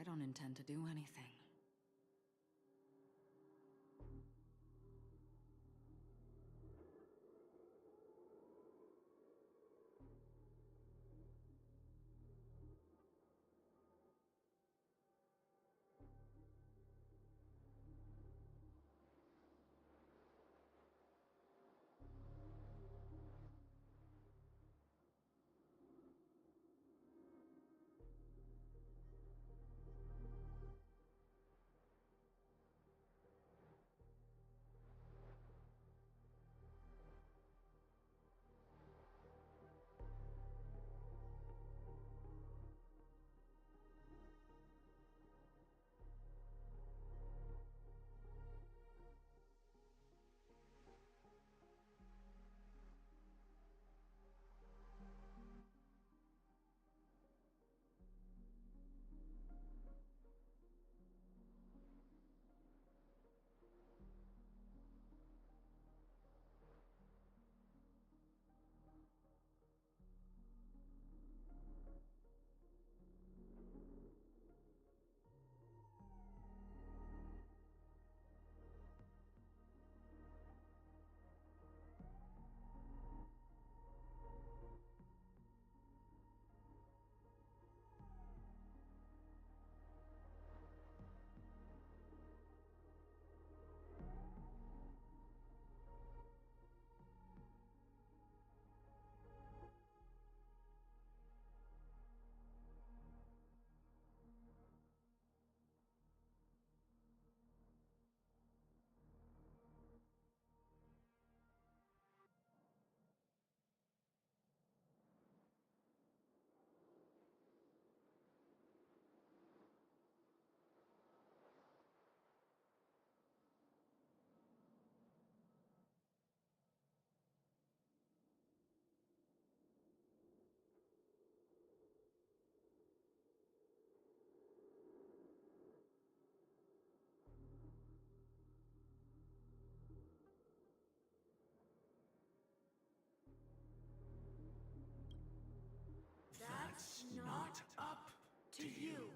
don't intend to do anything. That's not up to you.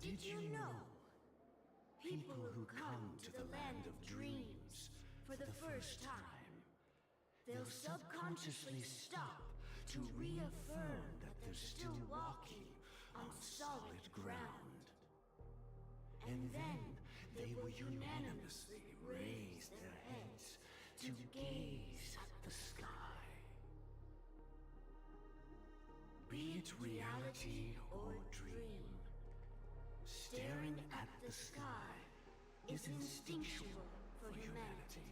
Did you know? People who come to the land of dreams for the first time, they'll subconsciously stop to reaffirm that they're still walking on solid ground. And then they will unanimously raise their heads to gaze at the sky. Be it reality or dream, staring at the sky is instinctual for humanity.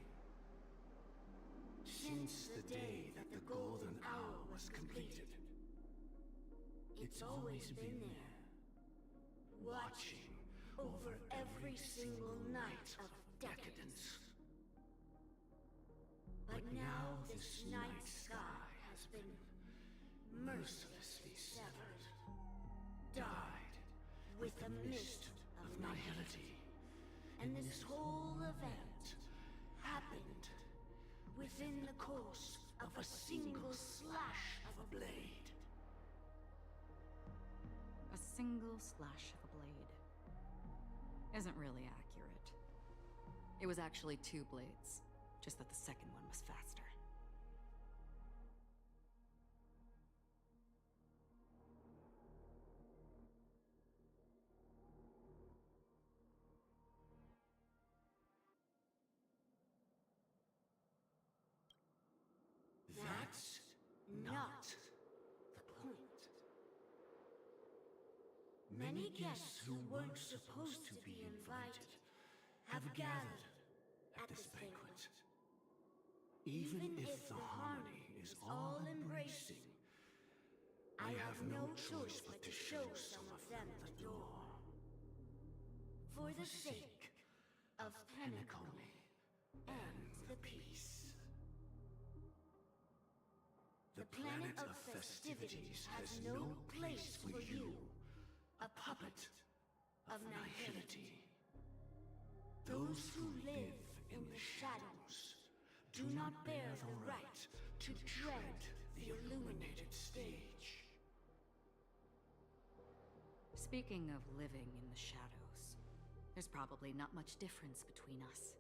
Since the day that the golden hour was completed, it's always been there, watching over every single night of decadence. But now this night sky has been mercilessly severed, dyed with a mist of nihility. And this whole event happened within the course of a single slash of a blade. A single slash of a blade isn't really accurate. It was actually 2 blades, just that the second one was faster. That's not the point. Many guests who weren't supposed to be invited have gathered at this banquet. Even if the harmony is all-embracing, I have no choice but to show some of them the door. For the sake of Penacony and the peace. The planet of festivities has no place for you, a puppet of nihility. Those who live in the shadows do not bear the right to tread the illuminated stage. Speaking of living in the shadows, there's probably not much difference between us.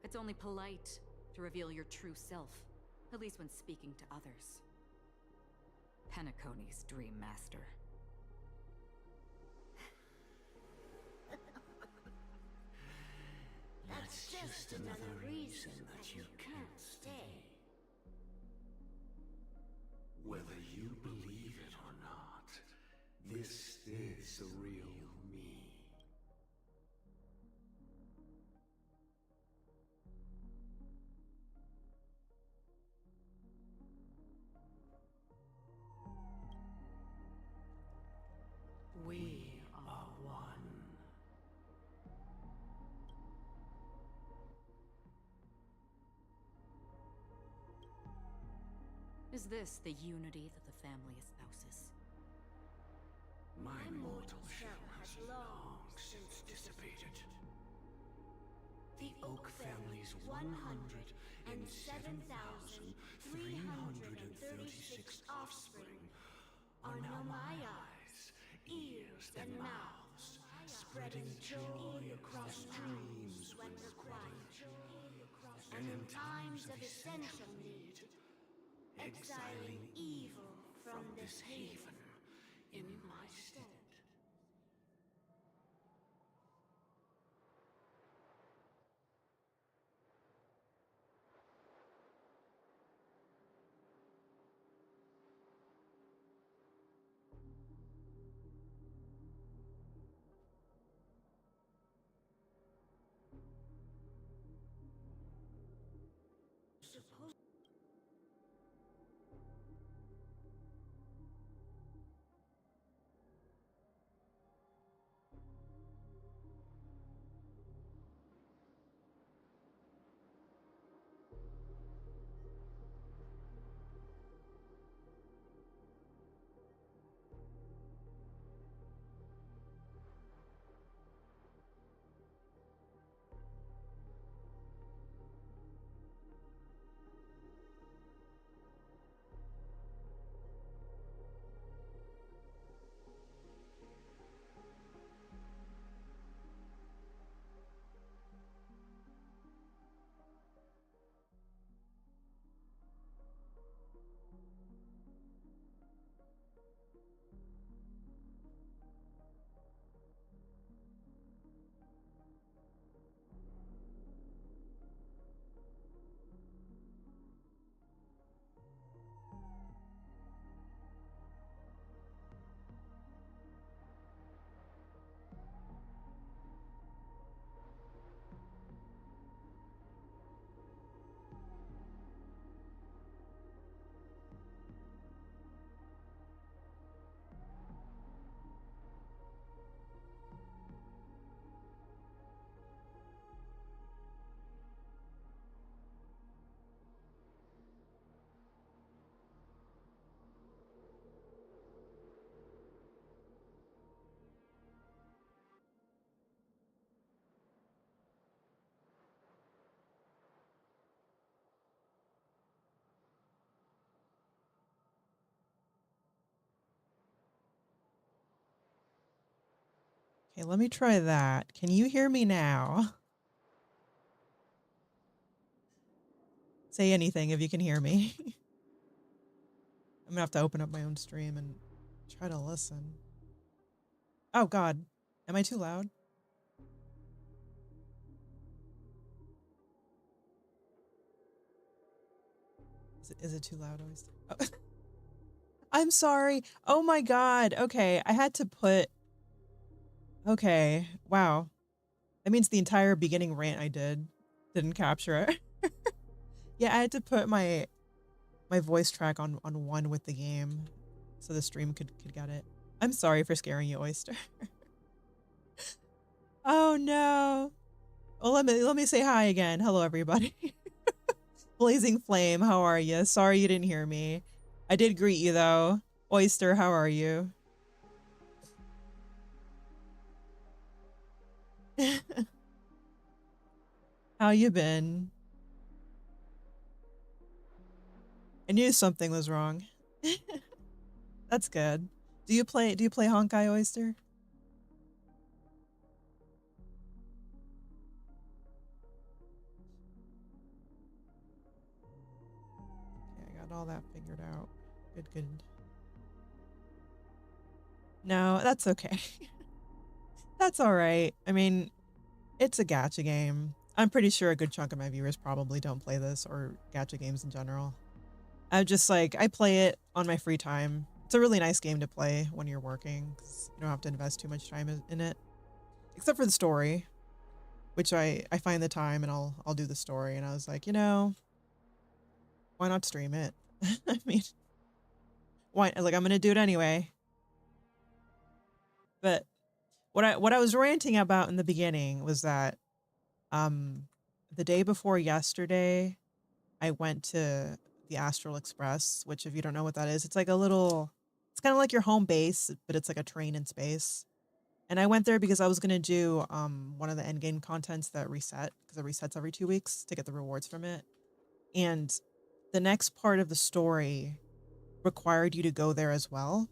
It's only polite to reveal your true self, at least when speaking to others. Penacony's Dream Master. That's just another reason that you can't stay. Whether you believe it or not, this is the real me. We are one. Is this the unity that the family espouses? My mortal shell has long since dissipated. The Oak family's 107,336 offspring are now my eyes, ears, and mouths, spreading joy across dreams when required, and in times of essential need, exiling evil from this haven in my stead. Suppose Okay, let me try that. Can you hear me now? Say anything if you can hear me. I'm gonna have to open up my own stream and try to listen. Oh God, am I too loud? Is it too loud? Oh. I'm sorry. Oh my God. Okay, I had to put. Okay, wow. That means the entire beginning rant I didn't capture it. Yeah, I had to put my voice track on 1 with the game so the stream could get it. I'm sorry for scaring you, Oyster. Oh no. Well, let me say hi again. Hello everybody. Blazing Flame, how are you? Sorry you didn't hear me. I did greet you though. Oyster, how are you? How you been? I knew something was wrong. That's good. Do you play Honkai, Oyster? Good. No, that's okay. That's all right. I mean, it's a gacha game. I'm pretty sure a good chunk of my viewers probably don't play this or gacha games in general. I'm just like, I play it on my free time. It's a really nice game to play when you're working because you don't have to invest too much time in it. Except for the story, which I find the time and I'll do the story. And I was like, why not stream it? I mean, why? Like, I'm going to do it anyway. But what I was ranting about in the beginning was that the day before yesterday, I went to the Astral Express, which if you don't know what that is, it's like it's kind of like your home base, but it's like a train in space. And I went there because I was going to do one of the endgame contents that reset, because it resets every 2 weeks to get the rewards from it. And the next part of the story required you to go there as well.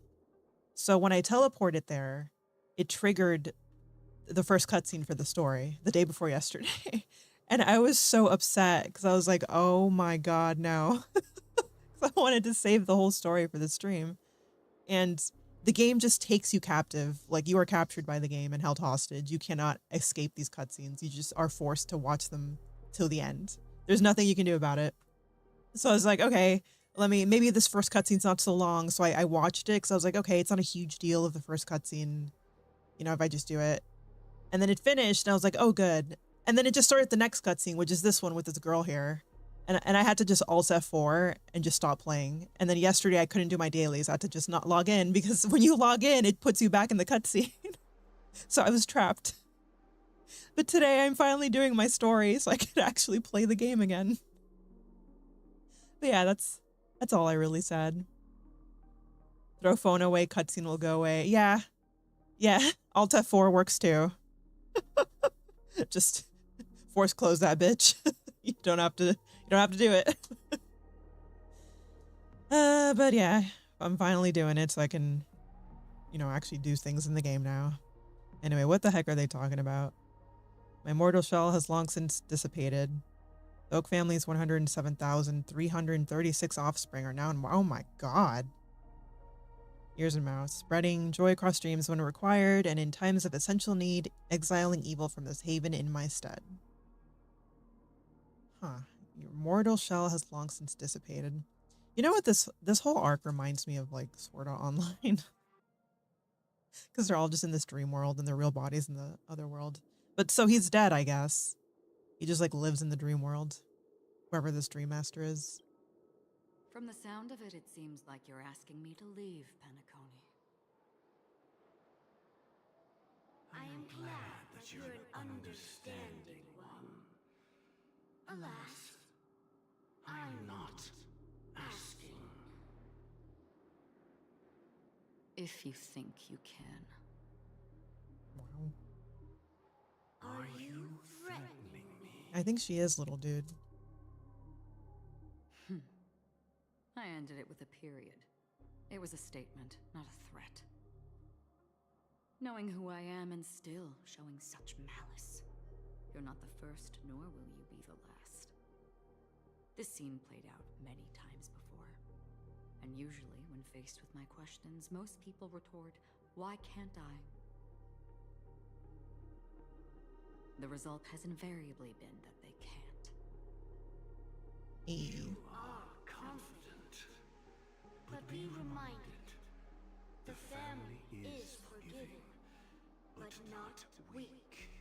So when I teleported there, it triggered the first cutscene for the story the day before yesterday. And I was so upset because I was like, oh my God, no. I wanted to save the whole story for the stream. And the game just takes you captive. Like, you are captured by the game and held hostage. You cannot escape these cutscenes. You just are forced to watch them till the end. There's nothing you can do about it. So I was like, okay, maybe this first cutscene's not so long. So I watched it because I was like, okay, it's not a huge deal of the first cutscene, if I just do it. And then it finished and I was like, oh, good. And then it just started the next cutscene, which is this one with this girl here. And I had to just alt F4 and just stop playing. And then yesterday I couldn't do my dailies. I had to just not log in because when you log in, it puts you back in the cutscene. So I was trapped. But today I'm finally doing my story so I could actually play the game again. But yeah, that's all I really said. Throw phone away, cutscene will go away. Yeah, alt F4 works too. Just force close that bitch. You don't have to do it. But yeah, I'm finally doing it so I can, actually do things in the game now. Anyway, what the heck are they talking about? My mortal shell has long since dissipated. The Oak family's 107,336 offspring are now in... Oh my God. Ears and mouths, spreading joy across dreams when required, and in times of essential need, exiling evil from this haven in my stead. Huh. Your mortal shell has long since dissipated. You know what this whole arc reminds me of, like, Sword Art Online? Because they're all just in this dream world and their real bodies in the other world. But so he's dead, I guess. He just, like, lives in the dream world. Whoever this dream master is. From the sound of it, it seems like you're asking me to leave, Penacony. I am glad that you're an understanding one. Alas, I'm not asking. If you think you can. Wow. Are you threatening me? I think she is, little dude. I ended it with a period. It was a statement, not a threat. Knowing who I am and still showing such malice. You're not the first, nor will you be the last. This scene played out many times before. And usually, when faced with my questions, most people retort, why can't I? The result has invariably been that they can't. You are confident, but be reminded, the family is forgiving, but not weak.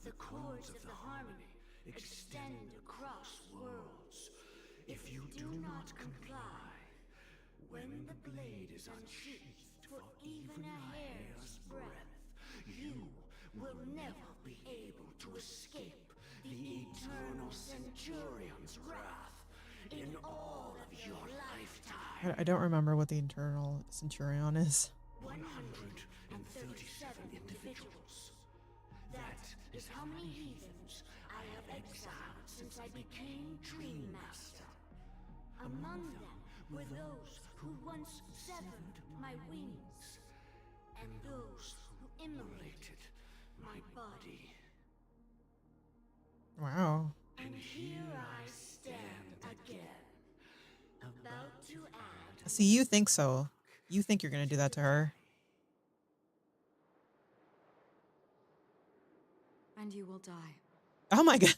The cords of the harmony extend across worlds. If you do not comply, when the blade is unsheathed for even a hair's breadth, you will never be able to escape the eternal Centurion's wrath in all of your lifetime. I don't remember what the internal Centurion is. 137 individuals. That is how many heathens I have exiled since I became Dream Master. Among them were those who once severed my wings, and those who immolated my body. Wow. And here I stand again, about to add See, you think so. You think you're going to do that to her. And you will die. Oh my god.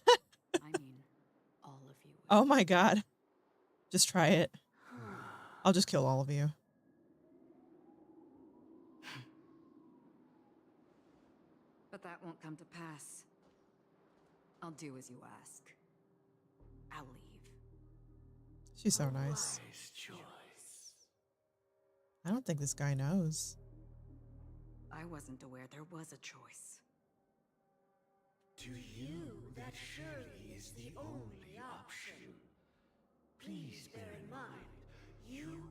I mean, all of you will. Oh my god. Just try it. I'll just kill all of you. But that won't come to pass. I'll do as you ask. I'll leave. She's so nice. Wise choice. I don't think this guy knows. I wasn't aware there was a choice. To you, that surely is the only option. Please bear in mind, you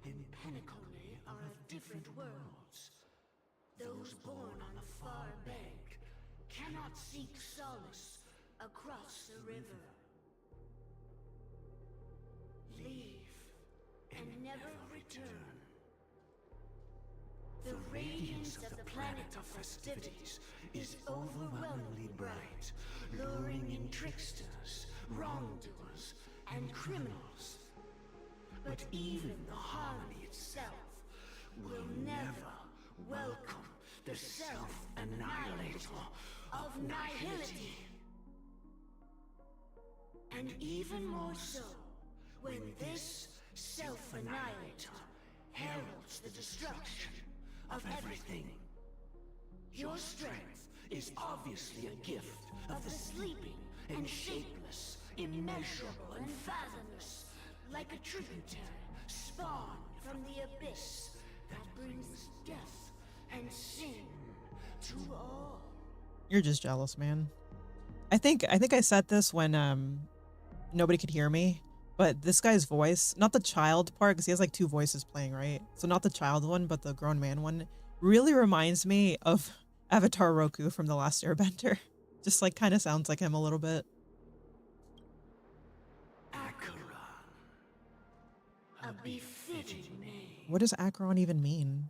and Penacony are of different worlds. Those born on the far bank cannot seek solace across the river. Leave and never return. The radiance of the planet of festivities is overwhelmingly bright, luring in tricksters, wrongdoers, and criminals. But even the harmony itself will never welcome the self-annihilator of nihility. And even more so, when this self-annihilator heralds the destruction of everything. Your strength is obviously a gift of the sleeping and shapeless, immeasurable and fathomless, like a tributary spawned from the abyss that brings death and sin to all. You're just jealous, man. I think I said this when nobody could hear me, but this guy's voice, not the child part, because he has like two voices playing, right? So not the child one, but the grown man one, really reminds me of Avatar Roku from The Last Airbender. Just like kind of sounds like him a little bit. Acheron. A befitting name. What does Acheron even mean?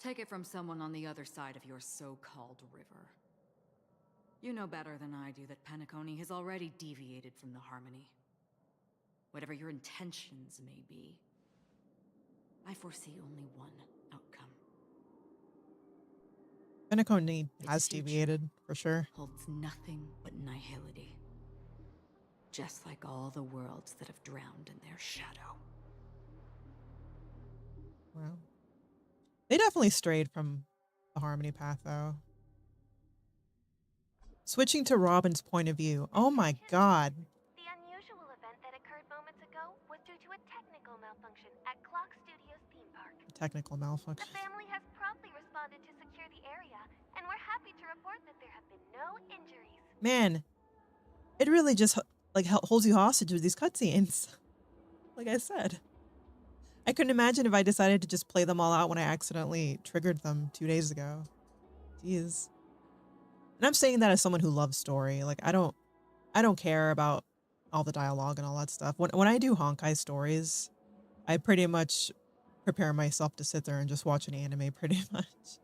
Take it from someone on the other side of your so-called river. You know better than I do that Penacony has already deviated from the harmony. Whatever your intentions may be, I foresee only one outcome. Penacony has Its future deviated, for sure. holds nothing but nihility. Just like all the worlds that have drowned in their shadow. Wow. They definitely strayed from the harmony path, though. Switching to Robin's point of view. Oh my god. The unusual event that occurred moments ago was due to a technical malfunction at Clock Studios theme park. Technical The malfunction. family has promptly responded to secure the area, and we're happy to report that there have been no injuries. Man, it really just like holds you hostage with these cutscenes. Like I said. I couldn't imagine if I decided to just play them all out when I accidentally triggered them 2 days ago. Jeez. And I'm saying that as someone who loves story. Like I don't care about all the dialogue and all that stuff. When I do Honkai stories, I pretty much prepare myself to sit there and just watch an anime pretty much.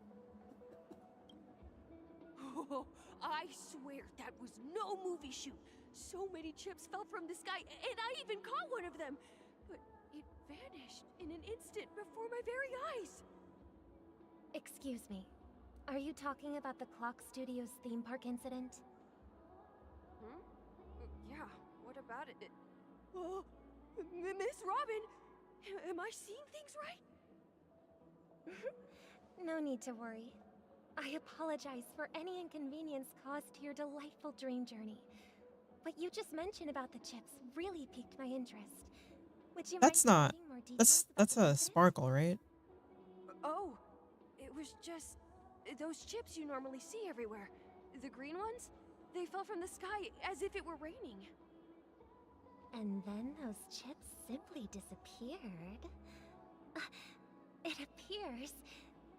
Oh, I swear that was no movie shoot. So many chips fell from the sky, and I even caught one of them. But it vanished in an instant before my very eyes. Excuse me. Are you talking about the Clock Studios theme park incident? Hmm? Yeah, what about it? Oh, Miss Robin! Am I seeing things right? No need to worry. I apologize for any inconvenience caused to your delightful dream journey. What you just mentioned about the chips really piqued my interest. Would you That's mind not providing more details about that's the a incident? sparkle, right? Oh, it was just those chips you normally see everywhere. The green ones? They fell from the sky as if it were raining. And then those chips simply disappeared. It appears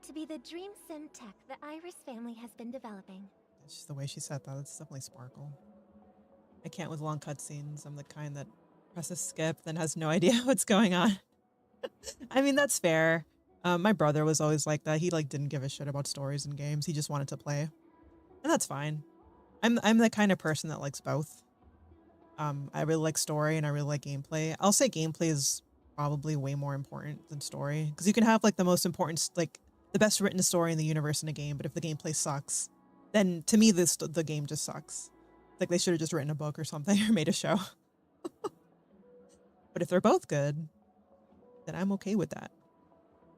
to be the Dream Sim tech the Iris family has been developing. It's just the way she said that. It's definitely sparkle. I can't with long cutscenes. I'm the kind that presses skip, then has no idea what's going on. I mean, that's fair. My brother was always like that. He like didn't give a shit about stories and games. He just wanted to play, and that's fine. I'm the kind of person that likes both. I really like story and I really like gameplay. I'll say gameplay is probably way more important than story, because you can have like the most important, like the best written story in the universe in a game, but if the gameplay sucks, then to me the game just sucks. Like they should have just written a book or something or made a show. But if they're both good, then I'm okay with that.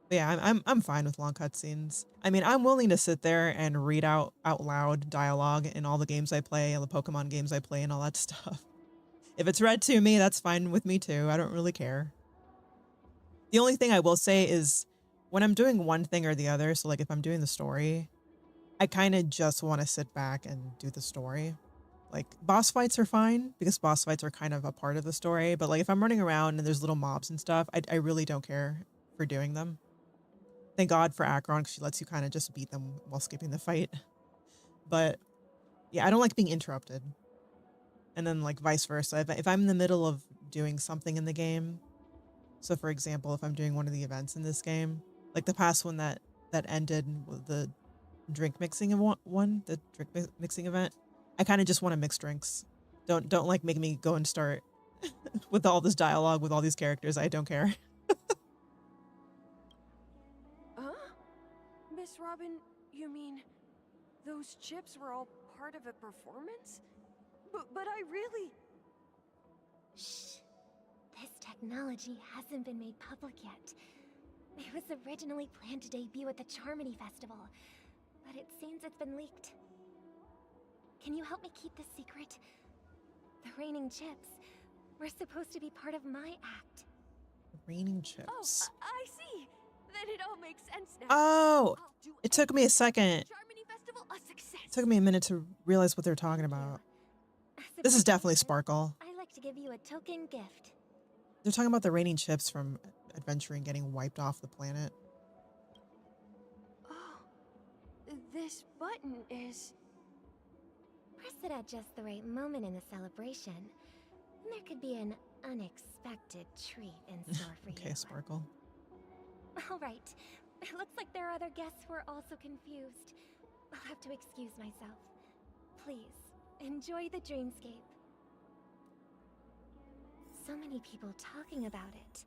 But yeah, I'm fine with long cutscenes. I mean, I'm willing to sit there and read out loud dialogue in all the games I play, all the Pokemon games I play, and all that stuff. If it's read to me, that's fine with me too. I don't really care. The only thing I will say is when I'm doing one thing or the other, so like if I'm doing the story, I kind of just want to sit back and do the story. Like boss fights are fine because boss fights are kind of a part of the story. But like if I'm running around and there's little mobs and stuff, I really don't care for doing them. Thank God for Acheron because she lets you kind of just beat them while skipping the fight. But yeah, I don't like being interrupted. And then like vice versa. If I'm in the middle of doing something in the game, so for example, if I'm doing one of the events in this game, like the past one that ended with the drink mixing the drink mixing event, I kind of just want to mix drinks. Don't like make me go and start with all this dialogue with all these characters. I don't care. Huh? Miss Robin, you mean those chips were all part of a performance? But I really... Shh. This technology hasn't been made public yet. It was originally planned to debut at the Charmony Festival, but it seems it's been leaked. Can you help me keep this secret? The raining chips were supposed to be part of my act. Raining Oh, chips. I see. Then it all makes sense now. Oh, I'll do it took me a second. Charmony Festival a success. It took me a minute to realize what they're talking about. As a This is definitely present, Sparkle. I'd like to give you a token gift. They're talking about the raining chips from adventuring getting wiped off the planet. Oh, this button is... Press it at just the right moment in the celebration, and there could be an unexpected treat in store for Okay, you. Sparkle. All right. It looks like there are other guests who are also confused. I'll have to excuse myself. Please, enjoy the dreamscape. So many people talking about it.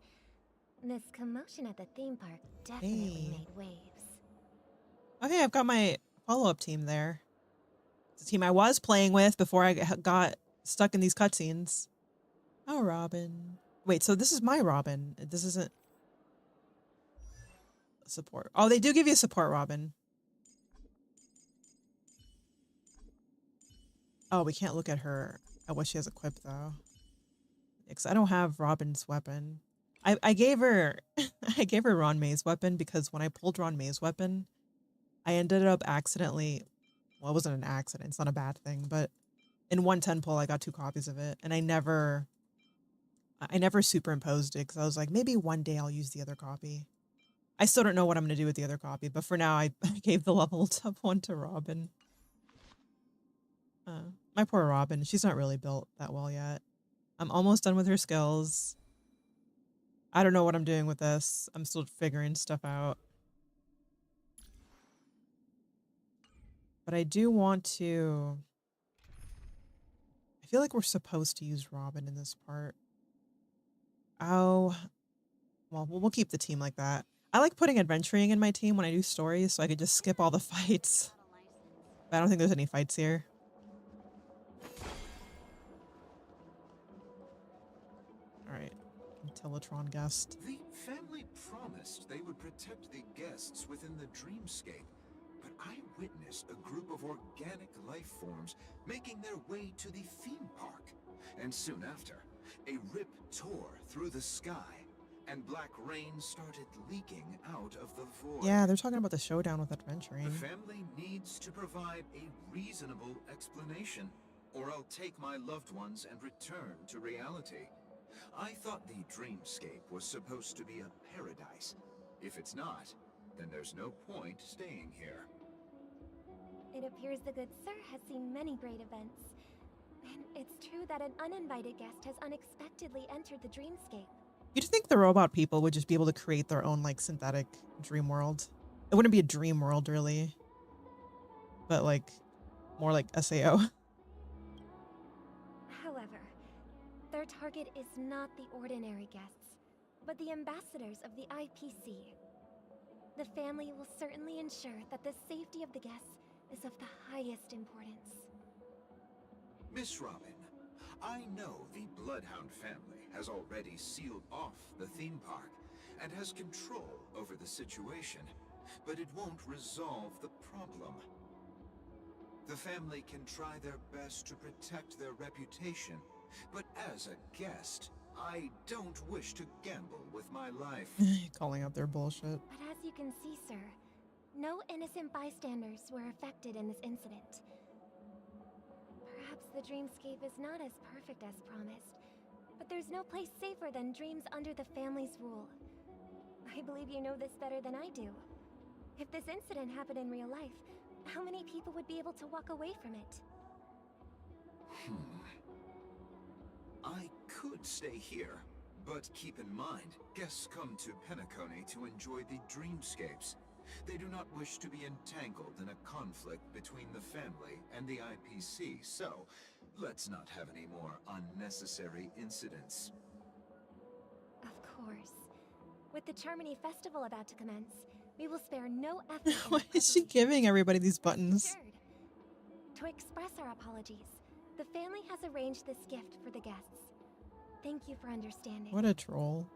This commotion at the theme park definitely Hey. made waves. Okay, I've got my follow-up team there. It's the team I was playing with before I got stuck in these cutscenes. Oh, Robin. Wait, so this is my Robin. This isn't support. Oh, they do give you support, Robin. Oh, we can't look at her, at what she has equipped, though. Because I don't have Robin's weapon. I gave her I gave her Ron May's weapon because when I pulled Ron May's weapon, I ended up accidentally, well, it wasn't an accident, it's not a bad thing, but in 110 pull I got 2 copies of it, and I never superimposed it because I was like, maybe one day I'll use the other copy. I still don't know what I'm going to do with the other copy, but for now I gave the leveled up one to Robin. My poor Robin, she's not really built that well yet. I'm almost done with her skills. I don't know what I'm doing with this. I'm still figuring stuff out. But I do want to... I feel like we're supposed to use Robin in this part. Oh, well, we'll keep the team like that. I like putting adventuring in my team when I do stories so I could just skip all the fights. But I don't think there's any fights here. Alright. Teletron guest. The family promised they would protect the guests within the dreamscape, but I witnessed a group of organic life forms making their way to the theme park. And soon after, a rip tore through the sky, and black rain started leaking out of the void. Yeah, they're talking about the showdown with adventuring. The family needs to provide a reasonable explanation, or I'll take my loved ones and return to reality. I thought the dreamscape was supposed to be a paradise. If it's not, then there's no point staying here. It appears the good sir has seen many great events. And it's true that an uninvited guest has unexpectedly entered the dreamscape. You'd think the robot people would just be able to create their own, like, synthetic dream world. It wouldn't be a dream world, really. But, like, more like SAO. However, Their target is not the ordinary guests, but the ambassadors of the IPC. The family will certainly ensure that the safety of the guests is of the highest importance. Miss Robin, I know the Bloodhound family has already sealed off the theme park and has control over the situation, but it won't resolve the problem. The family can try their best to protect their reputation, but as a guest, I don't wish to gamble with my life. Calling out their bullshit. But as you can see, sir, no innocent bystanders were affected in this incident. Perhaps the dreamscape is not as perfect as promised, but there's no place safer than dreams under the family's rule. I believe you know this better than I do. If this incident happened in real life, how many people would be able to walk away from it? I could stay here, but keep in mind, guests come to Penacony to enjoy the dreamscapes. They do not wish to be entangled in a conflict between the family and the IPC, so let's not have any more unnecessary incidents. Of course. With the Charmony Festival about to commence, we will spare no effort in Why is she giving everybody these buttons? assured. To express our apologies, the family has arranged this gift for the guests. Thank you for understanding. What a troll.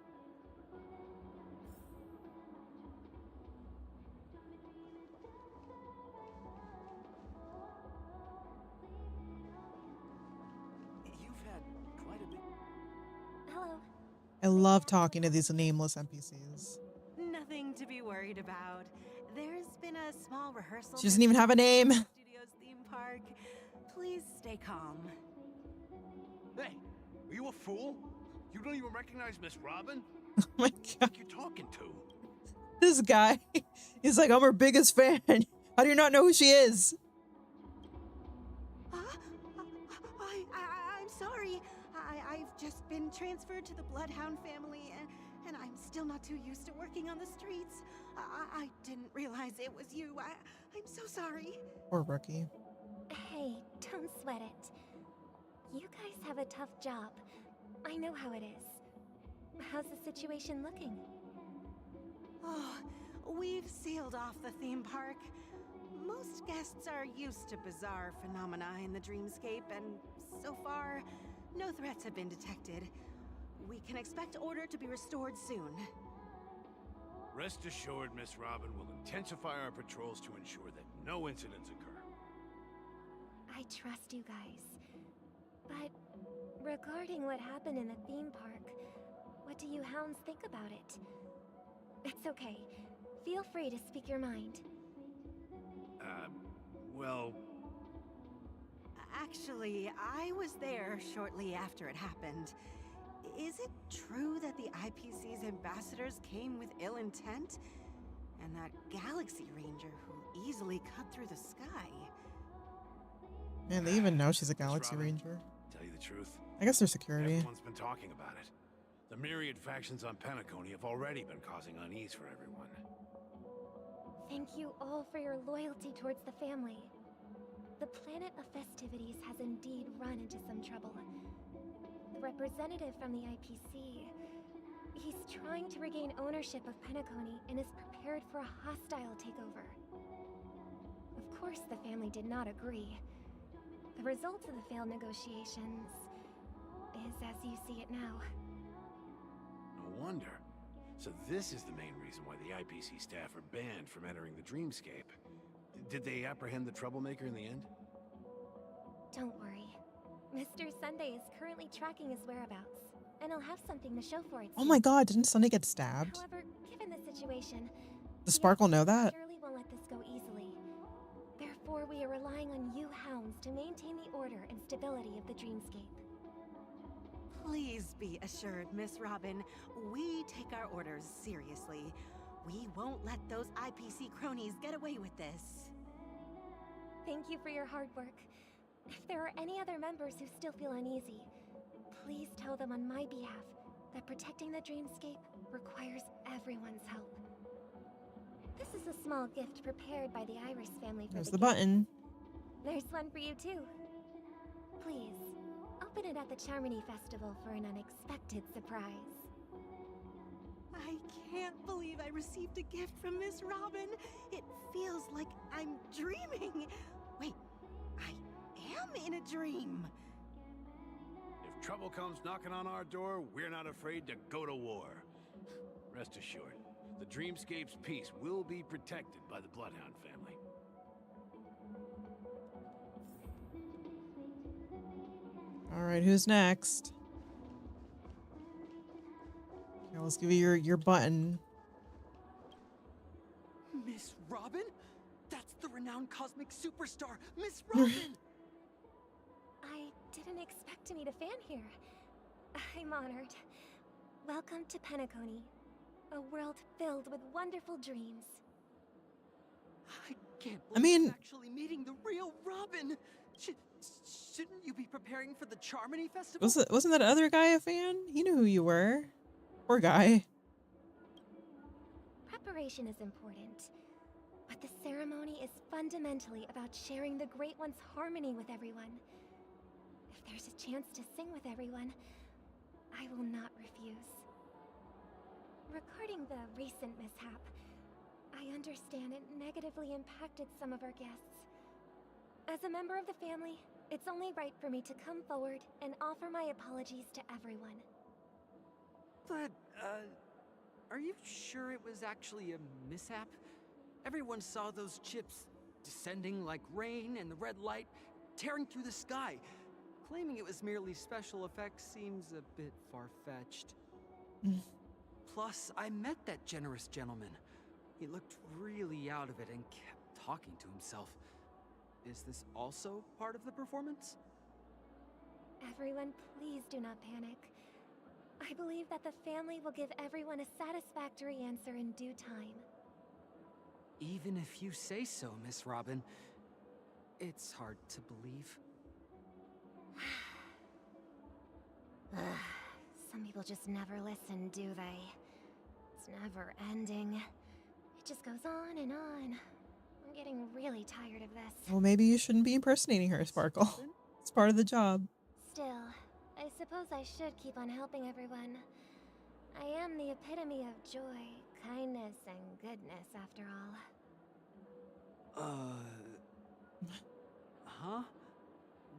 You've had quite a bit. Hello. I love talking to these nameless NPCs. Nothing to be worried about. There's been a small rehearsal. She doesn't even have a name. Studios theme park. Please stay calm. Hey, are you a fool? You don't even recognize Miss Robin? Oh my god. Who you talking to? This guy. He's like, I'm her biggest fan. How do you not know who she is? I'm sorry. I've just been transferred to the Bloodhound family, and I'm still not too used to working on the streets. I didn't realize it was you. I'm so sorry. Poor rookie. Hey, don't sweat it. You guys have a tough job. I know how it is. How's the situation looking? Oh, we've sealed off the theme park. Most guests are used to bizarre phenomena in the dreamscape, and so far, no threats have been detected. We can expect order to be restored soon. Rest assured, Miss Robin will intensify our patrols to ensure that no incidents occur. I trust you guys. But regarding what happened in the theme park, what do you hounds think about it? It's okay. Feel free to speak your mind. Well, Actually, I was there shortly after it happened. Is it true that the IPC's ambassadors came with ill intent? And that Galaxy Ranger who easily cut through the sky? Man, they even know she's a Galaxy Robin, Ranger. tell you the truth, I guess they're security. everyone's been talking about it. The myriad factions on Penacony have already been causing unease for everyone. Thank you all for your loyalty towards the family. The planet of festivities has indeed run into some trouble. The representative from the IPC, he's trying to regain ownership of Penacony and is prepared for a hostile takeover. Of course, the family did not agree. The result of the failed negotiations is as you see it now. No wonder. So this is the main reason why the IPC staff are banned from entering the dreamscape. Did they apprehend the troublemaker in the end? Don't worry. Mr. Sunday is currently tracking his whereabouts, and he'll have something to show for it Oh soon. my god, didn't Sunday get stabbed? However, given the situation, Does Sparkle know that? surely won't let this go easily. Therefore, we are relying on you hounds to maintain the order and stability of the dreamscape. Please be assured, Miss Robin, we take our orders seriously. We won't let those IPC cronies get away with this. Thank you for your hard work. If there are any other members who still feel uneasy, please tell them on my behalf that protecting the dreamscape requires everyone's help. This is a small gift prepared by the Iris family for There's the the guests. button. There's one for you too. Please, open it at the Charmony Festival for an unexpected surprise. I can't believe I received a gift from Miss Robin. It feels like I'm dreaming. Wait, I am in a dream. If trouble comes knocking on our door, we're not afraid to go to war. Rest assured, the Dreamscape's peace will be protected by the Bloodhound family. All right, who's next? Okay, let's give you your button. Miss Robin? That's the renowned cosmic superstar, Miss Robin! I didn't expect to meet a fan here. I'm honored. Welcome to Penacony, a world filled with wonderful dreams. I can't I believe mean- I'm actually meeting the real Robin! Shouldn't you be preparing for the Charmony Festival? Wasn't that other guy a fan? He knew who you were. Poor guy. Preparation is important, but the ceremony is fundamentally about sharing the Great One's harmony with everyone. If there's a chance to sing with everyone, I will not refuse. Regarding the recent mishap, I understand it negatively impacted some of our guests. As a member of the family, it's only right for me to come forward and offer my apologies to everyone. But, are you sure it was actually a mishap? Everyone saw those chips descending like rain and the red light tearing through the sky. Claiming it was merely special effects seems a bit far-fetched. Plus, I met that generous gentleman. He looked really out of it and kept talking to himself. Is this also part of the performance? Everyone, please do not panic. I believe that the family will give everyone a satisfactory answer in due time. Even if you say so, Miss Robin, it's hard to believe. Some people just never listen, do they? It's never ending. It just goes on and on. I'm getting really tired of this. Well, maybe you shouldn't be impersonating her, Sparkle. It's part of the job. Still, I suppose I should keep on helping everyone. I am the epitome of joy, kindness, and goodness, after all. Huh?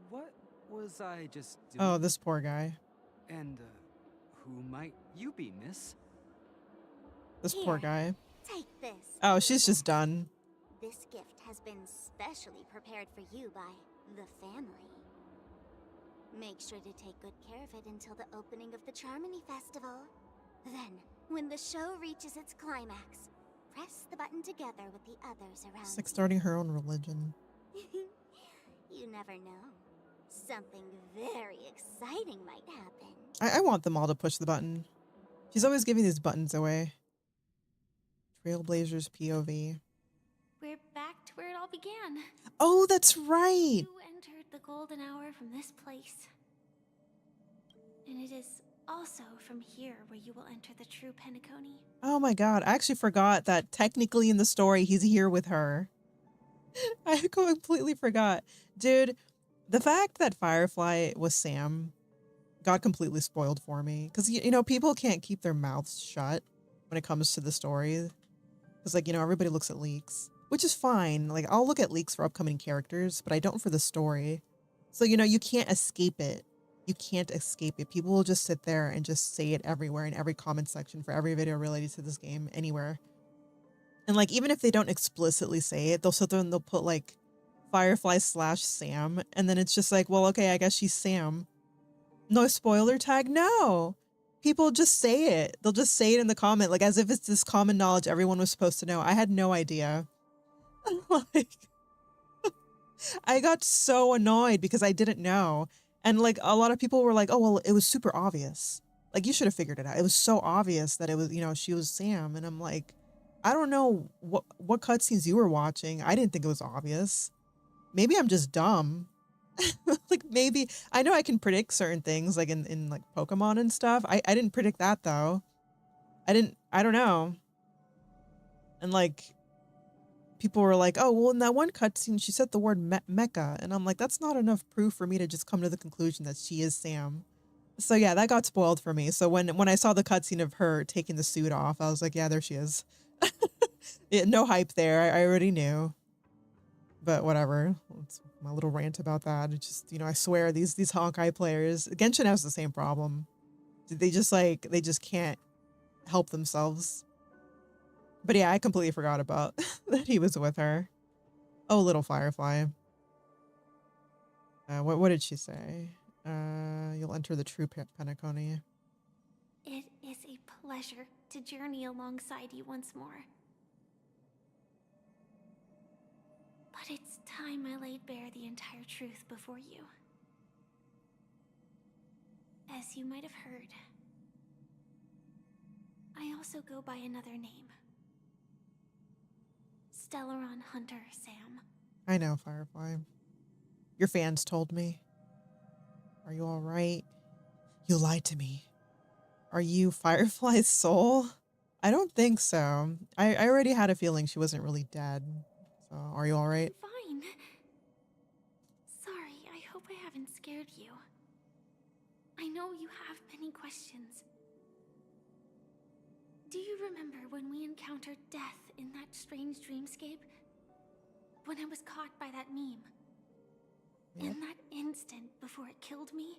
What was I just doing? Oh, this poor guy. And, who might you be, miss? This poor guy. Take this. Oh, she's just done. This gift has been specially prepared for you by the family. Make sure to take good care of it until the opening of the Charmony Festival. Then, when the show reaches its climax, press the button together with the others around. It's like starting her own religion. You never know. Something very exciting might happen. I want them all to push the button. She's always giving these buttons away. Trailblazers POV. We're back to where it all began. Oh, that's right. You entered the golden hour from this place. And it is also from here where you will enter the true Penacony. Oh my god, I actually forgot that technically in the story he's here with her. I completely forgot. Dude, the fact that Firefly was Sam got completely spoiled for me. Because, you know, people can't keep their mouths shut when it comes to the story. Because, like, you know, everybody looks at leaks. Which is fine. Like, I'll look at leaks for upcoming characters, but I don't for the story. So, you know, you can't escape it. You can't escape it. People will just sit there and just say it everywhere in every comment section for every video related to this game, anywhere. And, like, even if they don't explicitly say it, they'll sit there and they'll put, like, Firefly/Sam, and then it's just like, well, okay, I guess she's Sam. No spoiler tag? No. People just say it. They'll just say it in the comment, like, as if it's this common knowledge everyone was supposed to know. I had no idea. Like, I got so annoyed because I didn't know. And, like, a lot of people were like, oh, well, it was super obvious. Like, you should have figured it out. It was so obvious that it was, you know, she was Sam. And I'm like, I don't know what cutscenes you were watching. I didn't think it was obvious. Maybe I'm just dumb. Like, maybe I know I can predict certain things, like in like Pokemon and stuff. I didn't predict that though. I don't know. And like people were like, oh, well, in that one cutscene, she said the word mecha. And I'm like, that's not enough proof for me to just come to the conclusion that she is Sam. So yeah, that got spoiled for me. So when I saw the cutscene of her taking the suit off, I was like, yeah, there she is. Yeah, no hype there. I already knew. But whatever. It's my little rant about that. It just, I swear these Honkai players, Genshin has the same problem. They just can't help themselves. But yeah, I completely forgot about that he was with her. Oh, little Firefly. What did she say? You'll enter the true Penacony. It is a pleasure to journey alongside you once more. But it's time I laid bare the entire truth before you. As you might have heard, I also go by another name. Stellaron Hunter Sam. I know, Firefly. Your fans told me. Are you all right? You lied to me. Are you Firefly's soul? I don't think so. I already had a feeling she wasn't really dead. So, are you all right? Fine. Sorry, I hope I haven't scared you. I know you have many questions. Do you remember when we encountered death in that strange dreamscape? When I was caught by that meme? Yep. In that instant before it killed me,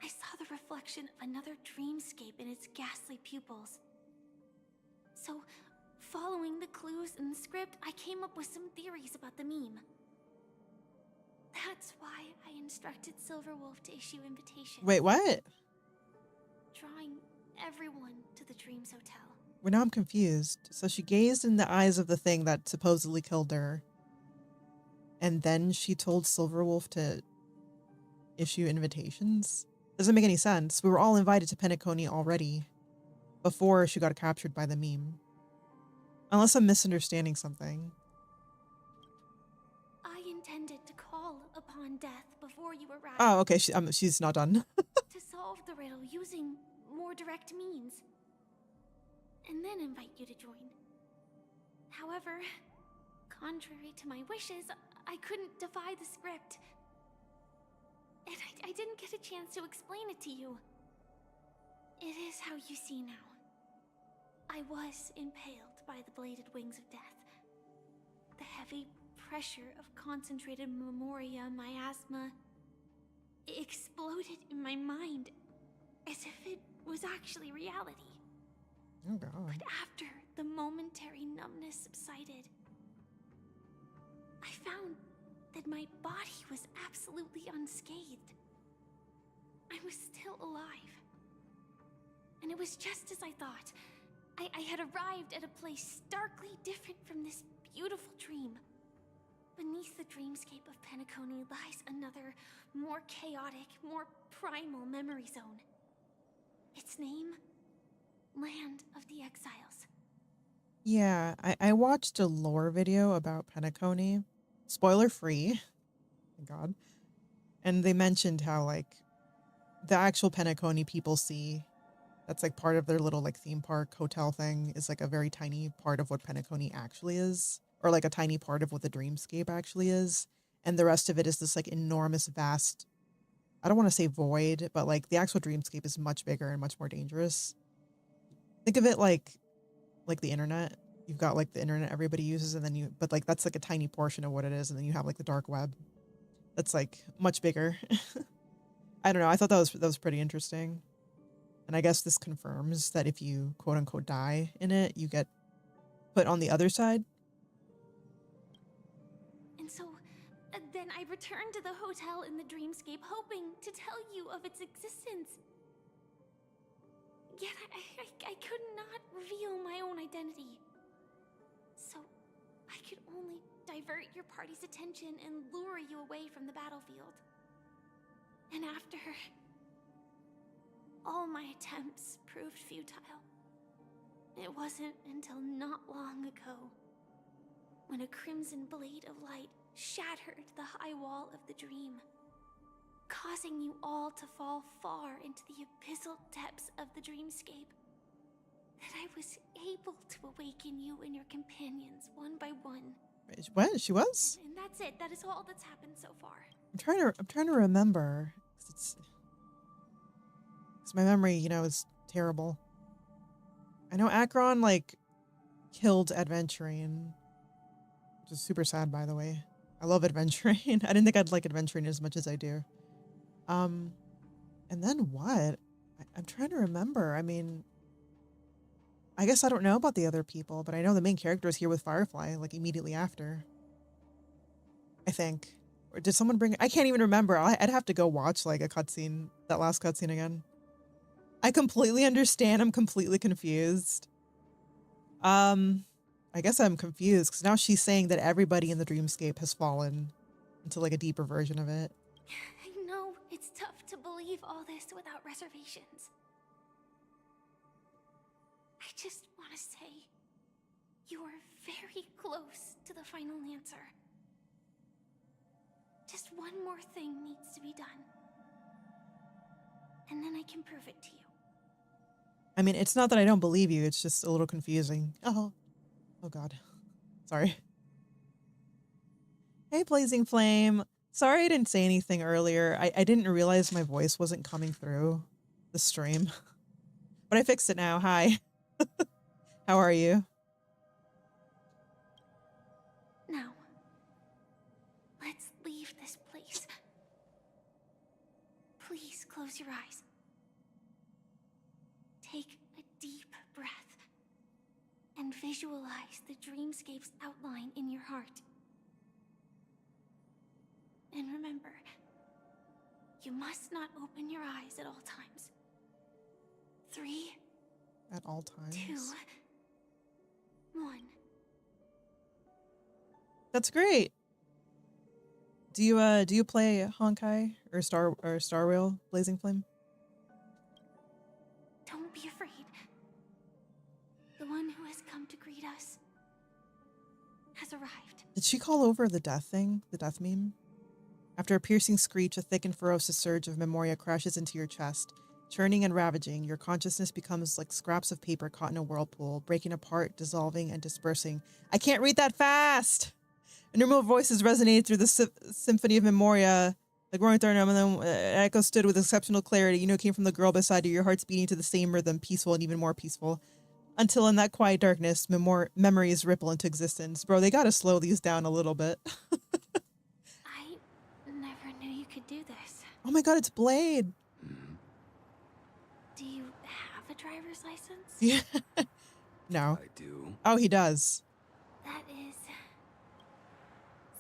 I saw the reflection of another dreamscape in its ghastly pupils. So, following the clues in the script, I came up with some theories about the meme. That's why I instructed Silverwolf to issue invitations. Wait, what? Drawing everyone to the Dreams Hotel. Well, now I'm confused. So she gazed in the eyes of the thing that supposedly killed her. And then she told Silverwolf to issue invitations? Doesn't make any sense. We were all invited to Penacony already before she got captured by the meme. Unless I'm misunderstanding something. I intended to call upon death before you arrived. Oh, okay. She's not done. To solve the riddle using more direct means. And then invite you to join. However, contrary to my wishes, I couldn't defy the script. And I didn't get a chance to explain it to you. It is how you see now. I was impaled by the bladed wings of death. The heavy pressure of concentrated memoria, miasma, exploded in my mind as if it was actually reality. Oh God. But after the momentary numbness subsided, I found that my body was absolutely unscathed. I was still alive. And it was just as I thought. I had arrived at a place starkly different from this beautiful dream. Beneath the dreamscape of Penacony lies another, more chaotic, more primal memory zone. Its name? Land of the Exiles. Yeah, I watched a lore video about Penacony. Spoiler free. Thank God. And they mentioned how, like, the actual Penacony people see, that's like part of their little like theme park hotel thing, is like a very tiny part of what Penacony actually is. Or like a tiny part of what the dreamscape actually is. And the rest of it is this like enormous, vast, I don't want to say void, but like the actual dreamscape is much bigger and much more dangerous. Think of it like the internet. You've got like the internet everybody uses, and then but like that's like a tiny portion of what it is, and then you have like the dark web. That's like much bigger. I don't know. I thought that was pretty interesting. And I guess this confirms that if you quote unquote die in it, you get put on the other side. And so then I returned to the hotel in the dreamscape, hoping to tell you of its existence. Yet I could not reveal my own identity. So I could only divert your party's attention and lure you away from the battlefield. And after all my attempts proved futile, it wasn't until not long ago when a crimson blade of light shattered the high wall of the dream, causing you all to fall far into the abyssal depths of the dreamscape, that I was able to to awaken you and your companions one by one. What? She was? And that's it. That is all that's happened so far. I'm trying to remember. 'Cause my memory, you know, is terrible. I know Akron, like, killed Adventuring, which is super sad, by the way. I love Adventuring. I didn't think I'd like Adventuring as much as I do. And then what? I'm trying to remember. I mean, I guess I don't know about the other people, but I know the main character is here with Firefly, like, immediately after. I think. Or did someone bring... I can't even remember. I'd have to go watch, like, a cutscene, that last cutscene again. I completely understand. I'm completely confused. I guess I'm confused because now she's saying that everybody in the dreamscape has fallen into like a deeper version of it. I know it's tough to believe all this without reservations. I just want to say you are very close to the final answer. Just one more thing needs to be done. And then I can prove it to you. I mean, it's not that I don't believe you. It's just a little confusing. Oh God. Sorry. Hey, Blazing Flame. Sorry I didn't say anything earlier. I didn't realize my voice wasn't coming through the stream. But I fixed it now. Hi. How are you? Now, let's leave this place. Please close your eyes. Take a deep breath and visualize the dreamscape's outline in your heart. And remember, you must not open your eyes at all times. 3, At all times. 2, 1. That's great. Do you play Honkai or Star Rail, Blazing Flame? Don't be afraid. The one who has come to greet us has arrived. Did she call over the death thing? The death meme? After a piercing screech, a thick and ferocious surge of memoria crashes into your chest. Churning and ravaging, your consciousness becomes like scraps of paper caught in a whirlpool, breaking apart, dissolving, and dispersing. I can't read that fast! Innumerable voices resonated through the symphony of memoria. The growing thunder and then echo stood with exceptional clarity. You know it came from the girl beside you, your heart's beating to the same rhythm, peaceful and even more peaceful. Until in that quiet darkness, memories ripple into existence. Bro, they gotta slow these down a little bit. I never knew you could do this. Oh my god, it's Blade! Do you have a driver's license? Yeah. No. I do. Oh, he does. That is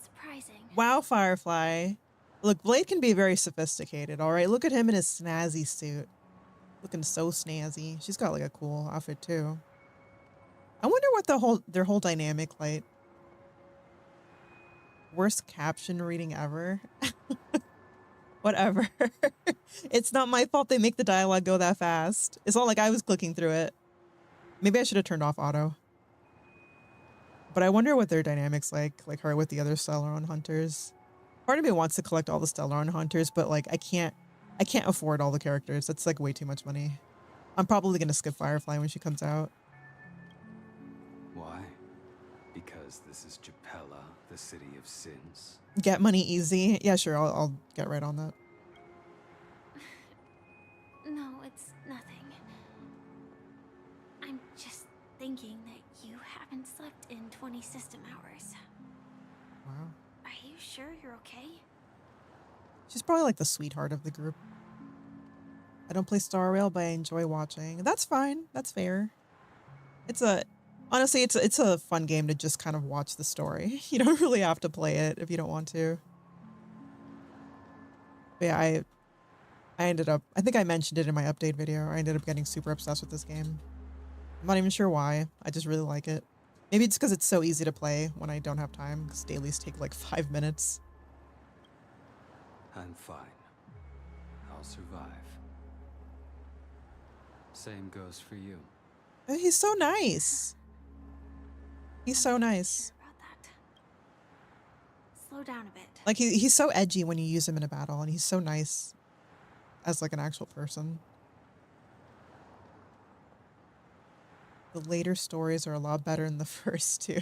surprising. Wow, Firefly. Look, Blade can be very sophisticated, alright? Look at him in his snazzy suit. Looking so snazzy. She's got like a cool outfit too. I wonder what their whole dynamic like. Worst caption reading ever. Whatever. It's not my fault they make the dialogue go that fast. It's not like I was clicking through it. Maybe I should have turned off auto. But I wonder what their dynamics like her with the other Stellaron hunters. Part of me wants to collect all the Stellaron hunters, but like I can't afford all the characters. That's like way too much money. I'm probably gonna skip Firefly when she comes out. Why? Because this is Japella, the city of sins. Get money easy. Yeah, sure. I'll get right on that. No, it's nothing. I'm just thinking that you haven't slept in 20 system hours. Wow. Are you sure you're okay? She's probably like the sweetheart of the group. I don't play Star Rail, but I enjoy watching. That's fine. That's fair. Honestly, it's a fun game to just kind of watch the story. You don't really have to play it if you don't want to. But yeah, I ended up, I think I mentioned it in my update video. I ended up getting super obsessed with this game. I'm not even sure why. I just really like it. Maybe it's because it's so easy to play when I don't have time, because dailies take like 5 minutes. I'm fine. I'll survive. Same goes for you. Oh, he's so nice. He's so nice. Sure about that. Slow down a bit. Like he's so edgy when you use him in a battle, and he's so nice as like an actual person. The later stories are a lot better than the first two.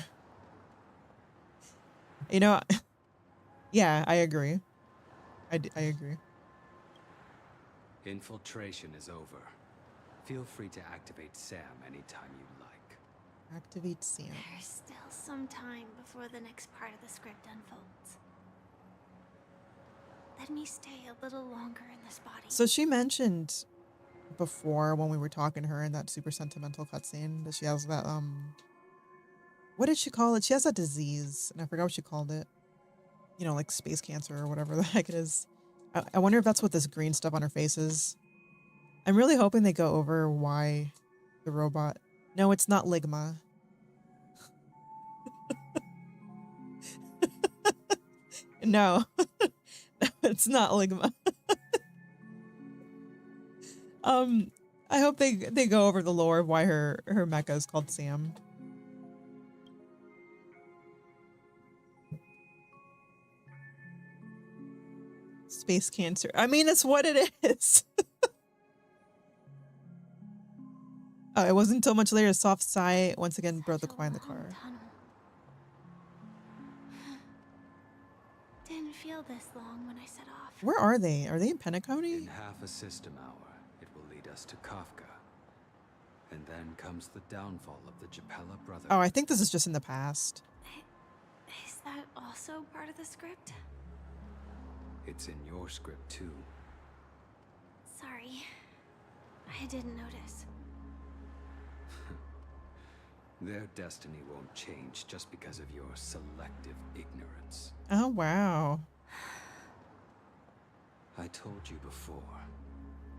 You know, yeah, I agree. I agree. Infiltration is over. Feel free to activate Sam anytime you like. Activate Sam. There's still some time before the next part of the script unfolds. Let me stay a little longer in this body. So she mentioned before when we were talking to her in that super sentimental cutscene that she has that what did she call it? She has that disease, and I forgot what she called it. You know, like space cancer or whatever the heck it is. I wonder if that's what this green stuff on her face is. I'm really hoping they go over why the robot. No, it's not Ligma. No, it's not Ligma. I hope they go over the lore of why her mecha is called Sam. Space cancer. I mean, it's what it is. Oh, it wasn't until much later. A soft sigh once again brought the quiet in the car. Didn't feel this long when I set off. Where are they? Are they in Penacony? In half a system hour, it will lead us to Kafka. And then comes the downfall of the Japella brothers. Oh, I think this is just in the past. Is that also part of the script? It's in your script too. Sorry. I didn't notice. Their destiny won't change just because of your selective ignorance. Oh, wow. I told you before.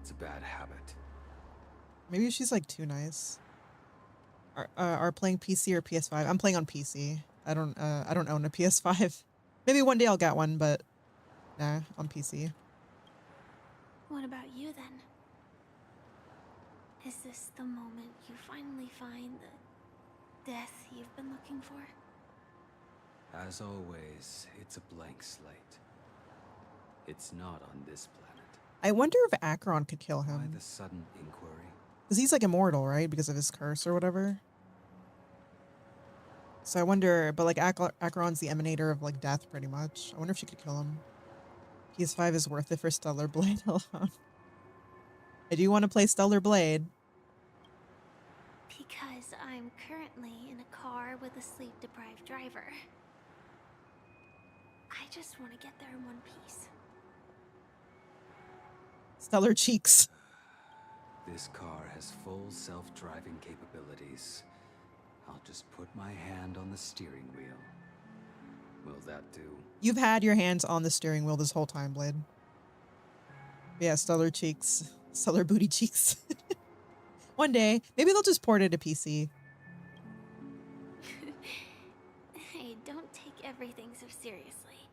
It's a bad habit. Maybe she's like too nice. Are playing PC or PS5? I'm playing on PC. I don't own a PS5. Maybe one day I'll get one, but nah, on PC. What about you then? Is this the moment you finally find the death you've been looking for? As always, it's a blank slate. It's not on this planet. I wonder if Acheron could kill Why him. the sudden inquiry? Because he's like immortal, right? Because of his curse or whatever. So I wonder, but like Acheron's the emanator of like death pretty much. I wonder if she could kill him. PS5 is worth it for Stellar Blade alone. I do want to play Stellar Blade. Because I'm currently in a car with a sleep-deprived driver. I just want to get there in one piece. Stellar Cheeks. This car has full self-driving capabilities. I'll just put my hand on the steering wheel. Will that do? You've had your hands on the steering wheel this whole time, Blade. Yeah, Stellar Cheeks. Stellar Booty Cheeks. One day, maybe they'll just port it to PC. Hey, don't take everything so seriously.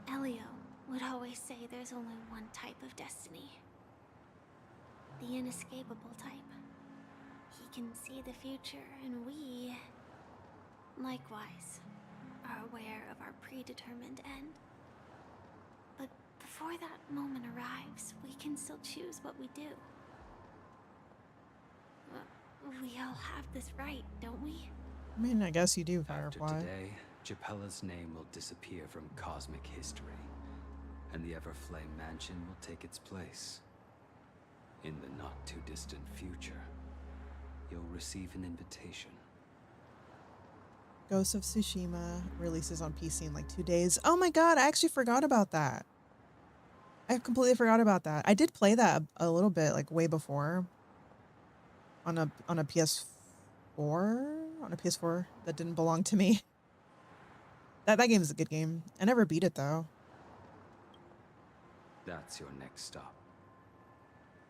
Elio would always say there's only one type of destiny. The inescapable type. He can see the future, and we, likewise, are aware of our predetermined end. But before that moment arrives, we can still choose what we do. We all have this right, don't we? I mean, I guess you do, After Firefly. today, Japella's name will disappear from cosmic history, and the Everflame Mansion will take its place. In the not-too-distant future, you'll receive an invitation. Ghost of Tsushima releases on PC in like 2 days. Oh my god, I actually forgot about that. I completely forgot about that. I did play that a little bit, like way before. On a PS4? On a PS4 that didn't belong to me. That game is a good game. I never beat it though. That's your next stop.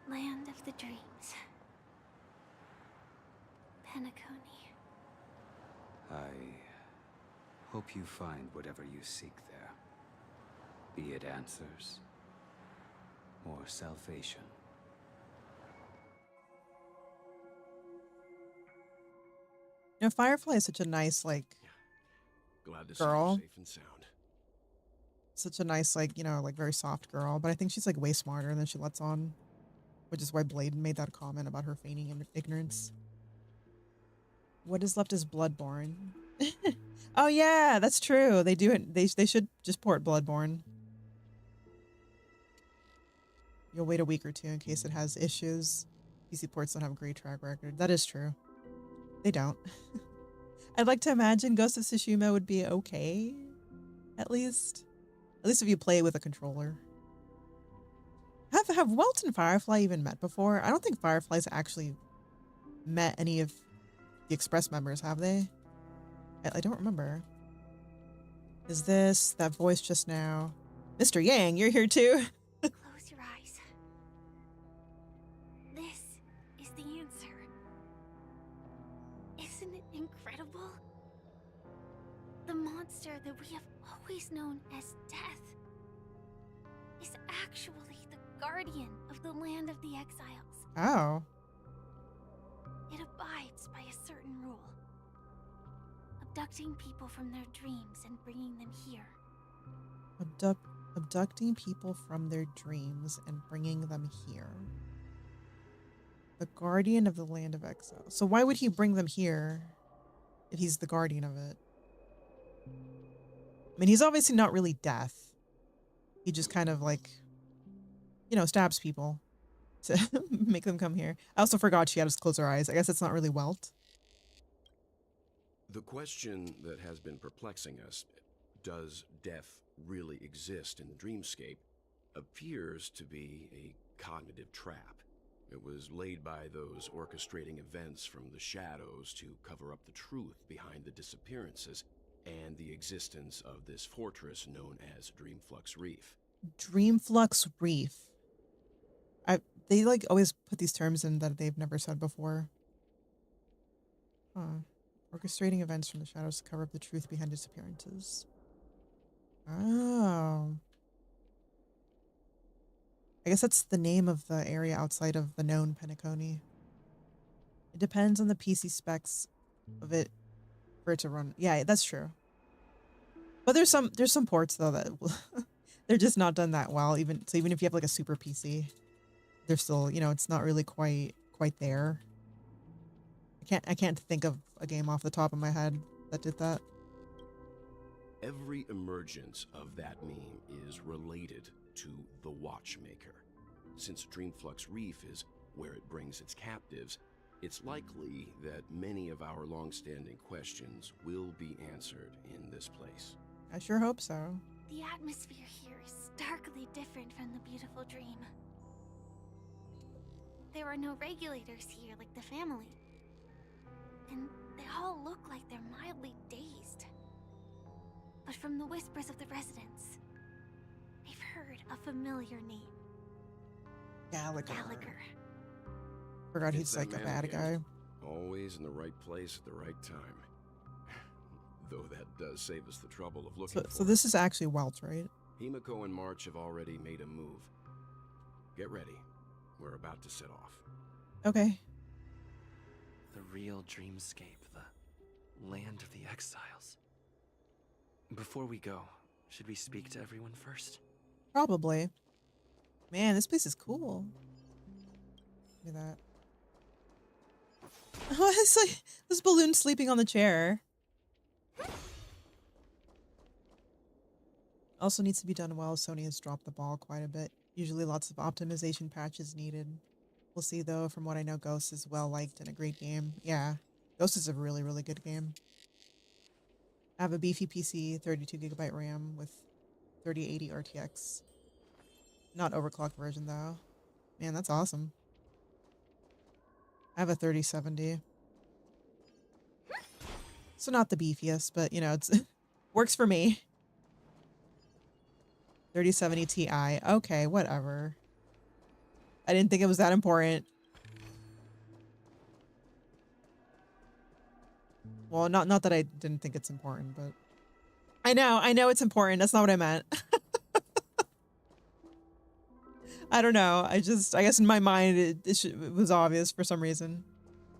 Land of the Dreams. Penacony. I hope you find whatever you seek there. Be it answers or salvation. You know, Firefly is such a nice, like, Glad to see girl. you're safe and sound. Such a nice, like, you know, like very soft girl. But I think she's like way smarter than she lets on. Which is why Blade made that comment about her feigning ignorance. What is left is Bloodborne. Oh yeah, that's true. They do it. They should just port Bloodborne. You'll wait a week or two in case it has issues. PC ports don't have a great track record. That is true. They don't. I'd like to imagine Ghost of Tsushima would be okay. At least if you play with a controller. Have Welt and Firefly even met before? I don't think Firefly's actually met any of the Express members, have they? I don't remember. Is this that voice just now? Mr. Yang, you're here too? Close your eyes. This is the answer. Isn't it incredible? The monster that we have always known as Death is actually the guardian of the land of the exiles. Oh. It abides by a certain rule. Abducting people from their dreams and bringing them here. Abducting people from their dreams and bringing them here. The guardian of the land of exile. So why would he bring them here if he's the guardian of it? I mean, he's obviously not really death. He just kind of like, you know, stabs people to make them come here. I also forgot she had to close her eyes. I guess it's not really Welt. The question that has been perplexing us, does death really exist in the dreamscape, appears to be a cognitive trap. It was laid by those orchestrating events from the shadows to cover up the truth behind the disappearances and the existence of this fortress known as Dreamflux Reef. Dreamflux Reef. They like always put these terms in that they've never said before. Huh. Orchestrating events from the shadows to cover up the truth behind disappearances. Oh. I guess that's the name of the area outside of the known Penacony. It depends on the PC specs of it for it to run. Yeah, that's true. But there's some ports though that they're just not done that well. Even if you have like a super PC, they're still, you know, it's not really quite there. I can't think of a game off the top of my head that did that. Every emergence of that meme is related to the Watchmaker. Since Dreamflux Reef is where it brings its captives, it's likely that many of our long-standing questions will be answered in this place. I sure hope so. The atmosphere here is starkly different from the beautiful dream. There are no regulators here like the family. And they all look like they're mildly dazed. But from the whispers of the residents, they've heard a familiar name. Gallagher. Gallagher. Forgot he's It's like that a man bad again. guy. Always in the right place at the right time. Though that does save us the trouble of looking for So this is actually Welt, right? Himiko and March have already made a move. Get ready. We're about to set off. Okay. The real dreamscape, the land of the exiles. Before we go, should we speak to everyone first? Probably. Man, this place is cool. Look at that. Oh, it's like this balloon sleeping on the chair. Also needs to be done well. Sony has dropped the ball quite a bit. Usually lots of optimization patches needed. We'll see though, from what I know, Ghost is well liked and a great game. Yeah, Ghost is a really, really good game. I have a beefy PC, 32GB RAM with 3080 RTX. Not overclocked version though. Man, that's awesome. I have a 3070. So not the beefiest, but you know, it's works for me. 3070 Ti. Okay, whatever. I didn't think it was that important. Well, not that I didn't think it's important, but I know it's important. That's not what I meant. I don't know. I guess in my mind it was obvious for some reason.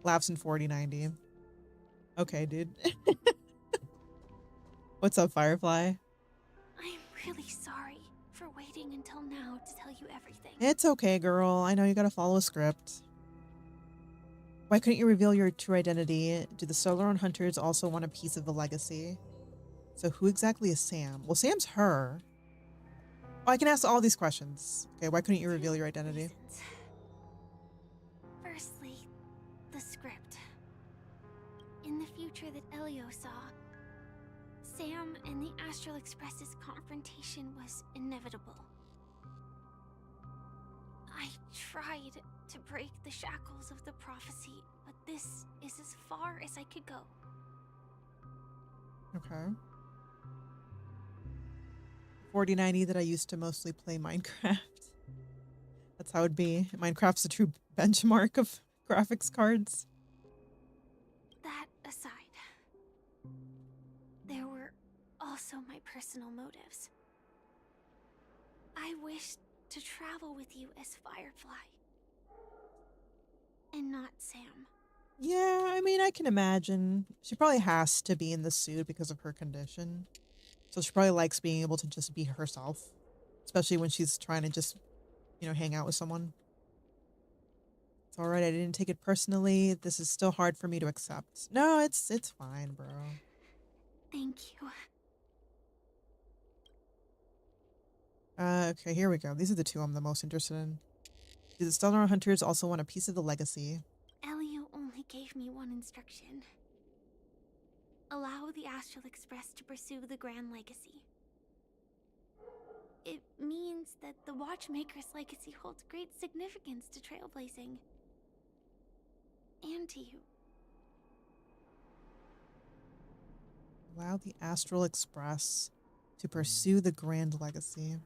Laughs in 4090. Okay, dude. What's up, Firefly? I'm really sorry for waiting until now to tell you everything. It's okay, girl. I know you gotta follow a script. Why couldn't you reveal your true identity? Do the Stellaron Hunters also want a piece of the legacy? So who exactly is Sam? Well, Sam's her. Oh, I can ask all these questions. Okay, why couldn't you reveal your identity? Reasons. Firstly, the script. In the future that Elio saw, Sam and the Astral Express's confrontation was inevitable. I tried to break the shackles of the prophecy, but this is as far as I could go. Okay. 4090 that I used to mostly play Minecraft. That's how it'd be. Minecraft's a true benchmark of graphics cards. That aside, there were also my personal motives. I wished to travel with you as Firefly, and not Sam. Yeah, I mean, I can imagine. She probably has to be in the suit because of her condition. So she probably likes being able to just be herself. Especially when she's trying to just, you know, hang out with someone. It's alright, I didn't take it personally. This is still hard for me to accept. No, it's fine, bro. Thank you. Okay, here we go. These are the two I'm the most interested in. Do the Stellar Hunters also want a piece of the legacy? Elio only gave me one instruction. Allow the Astral Express to pursue the Grand Legacy. It means that the Watchmaker's legacy holds great significance to trailblazing. And to you. Allow the Astral Express to pursue the Grand Legacy.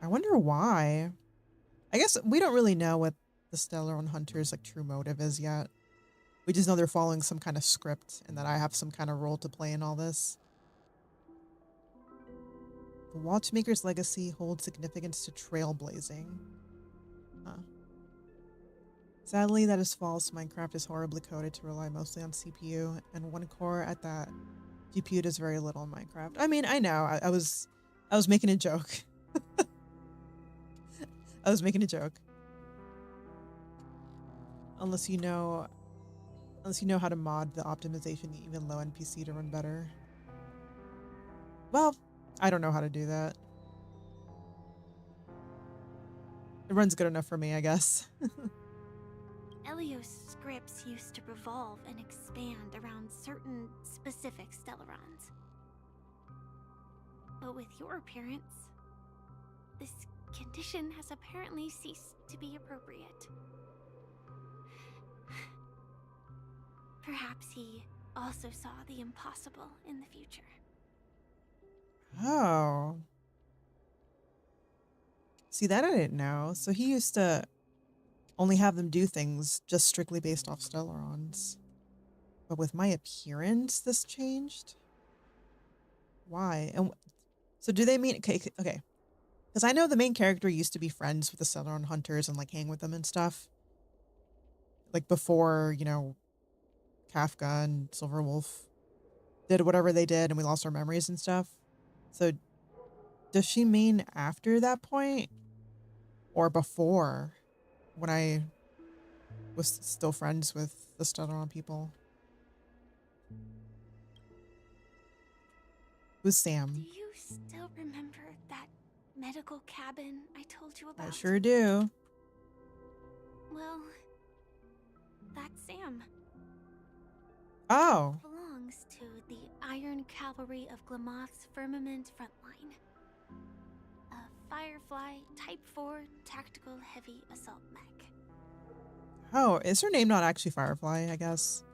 I wonder why. I guess we don't really know what the Stellar Hunters' like true motive is yet. We just know they're following some kind of script and that I have some kind of role to play in all this. The Watchmaker's legacy holds significance to trailblazing. Huh. Sadly, that is false. Minecraft is horribly coded to rely mostly on CPU, and one core at that. GPU does very little in Minecraft. I mean, I know. I was making a joke. I was making a joke. Unless you know how to mod the optimization even low NPC to run better. Well, I don't know how to do that. It runs good enough for me, I guess. Elio's scripts used to revolve and expand around certain specific Stellarons. But with your appearance, this condition has apparently ceased to be appropriate. Perhaps he also saw the impossible in the future. Oh. See, that I didn't know. So he used to only have them do things just strictly based off Stellarons. But with my appearance, this changed? Why? And so do they mean... Okay. Because I know the main character used to be friends with the Stellaron Hunters and like hang with them and stuff. Like before, you know, Kafka and Silverwolf did whatever they did and we lost our memories and stuff. So does she mean after that point? Or before? When I was still friends with the Stellaron people? Who's Sam? Do you still remember that medical cabin I told you about? I sure do. Well, that's Sam. Oh. Belongs to the Iron Cavalry of Glamoth's Firmament Frontline. A Firefly Type 4 Tactical Heavy Assault Mech. Oh, is her name not actually Firefly, I guess?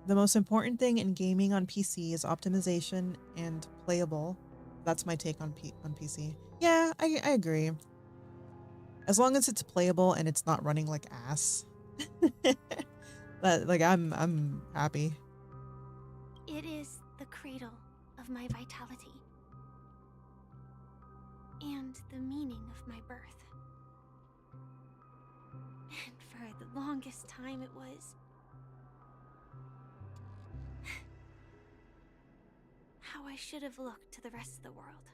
The most important thing in gaming on PC is optimization and playable. That's my take on PC. Yeah, I agree. As long as it's playable and it's not running like ass. But like I'm happy. It is the cradle of my vitality. And the meaning of my birth. And for the longest time it was how I should have looked to the rest of the world.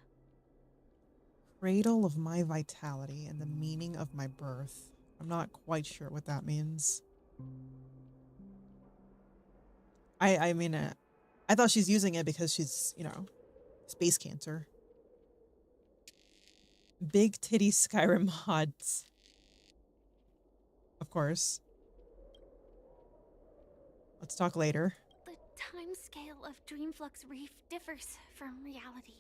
Cradle of my vitality and the meaning of my birth. I'm not quite sure what that means. I mean, I thought she's using it because she's, you know, space cancer. Big titty Skyrim mods. Of course. Let's talk later. The time scale of Dreamflux Reef differs from reality,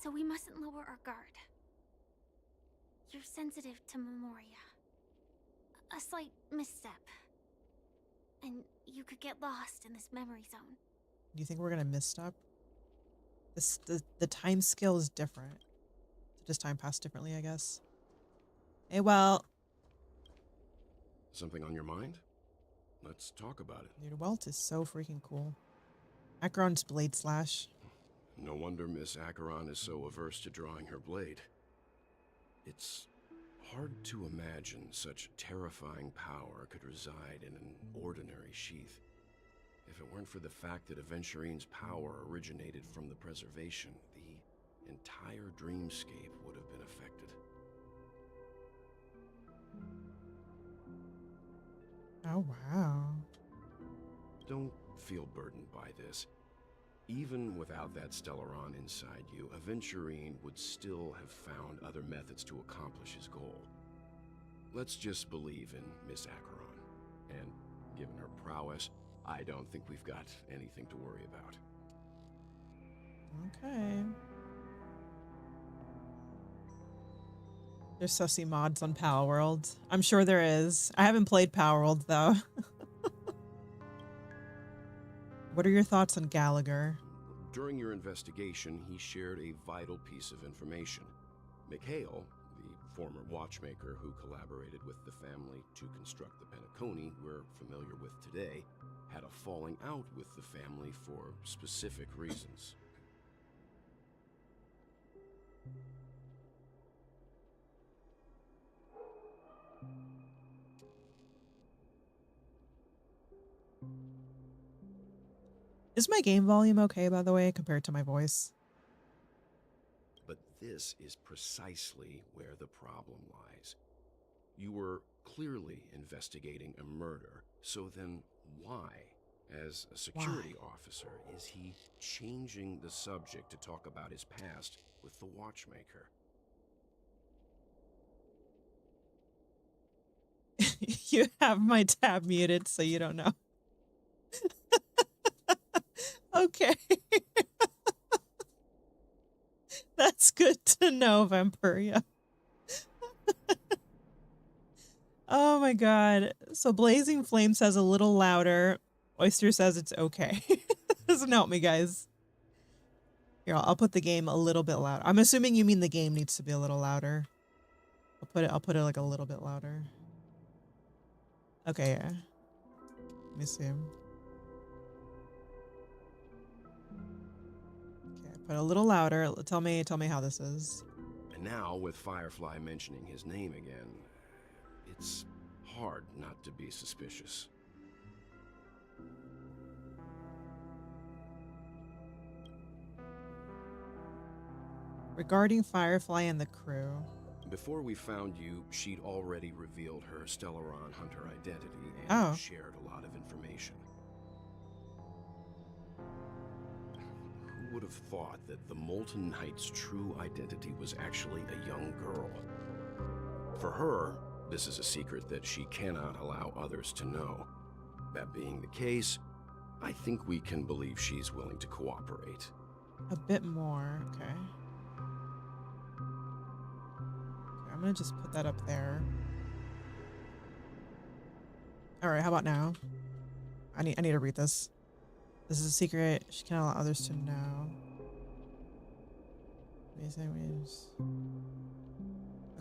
so we mustn't lower our guard. You're sensitive to Memoria. A slight misstep, and you could get lost in this memory zone. Do you think we're gonna misstep? The time scale is different. So just time passed differently, I guess. Hey, well. Something on your mind? Let's talk about it. Dude, Welt is so freaking cool. Acheron's blade slash. No wonder Miss Acheron is so averse to drawing her blade. It's hard to imagine such terrifying power could reside in an ordinary sheath. If it weren't for the fact that Aventurine's power originated from the preservation, the entire dreamscape would have been affected. Oh, wow. Don't feel burdened by this. Even without that Stellaron inside you, Aventurine would still have found other methods to accomplish his goal. Let's just believe in Miss Acheron. And given her prowess, I don't think we've got anything to worry about. Okay. There's sussy mods on Palworld. I'm sure there is. I haven't played Palworld, though. What are your thoughts on Gallagher? During your investigation, he shared a vital piece of information. Mikhail, the former watchmaker who collaborated with the family to construct the Penacony we're familiar with today, had a falling out with the family for specific reasons. Is my game volume okay, by the way, compared to my voice? But this is precisely where the problem lies. You were clearly investigating a murder, so then why, as a security officer, is he changing the subject to talk about his past with the watchmaker? You have my tab muted, so you don't know. Okay. That's good to know, Vampiria. Oh my god. So Blazing Flame says a little louder. Oyster says it's okay. Doesn't help me, guys. Here, I'll put the game a little bit louder. I'm assuming you mean the game needs to be a little louder. I'll put it like a little bit louder. Okay, yeah. Let me see. Okay, put it a little louder. Tell me how this is. And now, with Firefly mentioning his name again, it's hard not to be suspicious. Regarding Firefly and the crew. Before we found you, she'd already revealed her Stellaron Hunter identity and shared a lot of information. Who would have thought that the Molten Knight's true identity was actually a young girl? For her, this is a secret that she cannot allow others to know. That being the case, I think we can believe she's willing to cooperate. A bit more, okay. I'm gonna just put that up there. Alright, how about now? I need to read this. This is a secret. She cannot allow others to know.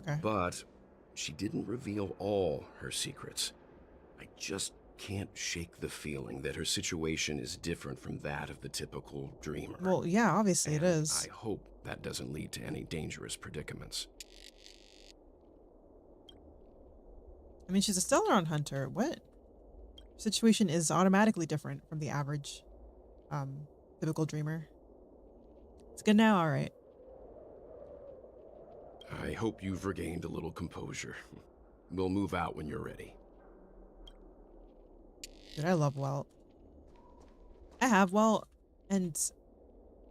Okay. But she didn't reveal all her secrets. I just can't shake the feeling that her situation is different from that of the typical dreamer. Well, yeah, obviously it is. I hope that doesn't lead to any dangerous predicaments. I mean, she's a Stellaron hunter. What? Her situation is automatically different from the average, typical dreamer. It's good now, all right. I hope you've regained a little composure. We'll move out when you're ready. Dude, I love Welt. I have Welt, and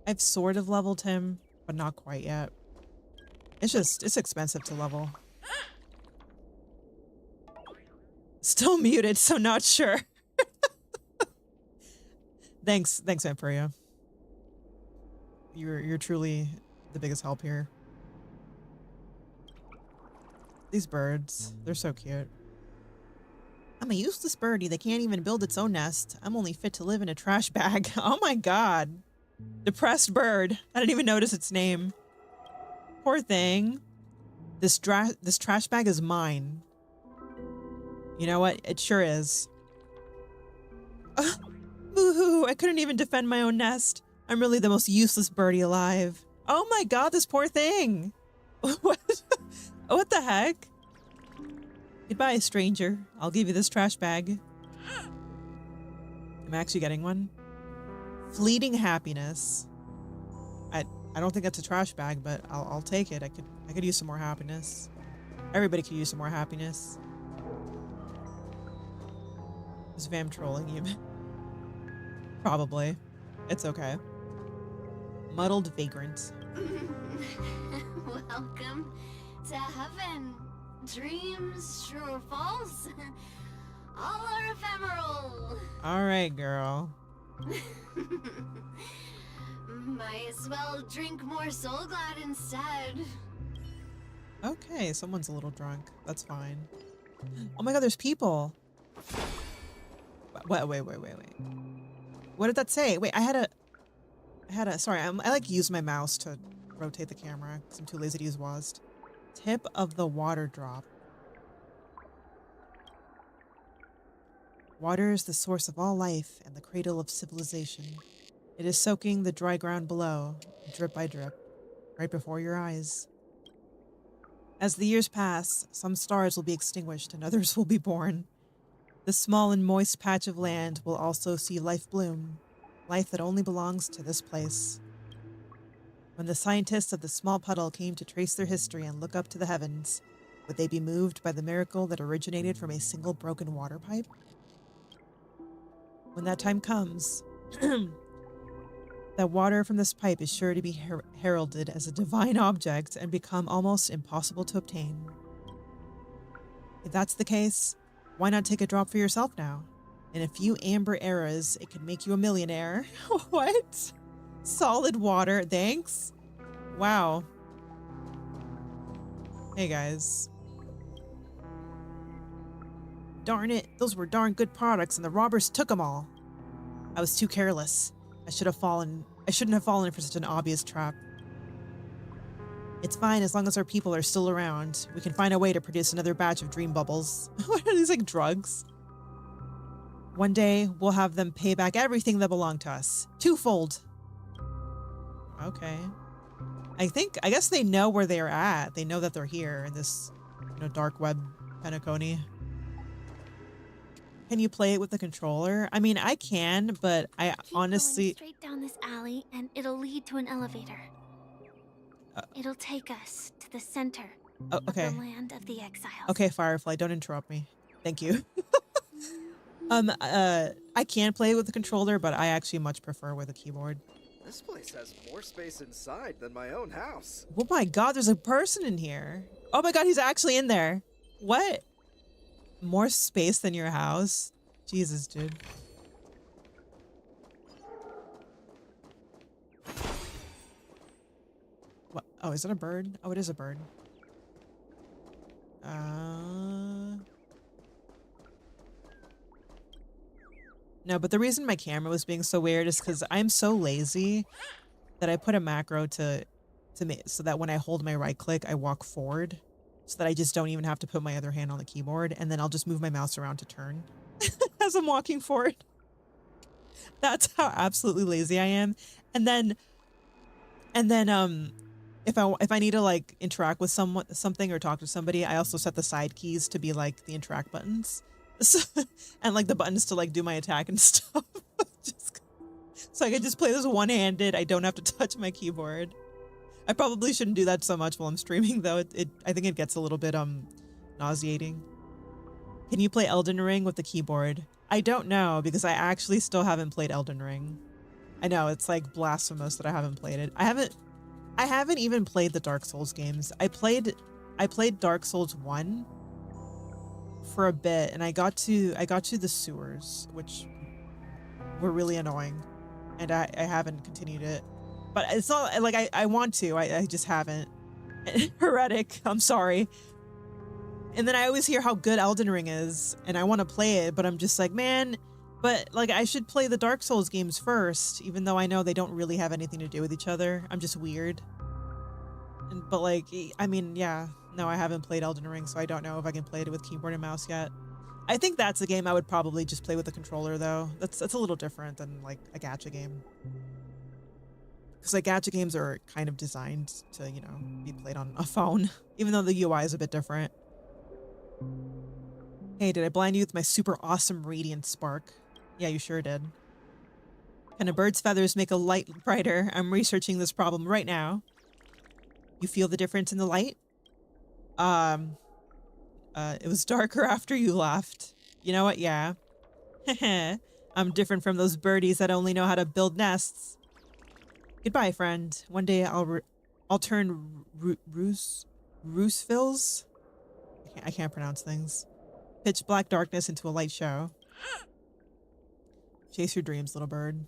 I've sort of leveled him, but not quite yet. It's expensive to level. Still muted, so not sure. Thanks, Vampiro. You're truly the biggest help here. These birds, they're so cute. I'm a useless birdie that can't even build its own nest. I'm only fit to live in a trash bag. Oh my god. Depressed bird. I didn't even notice its name. Poor thing. This trash bag is mine. You know what? It sure is. Boo-hoo, I couldn't even defend my own nest. I'm really the most useless birdie alive. Oh my god, this poor thing. What the heck? Goodbye, stranger. I'll give you this trash bag. Am I actually getting one? Fleeting happiness. I don't think that's a trash bag, but I'll take it. I could use some more happiness. Everybody could use some more happiness. Is Vam trolling you? Probably. It's okay. Muddled vagrant. Welcome to heaven. Dreams, true or false, all are ephemeral. All right, girl. Might as well drink more Soul Glad instead. Okay, someone's a little drunk. That's fine. Oh my god, there's people. Wait. What did that say? Wait, I had a, sorry, I like use my mouse to rotate the camera because I'm too lazy to use WASD. Tip of the water drop. Water is the source of all life and the cradle of civilization. It is soaking the dry ground below, drip by drip, right before your eyes. As the years pass, some stars will be extinguished and others will be born. The small and moist patch of land will also see life bloom, life that only belongs to this place. When the scientists of the small puddle came to trace their history and look up to the heavens, would they be moved by the miracle that originated from a single broken water pipe? When that time comes, that water from this pipe is sure to be heralded as a divine object and become almost impossible to obtain. If that's the case, why not take a drop for yourself now? In a few amber eras, it could make you a millionaire. What? Solid water, thanks. Wow. Hey guys. Darn it, those were darn good products and the robbers took them all. I was too careless. I shouldn't have fallen for such an obvious trap. It's fine as long as our people are still around. We can find a way to produce another batch of dream bubbles. What are these, like drugs? One day, we'll have them pay back everything that belonged to us. Twofold. Okay. I guess they know where they're at. They know that they're here in this, dark web Penacony. Can you play it with the controller? I mean, I can, but I honestly... Keep going straight down this alley and it'll lead to an elevator. It'll take us to the center of the land of the exiles. Okay, Firefly, don't interrupt me. Thank you. I can play with the controller, but I actually much prefer with a keyboard. This place has more space inside than my own house. Oh my god, there's a person in here. Oh my god, he's actually in there. What? More space than your house? Jesus, dude. What? Oh, is it a bird? Oh, it is a bird. No, but the reason my camera was being so weird is because I'm so lazy that I put a macro to make so that when I hold my right click, I walk forward, so that I just don't even have to put my other hand on the keyboard, and then I'll just move my mouse around to turn as I'm walking forward. That's how absolutely lazy I am. And then if I need to like interact with something or talk to somebody, I also set the side keys to be like the interact buttons. So, and like the buttons to like do my attack and stuff. So I can just play this one-handed. I don't have to touch my keyboard. I probably shouldn't do that so much while I'm streaming, though. I think it gets a little bit nauseating. Can you play Elden Ring with the keyboard? I don't know, because I actually still haven't played Elden Ring. I know, it's like blasphemous that I haven't played it. I haven't even played the Dark Souls games. I played Dark Souls 1 for a bit, and I got to the sewers, which were really annoying, and I haven't continued it. But it's not like I want to. I just haven't. Heretic. I'm sorry. And then I always hear how good Elden Ring is, and I want to play it, but I'm just like, man, but like I should play the Dark Souls games first, even though I know they don't really have anything to do with each other. I'm just weird. But like, I mean, yeah, no, I haven't played Elden Ring, so I don't know if I can play it with keyboard and mouse yet. I think that's a game I would probably just play with a controller, though. That's a little different than like a gacha game. Because like gacha games are kind of designed to, you know, be played on a phone, even though the UI is a bit different. Hey, did I blind you with my super awesome radiant spark? Yeah, you sure did. Can a bird's feathers make a light brighter? I'm researching this problem right now. You feel the difference in the light? It was darker after you left. You know what? Yeah. I'm different from those birdies that only know how to build nests. Goodbye, friend. One day I'll turn Rooseville's? I can't pronounce things. Pitch black darkness into a light show. Chase your dreams, little bird.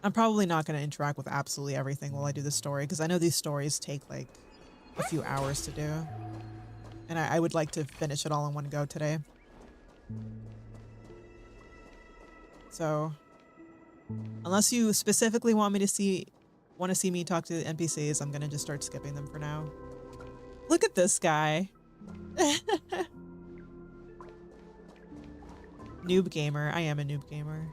I'm probably not going to interact with absolutely everything while I do this story, because I know these stories take like a few hours to do. And I would like to finish it all in one go today. So, unless you specifically want me to see me talk to the NPCs, I'm going to just start skipping them for now. Look at this guy. Noob gamer. I am a noob gamer.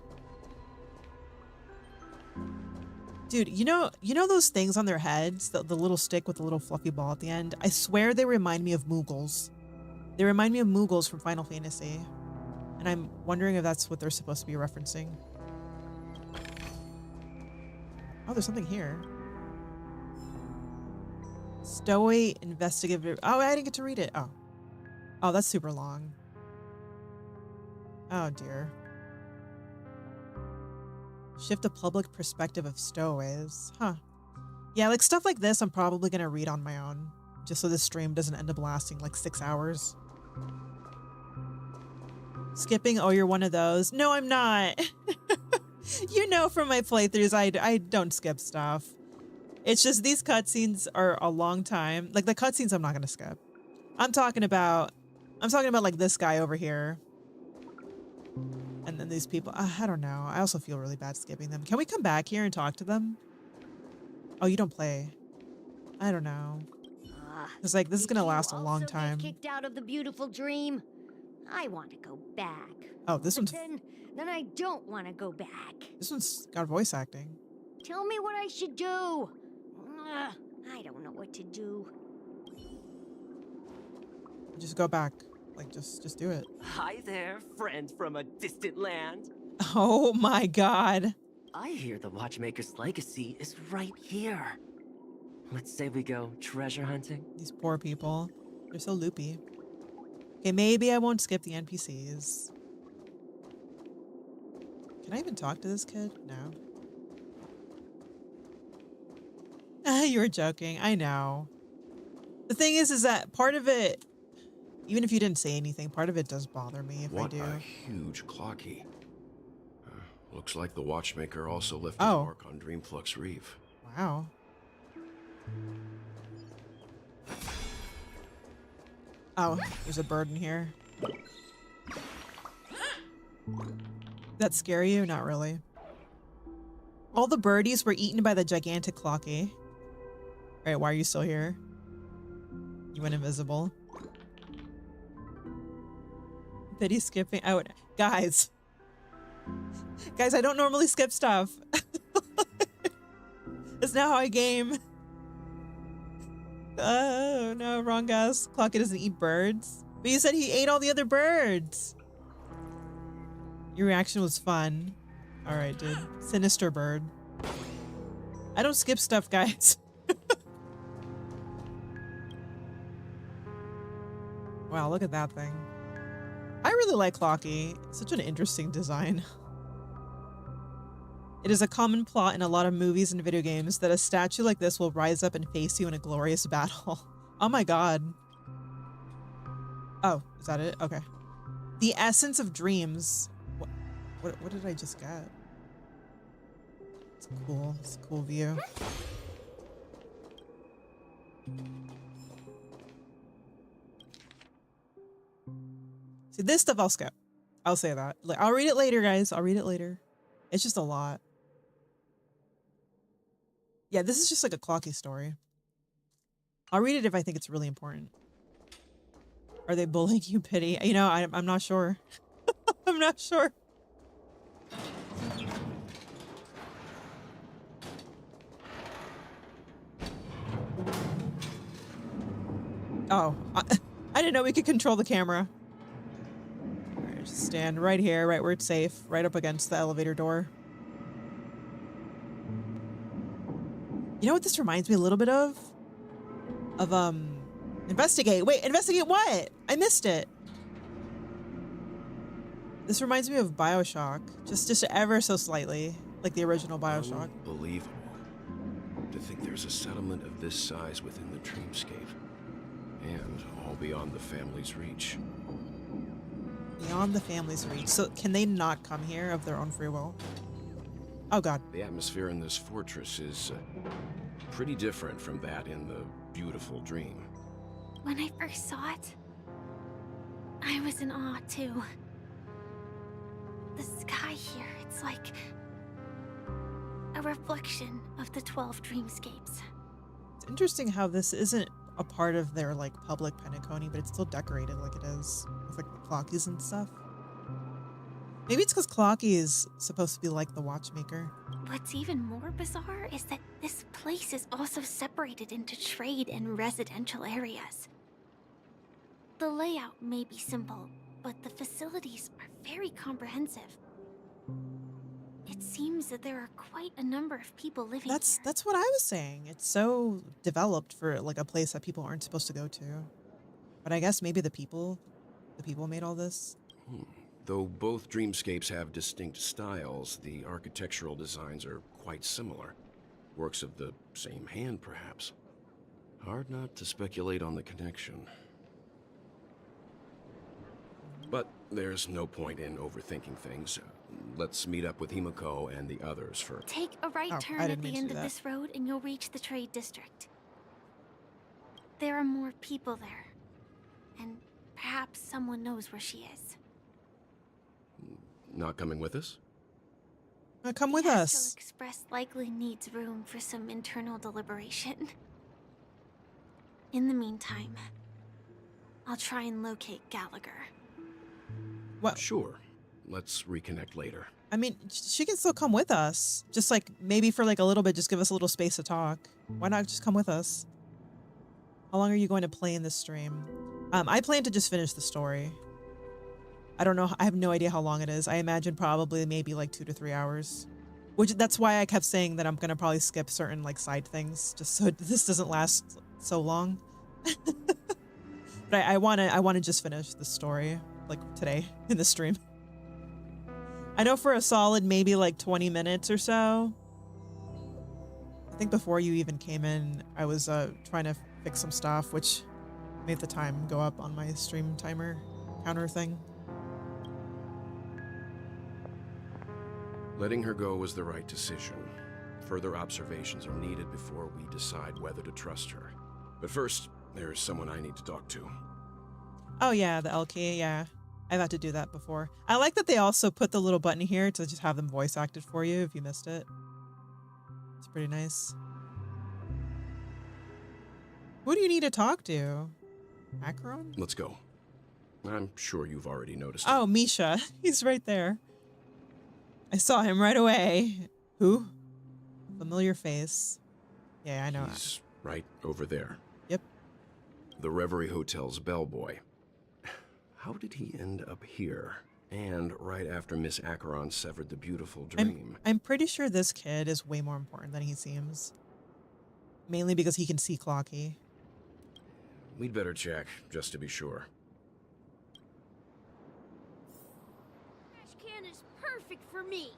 Dude, you know those things on their heads? The little stick with the little fluffy ball at the end? I swear they remind me of Moogles. They remind me of Moogles from Final Fantasy. And I'm wondering if that's what they're supposed to be referencing. Oh, there's something here. Stowaway investigative. Oh, I didn't get to read it. Oh. Oh, that's super long. Oh, dear. Shift the public perspective of stowaways. Huh. Yeah, like stuff like this I'm probably going to read on my own. Just so this stream doesn't end up lasting like 6 hours. Skipping? Oh, you're one of those? No, I'm not. You know from my playthroughs, I don't skip stuff. It's just these cutscenes are a long time. Like the cutscenes I'm not going to skip. I'm talking about like this guy over here. And then these people, I don't know. I also feel really bad skipping them. Can we come back here and talk to them? Oh, you don't play. I don't know. It's like, this is going to last a long time. Kicked out of the beautiful dream? I want to go back. Oh, this one's... Then I don't want to go back. This one's got voice acting. Tell me what I should do. I don't know what to do. Just go back. Like, just do it. Hi there, friend from a distant land. Oh my god. I hear the Watchmaker's legacy is right here. Let's say we go treasure hunting. These poor people. They're so loopy. Okay, maybe I won't skip the NPCs. Can I even talk to this kid? No. You were joking. I know. The thing is that part of it, even if you didn't say anything, part of it does bother me if I do. What a huge clocky. Looks like the Watchmaker also left his mark on Dreamflux Reef. Wow. Oh, there's a bird in here. That scare you? Not really. All the birdies were eaten by the gigantic clocky. Alright, why are you still here? You went invisible. Pity skipping out. Guys, I don't normally skip stuff. It's not how I game. Oh no, wrong guess. Clocky doesn't eat birds. But you said he ate all the other birds. Your reaction was fun. All right, dude. Sinister bird. I don't skip stuff, guys. Wow, look at that thing. I really like Clocky. Such an interesting design. It is a common plot in a lot of movies and video games that a statue like this will rise up and face you in a glorious battle. Oh my god. Oh, is that it? Okay. The essence of dreams. What did I just get? It's cool. It's a cool view. See, this stuff I'll skip. I'll say that. Like, I'll read it later, guys. I'll read it later. It's just a lot. Yeah, this is just like a Clocky story. I'll read it if I think it's really important. Are they bullying you, Pity? You know, I'm not sure. I'm not sure. Oh, I didn't know we could control the camera. All right, just stand right here, right where it's safe, right up against the elevator door. You know what this reminds me a little bit of? Investigate. Wait, investigate what? I missed it. This reminds me of BioShock, just ever so slightly, like the original BioShock. Unbelievable. To think there's a settlement of this size within the dreamscape. And all beyond the family's reach. Beyond the family's reach. So can they not come here of their own free will? Oh god. The atmosphere in this fortress is pretty different from that in the beautiful dream. When I first saw it, I was in awe too. The sky here, it's like a reflection of the 12 dreamscapes. It's interesting how this isn't a part of their like public Penacony, but it's still decorated like it is with like the clockies and stuff. Maybe it's because Clocky is supposed to be like the watchmaker. What's even more bizarre is that this place is also separated into trade and residential areas. The layout may be simple, but the facilities are very comprehensive. It seems that there are quite a number of people living here. That's what I was saying. It's so developed for like a place that people aren't supposed to go to. But I guess maybe the people made all this. Though both dreamscapes have distinct styles, the architectural designs are quite similar. Works of the same hand, perhaps. Hard not to speculate on the connection. But there's no point in overthinking things. Let's meet up with Himiko and the others first. Take a right turn at the end of this road and you'll reach the trade district. There are more people there. And perhaps someone knows where she is. Not coming with us? Come with us. us. Express likely needs room for some internal deliberation. In the meantime, I'll try and locate Gallagher. Well, sure. Let's reconnect later. I mean, she can still come with us. Just like maybe for like a little bit, just give us a little space to talk. Why not just come with us? How long are you going to play in this stream? I plan to just finish the story. I don't know. I have no idea how long it is. I imagine probably maybe like 2 to 3 hours. That's why I kept saying that I'm going to probably skip certain like side things just so this doesn't last so long. But I want to just finish the story like today in the stream. I know for a solid maybe like 20 minutes or so. I think before you even came in, I was trying to fix some stuff, which made the time go up on my stream timer counter thing. Letting her go was the right decision. Further observations are needed before we decide whether to trust her. But first, there's someone I need to talk to. Oh yeah, the LK, yeah. I've had to do that before. I like that they also put the little button here to just have them voice acted for you if you missed it. It's pretty nice. Who do you need to talk to? Macron? Let's go. I'm sure you've already noticed Oh, Misha. He's right there. I saw him right away. Who? Familiar face. Yeah, I know. He's right over there. Yep. The Reverie Hotel's bellboy. How did he end up here? And right after Miss Acheron severed the beautiful dream. I'm pretty sure this kid is way more important than he seems. Mainly because he can see Clocky. We'd better check, just to be sure. Trash can is perfect for me,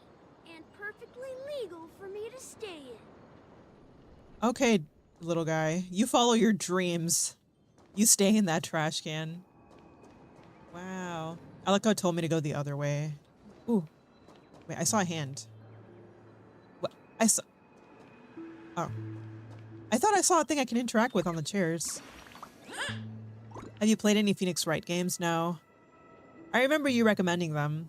and perfectly legal for me to stay in. Okay, little guy. You follow your dreams. You stay in that trash can. Wow. Alico told me to go the other way. Ooh. Wait, I saw a hand. What? I saw... Oh. I thought I saw a thing I can interact with on the chairs. Have you played any Phoenix Wright games? No. I remember you recommending them.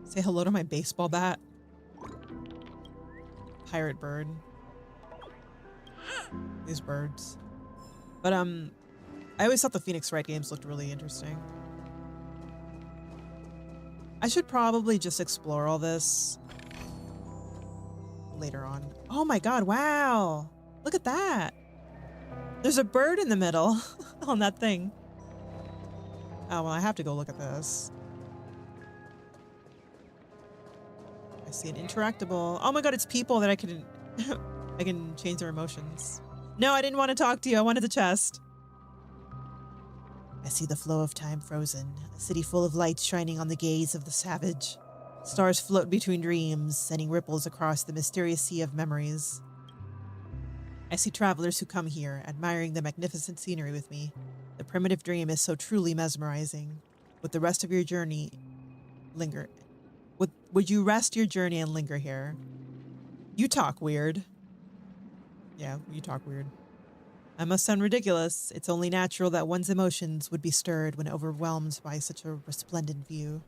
Say hello to my baseball bat. Pirate bird. These birds. But I always thought the Phoenix Wright games looked really interesting. I should probably just explore all this later on. Oh my god, wow! Look at that! There's a bird in the middle on that thing. Oh, well, I have to go look at this. I see an interactable. Oh my god, it's people that I can I can change their emotions. No, I didn't want to talk to you. I wanted the chest. I see the flow of time frozen, a city full of lights shining on the gaze of the savage. Stars float between dreams, sending ripples across the mysterious sea of memories. I see travelers who come here, admiring the magnificent scenery with me. The primitive dream is so truly mesmerizing. With the rest of your journey, linger. Would you rest your journey and linger here? You talk weird. Yeah, you talk weird. I must sound ridiculous. It's only natural that one's emotions would be stirred when overwhelmed by such a resplendent view.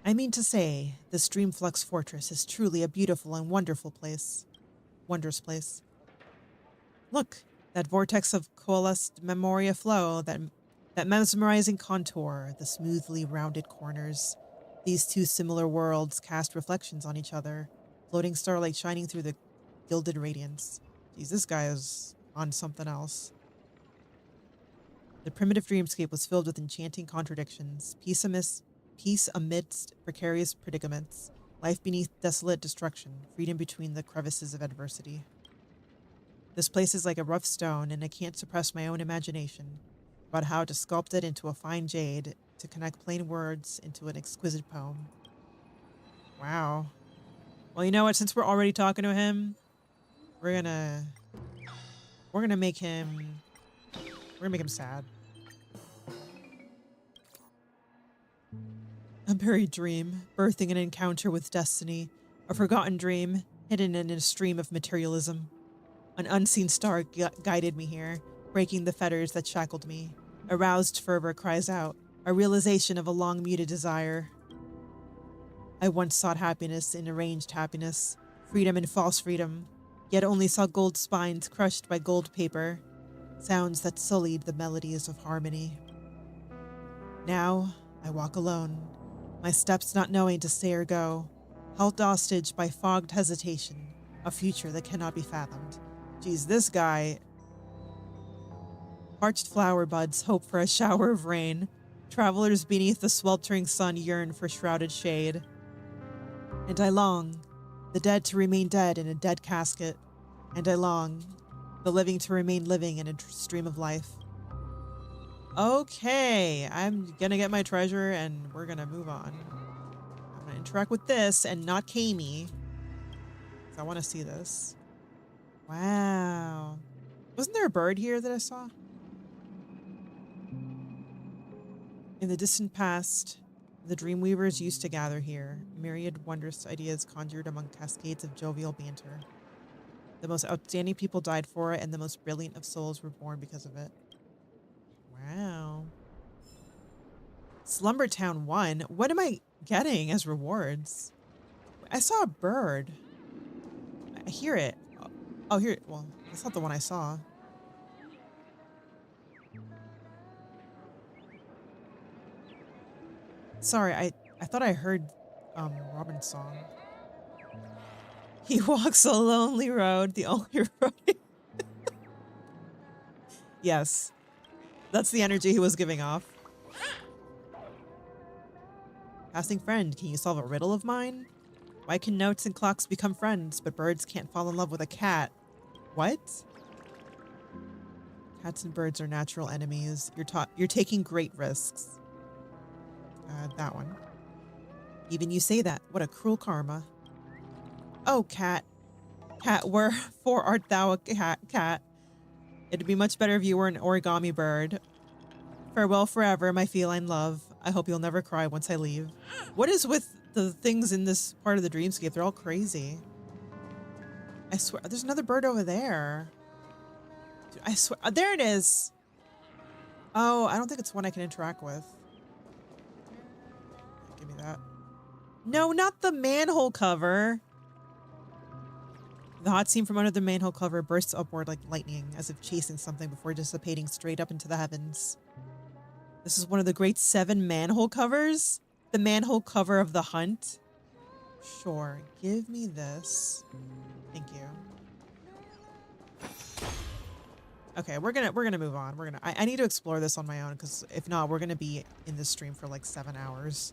I mean to say, this Dreamflux Fortress is truly a beautiful and wonderful place. Wondrous place. Look, that vortex of coalesced memoria flow, that mesmerizing contour, the smoothly rounded corners. These two similar worlds cast reflections on each other, floating starlight shining through the gilded radiance. Geez, this guy is on something else. The primitive dreamscape was filled with enchanting contradictions, peace amidst precarious predicaments, life beneath desolate destruction, freedom between the crevices of adversity. This place is like a rough stone, and I can't suppress my own imagination about how to sculpt it into a fine jade, to connect plain words into an exquisite poem. Wow. Well, you know what? Since we're already talking to him, we're gonna make him sad. A buried dream, birthing an encounter with destiny, a forgotten dream, hidden in a stream of materialism. An unseen star guided me here, breaking the fetters that shackled me. Aroused fervor cries out, a realization of a long-muted desire. I once sought happiness in arranged happiness, freedom in false freedom, yet only saw gold spines crushed by gold paper, sounds that sullied the melodies of harmony. Now, I walk alone, my steps not knowing to stay or go, held hostage by fogged hesitation, a future that cannot be fathomed. Geez, this guy... Parched flower buds hope for a shower of rain. Travelers beneath the sweltering sun yearn for shrouded shade. And I long, the dead to remain dead in a dead casket. And I long, the living to remain living in a stream of life. Okay, I'm gonna get my treasure and we're gonna move on. I'm gonna interact with this and not Kami, because I want to see this. Wow. Wasn't there a bird here that I saw? In the distant past, the Dreamweavers used to gather here, myriad wondrous ideas conjured among cascades of jovial banter. The most outstanding people died for it, and the most brilliant of souls were born because of it. Wow. Slumbertown 1. What am I getting as rewards? I saw a bird. I hear it. Oh, here. Well, that's not the one I saw. Sorry, I thought I heard Robin's song. He walks a lonely road, the only road. Yes. That's the energy he was giving off. Passing friend, can you solve a riddle of mine? Why can notes and clocks become friends, but birds can't fall in love with a cat? What? Cats and birds are natural enemies. You're taking great risks. That one. Even you say that. What a cruel karma. Oh, cat. Cat, wherefore art thou a cat? It'd be much better if you were an origami bird. Farewell forever, my feline love. I hope you'll never cry once I leave. What is with the things in this part of the dreamscape? They're all crazy. I swear, there's another bird over there. Dude, I swear, there it is. Oh, I don't think it's one I can interact with. Give me that. No, not the manhole cover. The hot steam from under the manhole cover bursts upward like lightning, as if chasing something before dissipating straight up into the heavens. This is one of the great 7 manhole covers? The manhole cover of The Hunt? Sure, give me this. Thank you. Okay, we're gonna move on. I need to explore this on my own, because if not, we're gonna be in this stream for like 7 hours.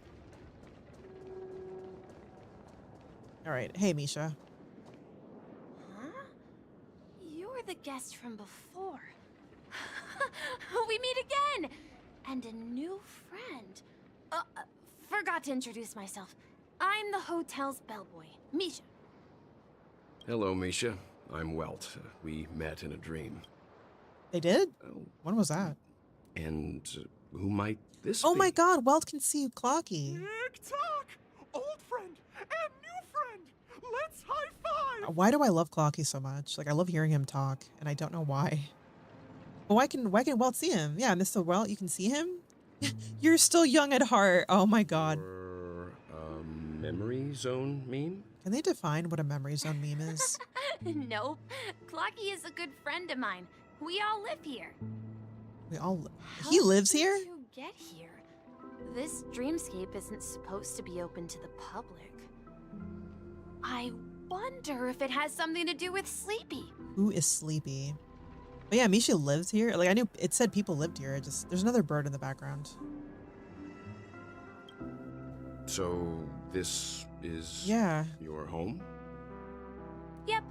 All right, hey Misha. Huh? You're the guest from before. We meet again! And a new friend. Forgot to introduce myself. I'm the hotel's bellboy, Misha. Hello, Misha. I'm Welt. We met in a dream. They did? When was that? And who might this Oh be? my god, Welt can see Clocky. Tick-tock! Old friend and new friend! Let's high-five! Why do I love Clocky so much? Like, I love hearing him talk, and I don't know why. But why can Welt see him? Yeah, Mr. Welt, you can see him? You're still young at heart. Oh my god. Or memory zone meme? Can they define what a memory zone meme is? Nope. Clocky is a good friend of mine. We all live here. He lives here? How did you get here? This dreamscape isn't supposed to be open to the public. I wonder if it has something to do with Sleepy. Who is Sleepy? But yeah, Misha lives here. Like, I knew it said people lived here. There's another bird in the background. So this is your home? Yep.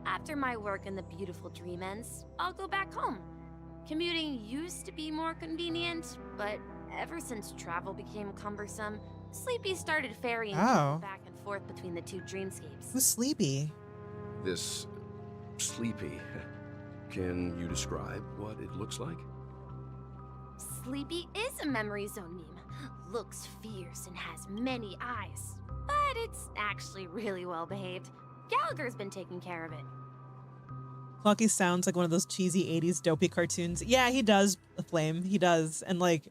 After my work in the beautiful dream ends, I'll go back home. Commuting used to be more convenient, but ever since travel became cumbersome, Sleepy started ferrying people back and forth between the 2 dreamscapes. Who's Sleepy? This Sleepy. Can you describe what it looks like? Sleepy is a memory zone meme. Looks fierce and has many eyes. But it's actually really well behaved. Gallagher's been taking care of it. Clocky sounds like one of those cheesy 80s dopey cartoons. Yeah, he does, Flame. He does. And like,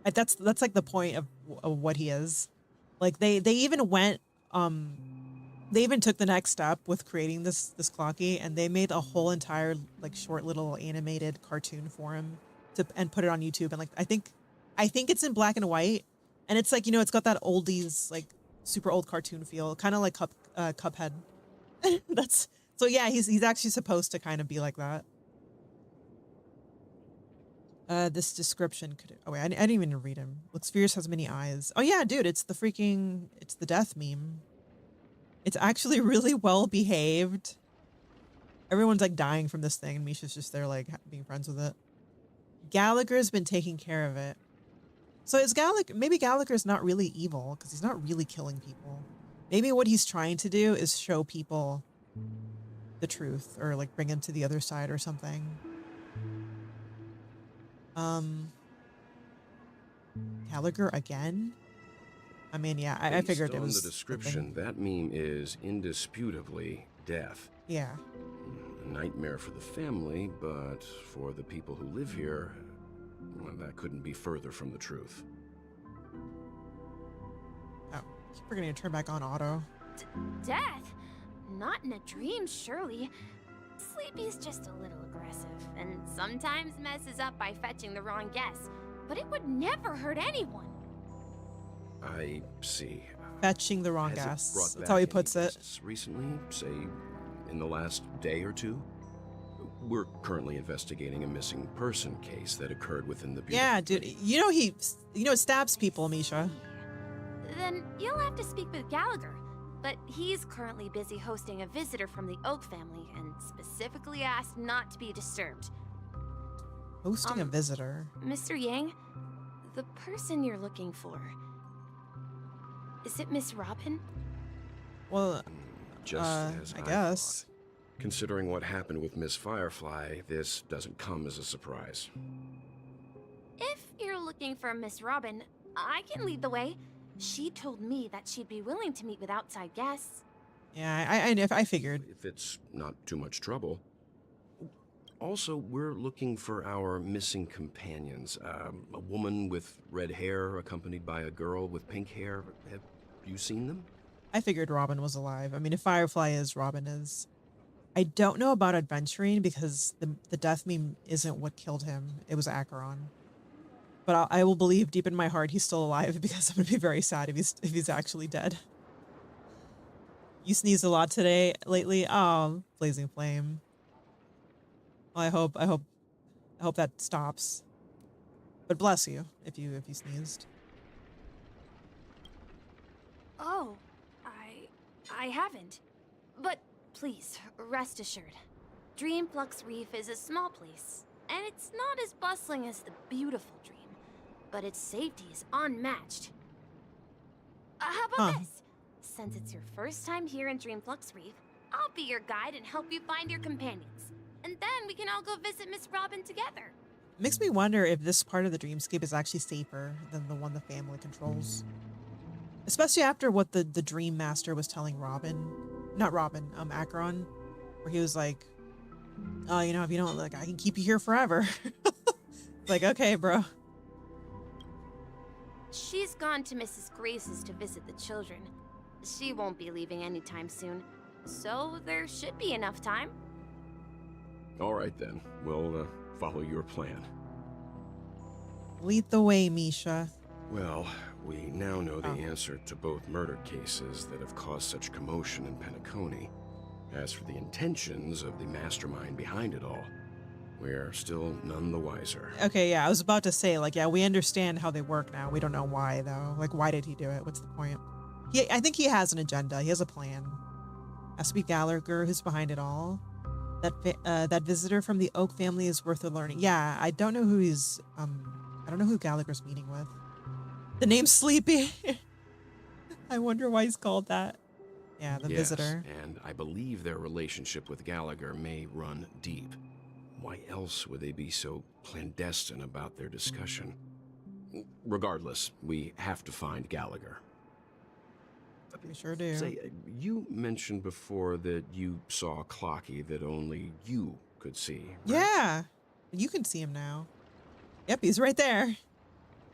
that's like the point of what he is. Like, they even went, they even took the next step with creating this Clocky, and they made a whole entire like short little animated cartoon for him and put it on YouTube. And like, I think it's in black and white, and it's like, you know, it's got that oldies, like super old cartoon feel, kind of like Cuphead. So yeah, he's actually supposed to kind of be like that. This description could, oh wait, I didn't even read him. Looks fierce, has many eyes. Oh yeah, dude, it's the death meme. It's actually really well behaved. Everyone's like dying from this thing, and Misha's just there like being friends with it. Gallagher's been taking care of it. So is maybe Gallagher's not really evil, because he's not really killing people. Maybe what he's trying to do is show people the truth, or like bring them to the other side or something. Gallagher again? I mean, yeah, I figured it was the description. That meme is indisputably death. Yeah. A nightmare for the family, but for the people who live here, well, that couldn't be further from the truth. Oh, I keep forgetting to turn back on auto. Death? Not in a dream, surely. Sleepy's just a little aggressive, and sometimes messes up by fetching the wrong guess. But it would never hurt anyone. I see. Fetching the wrong Has it guests. brought That's back how he any puts it. guests recently, say, in the last day or two? We're currently investigating a missing person case that occurred within the Yeah, dude. You know he stabs people, Misha. Then you'll have to speak with Gallagher. But he's currently busy hosting a visitor from the Oak family and specifically asked not to be disturbed. Hosting a visitor. Mr. Yang, the person you're looking for, is it Miss Robin? Well, Just as I guess. thought. Considering what happened with Miss Firefly, this doesn't come as a surprise. If you're looking for Miss Robin, I can lead the way. She told me that she'd be willing to meet with outside guests. Yeah, I figured. If it's not too much trouble. Also, we're looking for our missing companions. A woman with red hair accompanied by a girl with pink hair. Have you seen them? I figured Robin was alive. I mean, if Firefly is, Robin is. I don't know about adventuring because the death meme isn't what killed him. It was Acheron. But I will believe deep in my heart he's still alive because I'm gonna be very sad if he's actually dead. You sneezed a lot today lately. Oh, Blazing Flame. Well, I hope that stops. But bless you if you sneezed. Oh, I haven't. But please, rest assured. Dreamflux Reef is a small place, and it's not as bustling as the beautiful Dream, but its safety is unmatched. How about this? Since it's your first time here in Dreamflux Reef, I'll be your guide and help you find your companions. And then we can all go visit Miss Robin together. Makes me wonder if this part of the dreamscape is actually safer than the one the family controls. Especially after what the Dream Master was telling Acheron, where he was like, oh, you know, if you don't, like, I can keep you here forever. Like, okay, bro. She's gone to Mrs. Grace's to visit the children. She won't be leaving anytime soon, so there should be enough time. All right, then. We'll follow your plan. Lead the way, Misha. Well, we now know the answer to both murder cases that have caused such commotion in Penacony. As for the intentions of the mastermind behind it all, we're still none the wiser. Okay, yeah, I was about to say, like, yeah, we understand how they work now. We don't know why, though. Like, why did he do it? What's the point? I think he has an agenda. He has a plan. Has to be Gallagher who's behind it all. That visitor from the Oak family is worth the learning. Yeah, I don't know who I don't know who Gallagher's meeting with. The name's Sleepy. I wonder why he's called that. Yeah, the visitor. And I believe their relationship with Gallagher may run deep. Why else would they be so clandestine about their discussion? Regardless, we have to find Gallagher. We sure do. Say, you mentioned before that you saw Clocky that only you could see, right? Yeah, you can see him now. Yep, he's right there.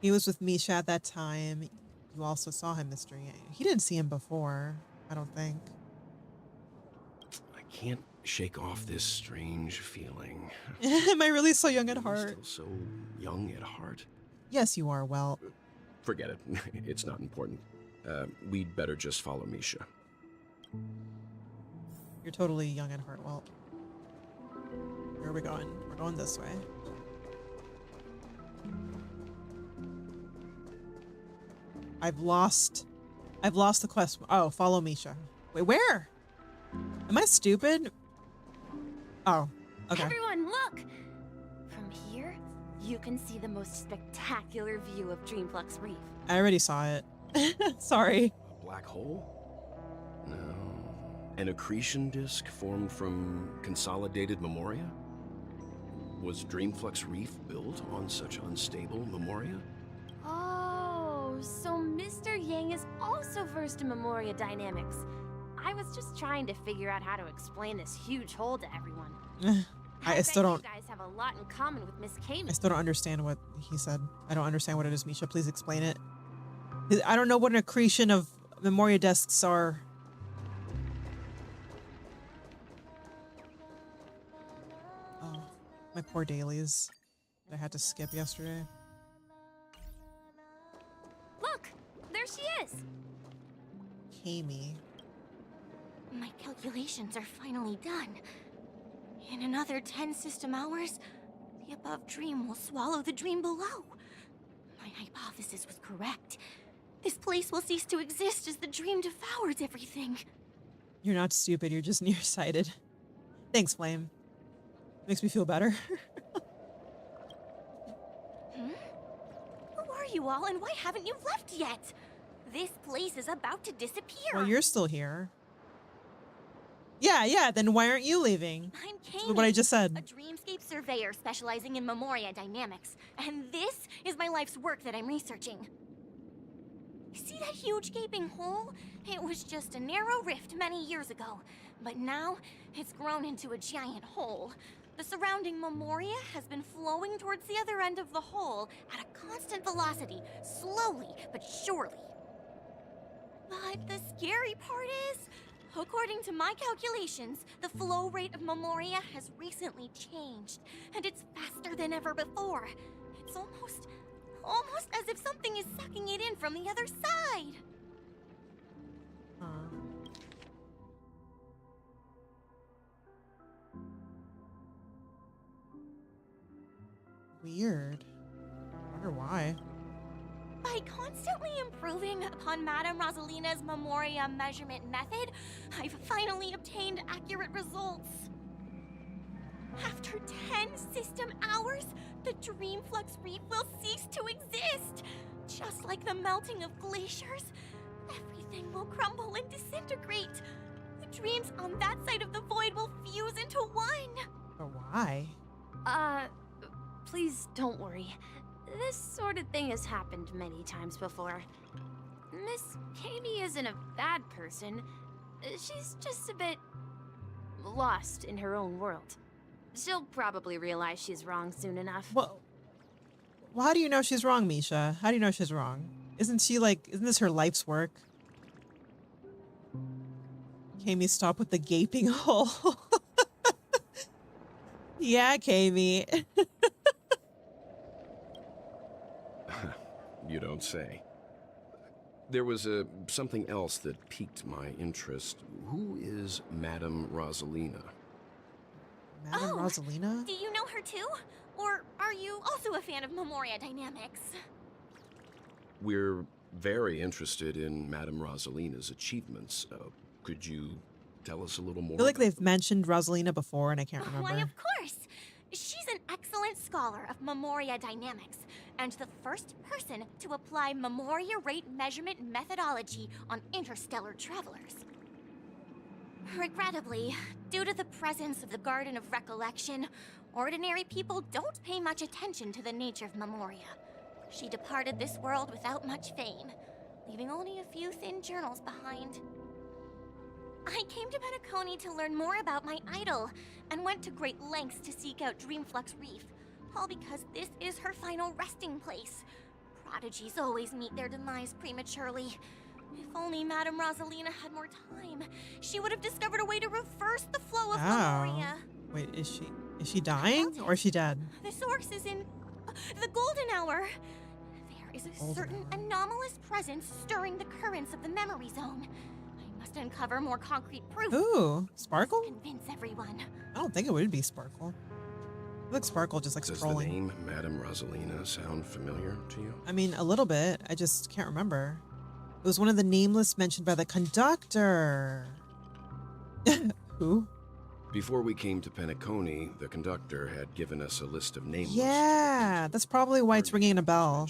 He was with Misha at that time. You also saw him, Mr. Yang. He didn't see him before, I don't think. I can't shake off this strange feeling. Am I really so young at heart? Still so young at heart? Yes, you are. Well, forget it. It's not important. We'd better just follow Misha. You're totally young at heart. Well, where are we going? We're going this way. I've lost the quest. Oh, follow Misha. Wait, where? Am I stupid? Oh, okay. Everyone, look! From here, you can see the most spectacular view of Dreamflux Reef. I already saw it. Sorry. A black hole? No. An accretion disk formed from consolidated memoria? Was Dreamflux Reef built on such unstable memoria? Oh, so Mr. Yang is also versed in memoria dynamics. I was just trying to figure out how to explain this huge hole to everyone. I still don't. You guys have a lot in common with Miss Kami. I still don't understand what he said. I don't understand what it is, Misha. Please explain it. I don't know what an accretion of memoria disks are. Oh, my poor dailies that I had to skip yesterday. Look, there she is. Kami. My calculations are finally done. In another 10 system hours, the above dream will swallow the dream below. My hypothesis was correct. This place will cease to exist as the dream devours everything. You're not stupid, you're just nearsighted. Thanks, Flame. Makes me feel better. Who are you all, and why haven't you left yet? This place is about to disappear. Well, you're still here. Yeah, then why aren't you leaving? I'm That's Kami, what I just said. a dreamscape surveyor specializing in Memoria dynamics. And this is my life's work that I'm researching. See that huge gaping hole? It was just a narrow rift many years ago, but now it's grown into a giant hole. The surrounding Memoria has been flowing towards the other end of the hole at a constant velocity, slowly but surely. But the scary part is, according to my calculations, the flow rate of Memoria has recently changed, and it's faster than ever before. It's almost as if something is sucking it in from the other side. Weird. I wonder why. By constantly improving upon Madame Rosalina's Memoria measurement method, I've finally obtained accurate results. After 10 system hours, the Dreamflux Reef will cease to exist. Just like the melting of glaciers, everything will crumble and disintegrate. The dreams on that side of the void will fuse into one. But why? Please don't worry. This sort of thing has happened many times before. Miss Kami isn't a bad person. She's just a bit lost in her own world. She'll probably realize she's wrong soon enough. Well, how do you know she's wrong, Misha? How do you know she's wrong? Isn't this her life's work? Kami, stop with the gaping hole. Yeah, Kami. You don't say. There was something else that piqued my interest. Who is Madame Rosalina? Madame Rosalina? Do you know her too? Or are you also a fan of Memoria dynamics? We're very interested in Madame Rosalina's achievements. Could you tell us a little more? I feel like they've mentioned Rosalina before and I can't remember. Why, of course! She's an excellent scholar of Memoria dynamics, and the first person to apply Memoria rate measurement methodology on interstellar travelers. Regrettably, due to the presence of the Garden of Recollection, ordinary people don't pay much attention to the nature of Memoria. She departed this world without much fame, leaving only a few thin journals behind. I came to Penacony to learn more about my idol, and went to great lengths to seek out Dreamflux Reef, all because this is her final resting place. Prodigies always meet their demise prematurely. If only Madame Rosalina had more time, she would have discovered a way to reverse the flow of Memoria. Wait, is she dying or is she dead? The source is in the Golden Hour. There is a certain anomalous presence stirring the currents of the memory zone. I must uncover more concrete proof. Ooh, Sparkle? Convince everyone. I don't think it would be Sparkle. It looks Sparkle just like Does scrolling. the name Madame Rosalina sound familiar to you? I mean, a little bit. I just can't remember. It was one of the nameless mentioned by the conductor. Who? Before we came to Penacony, the conductor had given us a list of nameless. Yeah, that's probably why it's ringing a bell.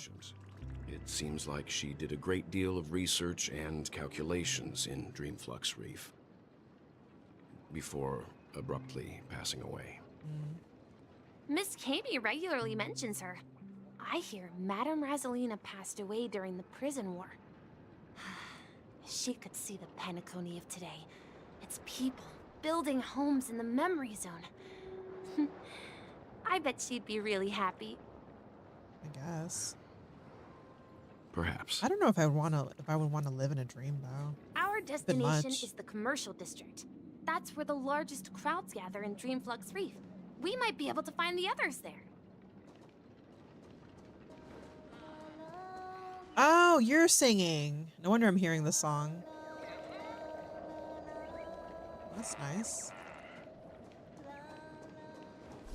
It seems like she did a great deal of research and calculations in Dreamflux Reef before abruptly passing away. Miss Kami regularly mentions her. I hear Madame Rosalina passed away during the prison war. She could see the Penacony of today. Its people building homes in the memory zone. I bet she'd be really happy. I guess. Perhaps. I don't know if I would want to live in a dream though. Our It's been destination much. is the commercial district. That's where the largest crowds gather in Dreamflux Reef. We might be able to find the others there. Oh, you're singing. No wonder I'm hearing the song. That's nice.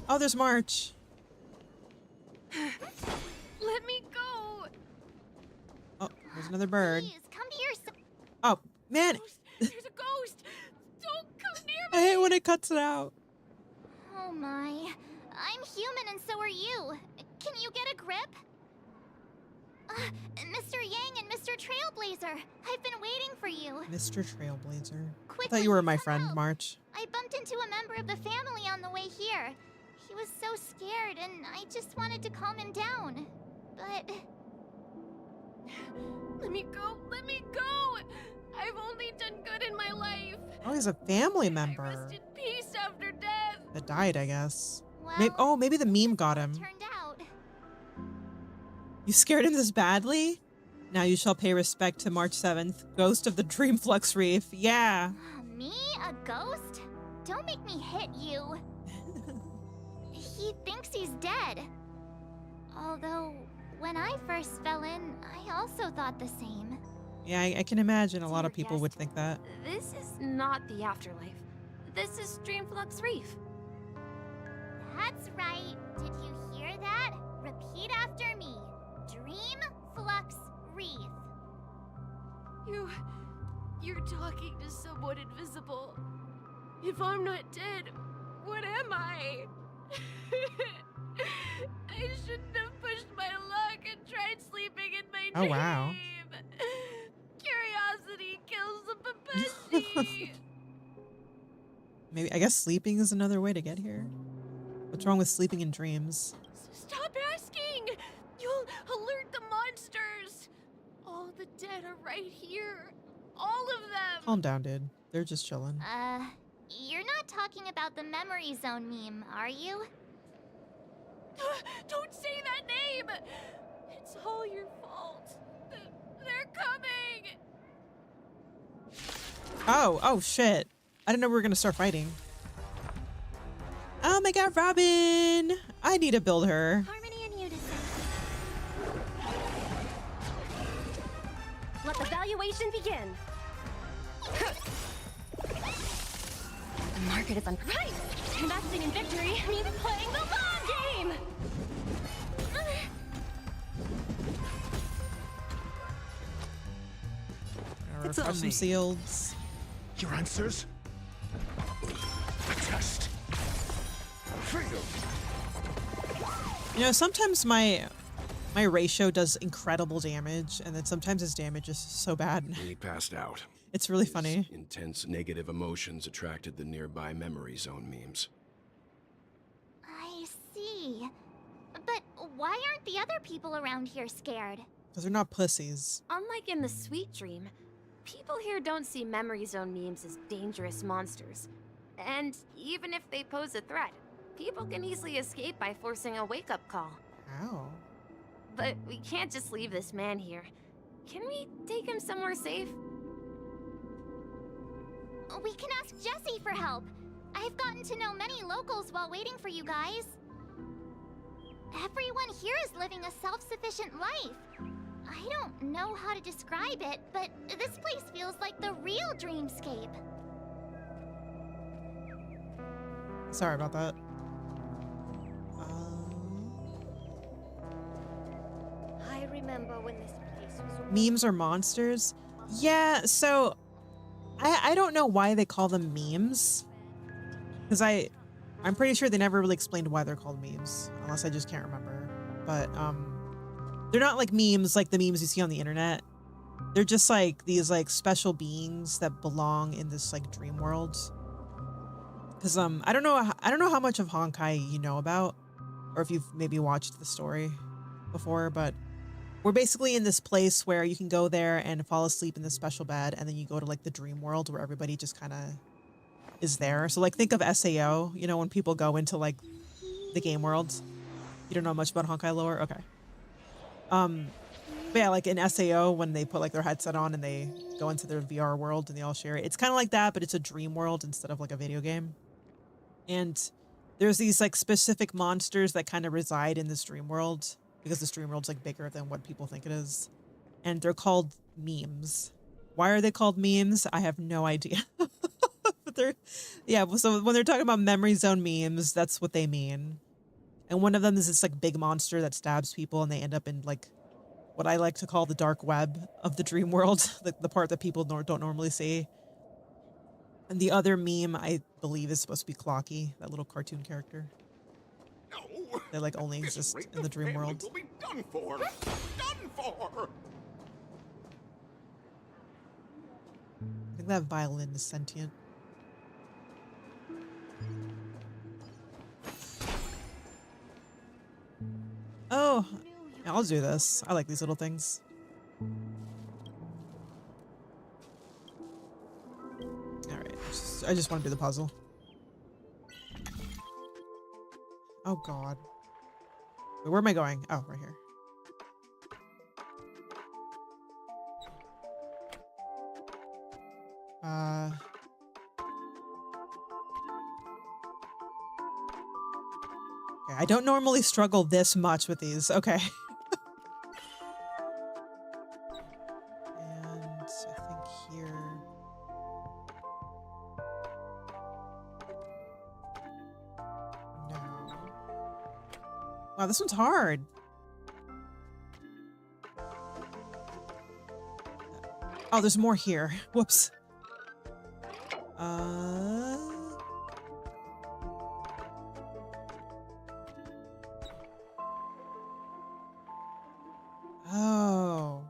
Oh, there's March. Let me go. Oh, there's another bird. Please, come here. Oh, man. There's a ghost. Don't come near I hate when it cuts it out. Oh my. I'm human and so are you. Can you get a grip? Mr. Yang and Mr. Trailblazer, I've been waiting for you. Mr. Trailblazer. I Quickly, thought you were my come friend, help. March. I bumped into a member of the family on the way here. He was so scared and I just wanted to calm him down. But... Let me go. Let me go. I've only done good in my life. Oh, he's a family I member rest in peace after death. that died, I guess. Well, Maybe the meme got him. turned out. You scared him this badly? Now you shall pay respect to March 7th, Ghost of the Dreamflux Reef. Yeah. Me? A ghost? Don't make me hit you. He thinks he's dead. Although, when I first fell in, I also thought the same. Yeah, I can imagine a lot of Dear people would guest, think that. This is not the afterlife. This is Dreamflux Reef. That's right. Did you hear that? Repeat after me. Dream Flux Reef. You're talking to someone invisible. If I'm not dead, what am I? I shouldn't have pushed my luck and tried sleeping in my dream. Oh, wow. Curiosity kills the papashi. Maybe, I guess sleeping is another way to get here. What's wrong with sleeping in dreams? Stop asking! You'll alert the monsters! All the dead are right here. All of them! Calm down, dude. They're just chilling. You're not talking about the memory zone meme, are you? Don't say that name! It's all your fault. They're coming! Oh, shit. I didn't know we were gonna start fighting. Oh my god, Robin! I need to build her. Harmony and unison. Let the valuation begin. The market is unpriced. Investing in victory means playing the long game. It's on some seals. Your answers? A test. Freedom. You know, sometimes my ratio does incredible damage, and then sometimes his damage is so bad. He passed out. It's really funny. Intense negative emotions attracted the nearby memory zone memes. I see. But why aren't the other people around here scared? Because they're not pussies. Unlike in the Sweet Dream, people here don't see memory zone memes as dangerous monsters. And even if they pose a threat, people can easily escape by forcing a wake-up call. Ow. But we can't just leave this man here. Can we take him somewhere safe? We can ask Jessie for help. I've gotten to know many locals while waiting for you guys. Everyone here is living a self-sufficient life. I don't know how to describe it, but this place feels like the real dreamscape. Sorry about that. I remember when this place was... Memes are monsters? Yeah, so I don't know why they call them memes. Because I'm pretty sure they never really explained why they're called memes, unless I just can't remember. But they're not like memes like the memes you see on the internet. They're just like these like special beings that belong in this like dream world. Because I don't know how much of Honkai you know about, or if you've maybe watched the story before, but we're basically in this place where you can go there and fall asleep in this special bed, and then you go to like the dream world where everybody just kind of is there. So like think of SAO, you know, when people go into like the game world. You don't know much about Honkai lore? Okay. But yeah, like in SAO when they put like their headset on and they go into their VR world and they all share it. It's kind of like that, but it's a dream world instead of like a video game. And there's these like specific monsters that kind of reside in this dream world because this dream world's like bigger than what people think it is. and they're called memes. Why are they called memes? I have no idea. But they're, yeah, so when they're talking about memory zone memes, that's what they mean. And one of them is this like big monster that stabs people and they end up in like what I like to call the dark web of the dream world, the part that people don't normally see. And the other meme, I believe, is supposed to be Clocky, that little cartoon character. No. They like only exist in the dream world. Will be done for. Done for. I think that violin is sentient. Oh, yeah, I'll do this. I like these little things. All right, I just want to do the puzzle. Oh God. Wait, where am I going? Oh, right here. Okay, I don't normally struggle this much with these. Okay. And I think here. No. Wow, this one's hard. Oh, there's more here. Whoops. Oh. Oh,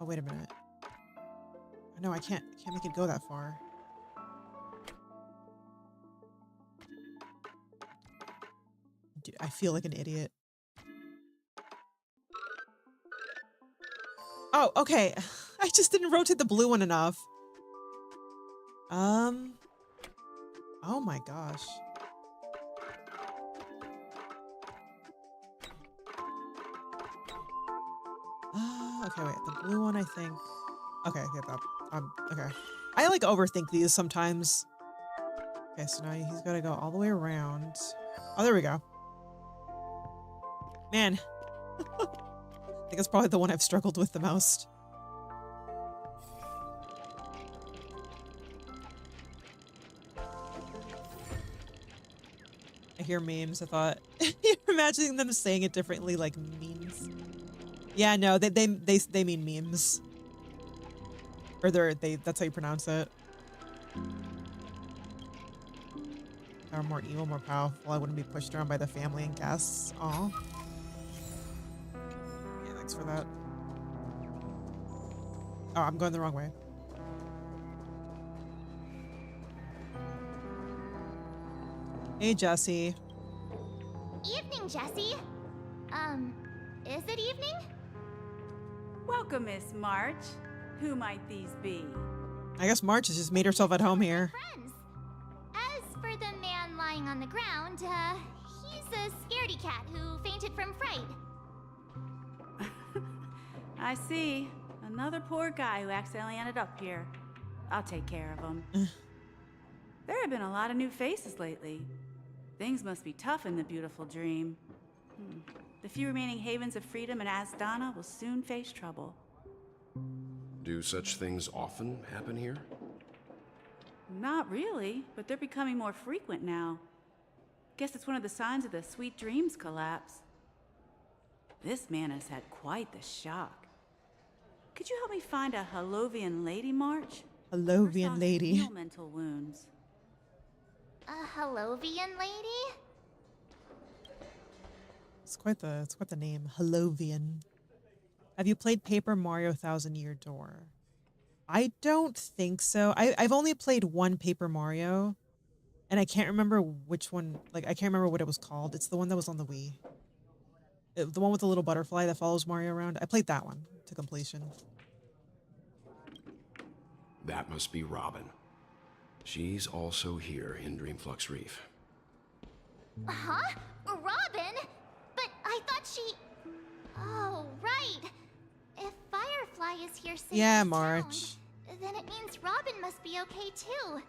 wait a minute. No, I can't make it go that far. Dude, I feel like an idiot. Oh, okay. I just didn't rotate the blue one enough. Oh my gosh. Okay, wait. The blue one, I think. Okay, get that. Okay. I like overthink these sometimes. Okay, so now he's got to go all the way around. Oh, there we go. Man. I think it's probably the one I've struggled with the most. I hear memes. I thought you're imagining them saying it differently, like memes. Yeah, no, they mean memes. Or that's how you pronounce it. Or more evil, more powerful. I wouldn't be pushed around by the family and guests. Aw. Yeah, thanks for that. Oh, I'm going the wrong way. Hey, Jesse. Evening, Jesse. Is it evening? Welcome, Miss March. Who might these be? I guess March has just made herself at home here. Friends. As for the man lying on the ground, he's a scaredy cat who fainted from fright. I see. Another poor guy who accidentally ended up here. I'll take care of him. There have been a lot of new faces lately. Things must be tough in the beautiful dream. The few remaining havens of freedom in Asdana will soon face trouble. Do such things often happen here? Not really, but they're becoming more frequent now. Guess it's one of the signs of the Sweet Dreams collapse. This man has had quite the shock. Could you help me find a Halovian lady, March? Halovian lady. Heal mental wounds. A Halovian lady? It's quite the name, Halovian. Have you played Paper Mario Thousand Year Door? I don't think so. I've only played one Paper Mario, and I can't remember which one. Like, I can't remember what it was called. It's the one that was on the Wii. The one with the little butterfly that follows Mario around. I played that one to completion. That must be Robin. She's also here in Dreamflux Reef. Huh? Robin? But I thought she... Oh, right. If Firefly is here safe Yeah, in March. town, then it means Robin must be okay too.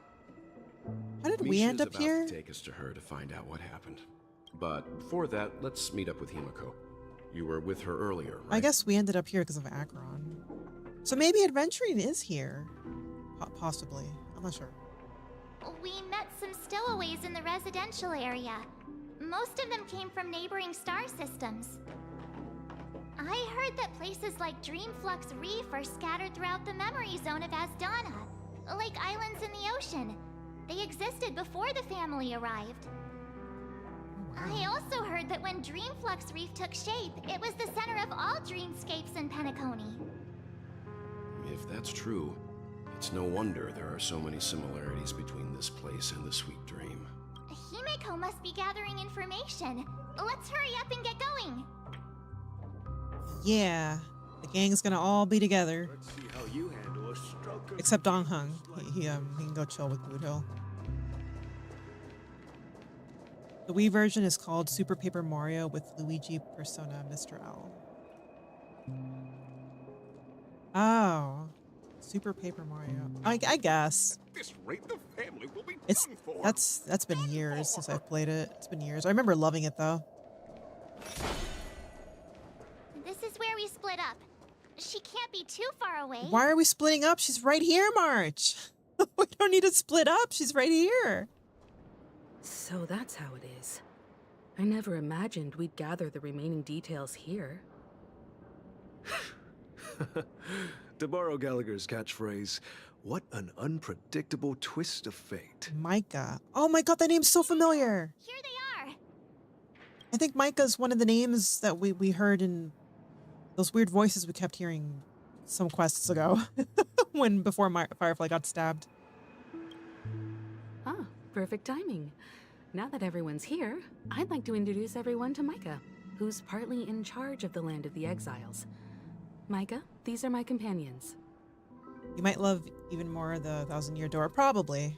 How did we Misha's end up about here? To take us to her to find out what happened. But before that, let's meet up with Himiko. You were with her earlier, right? I guess we ended up here because of Akron. So maybe adventuring is here. Possibly. I'm not sure. We met some stowaways in the residential area. Most of them came from neighboring star systems. I heard that places like Dreamflux Reef are scattered throughout the memory zone of Asdana, like islands in the ocean. They existed before the family arrived. I also heard that when Dreamflux Reef took shape, it was the center of all dreamscapes in Penacony. If that's true, it's no wonder there are so many similarities between this place and the Sweet Dream. Himeko must be gathering information. Let's hurry up and get going. Yeah, the gang's gonna all be together. Let's see how you handle a stroke of Except Dong Hung. He can go chill with Boot Hill. The Wii version is called Super Paper Mario with Luigi Persona Mr. L. Oh, Super Paper Mario. I guess. At this rate, the family will be It's done for. that's been years since I've played it. It's been years. I remember loving it though. This is where we split up. She can't be too far away. Why are we splitting up? She's right here, March. We don't need to split up. She's right here. So that's how it is. I never imagined we'd gather the remaining details here. To borrow Gallagher's catchphrase, what an unpredictable twist of fate. Micah. Oh my god, that name's so familiar. Here they are. I think Micah's one of the names that we heard in those weird voices we kept hearing some quests ago. before Firefly got stabbed. Ah, perfect timing. Now that everyone's here, I'd like to introduce everyone to Micah, who's partly in charge of the Land of the Exiles. Micah, these are my companions. You might love even more the 1,000-Year Door. Probably.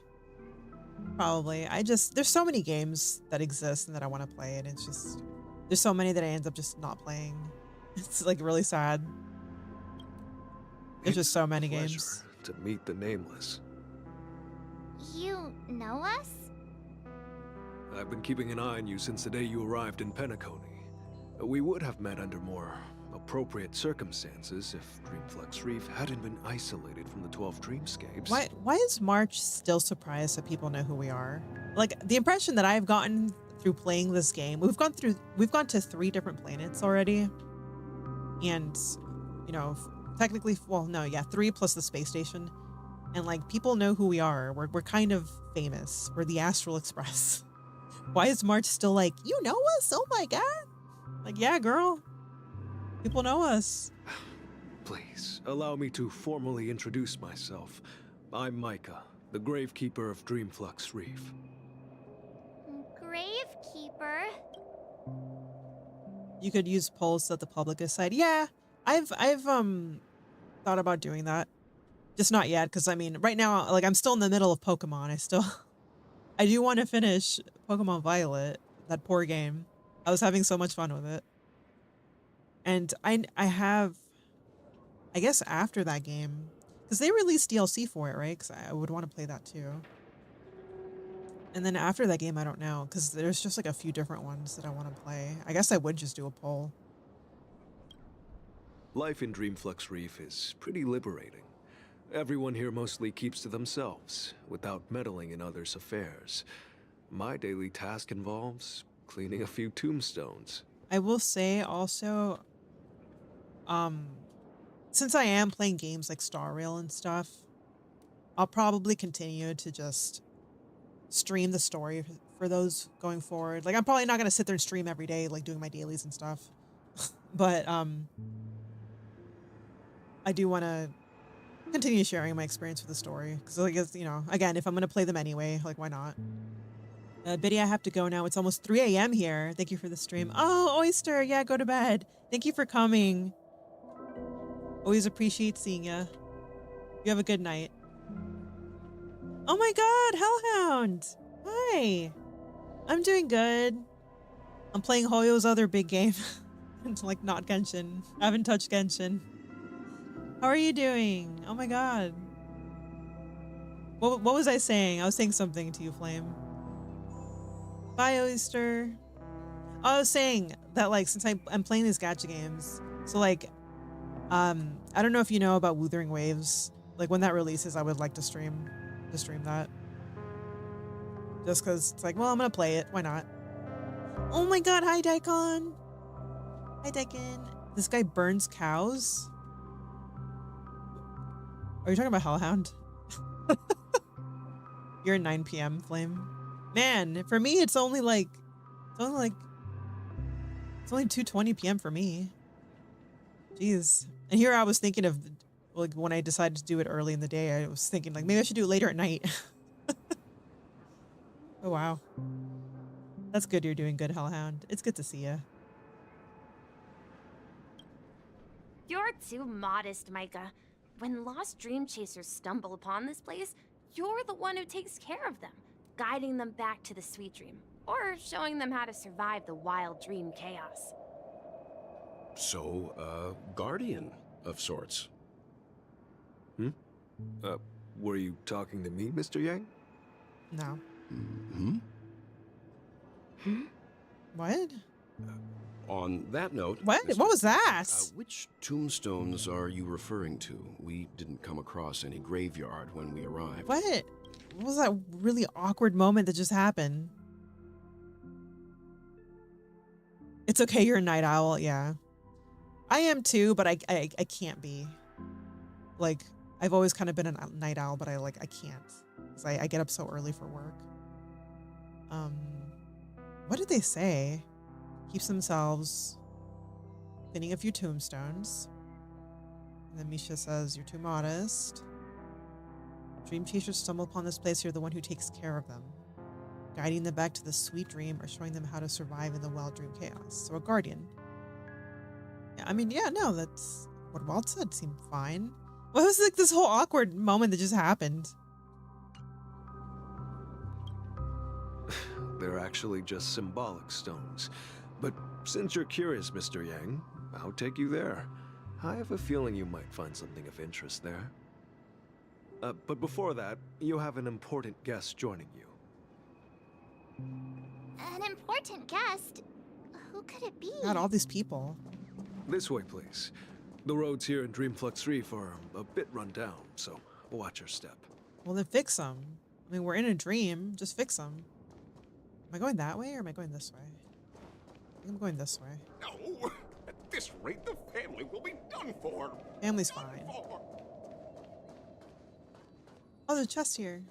There's so many games that exist and that I want to play, and it's just, there's so many that I end up just not playing. It's like really sad. There's just so many games. To meet the Nameless. You know us? I've been keeping an eye on you since the day you arrived in Penacony. We would have met under more appropriate circumstances if Dreamflux Reef hadn't been isolated from the 12 dreamscapes. Why is March still surprised that people know who we are? Like, the impression that I've gotten through playing this game, we've gone to 3 different planets already. And, you know, technically, well, no, yeah, 3 plus the space station. And like, people know who we are. We're kind of famous. We're the Astral Express. Why is March still like, you know us? Oh my god. Like, yeah, girl. People know us. Please, allow me to formally introduce myself. I'm Micah, the Gravekeeper of Dreamflux Reef. Gravekeeper? You could use polls so that the public decide. Yeah, I've thought about doing that. Just not yet, because I mean, right now, like, I'm still in the middle of Pokemon. I do want to finish Pokemon Violet, that poor game. I was having so much fun with it. And I have, I guess after that game, because they released DLC for it, right? Because I would want to play that too. And then after that game, I don't know, because there's just like a few different ones that I want to play. I guess I would just do a poll. Life in Dreamflux Reef is pretty liberating. Everyone here mostly keeps to themselves, without meddling in others' affairs. My daily task involves cleaning a few tombstones. I will say also, since I am playing games like Star Rail and stuff, I'll probably continue to just stream the story for those going forward. Like, I'm probably not going to sit there and stream every day, like doing my dailies and stuff. But I do want to continue sharing my experience with the story. Because, I guess, you know, again, if I'm going to play them anyway, like, why not? Biddy, I have to go now. It's almost 3 a.m. here. Thank you for the stream. Oh, Oyster. Yeah, go to bed. Thank you for coming. Always appreciate seeing ya. You have a good night. Oh my god, Hellhound. Hi. I'm doing good. I'm playing Hoyo's other big game. It's like not Genshin. I haven't touched Genshin. How are you doing? Oh my god. What was I saying? I was saying something to you, Flame. Bye, Oyster. I was saying that, like, since I'm playing these gacha games, so like, I don't know if you know about Wuthering Waves. Like, when that releases, I would like to stream that. Just because it's like, well, I'm gonna play it. Why not? Oh my god, hi Daikon. Hi Daikon. This guy burns cows. Are you talking about Hellhound? You're a 9 p.m. flame. Man, for me it's only 2:20 p.m. for me. Jeez. And here I was thinking of, like, when I decided to do it early in the day, I was thinking like maybe I should do it later at night. Oh wow. That's good you're doing good, Hellhound. It's good to see you. You're too modest, Micah. When lost dream chasers stumble upon this place, you're the one who takes care of them, guiding them back to the sweet dream, or showing them how to survive the wild dream chaos. So, guardian of sorts. Were you talking to me, Mr. Yang? No. Hmm? What? On that note... What? What was that? Which tombstones are you referring to? We didn't come across any graveyard when we arrived. What? What was that really awkward moment that just happened? It's okay, you're a night owl, yeah. I am too, but I can't be. Like, I've always kind of been a night owl, but I can't. Because I get up so early for work. What did they say? Keeps themselves pinning a few tombstones. And then Misha says, you're too modest. Dream chasers stumble upon this place, you're the one who takes care of them. Guiding them back to the sweet dream or showing them how to survive in the wild dream chaos. So a guardian. Yeah, I mean, yeah, no, that's what Walt said seemed fine. What was like this whole awkward moment that just happened? They're actually just symbolic stones. But since you're curious, Mr. Yang, I'll take you there. I have a feeling you might find something of interest there. But before that, you have an important guest joining you. An important guest? Who could it be? God, all these people. This way, please. The roads here in Dreamflux Reef are a bit run down, so watch your step. Well, then fix them. I mean, we're in a dream. Just fix them. Am I going that way or am I going this way? I think I'm going this way. No! At this rate, the family will be done for! Family's fine. Oh, there's a chest here.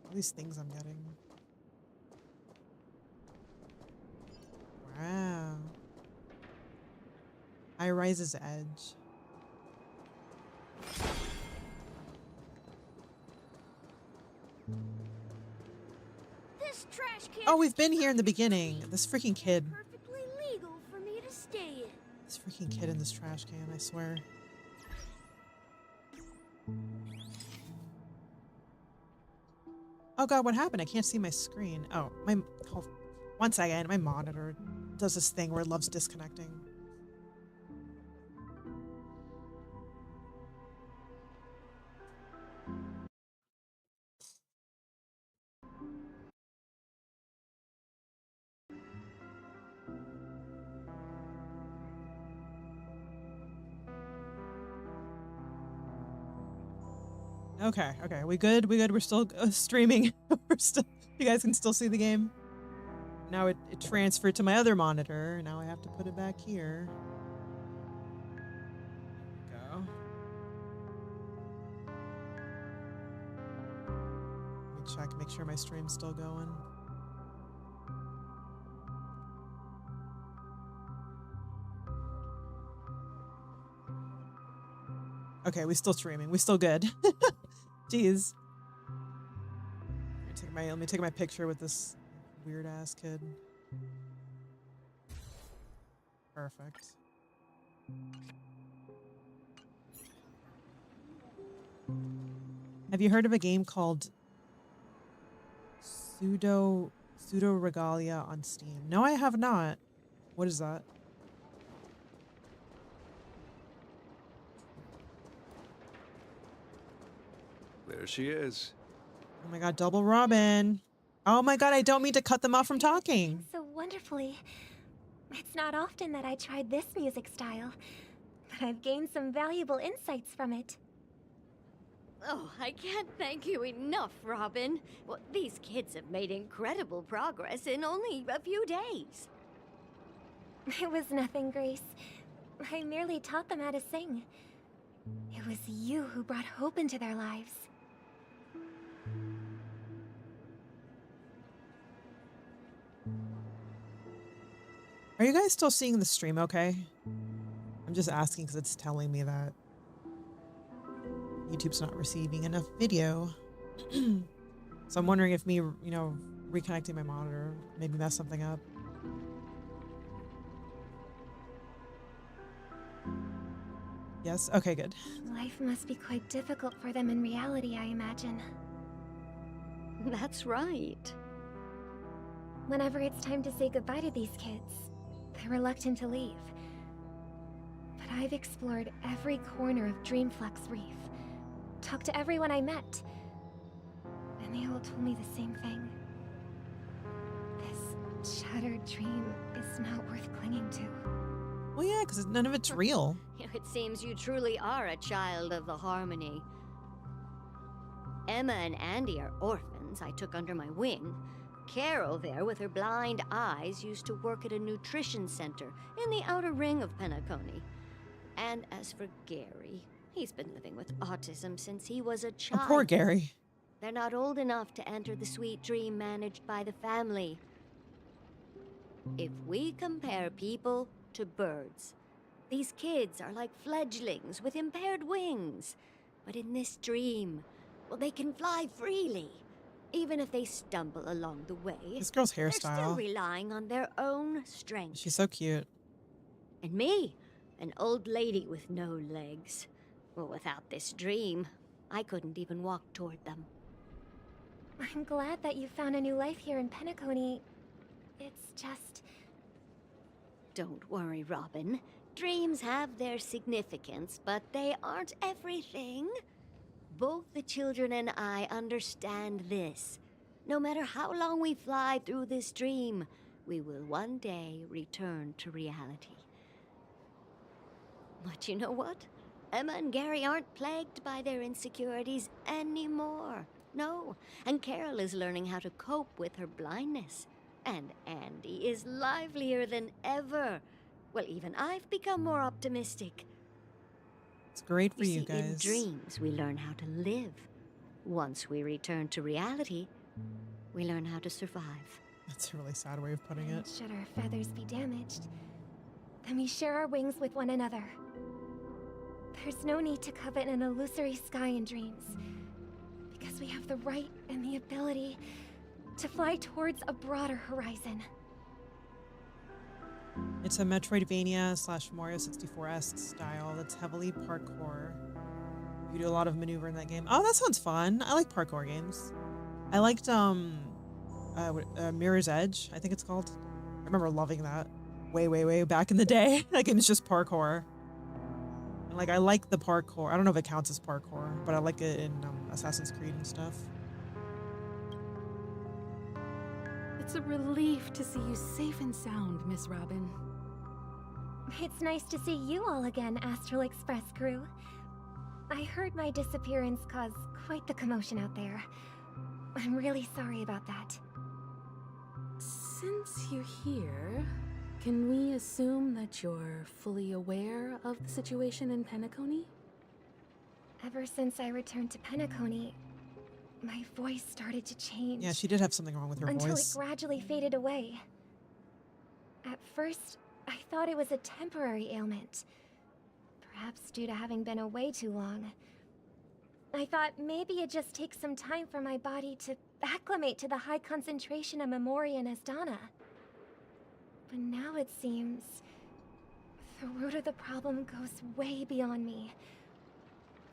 All these things I'm getting. Wow. High Rise's edge. This trash can. Oh, we've been here in the beginning. This freaking kid. Perfectly legal for me to stay in. This freaking kid in this trash can, I swear. Oh god, what happened? I can't see my screen. Oh, one second. My monitor does this thing where it loves disconnecting. Okay, okay, we good? We good? We're still streaming. We're still. You guys can still see the game. Now it transferred to my other monitor. Now I have to put it back here. There we go. Let me check, make sure my stream's still going. Okay, we still streaming. We still good. Jeez. Let me take my picture with this weird ass kid. Perfect. Have you heard of a game called Pseudo Regalia on Steam? No, I have not. What is that? There she is. Oh my god, double Robin. Oh my god, I don't mean to cut them off from talking. So wonderfully. It's not often that I tried this music style, but I've gained some valuable insights from it. Oh, I can't thank you enough, Robin. Well, these kids have made incredible progress in only a few days. It was nothing, Grace. I merely taught them how to sing. It was you who brought hope into their lives. Are you guys still seeing the stream okay? I'm just asking because it's telling me that YouTube's not receiving enough video. So I'm wondering if me, you know, reconnecting my monitor maybe mess something up. Yes? Okay, good. Life must be quite difficult for them in reality, I imagine. That's right. Whenever it's time to say goodbye to these kids, they're reluctant to leave. But I've explored every corner of Dreamflux Reef, talked to everyone I met, and they all told me the same thing. This shattered dream is not worth clinging to. Well, yeah, because none of it's real. It seems you truly are a child of the Harmony. Emma and Andy are orphans I took under my wing. Carol there, with her blind eyes, used to work at a nutrition center in the outer ring of Penacony. And as for Gary, he's been living with autism since he was a child. Oh, poor Gary. They're not old enough to enter the sweet dream managed by the family. If we compare people to birds, these kids are like fledglings with impaired wings. But in this dream, well, they can fly freely. Even if they stumble along the way, This girl's they're still hairstyle. relying on their own strength. She's so cute. And me, an old lady with no legs. Well, without this dream, I couldn't even walk toward them. I'm glad that you found a new life here in Penacony. It's just... Don't worry, Robin. Dreams have their significance, but they aren't everything. Both the children and I understand this. No matter how long we fly through this dream, we will one day return to reality. But you know what? Emma and Gary aren't plagued by their insecurities anymore. No, and Carol is learning how to cope with her blindness. And Andy is livelier than ever. Well, even I've become more optimistic. It's great for you see, guys. In dreams, we learn how to live. Once we return to reality, we learn how to survive. That's a really sad way of putting it. Should our feathers be damaged, then we share our wings with one another. There's no need to covet an illusory sky in dreams, because we have the right and the ability to fly towards a broader horizon. It's a Metroidvania / Mario 64-esque style that's heavily parkour. You do a lot of maneuver in that game. Oh, that sounds fun. I like parkour games. I liked Mirror's Edge, I think it's called. I remember loving that way back in the day. That game is just parkour. And like, I like the parkour. I don't know if it counts as parkour, but I like it in Assassin's Creed and stuff. It's a relief to see you safe and sound, Miss Robin. It's nice to see you all again, Astral Express crew. I heard my disappearance caused quite the commotion out there. I'm really sorry about that. Since you're here, can we assume that you're fully aware of the situation in Penacony? Ever since I returned to Penacony, my voice started to change. Yeah, she did have something wrong with her until voice. it gradually faded away. At first, I thought it was a temporary ailment. Perhaps due to having been away too long. I thought maybe it just takes some time for my body to acclimate to the high concentration of Memoria and Asdana. But now it seems the root of the problem goes way beyond me.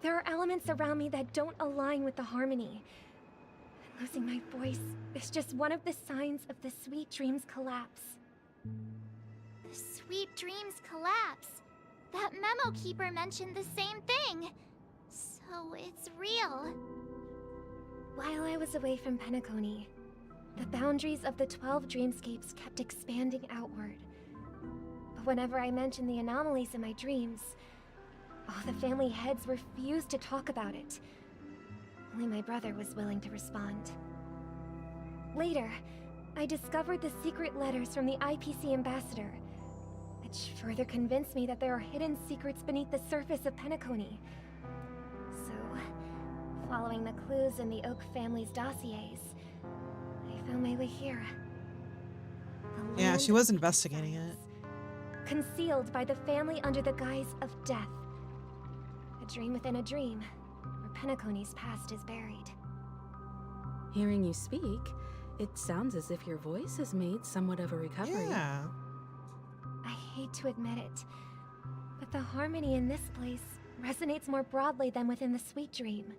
There are elements around me that don't align with the harmony. And losing my voice is just one of the signs of the sweet dream's collapse. The sweet dreams collapse. That memo keeper mentioned the same thing. So it's real. While I was away from Penacony, the boundaries of the 12 dreamscapes kept expanding outward. But whenever I mentioned the anomalies in my dreams, all the family heads refused to talk about it. Only my brother was willing to respond. Later, I discovered the secret letters from the IPC ambassador, which further convinced me that there are hidden secrets beneath the surface of Penacony. So, following the clues in the Oak family's dossiers, I found my way here. Yeah, she was investigating it. Concealed by the family under the guise of death. A dream within a dream, where Penacony's past is buried. Hearing you speak, it sounds as if your voice has made somewhat of a recovery. Yeah. I hate to admit it, but the harmony in this place resonates more broadly than within the sweet dream.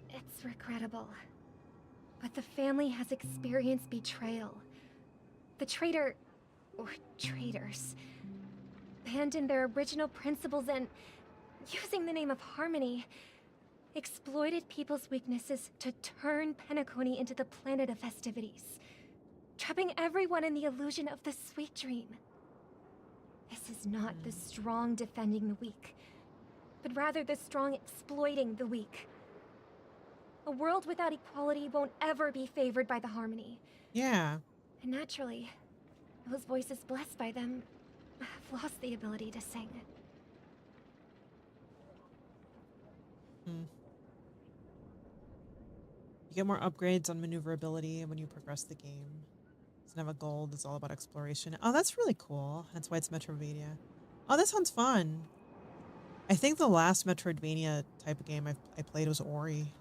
It's regrettable, but the family has experienced betrayal. The traitor, or traitors, abandoned their original principles and, using the name of harmony, exploited people's weaknesses to turn Penacony into the planet of festivities, trapping everyone in the illusion of the sweet dream. This is not the strong defending the weak, but rather the strong exploiting the weak. A world without equality won't ever be favored by the harmony. Yeah. And naturally, those voices blessed by them have lost the ability to sing. You get more upgrades on maneuverability when you progress the game. It's never gold, it's all about exploration. Oh, that's really cool. That's why it's Metroidvania. Oh, that sounds fun. I think the last Metroidvania type of game I played was Ori.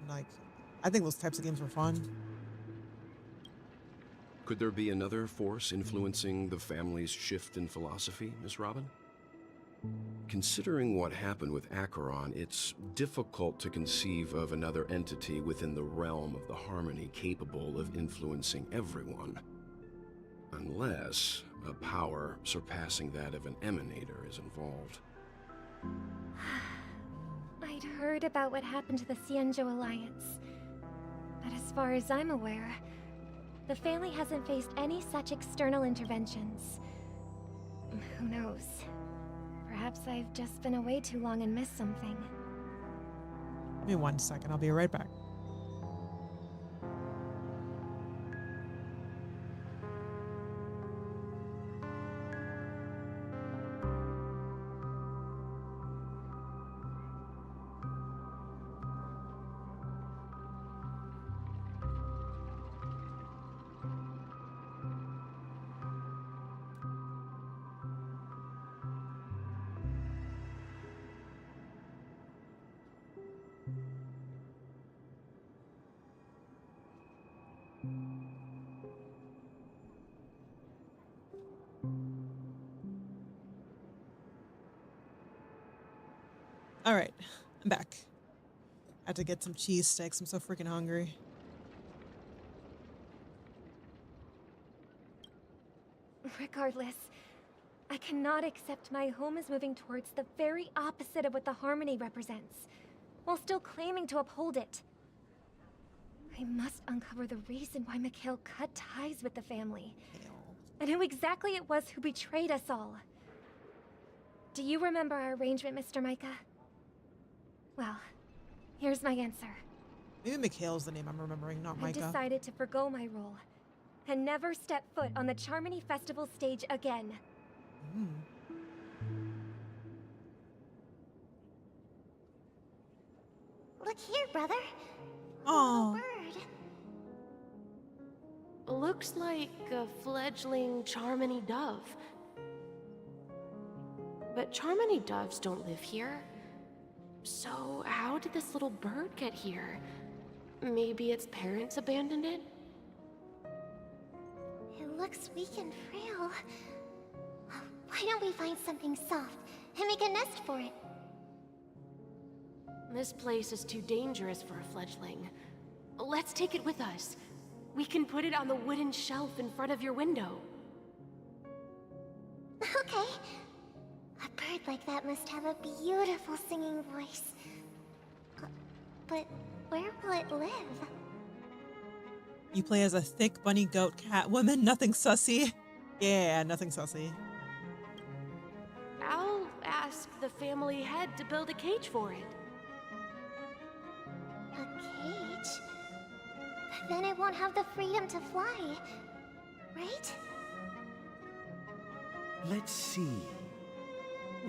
Like, I think those types of games were fun. Could there be another force influencing the family's shift in philosophy, Miss Robin? Considering what happened with Acheron, it's difficult to conceive of another entity within the realm of the Harmony capable of influencing everyone. Unless a power surpassing that of an emanator is involved. I'd heard about what happened to the Xianzhou Alliance, but as far as I'm aware, the family hasn't faced any such external interventions. Who knows? Perhaps I've just been away too long and missed something. Give me 1 second, I'll be right back. All right, I'm back. I had to get some cheese sticks. I'm so freaking hungry. Regardless, I cannot accept my home is moving towards the very opposite of what the Harmony represents, while still claiming to uphold it. I must uncover the reason why Mikhail cut ties with the family, and who exactly it was who betrayed us all. Do you remember our arrangement, Mr. Micah? Well, here's my answer. Maybe Mikhail's the name I'm remembering, not Micah. I decided to forgo my role, and never step foot on the Charmony Festival stage again. Look here, brother. Oh. Looks like a fledgling Charmony dove. But Charmony doves don't live here. So how did this little bird get here? Maybe its parents abandoned it? It looks weak and frail. Why don't we find something soft and make a nest for it? This place is too dangerous for a fledgling. Let's take it with us. We can put it on the wooden shelf in front of your window. Okay. A bird like that must have a beautiful singing voice. But where will it live? You play as a thick bunny goat cat woman. Nothing sussy. Yeah, nothing sussy. I'll ask the family head to build a cage for it. A cage? But then it won't have the freedom to fly, right? Let's see.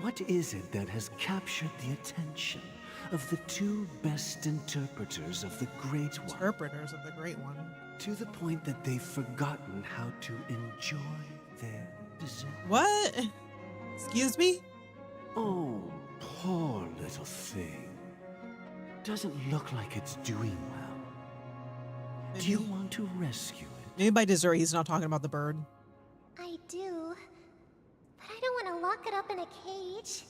What is it that has captured the attention of the two best interpreters of the Great One? Interpreters of the Great One. To the point that they've forgotten how to enjoy their dessert. What? Excuse me? Oh, poor little thing. Doesn't look like it's doing well. Maybe. Do you want to rescue it? Maybe by dessert he's not talking about the bird. I do. But I don't want to lock it up in a cage.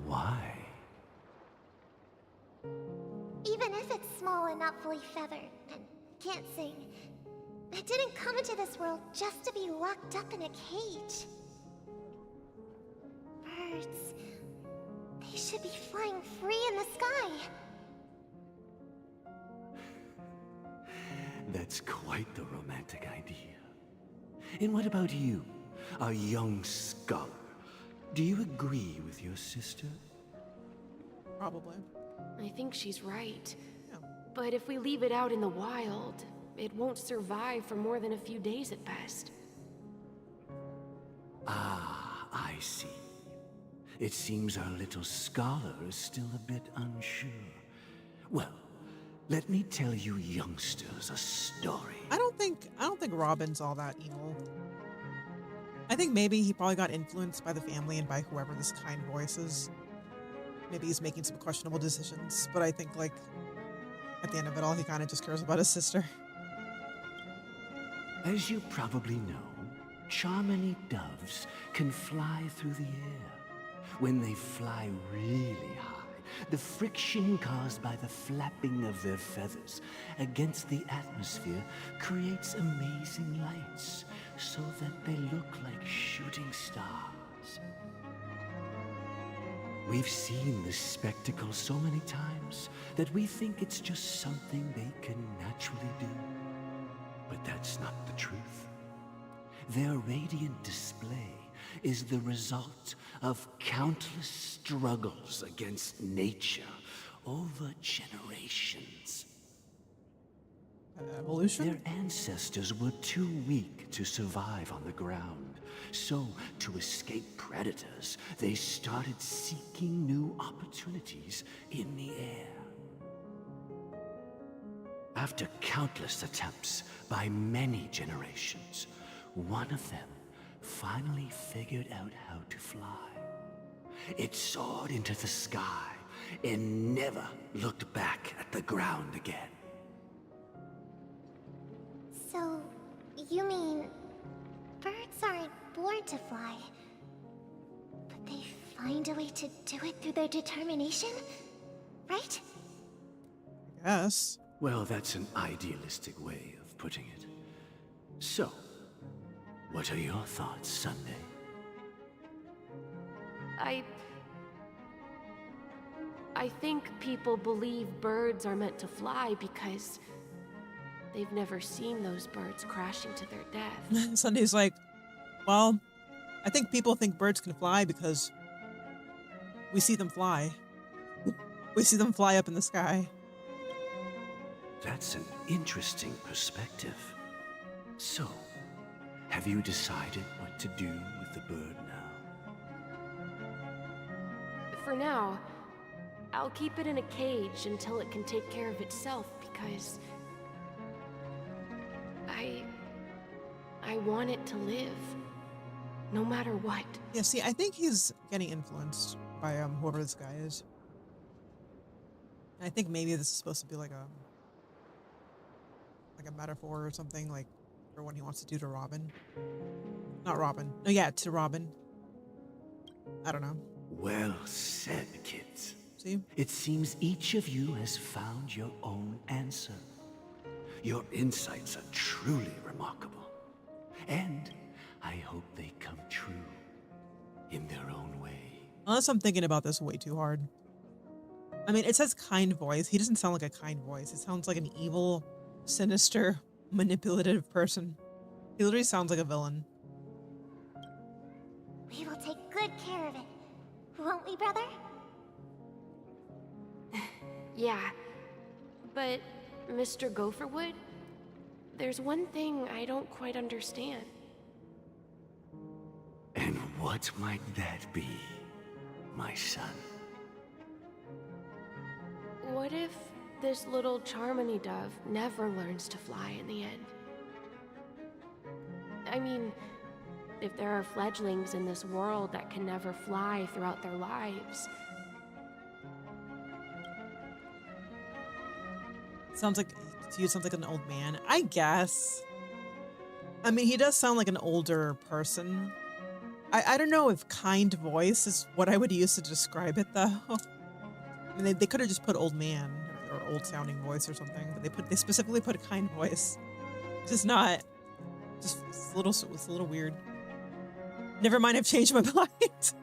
Why? Even if it's small and not fully feathered and can't sing, it didn't come into this world just to be locked up in a cage. Birds, they should be flying free in the sky. That's quite the romantic idea. And what about you, a young scholar? Do you agree with your sister? Probably. I think she's right. Yeah. But if we leave it out in the wild, it won't survive for more than a few days at best. Ah, I see. It seems our little scholar is still a bit unsure. Well, let me tell you youngsters a story. I don't think Robin's all that evil. I think maybe he probably got influenced by the family and by whoever this kind voice is. Maybe he's making some questionable decisions, but I think, like, at the end of it all, he kind of just cares about his sister. As you probably know, Charmony doves can fly through the air. When they fly really high, the friction caused by the flapping of their feathers against the atmosphere creates amazing lights, so that they look like shooting stars. We've seen this spectacle so many times that we think it's just something they can naturally do. But that's not the truth. Their radiant display is the result of countless struggles against nature over generations. Evolution? Their ancestors were too weak to survive on the ground. So, to escape predators, they started seeking new opportunities in the air. After countless attempts by many generations, one of them finally figured out how to fly. It soared into the sky and never looked back at the ground again. So, you mean birds aren't born to fly, but they find a way to do it through their determination, right? Yes. Well, that's an idealistic way of putting it. So, what are your thoughts, Sunday? I think people believe birds are meant to fly because they've never seen those birds crashing to their death. Sunday's like, well, I think people think birds can fly because we see them fly. We see them fly up in the sky. That's an interesting perspective. So, have you decided what to do with the bird now? For now, I'll keep it in a cage until it can take care of itself because I want it to live, no matter what. Yeah, see, I think he's getting influenced by whoever this guy is. And I think maybe this is supposed to be like a metaphor or something, like for what he wants to do to Robin. Not Robin. No, yeah, to Robin. I don't know. Well said, kids. See? It seems each of you has found your own answer. Your insights are truly remarkable. And I hope they come true in their own way. Unless I'm thinking about this way too hard. I mean, it says kind voice. He doesn't sound like a kind voice. It sounds like an evil, sinister, manipulative person. He literally sounds like a villain. We will take good care of it. Won't we, brother? Yeah, but Mr. Gopherwood, there's one thing I don't quite understand. And what might that be, my son? What if this little Charmony dove never learns to fly in the end? I mean, if there are fledglings in this world that can never fly throughout their lives... Sounds like, to you, sounds like an old man. I guess. I mean, he does sound like an older person. I don't know if kind voice is what I would use to describe it, though. I mean, they could have just put old man or old sounding voice or something, but they specifically put a kind voice. Just not. Just it's a little weird. Never mind, I've changed my mind.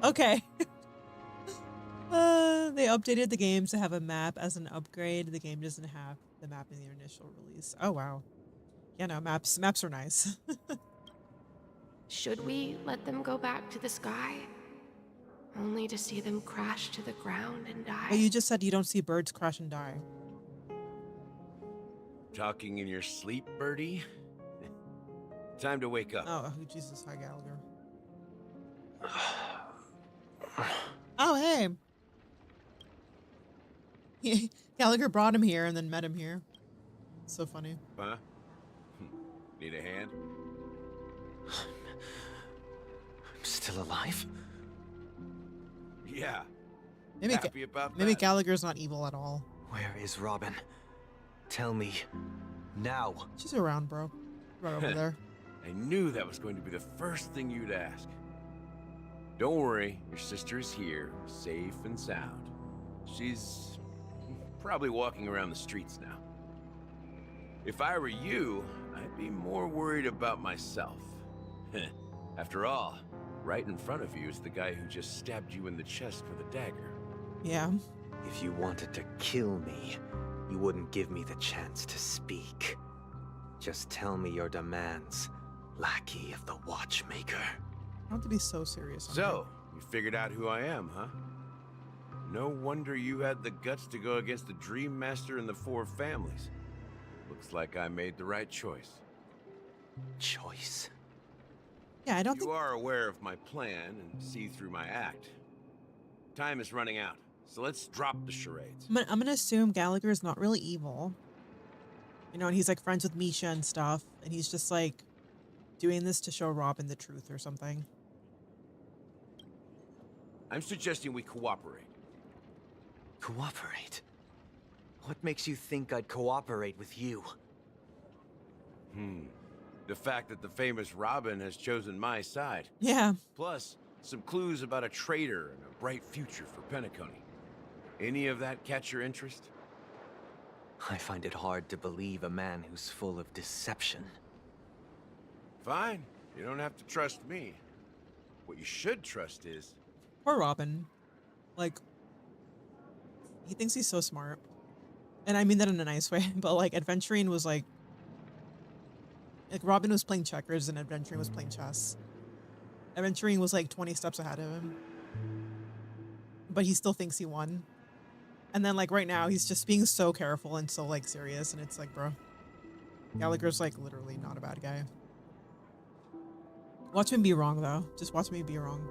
Okay. They updated the game to have a map as an upgrade. The game doesn't have the map in the initial release. Oh wow. Yeah, no, maps are nice. Should we let them go back to the sky? Only to see them crash to the ground and die. But you just said you don't see birds crash and die. Talking in your sleep, Birdie? Time to wake up. Oh, Jesus, hi, Gallagher. Oh, hey. Gallagher brought him here and then met him here. So funny. Huh? Need a hand? I'm still alive? Yeah. Maybe Happy about maybe that? Gallagher's not evil at all. Where is Robin? Tell me. Now. She's around, bro. Right over there. I knew that was going to be the first thing you'd ask. Don't worry, your sister is here, safe and sound. She's probably walking around the streets now. If I were you, I'd be more worried about myself. After all, right in front of you is the guy who just stabbed you in the chest with a dagger. Yeah. If you wanted to kill me, you wouldn't give me the chance to speak. Just tell me your demands, lackey of the Watchmaker. I want to be so serious. So, you figured out who I am, huh? No wonder you had the guts to go against the Dream Master and the Four Families. Looks like I made the right choice. Choice? Yeah, I don't think... You are aware of my plan and see through my act. Time is running out, so let's drop the charades. I'm gonna assume Gallagher is not really evil. You know, and he's like friends with Misha and stuff, and he's just like doing this to show Robin the truth or something. I'm suggesting we cooperate. Cooperate? What makes you think I'd cooperate with you? The fact that the famous Robin has chosen my side. Yeah. Plus, some clues about a traitor and a bright future for Penacony. Any of that catch your interest? I find it hard to believe a man who's full of deception. Fine. You don't have to trust me. What you should trust is... Poor Robin. Like, he thinks he's so smart. And I mean that in a nice way, but like Adventuring was like Robin was playing checkers and Adventuring was playing chess. Adventuring was like 20 steps ahead of him. But he still thinks he won. And then like right now he's just being so careful and so like serious, and it's like, bro. Gallagher's like literally not a bad guy. Watch me be wrong though. Just watch me be wrong.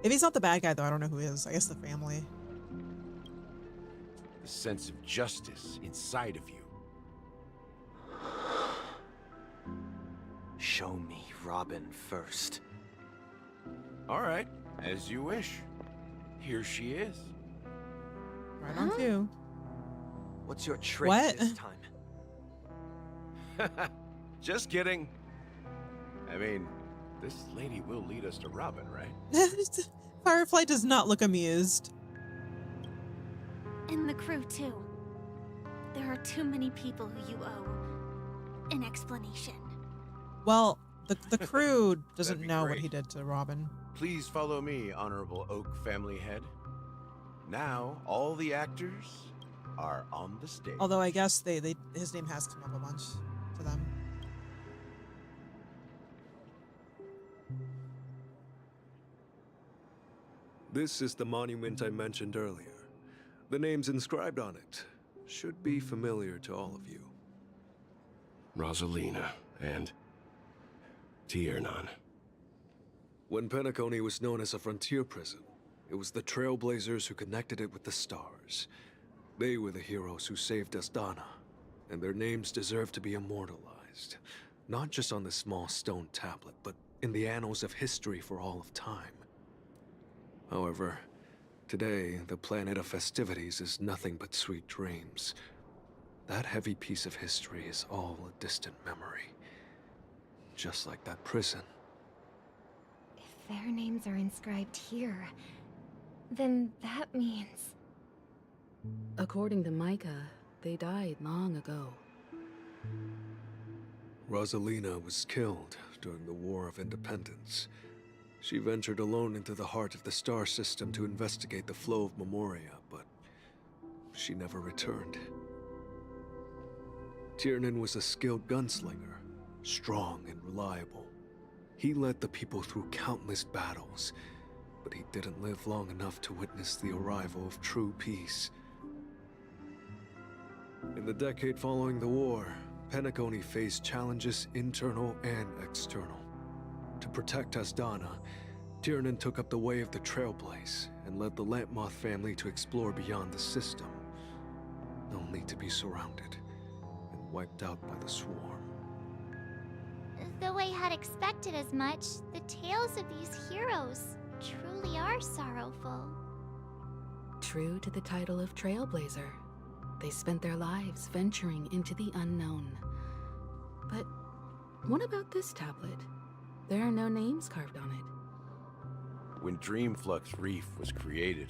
If he's not the bad guy though, I don't know who is. I guess the family. The sense of justice inside of you. Show me Robin first. All right, as you wish. Here she is. Right on cue. What's your trick this time? Just kidding. I mean, this lady will lead us to Robin, right? Firefly does not look amused. And the crew, too. there are too many people who you owe an explanation. Well, the crew doesn't That'd be know what great. he did to Robin. Please follow me, Honorable Oak family head. Now, all the actors are on the stage. Although I guess his name has come up a bunch to them. This is the monument I mentioned earlier. The names inscribed on it should be familiar to all of you. Rosalina and Tiernan. When Penacony was known as a frontier prison, it was the Trailblazers who connected it with the stars. They were the heroes who saved Asdana, and their names deserve to be immortalized. Not just on this small stone tablet, but in the annals of history for all of time. However, today, the planet of festivities is nothing but sweet dreams. That heavy piece of history is all a distant memory. Just like that prison. If their names are inscribed here, then that means... According to Micah, they died long ago. Rosalina was killed during the War of Independence. She ventured alone into the heart of the star system to investigate the flow of Memoria, but she never returned. Tiernan was a skilled gunslinger, strong and reliable. He led the people through countless battles, but he didn't live long enough to witness the arrival of true peace. In the decade following the war, Penacony faced challenges internal and external. To protect Asdana, Tiernan took up the way of the Trailblaze and led the Lampmoth family to explore beyond the system, only to be surrounded and wiped out by the Swarm. Though I had expected as much, the tales of these heroes truly are sorrowful. True to the title of Trailblazer, they spent their lives venturing into the unknown. But what about this tablet? There are no names carved on it. When Dreamflux Reef was created,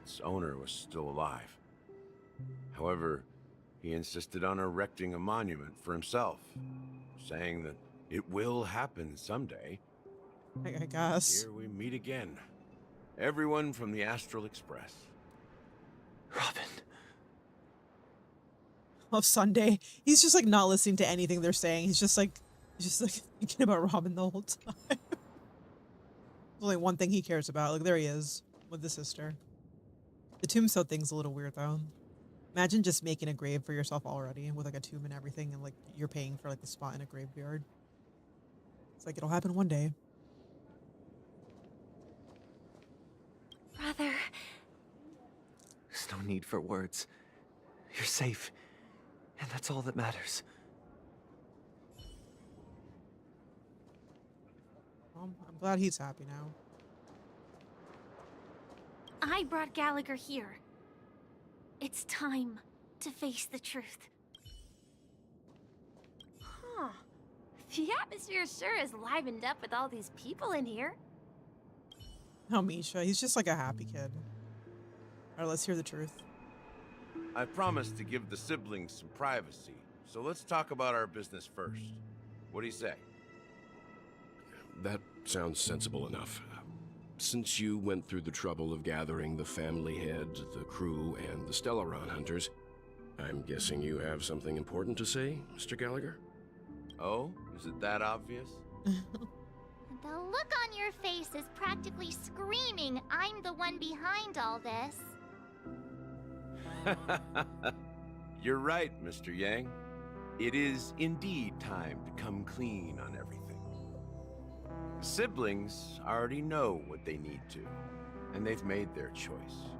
its owner was still alive. However, he insisted on erecting a monument for himself, saying that it will happen someday. I guess. Here we meet again. Everyone from the Astral Express. Robin. Of Sunday. He's just like not listening to anything they're saying. He's just like thinking about Robin the whole time. There's only one thing he cares about. Like there he is with the sister. The tombstone thing's a little weird though. Imagine just making a grave for yourself already with like a tomb and everything, and like you're paying for like the spot in a graveyard. It's like it'll happen one day. Brother. There's no need for words. You're safe. And that's all that matters. I'm glad he's happy now. I brought Gallagher here. It's time to face the truth. Huh. The atmosphere sure is livened up with all these people in here. No, Misha, he's just like a happy kid. Alright, let's hear the truth. I promised to give the siblings some privacy, so let's talk about our business first. What do you say? That sounds sensible enough. Since you went through the trouble of gathering the family head, the crew, and the Stellaron hunters, I'm guessing you have something important to say, Mr. Gallagher? Oh, is it that obvious? The look on your face is practically screaming, I'm the one behind all this. You're right, Mr. Yang. It is indeed time to come clean on everything. The siblings already know what they need to, and they've made their choice.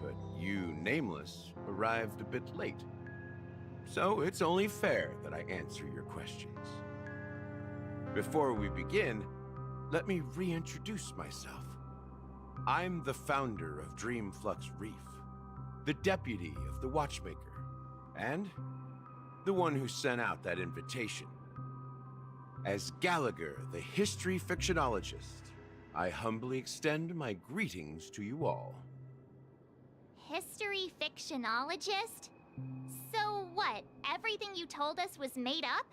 But you, Nameless, arrived a bit late. So it's only fair that I answer your questions. Before we begin, let me reintroduce myself. I'm the founder of Dreamflux Reef, the deputy of the Watchmaker, and the one who sent out that invitation. As Gallagher, the history fictionologist, I humbly extend my greetings to you all. History fictionologist? So what? Everything you told us was made up?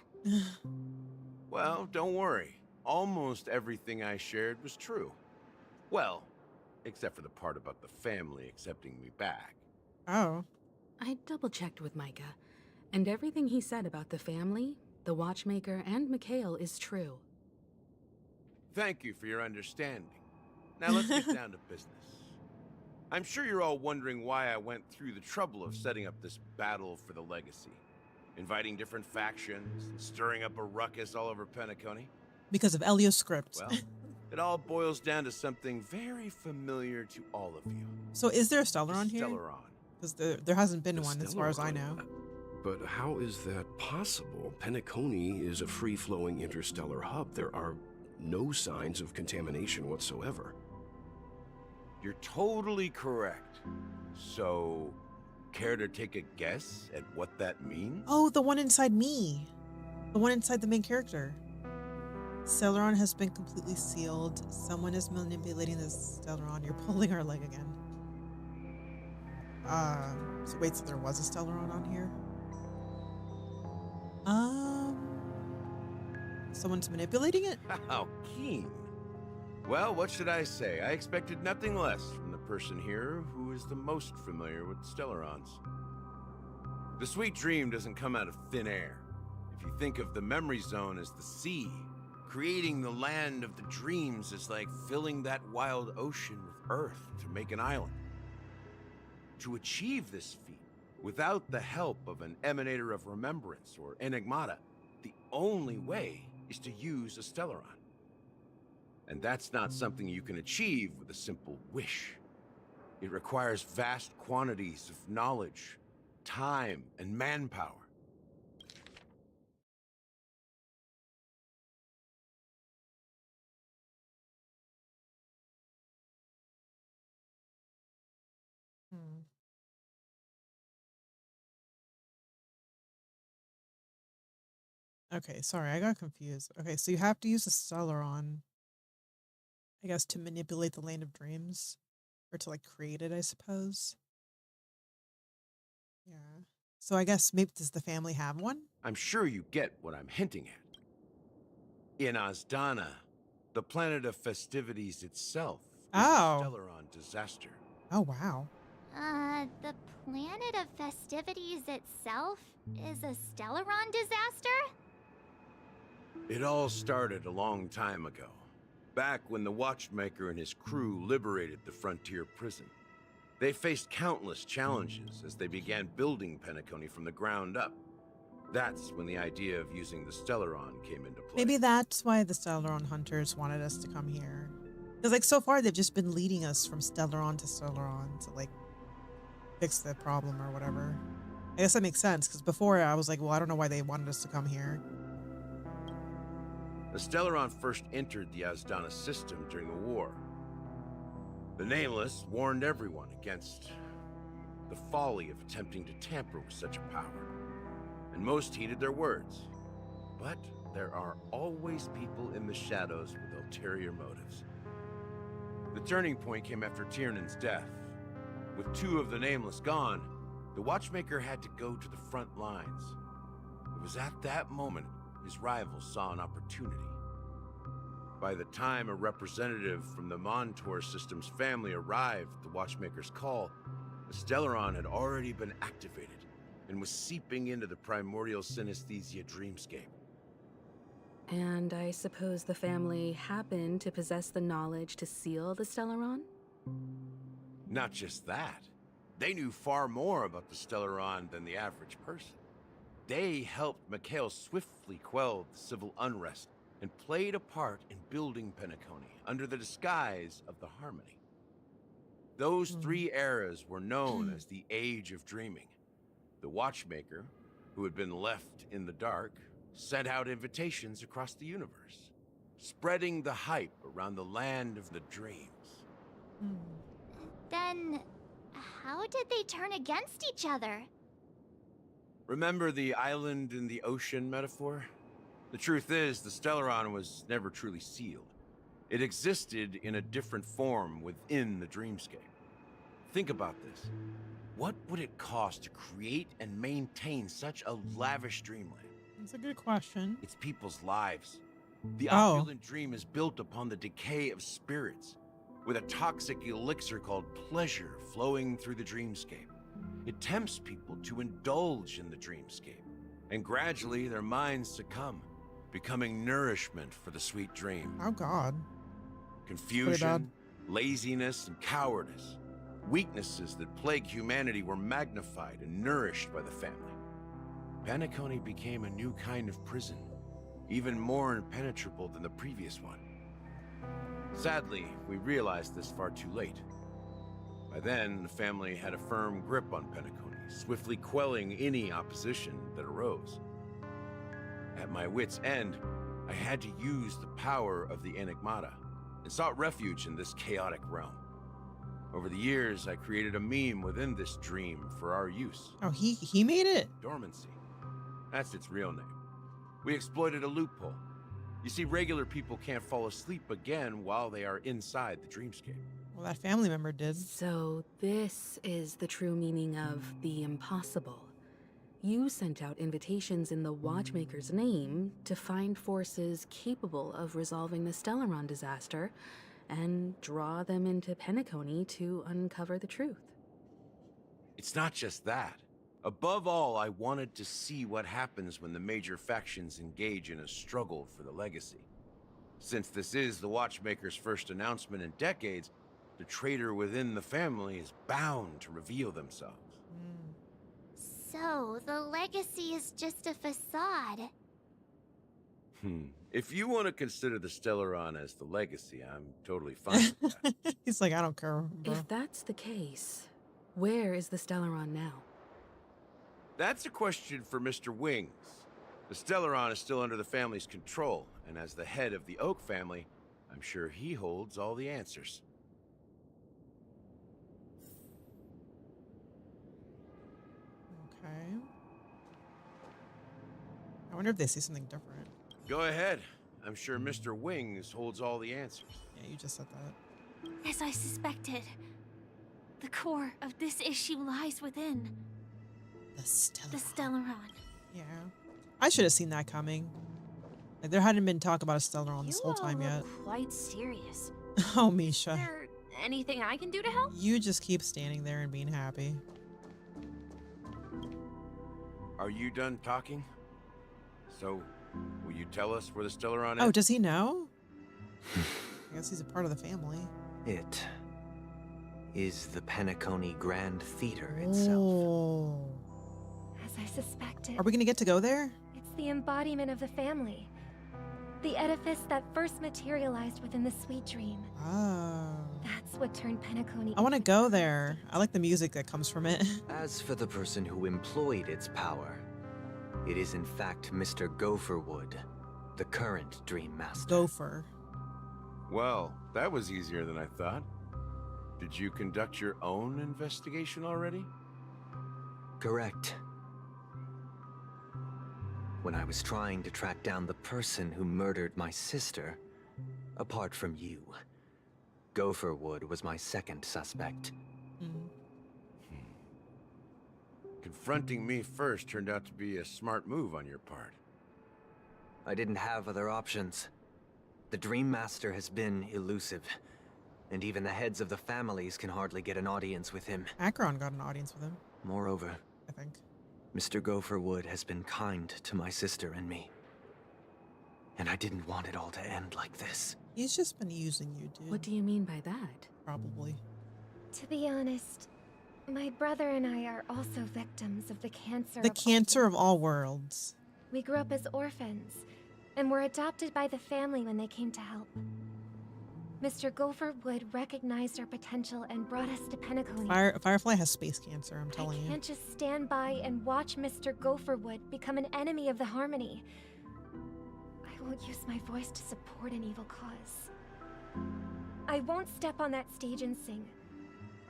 Well, don't worry. Almost everything I shared was true. Well, except for the part about the family accepting me back. Oh. I double-checked with Micah, and everything he said about the family, the Watchmaker, and Mikhail is true. Thank you for your understanding. Now let's get down to business. I'm sure you're all wondering why I went through the trouble of setting up this battle for the legacy. Inviting different factions, and stirring up a ruckus all over Penacony. Because of Elio's script. Well, it all boils down to something very familiar to all of you. So is there a Stellaron here? Stellaron. Because there hasn't been one as far as I know. But how is that possible? Penacony is a free-flowing interstellar hub. There are no signs of contamination whatsoever. You're totally correct. So, care to take a guess at what that means? Oh, the one inside me. The one inside the main character. Stellaron has been completely sealed. Someone is manipulating this Stellaron. You're pulling our leg again. So wait, so there was a Stellaron on here? Someone's manipulating it? How keen. Well, what should I say? I expected nothing less from the person here who is the most familiar with Stellarons. The sweet dream doesn't come out of thin air. If you think of the memory zone as the sea, creating the land of the dreams is like filling that wild ocean with earth to make an island. To achieve this feat, without the help of an emanator of remembrance or enigmata, the only way is to use a Stellaron. And that's not something you can achieve with a simple wish. It requires vast quantities of knowledge, time, and manpower. Okay, sorry, I got confused. Okay, so you have to use a Stellaron, I guess, to manipulate the Land of Dreams. Or to, like, create it, I suppose. Yeah. So I guess, maybe, does the family have one? I'm sure you get what I'm hinting at. In Azdana, the planet of festivities itself is a Stellaron disaster. Oh, wow. The planet of festivities itself is a Stellaron disaster? It all started a long time ago, back when the Watchmaker and his crew liberated the frontier prison. They faced countless challenges as they began building Penacony from the ground up. That's when the idea of using the Stellaron came into play. Maybe that's why the Stellaron hunters wanted us to come here. Because, like, so far they've just been leading us from Stellaron to, like, fix the problem or whatever. I guess that makes sense, because before I was like, well, I don't know why they wanted us to come here. The Stellaron first entered the Azdana system during the war. The Nameless warned everyone against the folly of attempting to tamper with such a power, and most heeded their words. But there are always people in the shadows with ulterior motives. The turning point came after Tiernan's death. With two of the Nameless gone, the Watchmaker had to go to the front lines. It was at that moment his rivals saw an opportunity. By the time a representative from the Montour Systems family arrived at the Watchmaker's call, the Stellaron had already been activated and was seeping into the primordial synesthesia dreamscape. And I suppose the family happened to possess the knowledge to seal the Stellaron? Not just that. They knew far more about the Stellaron than the average person. They helped Mikhail swiftly quell the civil unrest and played a part in building Penacony under the disguise of the Harmony. Those three eras were known as the Age of Dreaming. The Watchmaker, who had been left in the dark, sent out invitations across the universe, spreading the hype around the land of the dreams. Then, how did they turn against each other? Remember the island in the ocean metaphor? The truth is, the Stellaron was never truly sealed. It existed in a different form within the dreamscape. Think about this. What would it cost to create and maintain such a lavish dreamland? That's a good question. It's people's lives. The Oh. opulent dream is built upon the decay of spirits, with a toxic elixir called pleasure flowing through the dreamscape. It tempts people to indulge in the dreamscape, and gradually their minds succumb, becoming nourishment for the sweet dream. Oh, God. Confusion, laziness, and cowardice. Weaknesses that plague humanity were magnified and nourished by the family. Penacony became a new kind of prison, even more impenetrable than the previous one. Sadly, we realized this far too late. By then, the family had a firm grip on Penacony, swiftly quelling any opposition that arose. At my wit's end, I had to use the power of the Enigmata and sought refuge in this chaotic realm. Over the years, I created a meme within this dream for our use. Oh, he made it? Dormancy. That's its real name. We exploited a loophole. You see, regular people can't fall asleep again while they are inside the dreamscape. Well, that family member did. So this is the true meaning of the impossible. You sent out invitations in the Watchmaker's name to find forces capable of resolving the Stellaron disaster and draw them into Penacony to uncover the truth. It's not just that. Above all, I wanted to see what happens when the major factions engage in a struggle for the legacy. Since this is the Watchmaker's first announcement in decades, the traitor within the family is bound to reveal themselves. So, the legacy is just a facade. If you want to consider the Stellaron as the legacy, I'm totally fine with that. He's like, I don't care, bro. If that's the case, where is the Stellaron now? That's a question for Mr. Wings. The Stellaron is still under the family's control, and as the head of the Oak family, I'm sure he holds all the answers. Okay. I wonder if they see something different. Go ahead. I'm sure Mr. Wings holds all the answers. Yeah, you just said that. As I suspected, the core of this issue lies within the Stellaron. Yeah. I should have seen that coming. Like, there hadn't been talk about a Stellaron this whole time yet. Quite serious. Oh, Misha. Is there anything I can do to help? You just keep standing there and being happy. Are you done talking? So, will you tell us where the Stellaron is? Oh, does he know? I guess he's a part of the family. It is the Penacony Grand Theater itself. Oh. As I suspected. Are we gonna get to go there? It's the embodiment of the family. The edifice that first materialized within the sweet dream. Oh. That's what turned Penacony. I want to go there. I like the music that comes from it. As for the person who employed its power, it is in fact Mr. Gopherwood, the current Dream Master. Gopher. Well, that was easier than I thought. Did you conduct your own investigation already? Correct. When I was trying to track down the person who murdered my sister, apart from you, Gopherwood was my second suspect. Confronting me first turned out to be a smart move on your part. I didn't have other options. The Dream Master has been elusive, and even the heads of the families can hardly get an audience with him. Akron got an audience with him. Moreover, I think Mr. Gopherwood has been kind to my sister and me. And I didn't want it all to end like this. He's just been using you, dude. What do you mean by that? Probably. To be honest, my brother and I are also victims of the cancer. The cancer of all worlds. We grew up as orphans, and were adopted by the family when they came to help. Mr. Gopherwood recognized our potential and brought us to Penacony. Firefly has space cancer, I'm telling you. I can't just stand by and watch Mr. Gopherwood become an enemy of the Harmony. I won't use my voice to support an evil cause. I won't step on that stage and sing,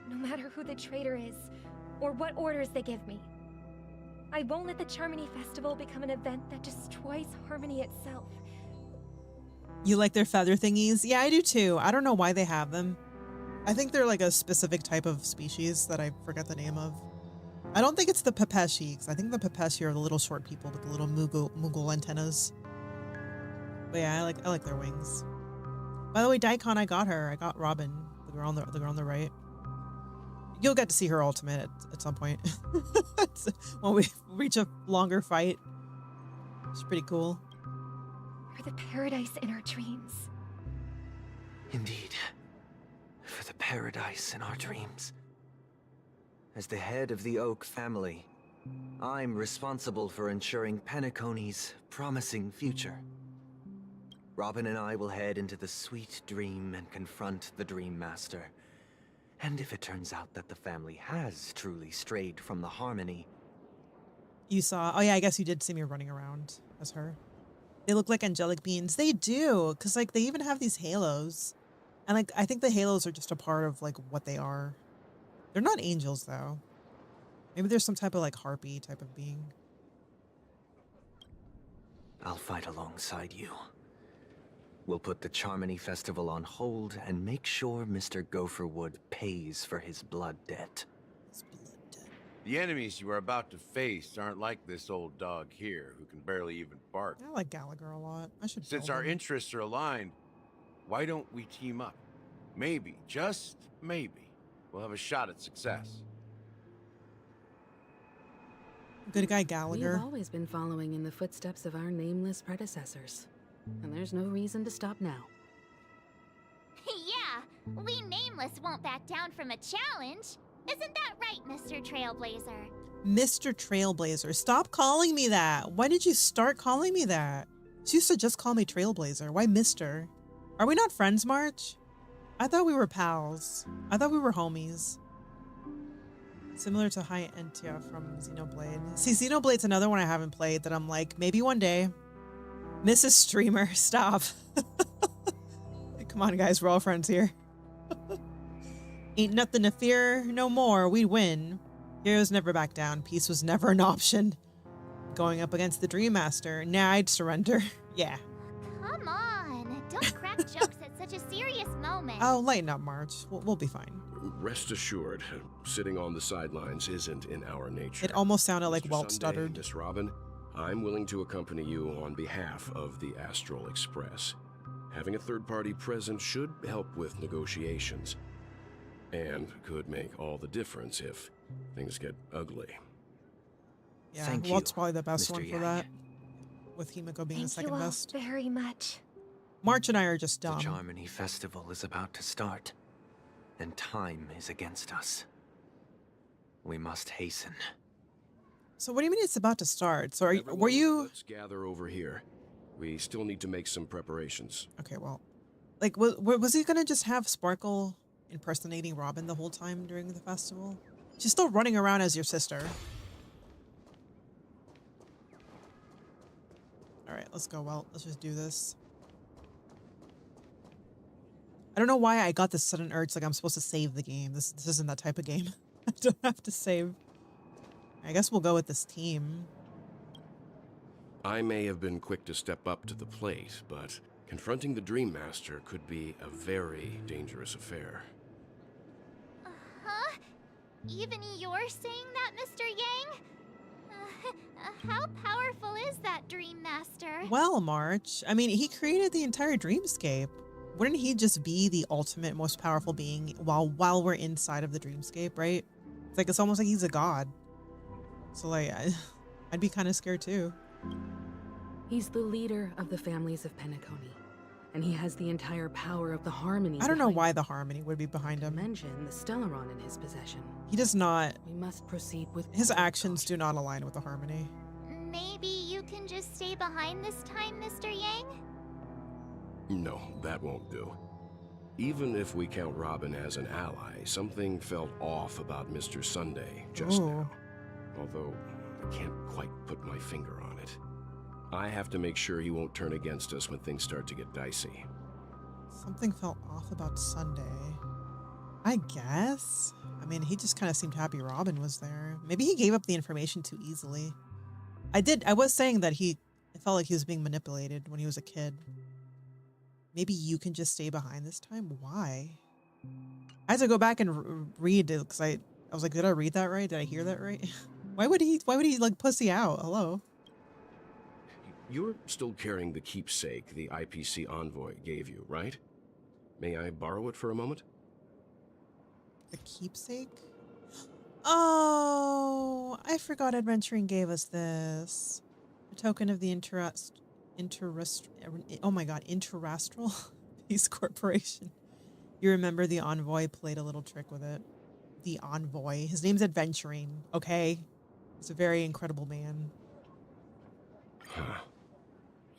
no matter who the traitor is, or what orders they give me. I won't let the Charmony Festival become an event that destroys Harmony itself. You like their feather thingies? Yeah, I do too. I don't know why they have them. I think they're like a specific type of species that I forget the name of. I don't think it's the Pepeshi, because I think the Pepeshi are the little short people with the little Moogle antennas. But yeah, I like their wings. By the way, Daikon, I got her. I got Robin, the girl on the right. You'll get to see her ultimate at some point. When we reach a longer fight. It's pretty cool. For the paradise in our dreams. Indeed. For the paradise in our dreams. As the head of the Oak family, I'm responsible for ensuring Penacony's promising future. Robin and I will head into the sweet dream and confront the Dream Master. And if it turns out that the family has truly strayed from the harmony... You saw... Oh yeah, I guess you did see me running around as her. They look like angelic beings. They do, because like they even have these halos. And like I think the halos are just a part of like what they are. They're not angels though. Maybe there's some type of like harpy type of being. I'll fight alongside you. We'll put the Charmony Festival on hold and make sure Mr. Gopherwood pays for his blood debt. The enemies you are about to face aren't like this old dog here, who can barely even bark. I like Gallagher a lot. I should. Since our interests are aligned, why don't we team up? Maybe, just maybe, we'll have a shot at success. Good guy Gallagher. We've always been following in the footsteps of our nameless predecessors. And there's no reason to stop now. Yeah, we Nameless won't back down from a challenge. Isn't that right, Mr. Trailblazer? Mr. Trailblazer. Stop calling me that. Why did you start calling me that? She used to just call me Trailblazer. Why Mr.? Are we not friends, March? I thought we were pals. I thought we were homies. Similar to High Entia from Xenoblade. See, Xenoblade's another one I haven't played that I'm like, maybe one day. Mrs. Streamer, stop. Come on, guys, we're all friends here. Ain't nothing to fear no more. We win. Heroes never back down. Peace was never an option. Going up against the Dream Master. Nah, I'd surrender. Yeah. Come on. Don't crack jokes at such a serious moment. Oh, lighten up, March. We'll be fine. Rest assured, sitting on the sidelines isn't in our nature. It almost sounded like Mr. Walt Sunday, stuttered. Miss Robin, I'm willing to accompany you on behalf of the Astral Express. Having a third party present should help with negotiations. And could make all the difference if things get ugly. Yeah, Thank Walt's you, probably the best Mr. one for Yang. that. With Himiko being the Thank second you all best. very much. March and I are just dumb. The Charmony Festival is about to start, and time is against us. We must hasten. So what do you mean it's about to start? So were Everyone, you... Let's gather over here. We still need to make some preparations. Okay, well, like, was he gonna just have Sparkle impersonating Robin the whole time during the festival? She's still running around as your sister. All right, let's go. Well, let's just do this. I don't know why I got this sudden urge, like I'm supposed to save the game. This isn't that type of game. I don't have to save. I guess we'll go with this team. I may have been quick to step up to the plate, but confronting the Dream Master could be a very dangerous affair. Huh? Even you're saying that, Mr. Yang? How powerful is that Dream Master? Well, March, I mean, he created the entire dreamscape. Wouldn't he just be the ultimate, most powerful being while we're inside of the dreamscape, right? It's almost like he's a god. So, like, I'd be kind of scared too. He's the leader of the families of Penacony, and he has the entire power of the Harmony. I don't know why the Harmony would be behind him. Mention the Stellaron in his possession. He does not. We must proceed with his actions do not align with the Harmony. Maybe you can just stay behind this time, Mr. Yang? No, that won't do. Even if we count Robin as an ally, something felt off about Mr. Sunday just now. Although, I can't quite put my finger on it. I have to make sure he won't turn against us when things start to get dicey. Something felt off about Sunday. I guess. I mean, he just kind of seemed happy Robin was there. Maybe he gave up the information too easily. I was saying that it felt like he was being manipulated when he was a kid. Maybe you can just stay behind this time? Why? I had to go back and read it because I was like, did I read that right? Did I hear that right? Why would he like pussy out? Hello. You're still carrying the keepsake the IPC envoy gave you, right? May I borrow it for a moment? The keepsake? Oh, I forgot Adventuring gave us this. A token of the oh my god, Interastral Peace Corporation. You remember the envoy played a little trick with it. The envoy. His name's Adventuring, okay? He's a very incredible man. Huh.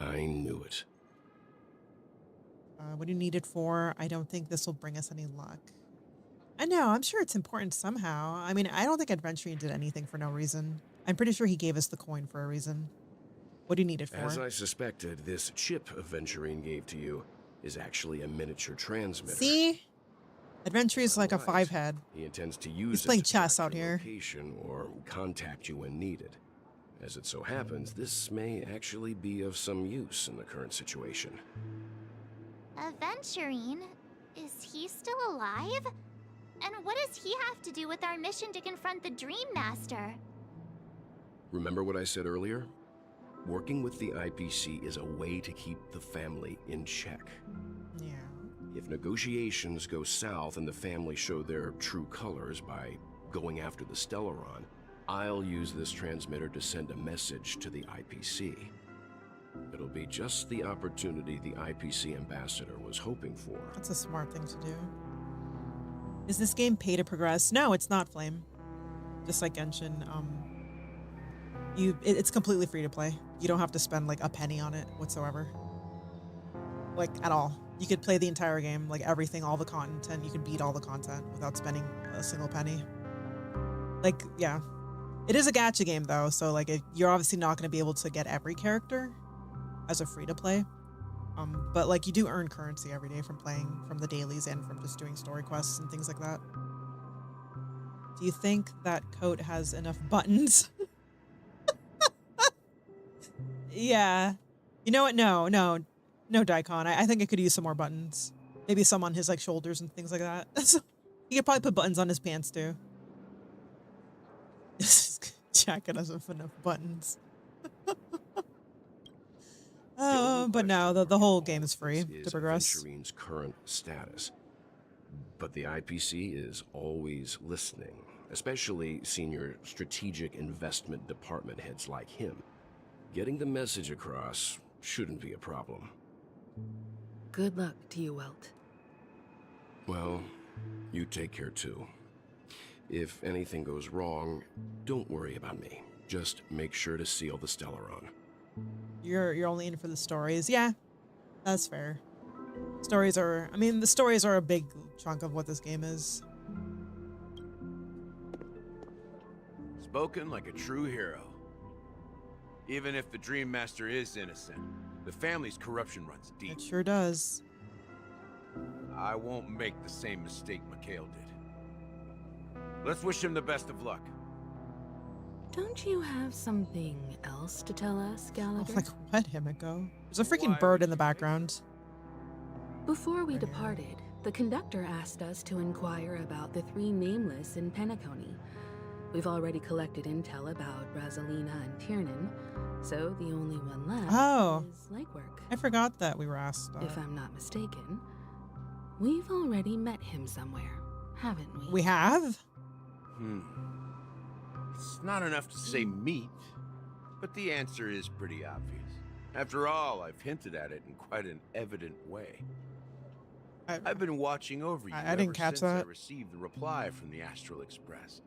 I knew it. What do you need it for? I don't think this will bring us any luck. I know, I'm sure it's important somehow. I mean, I don't think Adventuring did anything for no reason. I'm pretty sure he gave us the coin for a reason. What do you need it for? As I suspected, this chip Adventuring gave to you is actually a miniature transmitter. See? Adventuring is like a 5-head. He intends to use He's playing it to chess track out your here. location or contact you when needed. As it so happens, this may actually be of some use in the current situation. Adventuring? Is he still alive? And what does he have to do with our mission to confront the Dream Master? Remember what I said earlier? Working with the IPC is a way to keep the family in check. Yeah. If negotiations go south and the family show their true colors by going after the Stellaron, I'll use this transmitter to send a message to the IPC. It'll be just the opportunity the IPC ambassador was hoping for. That's a smart thing to do. Is this game pay to progress? No, it's not, Flame. Just like Genshin, it's completely free to play. You don't have to spend like a penny on it whatsoever. Like at all. You could play the entire game, like everything, all the content. You could beat all the content without spending a single penny. Like, yeah. It is a gacha game though, so like you're obviously not going to be able to get every character as a free to play. But like you do earn currency every day from playing, from the dailies and from just doing story quests and things like that. Do you think that coat has enough buttons? Yeah. You know what? No, Daikon. I think I could use some more buttons. Maybe some on his like shoulders and things like that. He could probably put buttons on his pants too. This jacket doesn't have enough buttons. But no, the whole game is free to progress. Adventuring's current status. But the IPC is always listening, especially senior strategic investment department heads like him. Getting the message across shouldn't be a problem. Good luck to you, Welt. Well, you take care too. If anything goes wrong, don't worry about me. Just make sure to seal the Stellaron. You're only in for the stories. Yeah, that's fair. The stories are a big chunk of what this game is. Spoken like a true hero. Even if the Dream Master is innocent, the family's corruption runs deep. It sure does. I won't make the same mistake Mikhail did. Let's wish him the best of luck. Don't you have something else to tell us, Gallagher? Oh, like what, Himiko? There's a freaking bird in the background. Before we departed, the conductor asked us to inquire about the 3 nameless in Penacony. We've already collected intel about Razelina and Tiernan, so the only one left is legwork. I forgot that we were asked. If I'm not mistaken, we've already met him somewhere, haven't we? We have? It's not enough to say meet, but the answer is pretty obvious. After all, I've hinted at it in quite an evident way. I've been watching over you I didn't catch since that. I received the reply from the Astral Express.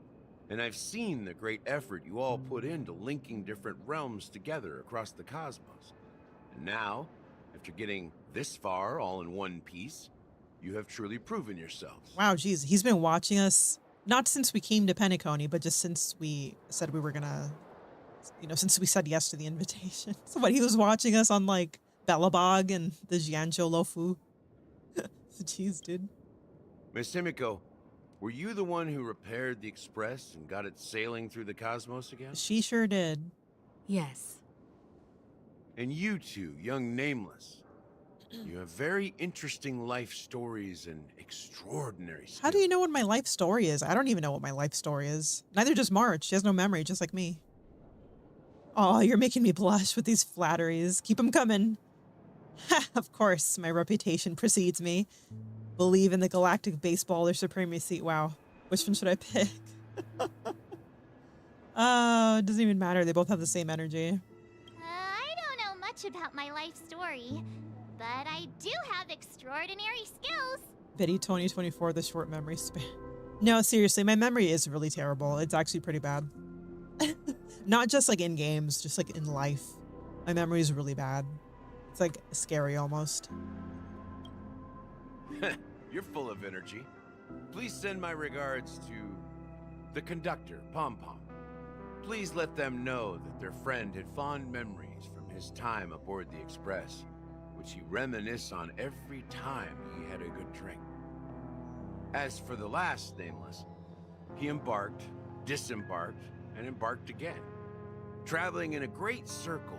And I've seen the great effort you all put into linking different realms together across the cosmos. And now, after getting this far all in one piece, you have truly proven yourselves. Wow, geez, he's been watching us, not since we came to Penacony, but just since we said we were gonna, since we said yes to the invitation. So what, he was watching us on like Belobog and the Jianzhou Lofu. Jeez, dude. Miss Himiko, were you the one who repaired the Express and got it sailing through the cosmos again? She sure did. Yes. And you two, young Nameless, You have very interesting life stories and extraordinary skills. How do you know what my life story is? I don't even know what my life story is. Neither does March. She has no memory, just like me. Oh, you're making me blush with these flatteries. Keep them coming. Of course, my reputation precedes me. Believe in the galactic baseball or supremacy. Wow. Which one should I pick? It doesn't even matter. They both have the same energy. I don't know much about my life story, but I do have extraordinary skills. Bitty 2024, the short memory span. No, seriously, my memory is really terrible. It's actually pretty bad. Not just like in games, just like in life. My memory is really bad. It's like scary almost. You're full of energy. Please send my regards to the conductor, Pom Pom. Please let them know that their friend had fond memories from his time aboard the Express, which he reminisced on every time he had a good drink. As for the last nameless, he embarked, disembarked, and embarked again, traveling in a great circle,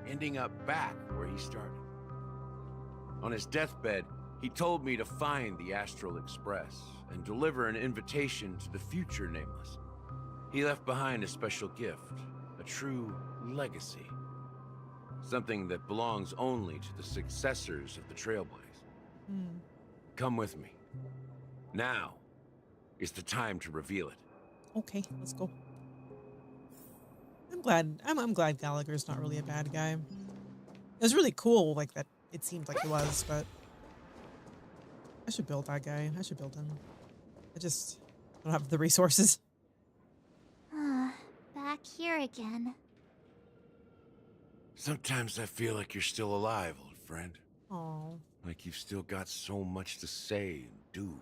ending up back where he started. On his deathbed, he told me to find the Astral Express and deliver an invitation to the future nameless. He left behind a special gift, a true legacy. Something that belongs only to the successors of the Trailblaze. Come with me. Now is the time to reveal it. Okay, let's go. I'm glad Gallagher's not really a bad guy. It was really cool, like that it seemed like he was, but I should build that guy. I should build him. I just don't have the resources. Back here again. Sometimes I feel like you're still alive, old friend. Oh. Like you've still got so much to say and do.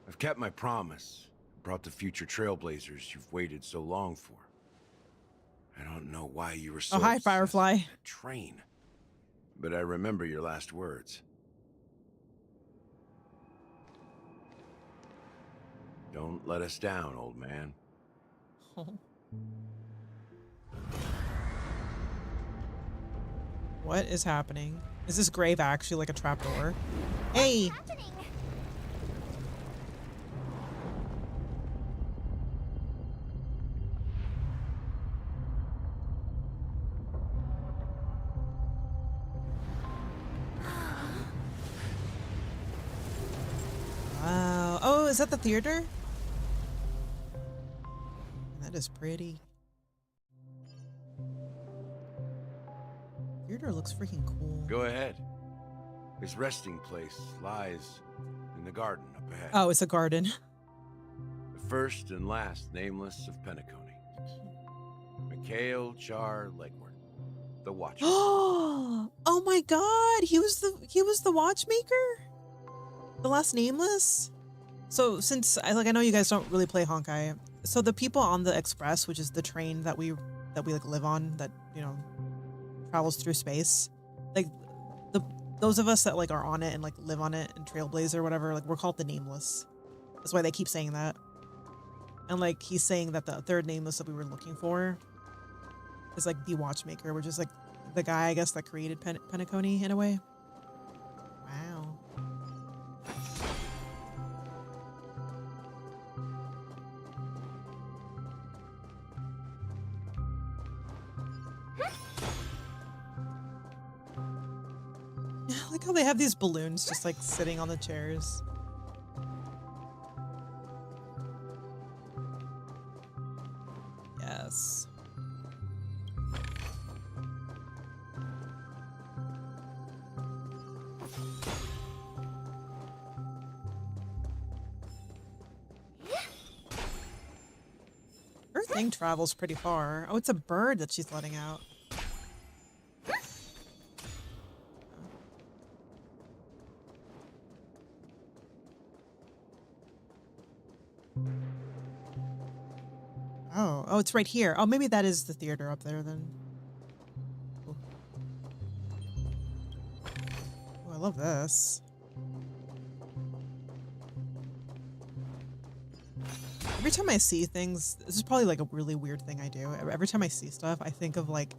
I've kept my promise. Brought the future Trailblazers you've waited so long for. I don't know why you were so hi, obsessed Firefly. with that train. But I remember your last words. Don't let us down, old man. What is happening? Is this grave actually like a trapdoor? Hey! Wow. Oh, is that the theater? That is pretty. Theater looks freaking cool. Go ahead. His resting place lies in the garden up ahead. Oh, it's a garden. The first and last nameless of Penacony. Mikhail Char Legward, the Watchmaker. Oh my god, he was the watchmaker? The last nameless? So since I know you guys don't really play Honkai, so the people on the Express, which is the train that we like live on, that, you know, travels through space, like those of us that like are on it and like live on it and Trailblazer or whatever, like we're called the Nameless. That's why they keep saying that. And like he's saying that the third nameless that we were looking for is like the Watchmaker, which is like the guy, I guess, that created Penacony in a way. Wow. I like how they have these balloons just like sitting on the chairs. Yes. Her thing travels pretty far. Oh, it's a bird that she's letting out. Oh, it's right here. Oh, maybe that is the theater up there then. Cool. Oh, I love this. Every time I see things, this is probably like a really weird thing I do. Every time I see stuff, I think of like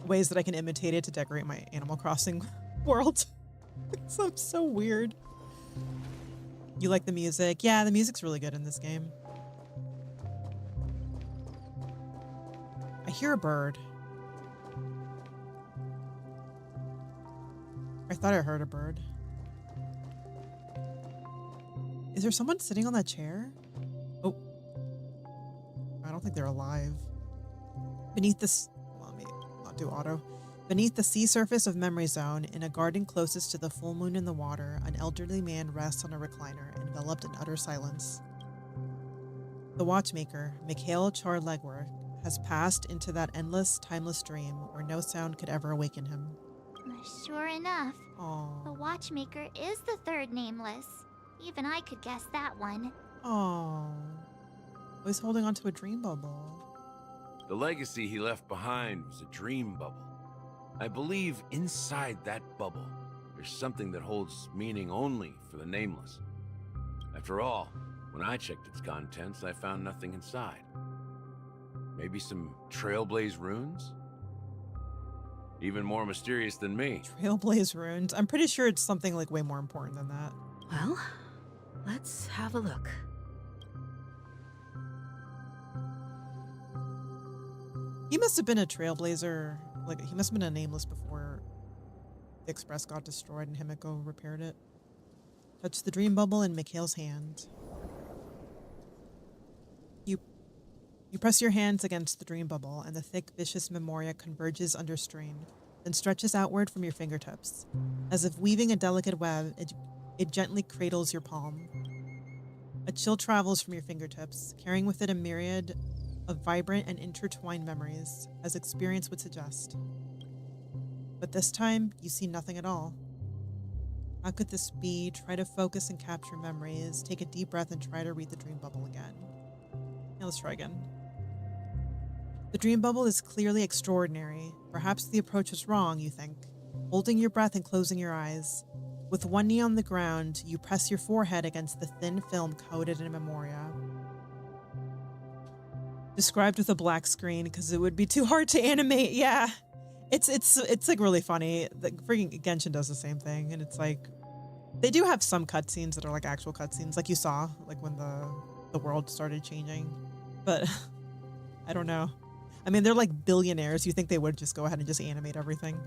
ways that I can imitate it to decorate my Animal Crossing world. I'm so weird. You like the music? Yeah, the music's really good in this game. I hear a bird. I thought I heard a bird. Is there someone sitting on that chair? Oh. I don't think they're alive. Beneath this... Well, let me not do auto. Beneath the sea surface of Memory Zone, in a garden closest to the full moon in the water, an elderly man rests on a recliner, enveloped in utter silence. The watchmaker, Mikhail Char-Legwer, has passed into that endless, timeless dream where no sound could ever awaken him. Sure enough, Aww. the watchmaker is the third nameless. Even I could guess that one. Aww. He's holding onto a dream bubble. The legacy he left behind was a dream bubble. I believe inside that bubble, there's something that holds meaning only for the nameless. After all, when I checked its contents, I found nothing inside. Maybe some Trailblaze runes? Even more mysterious than me. Trailblaze runes? I'm pretty sure it's something like way more important than that. Well, let's have a look. He must have been a Trailblazer. Like, he must have been a nameless before the Express got destroyed and Himiko repaired it. Touch the dream bubble in Mikhail's hand. You press your hands against the dream bubble, and the thick, vicious memoria converges under strain, then stretches outward from your fingertips. As if weaving a delicate web, it gently cradles your palm. A chill travels from your fingertips, carrying with it a myriad of vibrant and intertwined memories, as experience would suggest. But this time, you see nothing at all. How could this be? Try to focus and capture memories. Take a deep breath and try to read the dream bubble again. Now let's try again. The dream bubble is clearly extraordinary. Perhaps the approach was wrong, you think. Holding your breath and closing your eyes. With one knee on the ground, you press your forehead against the thin film coated in memoria. Described with a black screen because it would be too hard to animate. Yeah, it's like really funny. The freaking Genshin does the same thing, and it's like they do have some cutscenes that are like actual cutscenes, like you saw, like when the world started changing. But I don't know. I mean, they're like billionaires. You think they would just go ahead and just animate everything?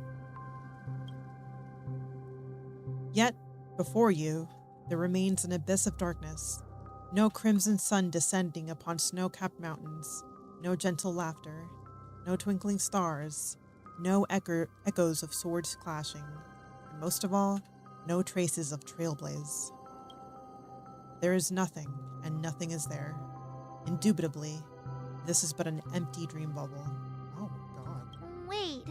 Yet, before you, there remains an abyss of darkness. No crimson sun descending upon snow-capped mountains. No gentle laughter. No twinkling stars. No echoes of swords clashing. And most of all, no traces of Trailblaze. There is nothing, and nothing is there. Indubitably, this is but an empty dream bubble. Oh, God. Wait,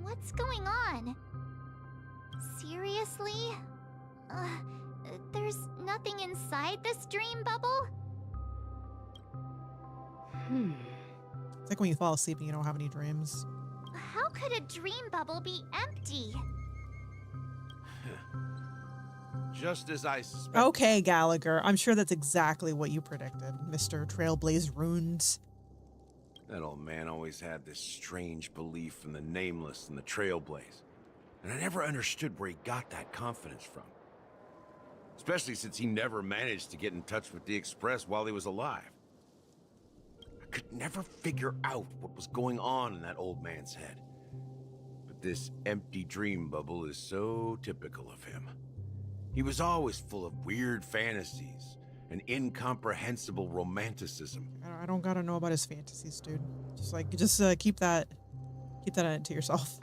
what's going on? Seriously? There's nothing inside this dream bubble? It's like when you fall asleep and you don't have any dreams. How could a dream bubble be empty? Just as I suspected. Okay, Gallagher. I'm sure that's exactly what you predicted, Mr. Trailblaze Runes. That old man always had this strange belief in the nameless and the Trailblaze. And I never understood where he got that confidence from. Especially since he never managed to get in touch with the Express while he was alive. I could never figure out what was going on in that old man's head. But this empty dream bubble is so typical of him. He was always full of weird fantasies and incomprehensible romanticism. I don't gotta know about his fantasies, dude. Just keep that to yourself.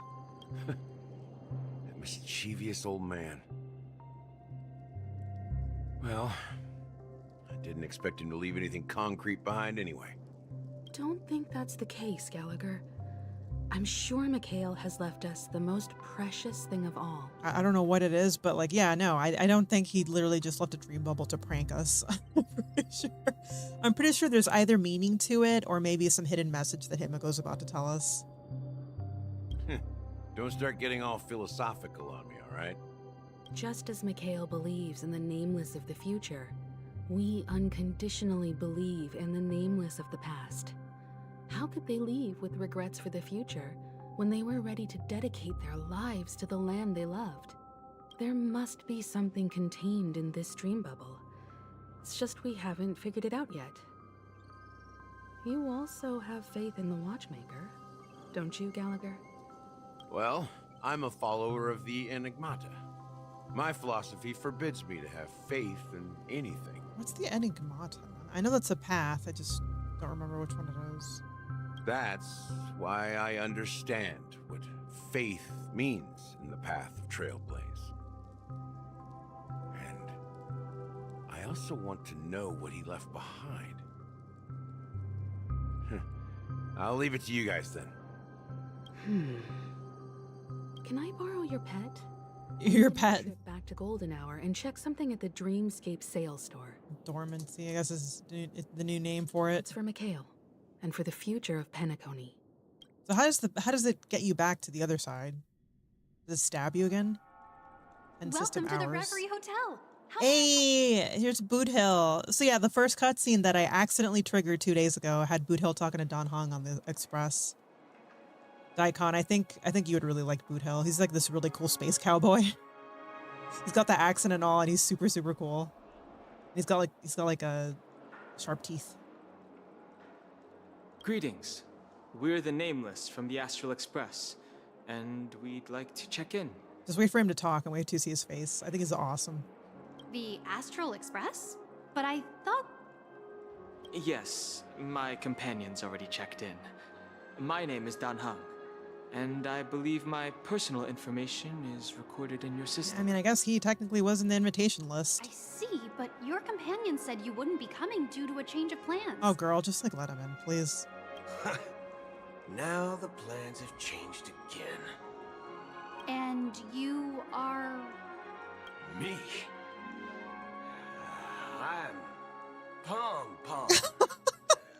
That mischievous old man. Well, I didn't expect him to leave anything concrete behind anyway. Don't think that's the case, Gallagher. I'm sure Mikhail has left us the most precious thing of all. I don't know what it is, but like, yeah, no, I don't think he literally just left a dream bubble to prank us. I'm pretty sure there's either meaning to it or maybe some hidden message that Himiko's about to tell us. Don't start getting all philosophical on me, all right? Just as Mikhail believes in the nameless of the future, we unconditionally believe in the nameless of the past. How could they leave with regrets for the future when they were ready to dedicate their lives to the land they loved. There must be something contained in this dream bubble. It's just we haven't figured it out yet. You also have faith in the Watchmaker, don't you, Gallagher? Well, I'm a follower of the Enigmata. My philosophy forbids me to have faith in anything. What's the Enigmata? I know that's a path, I just don't remember which one it is. That's why I understand what faith means in the path of Trailblaze. And I also want to know what he left behind. I'll leave it to you guys then. Can I borrow your pet? Your pet? Trip back to Golden Hour and check something at the Dreamscape sales store. Dormancy, I guess is the new name for it. It's for Mikhail, and for the future of Penacony. So how does it get you back to the other side? Does it stab you again? And Welcome to the Reverie Hotel. Hey, here's Boot Hill. So yeah, the first cutscene that I accidentally triggered 2 days ago had Boot Hill talking to Don Hung on the Express. Daikon, I think you would really like Boot Hill. He's like this really cool space cowboy. He's got the accent and all, and he's super, super cool. He's got like a sharp teeth. Greetings. We're the Nameless from the Astral Express, and we'd like to check in. Just wait for him to talk and wait to see his face. I think he's awesome. The Astral Express? But I thought... Yes, my companion's already checked in. My name is Dan Hung, and I believe my personal information is recorded in your system. I mean, I guess he technically was in the invitation list. I see, but your companion said you wouldn't be coming due to a change of plans. Oh, girl, just like let him in, please. Now the plans have changed again. And you are... Me? I'm Pom Pom.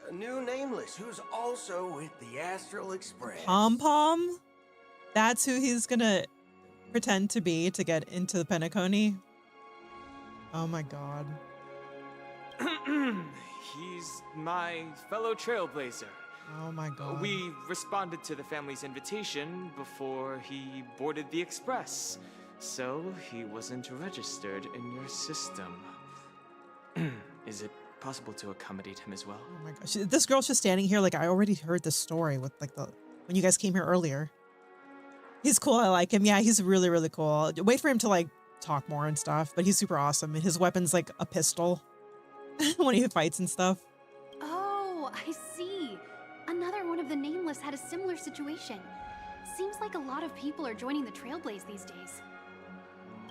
A new Nameless who's also with the Astral Express. Pom Pom? That's who he's gonna pretend to be to get into the Penacony? Oh my god. He's my fellow trailblazer. Oh my god. We responded to the family's invitation before he boarded the express, so he wasn't registered in your system. Is it possible to accommodate him as well? Oh my gosh. This girl's just standing here like I already heard this story with like when you guys came here earlier. He's cool, I like him. Yeah, he's really, really cool. Wait for him to like talk more and stuff, but he's super awesome. And his weapon's like a pistol when he fights and stuff. Oh, I see. Another one of the Nameless had a similar situation. Seems like a lot of people are joining the Trailblaze these days.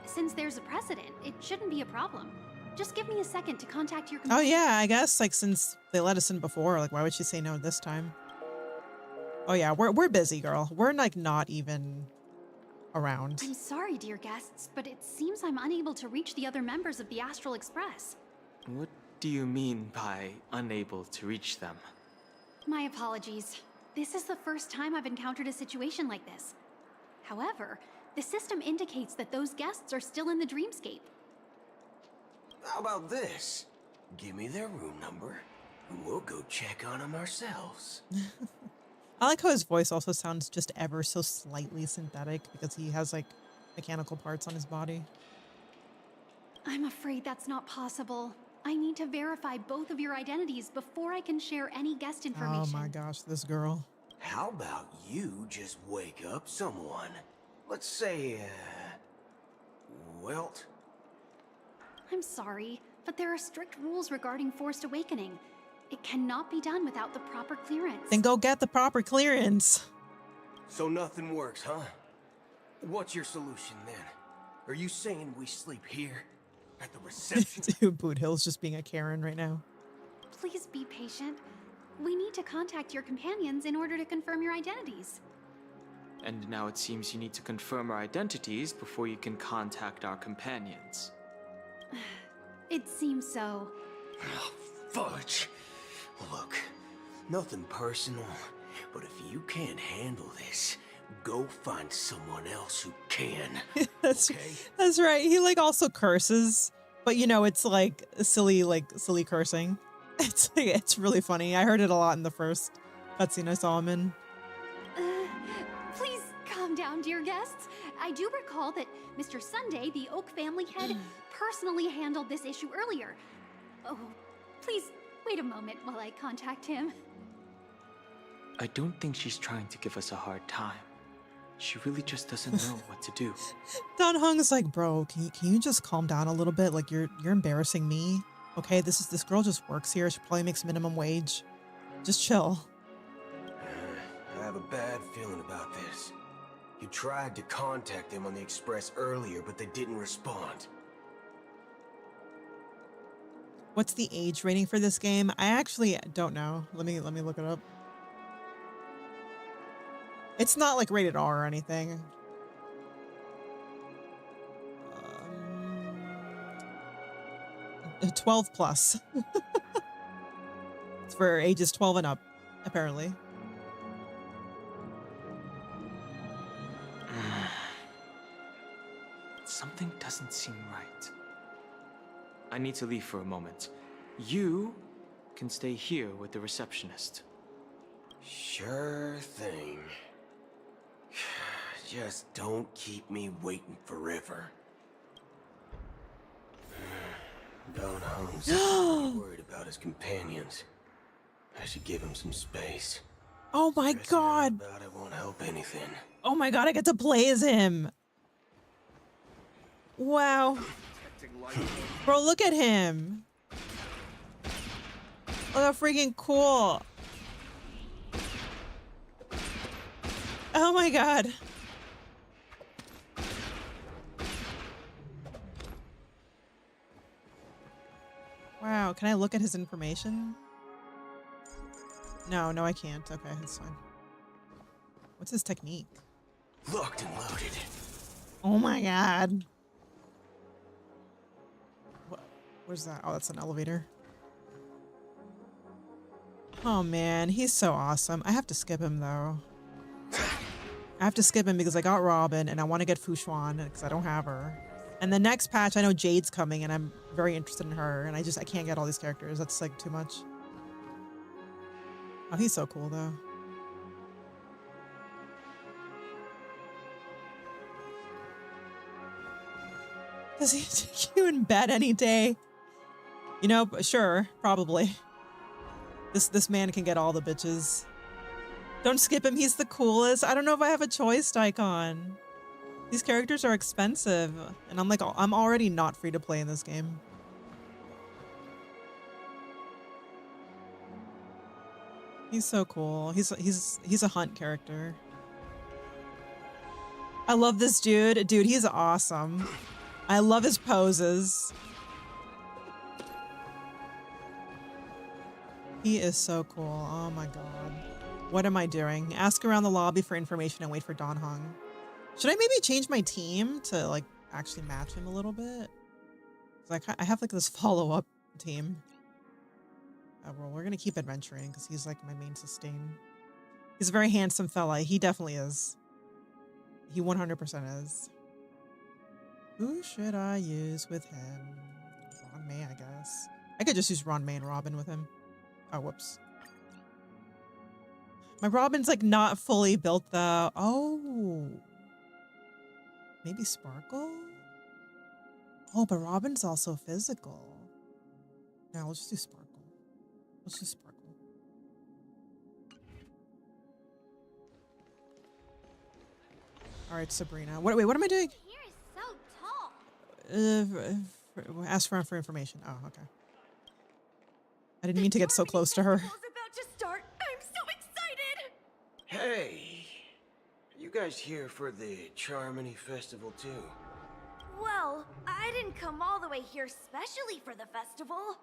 Since there's a precedent, it shouldn't be a problem. Just give me a second to contact your Oh yeah, I guess like since they let us in before, like why would she say no this time? Oh yeah, we're busy, girl. We're like not even around. I'm sorry, dear guests, but it seems I'm unable to reach the other members of the Astral Express. What do you mean by unable to reach them? My apologies. This is the first time I've encountered a situation like this. However, the system indicates that those guests are still in the dreamscape. How about this? Give me their room number, and we'll go check on them ourselves. I like how his voice also sounds just ever so slightly synthetic because he has like mechanical parts on his body. I'm afraid that's not possible. I need to verify both of your identities before I can share any guest information. Oh my gosh, this girl. How about you just wake up someone? Let's say, Welt? I'm sorry, but there are strict rules regarding forced awakening. It cannot be done without the proper clearance. Then go get the proper clearance. So nothing works, huh? What's your solution then? Are you saying we sleep here? At the reception? Dude, Boot Hill's just being a Karen right now. Please be patient. We need to contact your companions in order to confirm your identities. And now it seems you need to confirm our identities before you can contact our companions. It seems so. Oh, fudge. Look, nothing personal, but if you can't handle this, go find someone else who can. That's right. He like also curses, but you know it's like silly cursing. It's really funny. I heard it a lot in the first cutscene I saw him in. down, dear guests. I do recall that Mr. Sunday, the Oak family, had personally handled this issue earlier. Oh, please wait a moment while I contact him. I don't think she's trying to give us a hard time. She really just doesn't know what to do. Don Hung's like, bro, can you just calm down a little bit? Like, you're embarrassing me. Okay, this girl just works here. She probably makes minimum wage. Just chill. I have a bad feeling about this. You tried to contact them on the Express earlier, but they didn't respond. What's the age rating for this game? I actually don't know. Let me look it up. It's not like rated R or anything. 12 plus. It's for ages 12 and up, apparently. Something doesn't seem right. I need to leave for a moment. You can stay here with the receptionist. Sure thing. Just don't keep me waiting forever. Don Hung's worried about his companions. I should give him some space. Oh my god. About it won't help anything. Oh my god, I get to play as him. Wow. Bro, look at him. Oh, how freaking cool. Oh my god. Wow, can I look at his information? No, I can't. Okay, that's fine. What's his technique? Locked and loaded. Oh my god. Where's that? Oh, that's an elevator. Oh man, he's so awesome. I have to skip him though. I have to skip him because I got Robin and I want to get Fushuan because I don't have her. And the next patch, I know Jade's coming and I'm very interested in her and I can't get all these characters. That's like too much. Oh, he's so cool though. Does he take you in bed any day? You know, sure, probably. This man can get all the bitches. Don't skip him, he's the coolest. I don't know if I have a choice, Daikon. These characters are expensive, and I'm already not free to play in this game. He's so cool. He's a hunt character. I love this dude. Dude, he's awesome. I love his poses. He is so cool. Oh my god. What am I doing? Ask around the lobby for information and wait for Don Hung. Should I maybe change my team to like actually match him a little bit? I have like this follow-up team. Well, we're gonna keep adventuring because he's like my main sustain. He's a very handsome fella. He definitely is. He 100% is. Who should I use with him? Ron May, I guess. I could just use Ron May and Robin with him. Oh, whoops. My Robin's like not fully built though. Oh. Maybe Sparkle? Oh, but Robin's also physical. No, we'll just do Sparkle. Let's do Sparkle. All right, Sabrina. Wait, what am I doing? Here is so tall. Ask for information. Oh, okay. I didn't mean to get so close to her. About to start. I'm so excited. Hey, are you guys here for the Charmony Festival too? Well, I didn't come all the way here specially for the festival.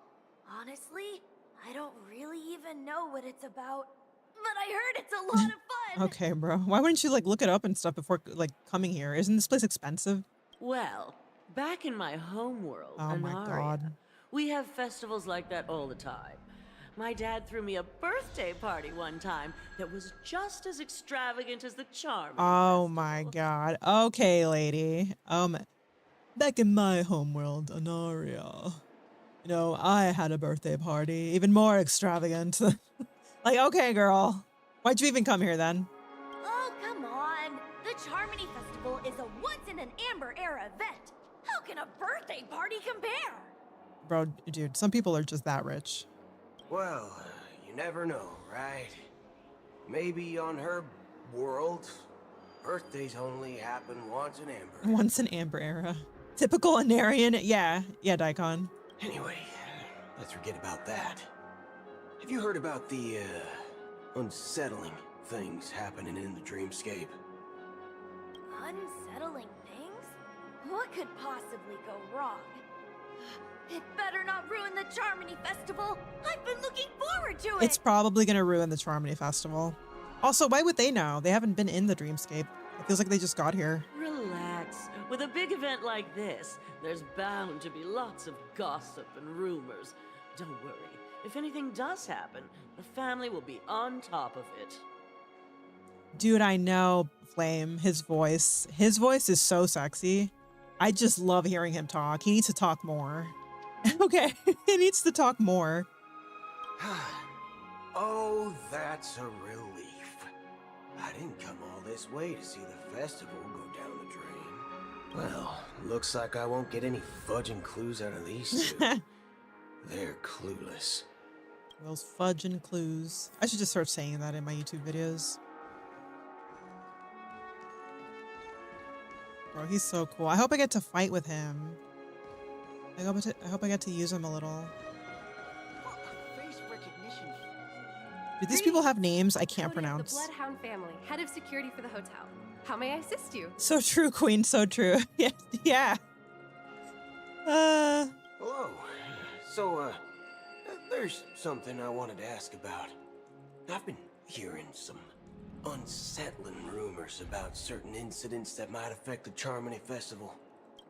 Honestly, I don't really even know what it's about. But I heard it's a lot of fun. Okay, bro. Why wouldn't you like look it up and stuff before like coming here? Isn't this place expensive? Well, back in my home world, Oh my Anaria, god. we have festivals like that all the time. My dad threw me a birthday party one time that was just as extravagant as the charm. Oh my god. Okay, lady. Back in my homeworld, Anaria, you know, I had a birthday party, even more extravagant. Like, okay, girl. Why'd you even come here then? Oh, come on. The Charmony Amber Era event. How can a birthday party compare? Bro, dude, some people are just that rich. Well, you never know, right? Maybe on her world, birthdays only happen once in Amber. Once an Amber Era. Typical Anarian. Yeah, Daikon. Anyway, let's forget about that. Have you heard about the, unsettling things happening in the dreamscape? Unsettling things? What could possibly go wrong? It better not ruin the Charmony Festival. I've been looking forward to it. It's probably going to ruin the Charmony Festival. Also, why would they know? They haven't been in the dreamscape. It feels like they just got here. Relax. With a big event like this, there's bound to be lots of gossip and rumors. Don't worry. If anything does happen, the family will be on top of it. Dude, I know, Flame. His voice is so sexy. I just love hearing him talk. He needs to talk more. Okay, he needs to talk more. Oh, that's a relief. I didn't come all this way to see the festival go down the drain. Well, looks like I won't get any fudging clues out of these two. They're clueless. Those fudging clues. I should just start saying that in my YouTube videos. Bro, he's so cool. I hope I get to fight with him. I hope I get to use him a little. Face recognition. Do these people have names I can't The pronounce? Bloodhound family, head of security for the hotel. How may I assist you? So true, Queen. So true. Yeah. Hello. So, there's something I wanted to ask about. I've been hearing some unsettling rumors about certain incidents that might affect the Charmony Festival.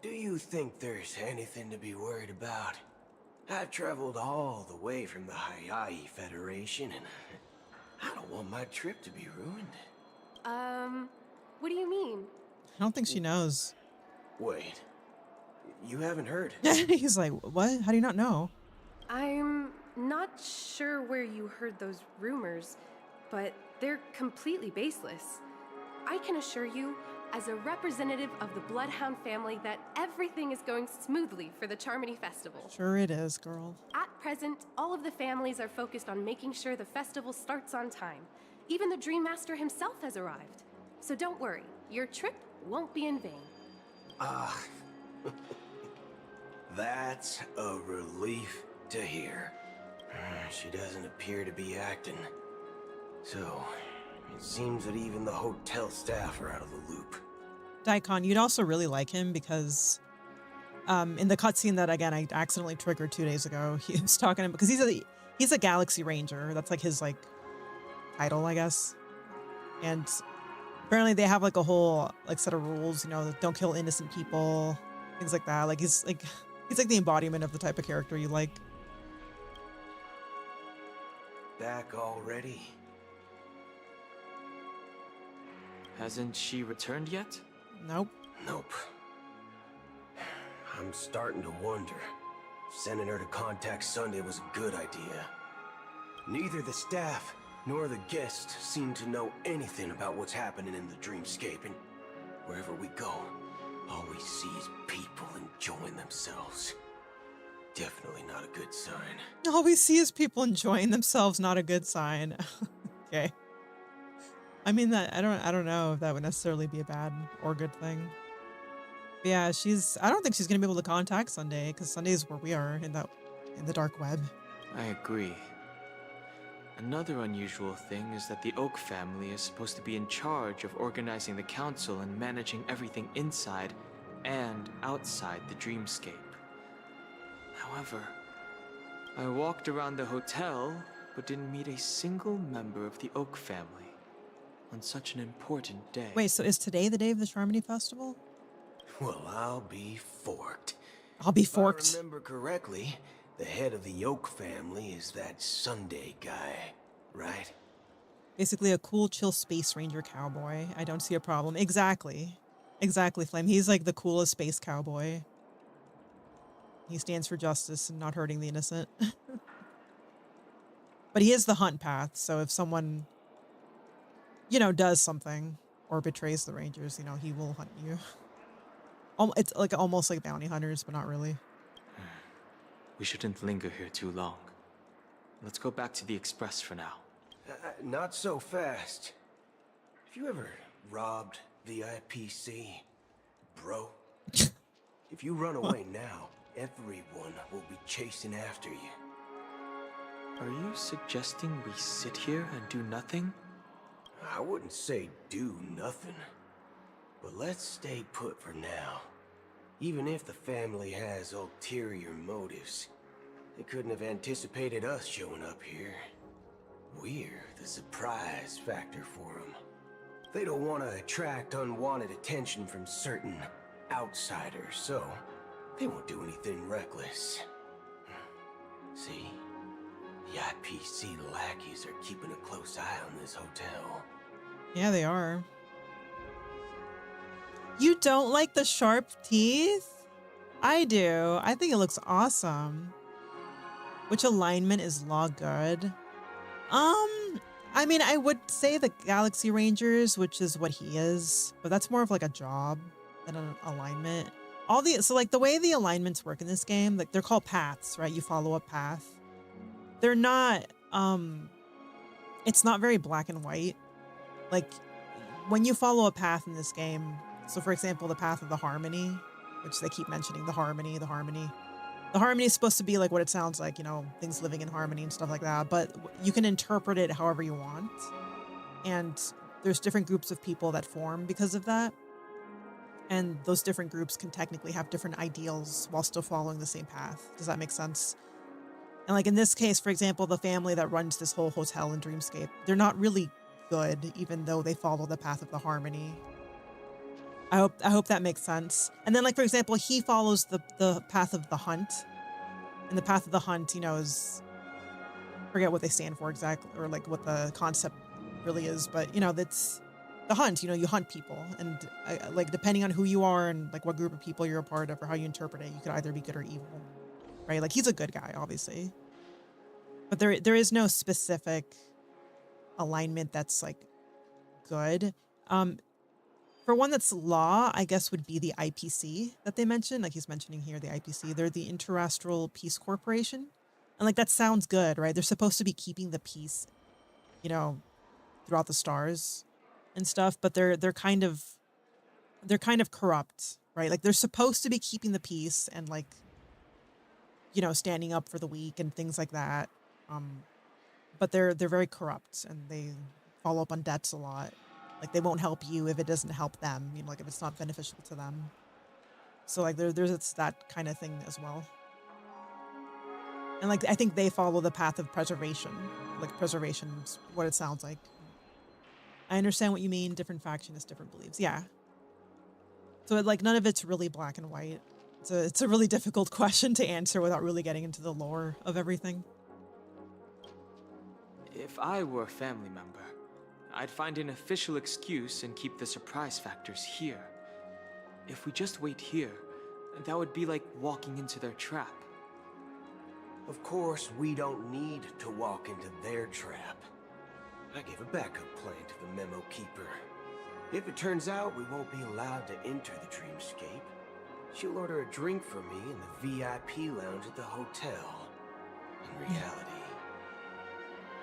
Do you think there's anything to be worried about? I've traveled all the way from the Hayaii Federation, and I don't want my trip to be ruined. What do you mean? I don't think she knows. Wait. You haven't heard? He's like, what? How do you not know? I'm not sure where you heard those rumors, but they're completely baseless. I can assure you, as a representative of the Bloodhound family, that everything is going smoothly for the Charmony Festival. Sure it is, girl. At present, all of the families are focused on making sure the festival starts on time. Even the Dream Master himself has arrived. So don't worry, your trip won't be in vain. That's a relief to hear. She doesn't appear to be acting. So, it seems that even the hotel staff are out of the loop. Daikon, you'd also really like him because in the cutscene that, again, I accidentally triggered 2 days ago, he was talking to him because he's a Galaxy Ranger. That's like his title, I guess. And apparently they have like a whole set of rules, don't kill innocent people, things like that. Like he's like the embodiment of the type of character you like. Back already? Hasn't she returned yet? Nope. Nope. I'm starting to wonder if sending her to contact Sunday was a good idea. Neither the staff nor the guests seem to know anything about what's happening in the dreamscape, and wherever we go, all we see is people enjoying themselves. Definitely not a good sign. All we see is people enjoying themselves, not a good sign. Okay. I mean, that I don't know if that would necessarily be a bad or good thing. But yeah, I don't think she's gonna be able to contact Sunday because Sunday is where we are in the dark web. I agree. Another unusual thing is that the Oak family is supposed to be in charge of organizing the council and managing everything inside and outside the dreamscape. However, I walked around the hotel but didn't meet a single member of the Oak family on such an important day. Wait, so is today the day of the Charmony Festival? Well, I'll be forked. I'll be forked. If I remember correctly, the head of the Oak family is that Sunday guy, right? Basically a cool, chill Space Ranger cowboy. I don't see a problem. Exactly. Exactly, Flame. He's like the coolest space cowboy. He stands for justice and not hurting the innocent. But he is the hunt path, so if someone, does something or betrays the Rangers, he will hunt you. It's like almost like bounty hunters, but not really. We shouldn't linger here too long. Let's go back to the Express for now. Not so fast. Have you ever robbed the IPC, bro? If you run away now, everyone will be chasing after you. Are you suggesting we sit here and do nothing? I wouldn't say do nothing, but let's stay put for now. Even if the family has ulterior motives, they couldn't have anticipated us showing up here. We're the surprise factor for them. They don't want to attract unwanted attention from certain outsiders, so they won't do anything reckless. See? The IPC lackeys are keeping a close eye on this hotel. Yeah, they are. You don't like the sharp teeth? I do. I think it looks awesome. Which alignment is law good? I mean, I would say the Galaxy Rangers, which is what he is, but that's more of like a job than an alignment. So like the way the alignments work in this game, like they're called paths, right? You follow a path. They're not, it's not very black and white. Like when you follow a path in this game, so for example, the path of the harmony, which they keep mentioning, the harmony. The harmony is supposed to be like what it sounds like, you know, things living in harmony and stuff like that. But you can interpret it however you want. And there's different groups of people that form because of that. And those different groups can technically have different ideals while still following the same path. Does that make sense? And like in this case, for example, the family that runs this whole hotel in Dreamscape, they're not really good, even though they follow the path of the harmony. I hope that makes sense. And then like, for example, he follows the path of the hunt. And the path of the hunt, you know, is, forget what they stand for exactly, or like what the concept really is. But, you know, that's the hunt, you know, you hunt people. And like, depending on who you are and like what group of people you're a part of or how you interpret it, you could either be good or evil, right? Like he's a good guy, obviously. But there is no specific alignment that's like good. For one that's law, I guess would be the IPC that they mentioned. Like he's mentioning here, the IPC. They're the Interastral Peace Corporation. And like that sounds good, right? They're supposed to be keeping the peace, you know, throughout the stars and stuff, but they're kind of corrupt, right? Like they're supposed to be keeping the peace and like, you know, standing up for the weak and things like that. But they're very corrupt and they follow up on debts a lot. Like they won't help you if it doesn't help them, you know, like if it's not beneficial to them. So like there's that kind of thing as well. And like I think they follow the path of preservation. Like preservation's what it sounds like. I understand what you mean. Different factions, different beliefs. Yeah. So like none of it's really black and white. It's a really difficult question to answer without really getting into the lore of everything. If I were a family member, I'd find an official excuse and keep the surprise factors here. If we just wait here, that would be like walking into their trap. Of course, we don't need to walk into their trap. I gave a backup plan to the memo keeper. If it turns out we won't be allowed to enter the dreamscape, she'll order a drink for me in the VIP lounge at the hotel. In reality,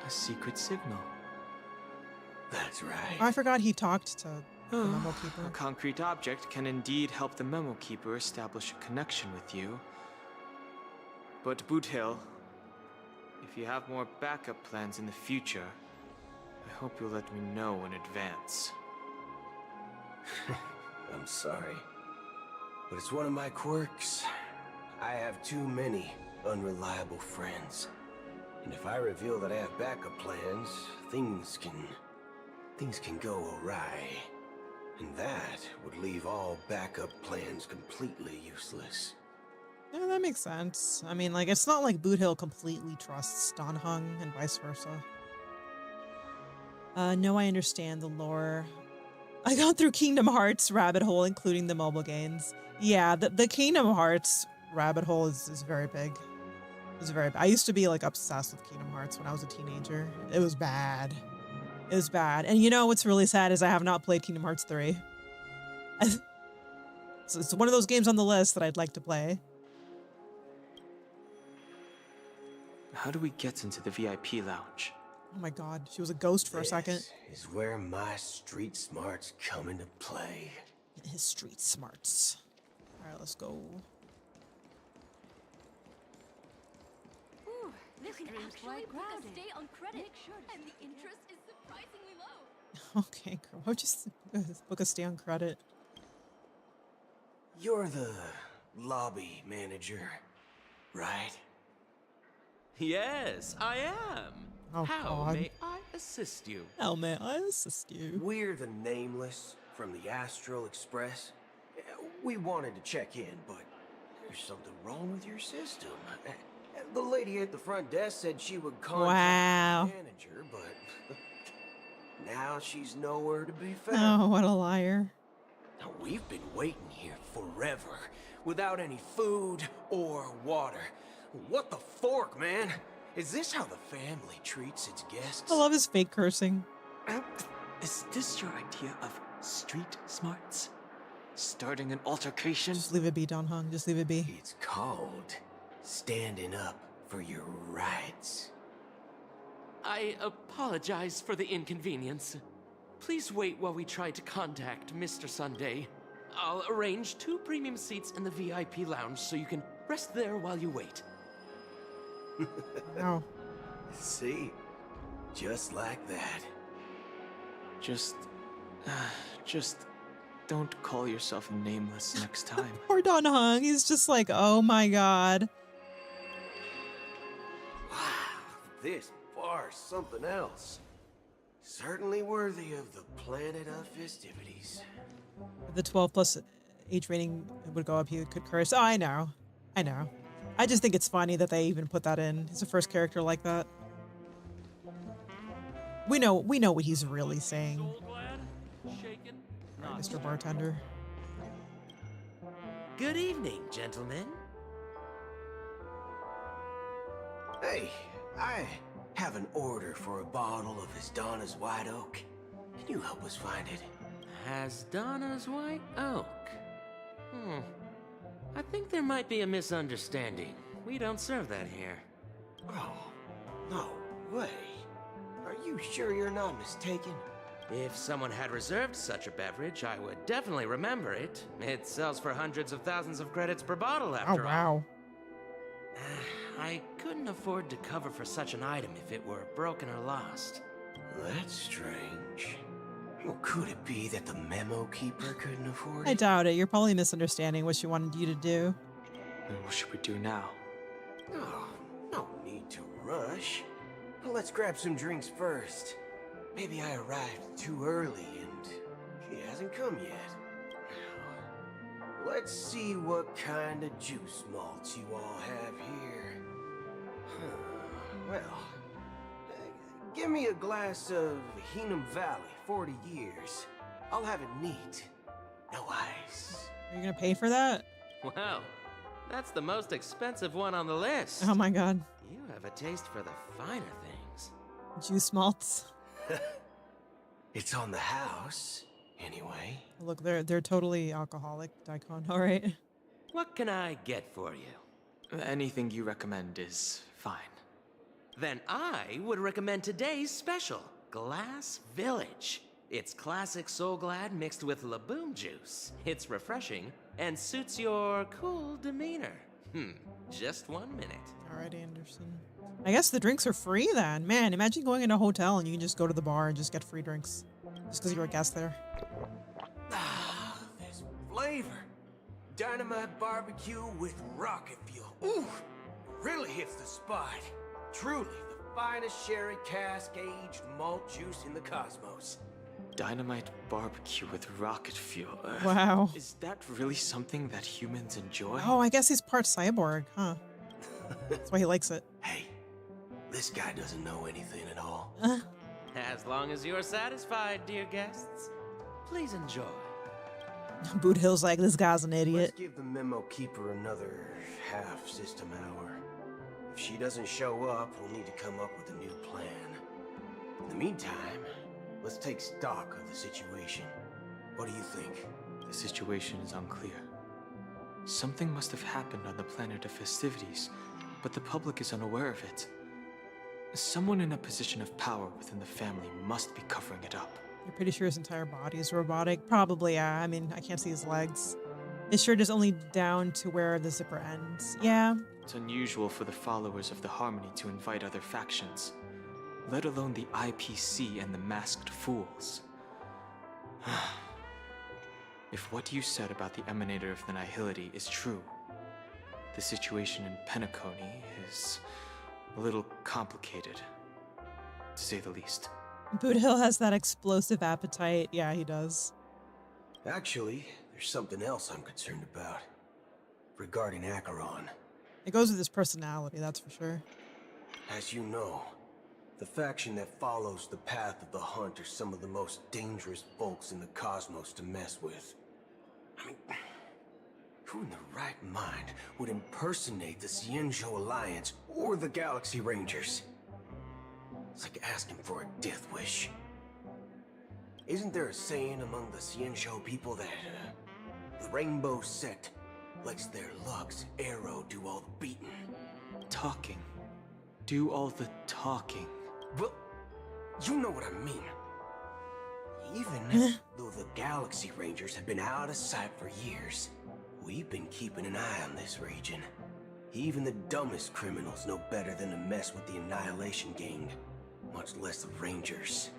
a secret signal. That's right. I forgot he talked to the memo keeper. A concrete object can indeed help the memo keeper establish a connection with you. But Boot Hill, if you have more backup plans in the future, I hope you'll let me know in advance. I'm sorry, but it's one of my quirks. I have too many unreliable friends. And if I reveal that I have backup plans, things can go awry. And that would leave all backup plans completely useless. Yeah, that makes sense. I mean, like, it's not like Boot Hill completely trusts Don Hung and vice versa. No, I understand the lore. I got through Kingdom Hearts rabbit hole, including the mobile games. Yeah, the Kingdom Hearts rabbit hole is very big. It's very bad. I used to be like obsessed with Kingdom Hearts when I was a teenager. It was bad. It was bad. And you know what's really sad is I have not played Kingdom Hearts 3. It's one of those games on the list that I'd like to play. How do we get into the VIP lounge? Oh my god, she was a ghost for a second. This is where my street smarts come into play. His street smarts. Alright, let's go. Ooh, this can actually book a stay on credit, and the interest is surprisingly low. Okay, girl. Why don't you just book a stay on credit? You're the lobby manager, right? Yes, I am. Oh, How God. may I assist you? How may I assist you? We're the Nameless from the Astral Express. We wanted to check in, but there's something wrong with your system. The lady at the front desk said she would contact the manager, but now she's nowhere to be found. Oh, what a liar. Now, we've been waiting here forever, without any food or water. What the fork, man? Is this how the family treats its guests? I love his fake cursing. Is this your idea of street smarts? Starting an altercation? Just leave it be, Don Hung. Just leave it be. It's called standing up for your rights. I apologize for the inconvenience. Please wait while we try to contact Mr. Sunday. I'll arrange 2 premium seats in the VIP lounge so you can rest there while you wait. Wow. See? Just like that. Just don't call yourself Nameless next time. Poor Don Hung. He's just like, oh my god. Wow, this bar's something else. Certainly worthy of the planet of festivities. If the 12 plus age rating would go up, he could curse. Oh, I know. I know. I just think it's funny that they even put that in. He's the first character like that. We know what he's really saying. Right, Mr. Bartender. Good evening, gentlemen. Hey, I have an order for a bottle of Hasdana's White Oak. Can you help us find it? Hasdana's White Oak. I think there might be a misunderstanding. We don't serve that here. Oh, no way. Are you sure you're not mistaken? If someone had reserved such a beverage, I would definitely remember it. It sells for hundreds of thousands of credits per bottle, after all. Wow. I couldn't afford to cover for such an item if it were broken or lost. That's strange. Well, could it be that the memo keeper couldn't afford it? I doubt it. You're probably misunderstanding what she wanted you to do. Then what should we do now? Oh, no need to rush. Well, let's grab some drinks first. Maybe I arrived too early and she hasn't come yet. Let's see what kind of juice malts you all have here. Well, give me a glass of Heenum Valley, 40 years. I'll have it neat. No ice. Are you gonna pay for that? Wow, that's the most expensive one on the list. Oh my god. You have a taste for the finer things. Juice malts. It's on the house, anyway. Look, they're totally alcoholic, Daikon. All right. What can I get for you? Anything you recommend is fine. Then I would recommend today's special, Glass Village. It's classic Soul Glad mixed with Laboom juice. It's refreshing and suits your cool demeanor. Just 1 minute. All right, Anderson. I guess the drinks are free then. Man, imagine going in a hotel and you can just go to the bar and just get free drinks. Just because you're a guest there. Ah, this flavor. Dynamite barbecue with rocket fuel. Ooh, really hits the spot. Truly the finest sherry cask-aged malt juice in the cosmos. Dynamite barbecue with rocket fuel. Wow. Is that really something that humans enjoy? Oh, I guess he's part cyborg, huh? That's why he likes it. Hey, this guy doesn't know anything at all. As long as you're satisfied, dear guests, please enjoy. Boot Hill's like, this guy's an idiot. Let's give the memo keeper another half system hour. If she doesn't show up, we'll need to come up with a new plan. In the meantime, let's take stock of the situation. What do you think? The situation is unclear. Something must have happened on the planet of festivities, but the public is unaware of it. Someone in a position of power within the family must be covering it up. You're pretty sure his entire body is robotic? Probably, yeah. I mean, I can't see his legs. His shirt is only down to where the zipper ends. Yeah. It's unusual for the followers of the Harmony to invite other factions, let alone the IPC and the Masked Fools. If what you said about the Emanator of the Nihility is true, the situation in Penacony is a little complicated, to say the least. Boothill has that explosive appetite. Yeah, he does. Actually, there's something else I'm concerned about. Regarding Acheron. It goes with his personality, that's for sure. As you know, the faction that follows the path of the Hunt are some of the most dangerous folks in the cosmos to mess with. I mean, who in the right mind would impersonate the Xianzhou Alliance or the Galaxy Rangers? It's like asking for a death wish. Isn't there a saying among the Xianzhou people that the Rainbow Sect lets their Lux Arrow do all the beating? Talking. Do all the talking. Well, you know what I mean. Even though the Galaxy Rangers have been out of sight for years, we've been keeping an eye on this region. Even the dumbest criminals know better than to mess with the Annihilation Gang, much less the Rangers.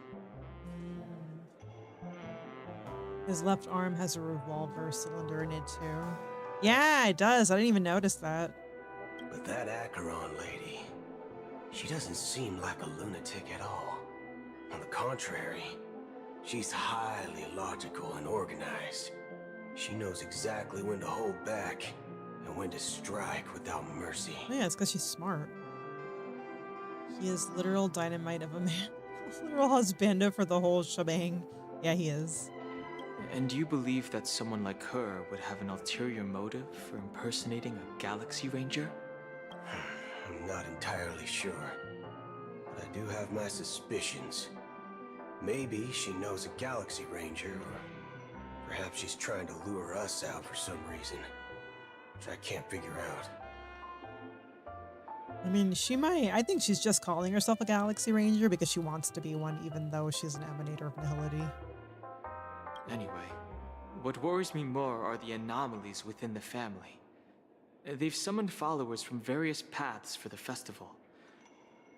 His left arm has a revolver cylinder in it too. Yeah, it does. I didn't even notice that. But that Acheron lady, she doesn't seem like a lunatic at all. On the contrary, she's highly logical and organized. She knows exactly when to hold back and when to strike without mercy. Oh, yeah, it's because she's smart. He is literal dynamite of a man. Literal husbando for the whole shebang. Yeah, he is. And do you believe that someone like her would have an ulterior motive for impersonating a Galaxy Ranger? I'm not entirely sure, but I do have my suspicions. Maybe she knows a Galaxy Ranger, or perhaps she's trying to lure us out for some reason, which I can't figure out. I mean, she might. I think she's just calling herself a Galaxy Ranger because she wants to be one, even though she's an emanator of nihility. Anyway, what worries me more are the anomalies within the family. They've summoned followers from various paths for the festival.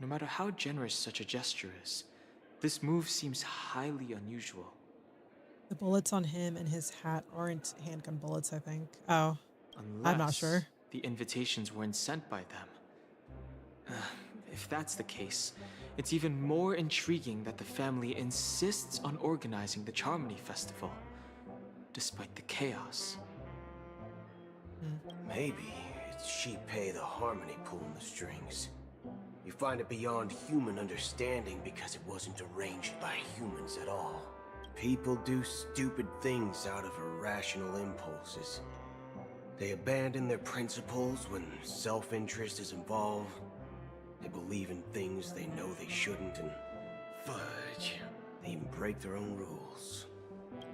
No matter how generous such a gesture is, this move seems highly unusual. The bullets on him and his hat aren't handgun bullets, I think. Oh, Unless I'm not sure. The invitations weren't sent by them. If that's the case, it's even more intriguing that the family insists on organizing the Charmony Festival, despite the chaos. Maybe it's Shipei the Harmony pulling the strings. You find it beyond human understanding because it wasn't arranged by humans at all. People do stupid things out of irrational impulses. They abandon their principles when self-interest is involved. They believe in things they know they shouldn't, and fudge, they even break their own rules.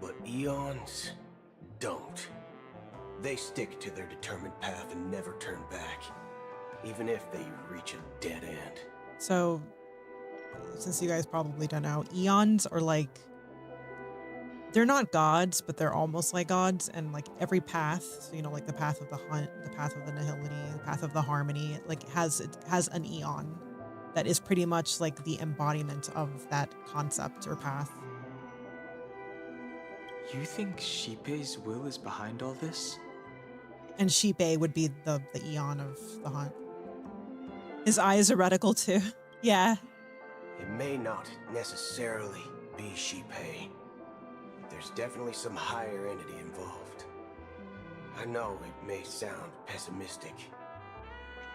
But Eons don't. They stick to their determined path and never turn back, even if they reach a dead end. So, since you guys probably don't know, Eons are like, they're not gods, but they're almost like gods, and like every path, so, you know, like the path of the Hunt, the path of the Nihility, the path of the Harmony, like it has an Eon that is pretty much like the embodiment of that concept or path. You think Shipei's will is behind all this? And Shipei would be the Eon of the Hunt. His eyes are reticle too. Yeah. It may not necessarily be Shipei. There's definitely some higher entity involved. I know it may sound pessimistic,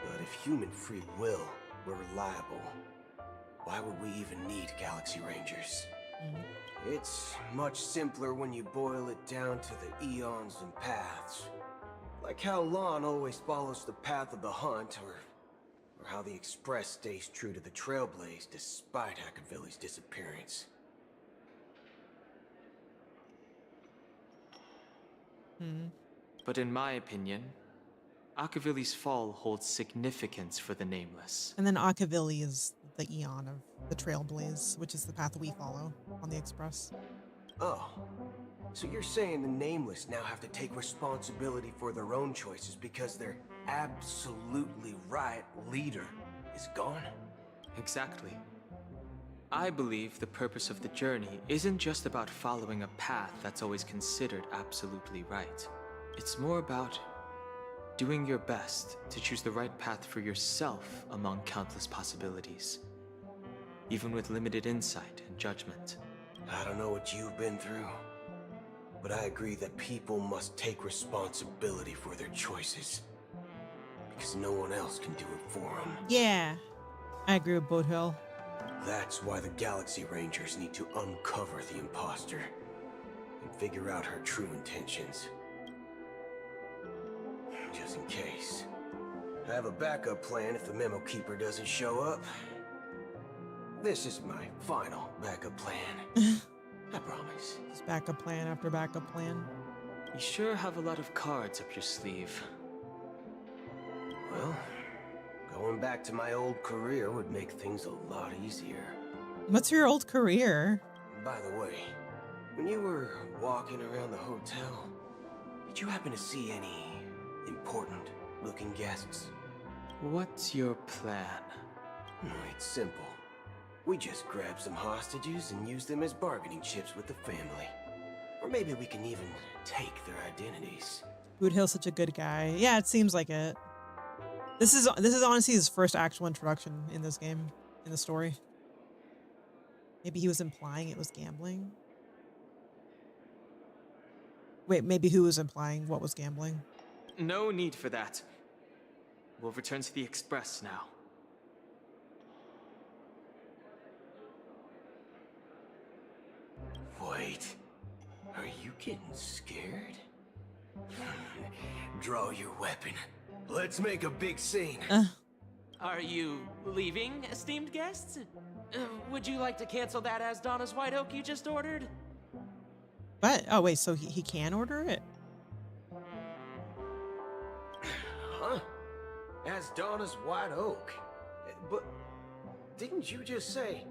but if human free will were reliable, why would we even need Galaxy Rangers? It's much simpler when you boil it down to the eons and paths. Like how Lon always follows the path of the Hunt, or how the Express stays true to the Trailblaze despite Hackavilli's disappearance. but in my opinion, Akavili's fall holds significance for the Nameless. And then Akavili is the Eon of the Trailblaze, which is the path we follow on the Express. Oh, so you're saying the Nameless now have to take responsibility for their own choices because their absolutely right leader is gone? Exactly. I believe the purpose of the journey isn't just about following a path that's always considered absolutely right. It's more about doing your best to choose the right path for yourself among countless possibilities, even with limited insight and judgment. I don't know what you've been through, but I agree that people must take responsibility for their choices, because no one else can do it for them. Yeah, I agree with Boothill. That's why the Galaxy Rangers need to uncover the imposter and figure out her true intentions. Just in case. I have a backup plan if the Memo Keeper doesn't show up. This is my final backup plan. I promise. Just backup plan after backup plan. You sure have a lot of cards up your sleeve. Well, going back to my old career would make things a lot easier. What's your old career? By the way, when you were walking around the hotel, did you happen to see any important looking guests? What's your plan? It's simple. We just grab some hostages and use them as bargaining chips with the family. Or maybe we can even take their identities. Boothill's such a good guy. Yeah, it seems like it. This is honestly his first actual introduction in this game, in the story. Maybe he was implying it was gambling. Wait, maybe who was implying what was gambling? No need for that. We'll return to the Express now. Wait, are you getting scared? Draw your weapon. Let's make a big scene. Are you leaving, esteemed guests? Would you like to cancel that as Donna's White Oak you just ordered? What? Oh, wait, so he can order it? Huh? As Donna's White Oak? But didn't you just say?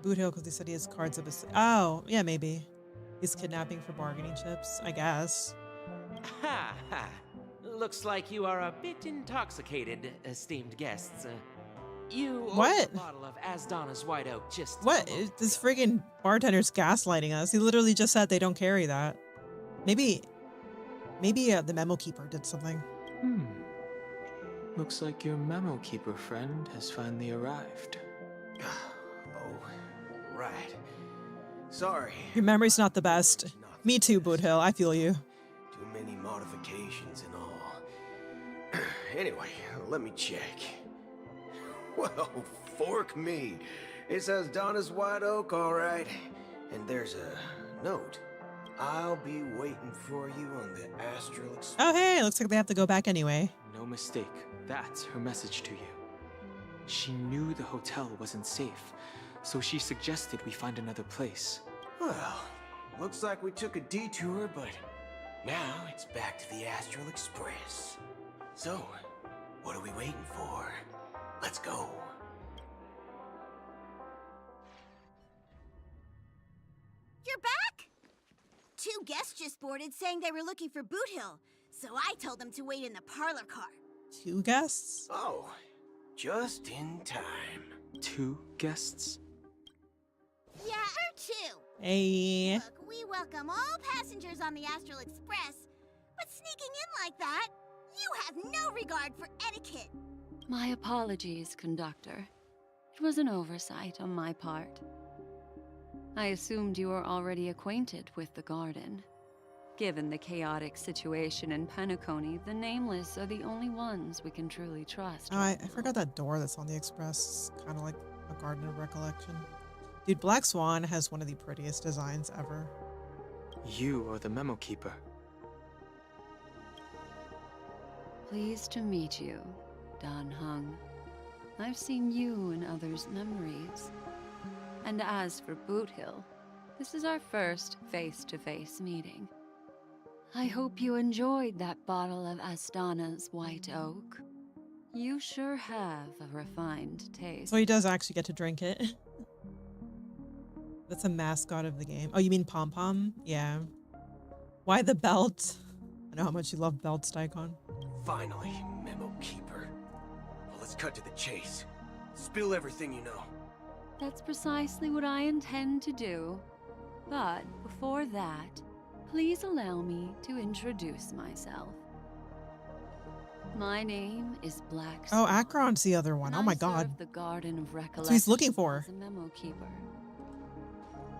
Boothill, because he said he has cards of his... Oh, yeah, maybe. He's kidnapping for bargaining chips, I guess. Ha ha. Looks like you are a bit intoxicated, esteemed guests. You What? ordered a bottle of As Donna's White Oak just... What? This friggin' bartender's gaslighting us. He literally just said they don't carry that. Maybe the Memo Keeper did something. Looks like your Memo Keeper friend has finally arrived. Oh, right. Sorry. Your memory's not the best. Me too, Boothill. I feel you. Too many modifications and all. Anyway, let me check. Well, fork me. It says Donna's White Oak, all right. And there's a note. I'll be waiting for you on the Astral Express. Oh, hey, looks like they have to go back anyway. No mistake. That's her message to you. She knew the hotel wasn't safe, so she suggested we find another place. Well, looks like we took a detour, but now it's back to the Astral Express. So, what are we waiting for? Let's go. You're back? Two guests just boarded saying they were looking for Boothill, so I told them to wait in the parlor car. Two guests? Oh, just in time. Two guests? Yeah, or two. Hey. Look, we welcome all passengers on the Astral Express, but sneaking in like that, you have no regard for etiquette. My apologies, conductor. It was an oversight on my part. I assumed you were already acquainted with the garden. Given the chaotic situation in Penacony, the Nameless are the only ones we can truly trust. Oh, I forgot that door that's on the Express. It's kind of like a Garden of Recollection. Dude, Black Swan has one of the prettiest designs ever. You are the Memo Keeper. Pleased to meet you, Dan Hung. I've seen you in others' memories. And as for Boothill, this is our first face-to-face meeting. I hope you enjoyed that bottle of Astana's white oak. You sure have a refined taste. So he does actually get to drink it. That's a mascot of the game. Oh, you mean Pom Pom? Yeah. Why the belt? I know how much you love belts, Daikon. Finally, Memo Keeper. Well, let's cut to the chase. Spill everything you know. That's precisely what I intend to do. But before that, please allow me to introduce myself. My name is Black. Oh, Acheron's the other one. Oh my god. The Garden of That's what he's looking for. As a memo keeper.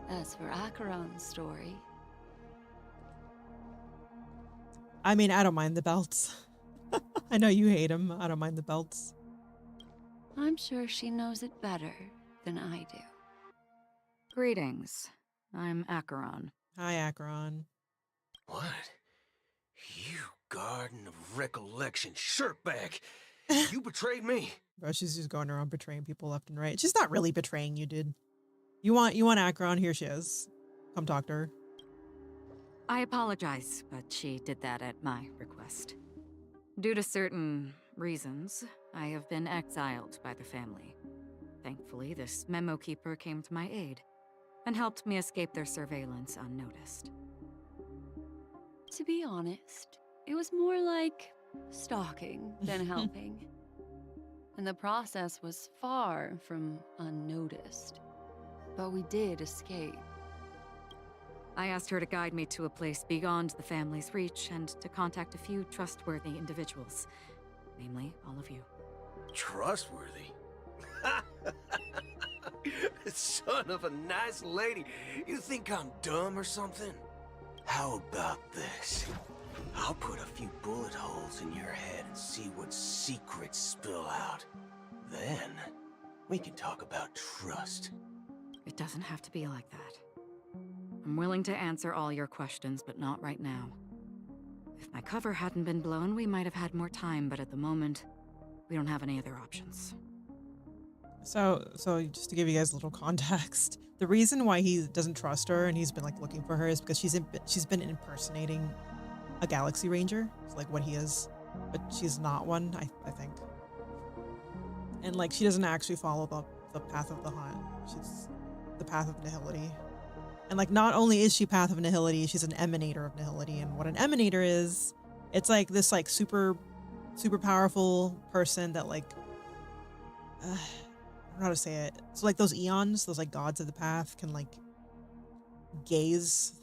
As for Acheron's story, I mean, I don't mind the belts. I know you hate him. I don't mind the belts. I'm sure she knows it better than I do. Greetings. I'm Acheron. Hi, Acheron. What? You Garden of Recollection shirtbag! You betrayed me! Bro, she's just going around betraying people left and right. She's not really betraying you, dude. You want Acheron? Here she is. Come talk to her. I apologize, but she did that at my request. Due to certain reasons, I have been exiled by the family. Thankfully, this memo keeper came to my aid and helped me escape their surveillance unnoticed. To be honest, it was more like stalking than helping. And the process was far from unnoticed. But we did escape. I asked her to guide me to a place beyond the family's reach and to contact a few trustworthy individuals. Namely, all of you. Trustworthy? Son of a nice lady. You think I'm dumb or something? How about this? I'll put a few bullet holes in your head and see what secrets spill out. Then, we can talk about trust. It doesn't have to be like that. I'm willing to answer all your questions, but not right now. If my cover hadn't been blown, we might have had more time, but at the moment, we don't have any other options. So just to give you guys a little context, the reason why he doesn't trust her and he's been like looking for her is because she's been impersonating a Galaxy Ranger. It's like what he is, but she's not one, I think. And like she doesn't actually follow the path of the hunt. She's the path of nihility. And like not only is she path of nihility, she's an emanator of nihility. And what an emanator is, it's like this like super powerful person that like I don't know how to say it. So like those eons, those like gods of the path can like gaze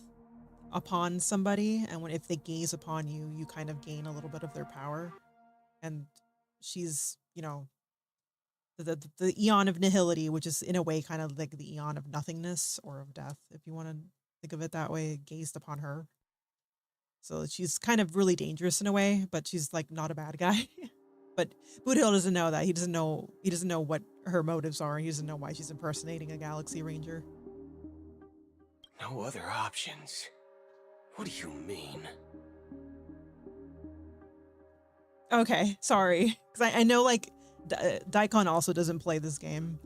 upon somebody, and if they gaze upon you, you kind of gain a little bit of their power. And she's, you know, the eon of nihility, which is in a way kind of like the eon of nothingness or of death, if you want to think of it that way, gazed upon her. So she's kind of really dangerous in a way, but she's like not a bad guy. But Boothill doesn't know that. He doesn't know what her motives are. He doesn't know why she's impersonating a Galaxy Ranger. No other options? What do you mean? Okay, sorry. Because I know like Daikon also doesn't play this game.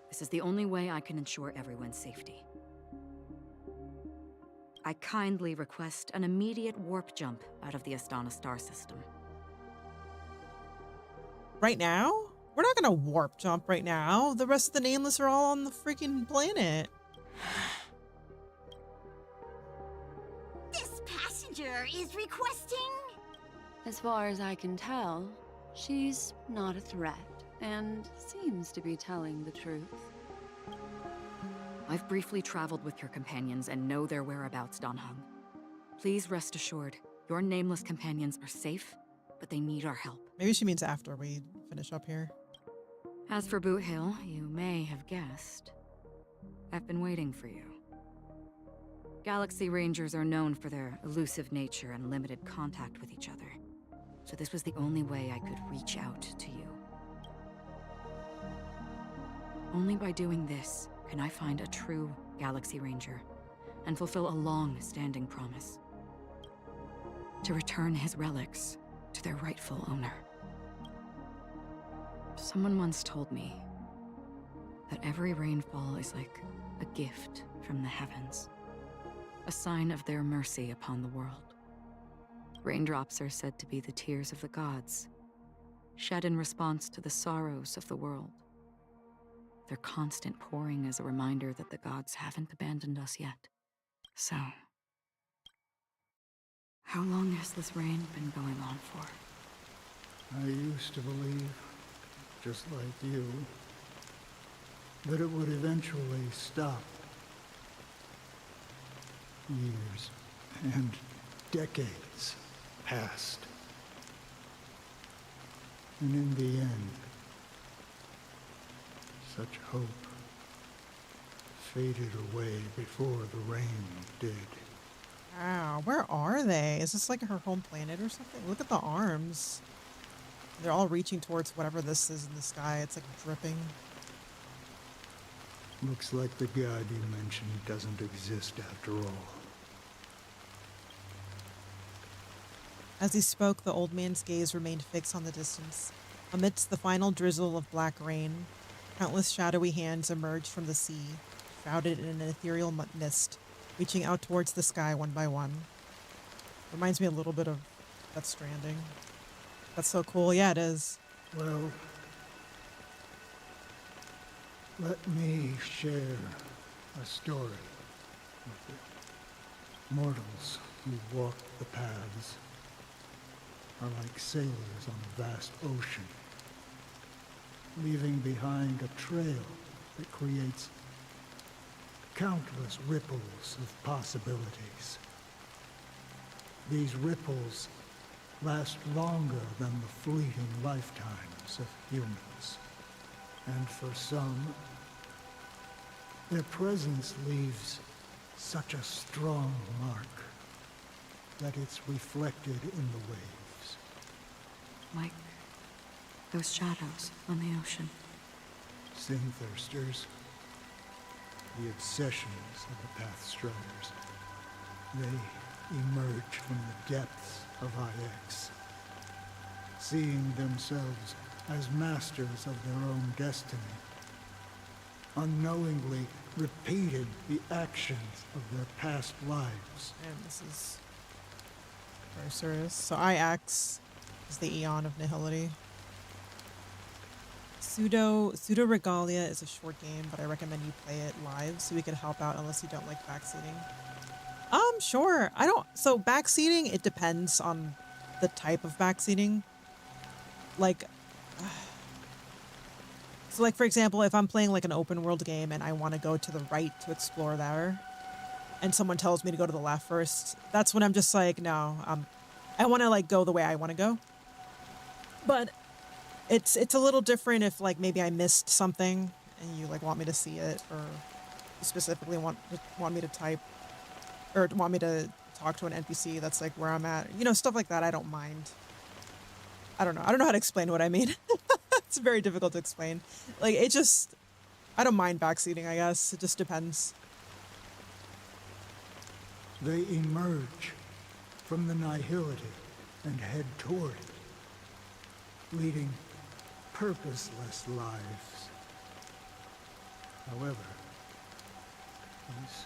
This is the only way I can ensure everyone's safety. I kindly request an immediate warp jump out of the Astana star system. Right now? We're not gonna warp jump right now. The rest of the Nameless are all on the freaking planet. This passenger is requesting... As far as I can tell, she's not a threat and seems to be telling the truth. I've briefly traveled with your companions and know their whereabouts, Donhung. Please rest assured, your Nameless companions are safe, but they need our help. Maybe she means after we finish up here. As for Boot Hill, you may have guessed. I've been waiting for you. Galaxy Rangers are known for their elusive nature and limited contact with each other. So this was the only way I could reach out to you. Only by doing this can I find a true Galaxy Ranger and fulfill a long-standing promise. To return his relics to their rightful owner. Someone once told me that every rainfall is like a gift from the heavens. a sign of their mercy upon the world. Raindrops are said to be the tears of the gods, shed in response to the sorrows of the world. Their constant pouring is a reminder that the gods haven't abandoned us yet. So, how long has this rain been going on for? I used to believe, just like you, that it would eventually stop. Years and decades passed. And in the end, such hope faded away before the rain did. Wow, where are they? Is this like her home planet or something? Look at the arms. They're all reaching towards whatever this is in the sky. It's like dripping. Looks like the god you mentioned doesn't exist after all. As he spoke, the old man's gaze remained fixed on the distance. Amidst the final drizzle of black rain, countless shadowy hands emerged from the sea, shrouded in an ethereal mist, reaching out towards the sky one by one. Reminds me a little bit of Death Stranding. That's so cool. Yeah, it is. Well, let me share a story with you. Mortals who walk the paths are like sailors on a vast ocean, leaving behind a trail that creates countless ripples of possibilities. These ripples last longer than the fleeting lifetimes of humans. And for some, their presence leaves such a strong mark that it's reflected in the waves. Like those shadows on the ocean. Sin-thirsters, the obsessions of the Pathstriders. They emerge from the depths of IX, seeing themselves as masters of their own destiny, unknowingly repeated the actions of their past lives. And this is very serious. So IX is the Eon of Nihility. Pseudo-Regalia is a short game, but I recommend you play it live so we can help out unless you don't like backseating. Sure. So backseating, it depends on the type of backseating. Like, so like, for example, if I'm playing like an open world game and I want to go to the right to explore there, and someone tells me to go to the left first, that's when I'm just like, no, I want to like go the way I want to go. But it's a little different if like maybe I missed something and you like want me to see it, or you specifically want me to type or want me to talk to an NPC that's like where I'm at. You know, stuff like that I don't mind. I don't know how to explain what I mean. It's very difficult to explain. Like, it just, I don't mind backseating, I guess. It just depends. They emerge from the nihility and head toward it, leading purposeless lives. However, these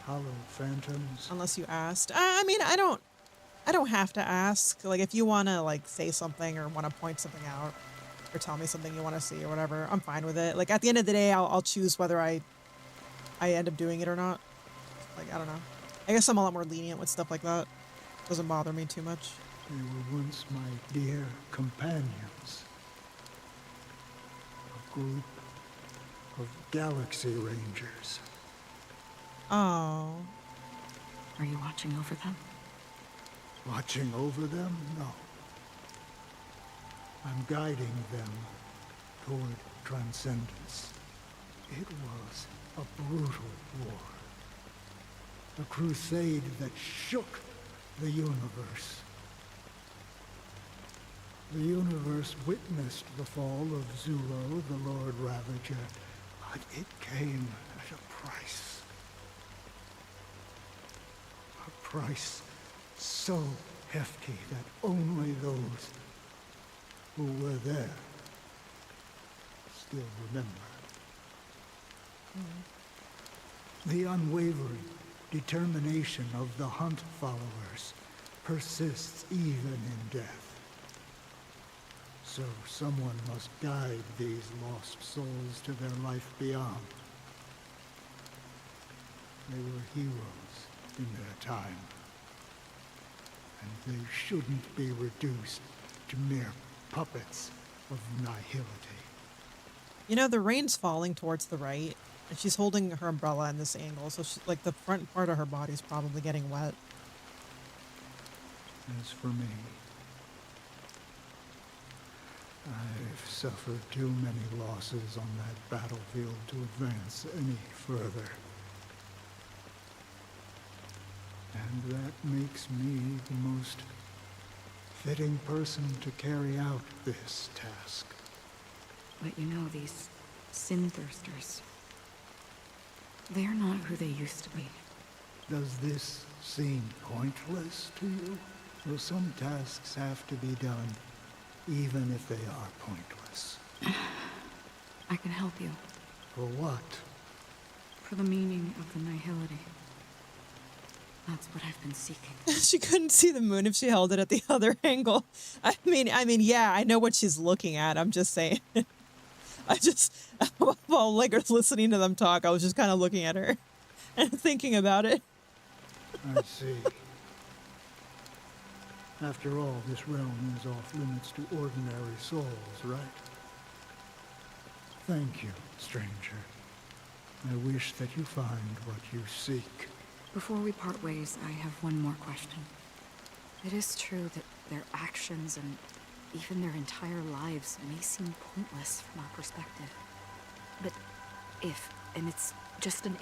hollow phantoms... Unless you asked. I mean, I don't have to ask. Like, if you want to, like, say something or want to point something out or tell me something you want to see or whatever, I'm fine with it. Like, at the end of the day, I'll choose whether I end up doing it or not. Like, I don't know. I guess I'm a lot more lenient with stuff like that. Doesn't bother me too much. They were once my dear companions. A group of galaxy rangers. Oh. Are you watching over them? Watching over them? No. I'm guiding them toward transcendence. It was a brutal war. A crusade that shook the universe. The universe witnessed the fall of Zulo, the Lord Ravager, but it came at a price. A price so hefty that only those who were there still remember. The unwavering determination of the Hunt followers persists even in death. So someone must guide these lost souls to their life beyond. They were heroes in their time, and they shouldn't be reduced to mere puppets of nihility. You know, the rain's falling towards the right, and she's holding her umbrella in this angle, so she, like the front part of her body's probably getting wet. As for me, I've suffered too many losses on that battlefield to advance any further. And that makes me the most fitting person to carry out this task. But you know, these sin thirsters, they're not who they used to be. Does this seem pointless to you? Well, some tasks have to be done, even if they are pointless. I can help you. For what? For the meaning of the nihility. That's what I've been seeking. She couldn't see the moon if she held it at the other angle. I mean, yeah, I know what she's looking at. I'm just saying. While like listening to them talk, I was just kind of looking at her and thinking about it. I see. After all, this realm is off limits to ordinary souls, right? Thank you, stranger. I wish that you find what you seek. Before we part ways, I have one more question. It is true that their actions and even their entire lives may seem pointless from our perspective. But if, and it's just an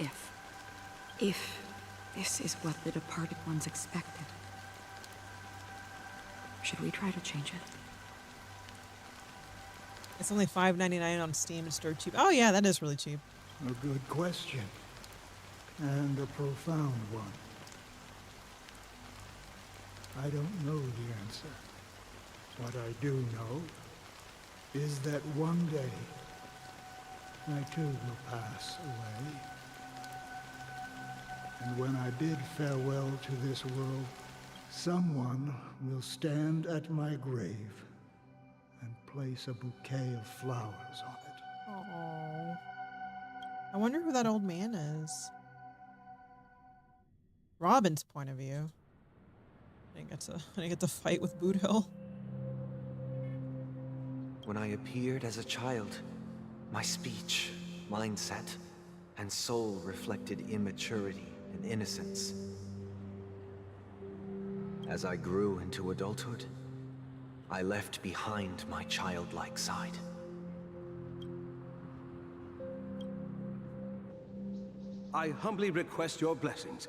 if this is what the departed ones expected, should we try to change it? It's only $5.99 on Steam. It's dirt cheap. Oh yeah, that is really cheap. A good question. And a profound one. I don't know the answer. What I do know is that one day I too will pass away. And when I bid farewell to this world, someone will stand at my grave and place a bouquet of flowers on it. Aww. I wonder who that old man is. Robin's point of view. I didn't get to fight with Boot Hill. When I appeared as a child, my speech, mindset, and soul reflected immaturity and innocence. As I grew into adulthood, I left behind my childlike side. I humbly request your blessings,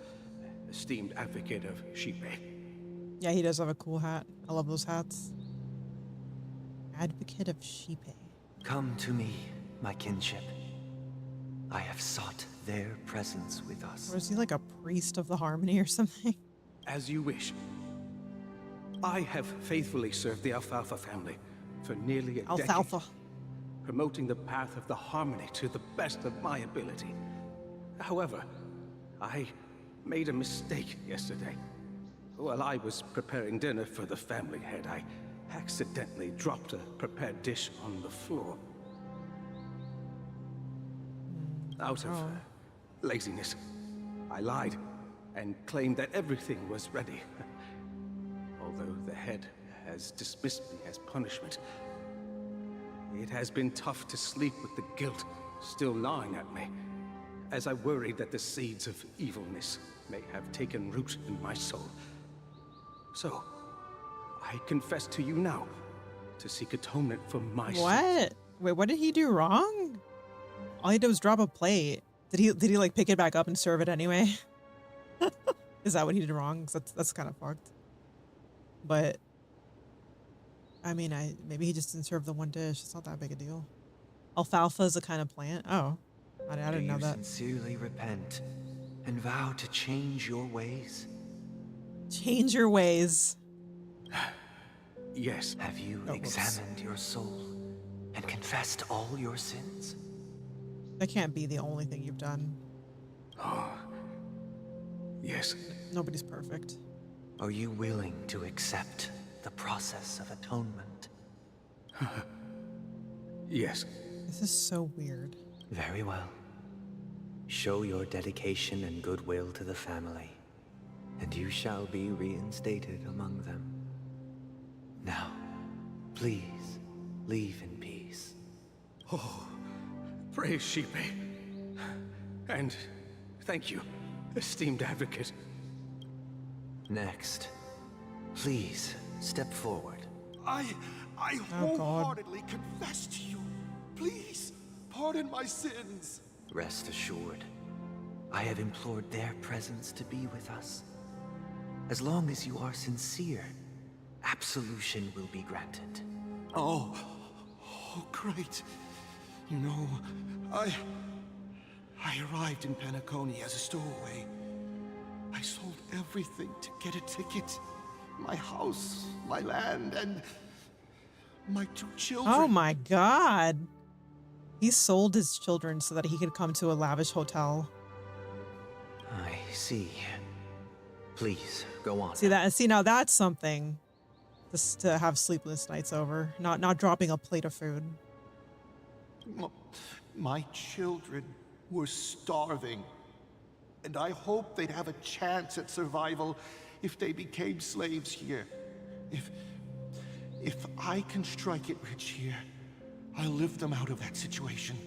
esteemed advocate of Shipe. Yeah, he does have a cool hat. I love those hats. Advocate of Shipe. Come to me, my kinship. I have sought their presence with us. Or is he like a priest of the harmony or something? As you wish. I have faithfully served the Alfalfa family for nearly a decade, promoting the path of the harmony to the best of my ability. However, I made a mistake yesterday. While I was preparing dinner for the family head, I accidentally dropped a prepared dish on the floor. Out of laziness, I lied and claimed that everything was ready. Although the head has dismissed me as punishment, it has been tough to sleep with the guilt still gnawing at me, as I worried that the seeds of evilness may have taken root in my soul. So, I confess to you now, to seek atonement for my sins. What? Wait, what did he do wrong? All he did was drop a plate. Did he like pick it back up and serve it anyway? Is that what he did wrong? 'Cause that's kind of fucked. But I mean, maybe he just didn't serve the one dish. It's not that big a deal. Alfalfa is a kind of plant. Oh, I didn't know that. Do you sincerely repent and vow to change your ways? Change your ways. Yes. Have you examined your soul and confessed all your sins? That can't be the only thing you've done. Yes. Nobody's perfect. Are you willing to accept the process of atonement? Yes. This is so weird. Very well. Show your dedication and goodwill to the family, and you shall be reinstated among them. Now, please, leave in peace. Oh, praise Sheepy. And thank you, esteemed advocate. Next, please step forward. I Oh, God. wholeheartedly confess to you. Please, pardon my sins. Rest assured, I have implored their presence to be with us. As long as you are sincere, absolution will be granted. Oh, great. You know, I arrived in Penacony as a stowaway. I sold everything to get a ticket. My house, my land, and my 2 children. Oh my god. He sold his children so that he could come to a lavish hotel. I see. Please, go on. See now that's something. Just to have sleepless nights over. Not dropping a plate of food. My children were starving, and I hoped they'd have a chance at survival if they became slaves here. If I can strike it rich here, I'll lift them out of that situation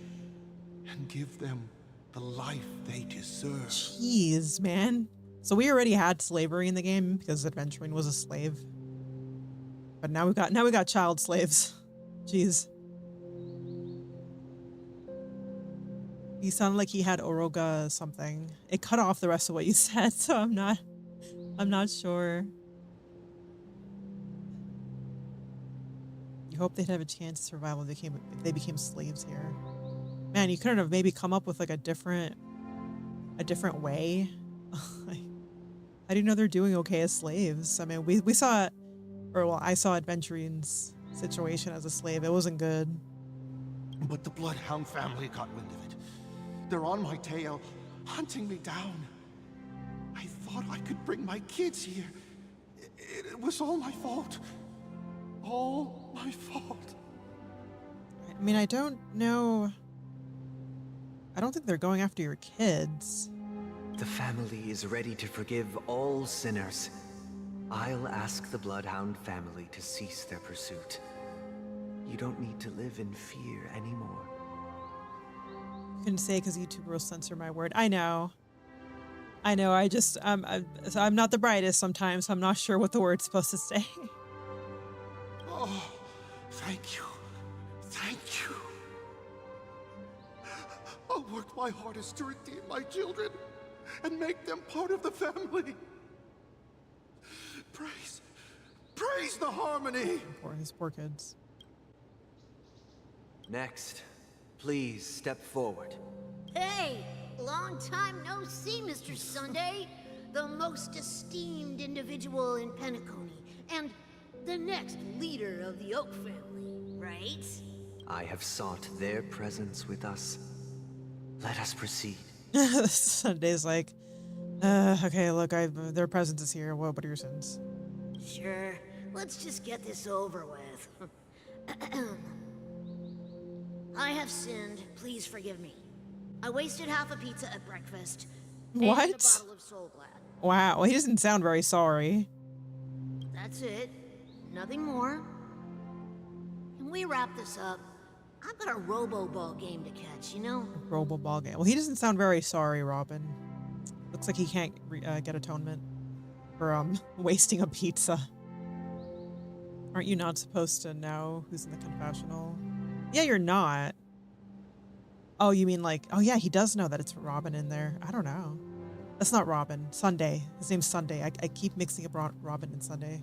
and give them the life they deserve. Jeez, man. So we already had slavery in the game because Adventuring was a slave. But now we got child slaves. Jeez. He sounded like he had Oroga something. It cut off the rest of what you said, so I'm not sure. You hope they'd have a chance to survive if they became slaves here. Man, you couldn't have maybe come up with like a different way. I didn't know they're doing okay as slaves. I mean, we saw, I saw Adventuring's situation as a slave. It wasn't good. But the Bloodhound family got wind of it. They're on my tail, hunting me down. I thought I could bring my kids here. It was all my fault. All my fault. I mean, I don't know. I don't think they're going after your kids. The family is ready to forgive all sinners. I'll ask the Bloodhound family to cease their pursuit. You don't need to live in fear anymore. Couldn't say because YouTube will censor my word. I know. I'm not the brightest sometimes, so I'm not sure what the word's supposed to say. Oh, thank you. Thank you. I'll work my hardest to redeem my children and make them part of the family. Praise the harmony. His poor kids. Next, please step forward. Hey, long time no see, Mr. Sunday. The most esteemed individual in Penacony, and the next leader of the Oak family, right? I have sought their presence with us. Let us proceed. Sunday's like, okay, look, their presence is here. What are your sins? Sure, let's just get this over with. I have sinned, please forgive me. I wasted half a pizza at breakfast. What? And a bottle of Soul Glad. Wow, he doesn't sound very sorry. That's it. Nothing more. Can we wrap this up? I've got a Robo-Ball game to catch, you know? Robo ball game. Well, he doesn't sound very sorry, Robin. Looks like he can't get atonement for wasting a pizza. Aren't you not supposed to know who's in the confessional? Yeah, you're not. Oh, you mean like, oh yeah, he does know that it's Robin in there. I don't know. That's not Robin. Sunday. His name's Sunday. I keep mixing up Robin and Sunday.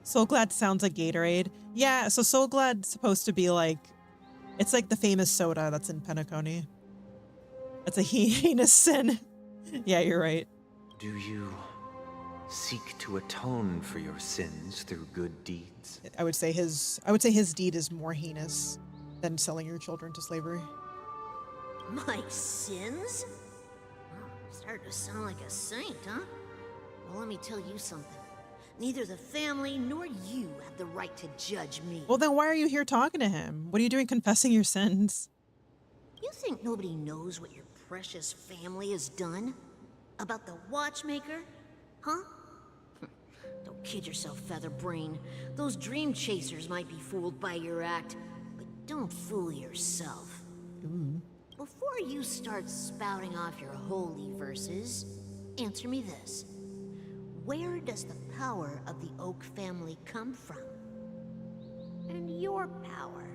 Soul Glad sounds like Gatorade. Yeah, so Soul Glad's supposed to be like, it's like the famous soda that's in Penacony. That's a heinous sin. Yeah, you're right. Do you seek to atone for your sins through good deeds? I would say his deed is more heinous than selling your children to slavery. My sins? Starting to sound like a saint, huh? Well, let me tell you something. Neither the family nor you have the right to judge me. Well, then why are you here talking to him? What are you doing confessing your sins? You think nobody knows what your precious family has done? About the watchmaker? Huh? Don't kid yourself, Featherbrain. Those dream chasers might be fooled by your act, but don't fool yourself. Before you start spouting off your holy verses, answer me this. Where does the power of the Oak family come from? And your power?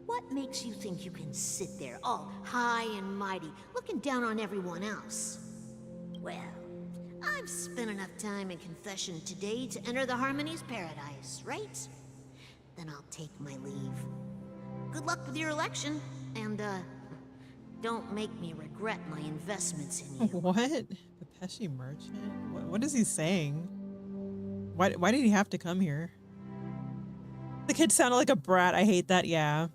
What makes you think you can sit there all high and mighty, looking down on everyone else? Well, I've spent enough time in confession today to enter the Harmony's paradise, right? Then I'll take my leave. Good luck with your election, and, don't make me regret my investments in you. What? Pepeshi merchant? What is he saying? Why did he have to come here? The kid sounded like a brat. I hate that. Yeah.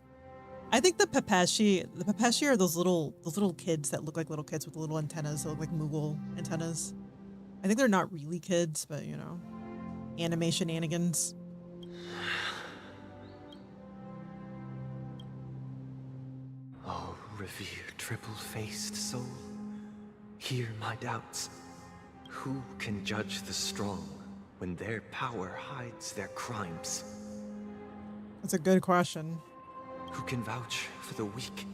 I think the Pepeshi are those little kids that look like little kids with little antennas that look like Moogle antennas. I think they're not really kids, but you know, anime shenanigans. Oh, revered triple-faced soul, hear my doubts. Who can judge the strong when their power hides their crimes? That's a good question. Who can vouch for the weak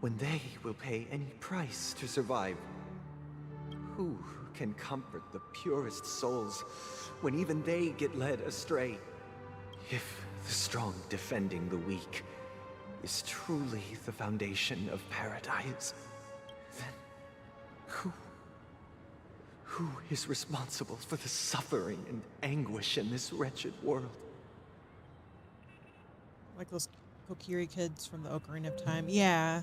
when they will pay any price to survive? Who can comfort the purest souls when even they get led astray? If the strong defending the weak is truly the foundation of paradise, then who is responsible for the suffering and anguish in this wretched world? Like those Kokiri kids from the Ocarina of Time. Yeah.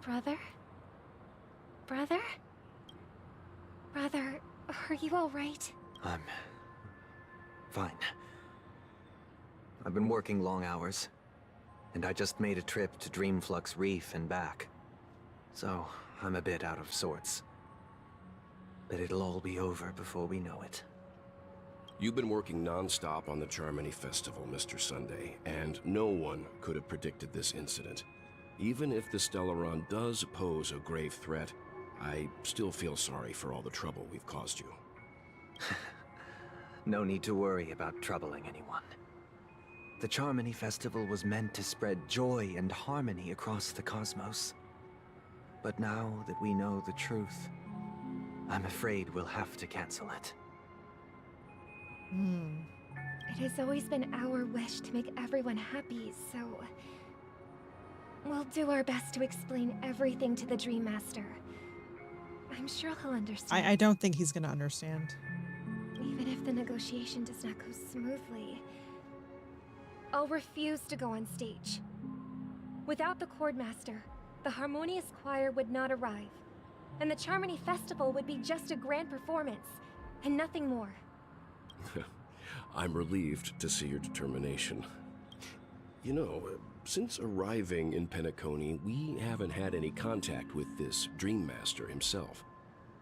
Brother? Brother? Brother, are you all right? I'm fine. I've been working long hours, and I just made a trip to Dreamflux Reef and back. So, I'm a bit out of sorts. But it'll all be over before we know it. You've been working non-stop on the Charmony Festival, Mr. Sunday, and no one could have predicted this incident. Even if the Stellaron does pose a grave threat, I still feel sorry for all the trouble we've caused you. No need to worry about troubling anyone. The Charmony Festival was meant to spread joy and harmony across the cosmos. But now that we know the truth, I'm afraid we'll have to cancel it. It has always been our wish to make everyone happy, so we'll do our best to explain everything to the Dream Master. I'm sure he'll understand. I don't think he's gonna understand. Even if the negotiation does not go smoothly, I'll refuse to go on stage. Without the Chord Master, the Harmonious Choir would not arrive, and the Charmony Festival would be just a grand performance, and nothing more. I'm relieved to see your determination. You know, since arriving in Penacony, we haven't had any contact with this Dream Master himself.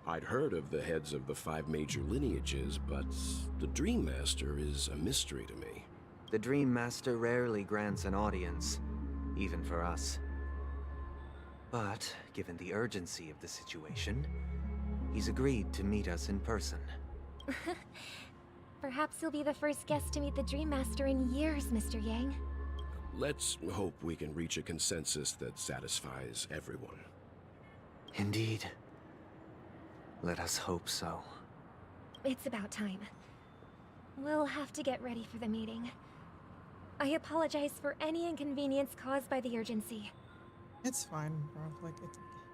I'd heard of the heads of the 5 major lineages, but the Dream Master is a mystery to me. The Dream Master rarely grants an audience, even for us. But, given the urgency of the situation, he's agreed to meet us in person. Perhaps you'll be the first guest to meet the Dream Master in years, Mr. Yang. Let's hope we can reach a consensus that satisfies everyone. Indeed. Let us hope so. It's about time. We'll have to get ready for the meeting. I apologize for any inconvenience caused by the urgency. It's fine, bro. Like,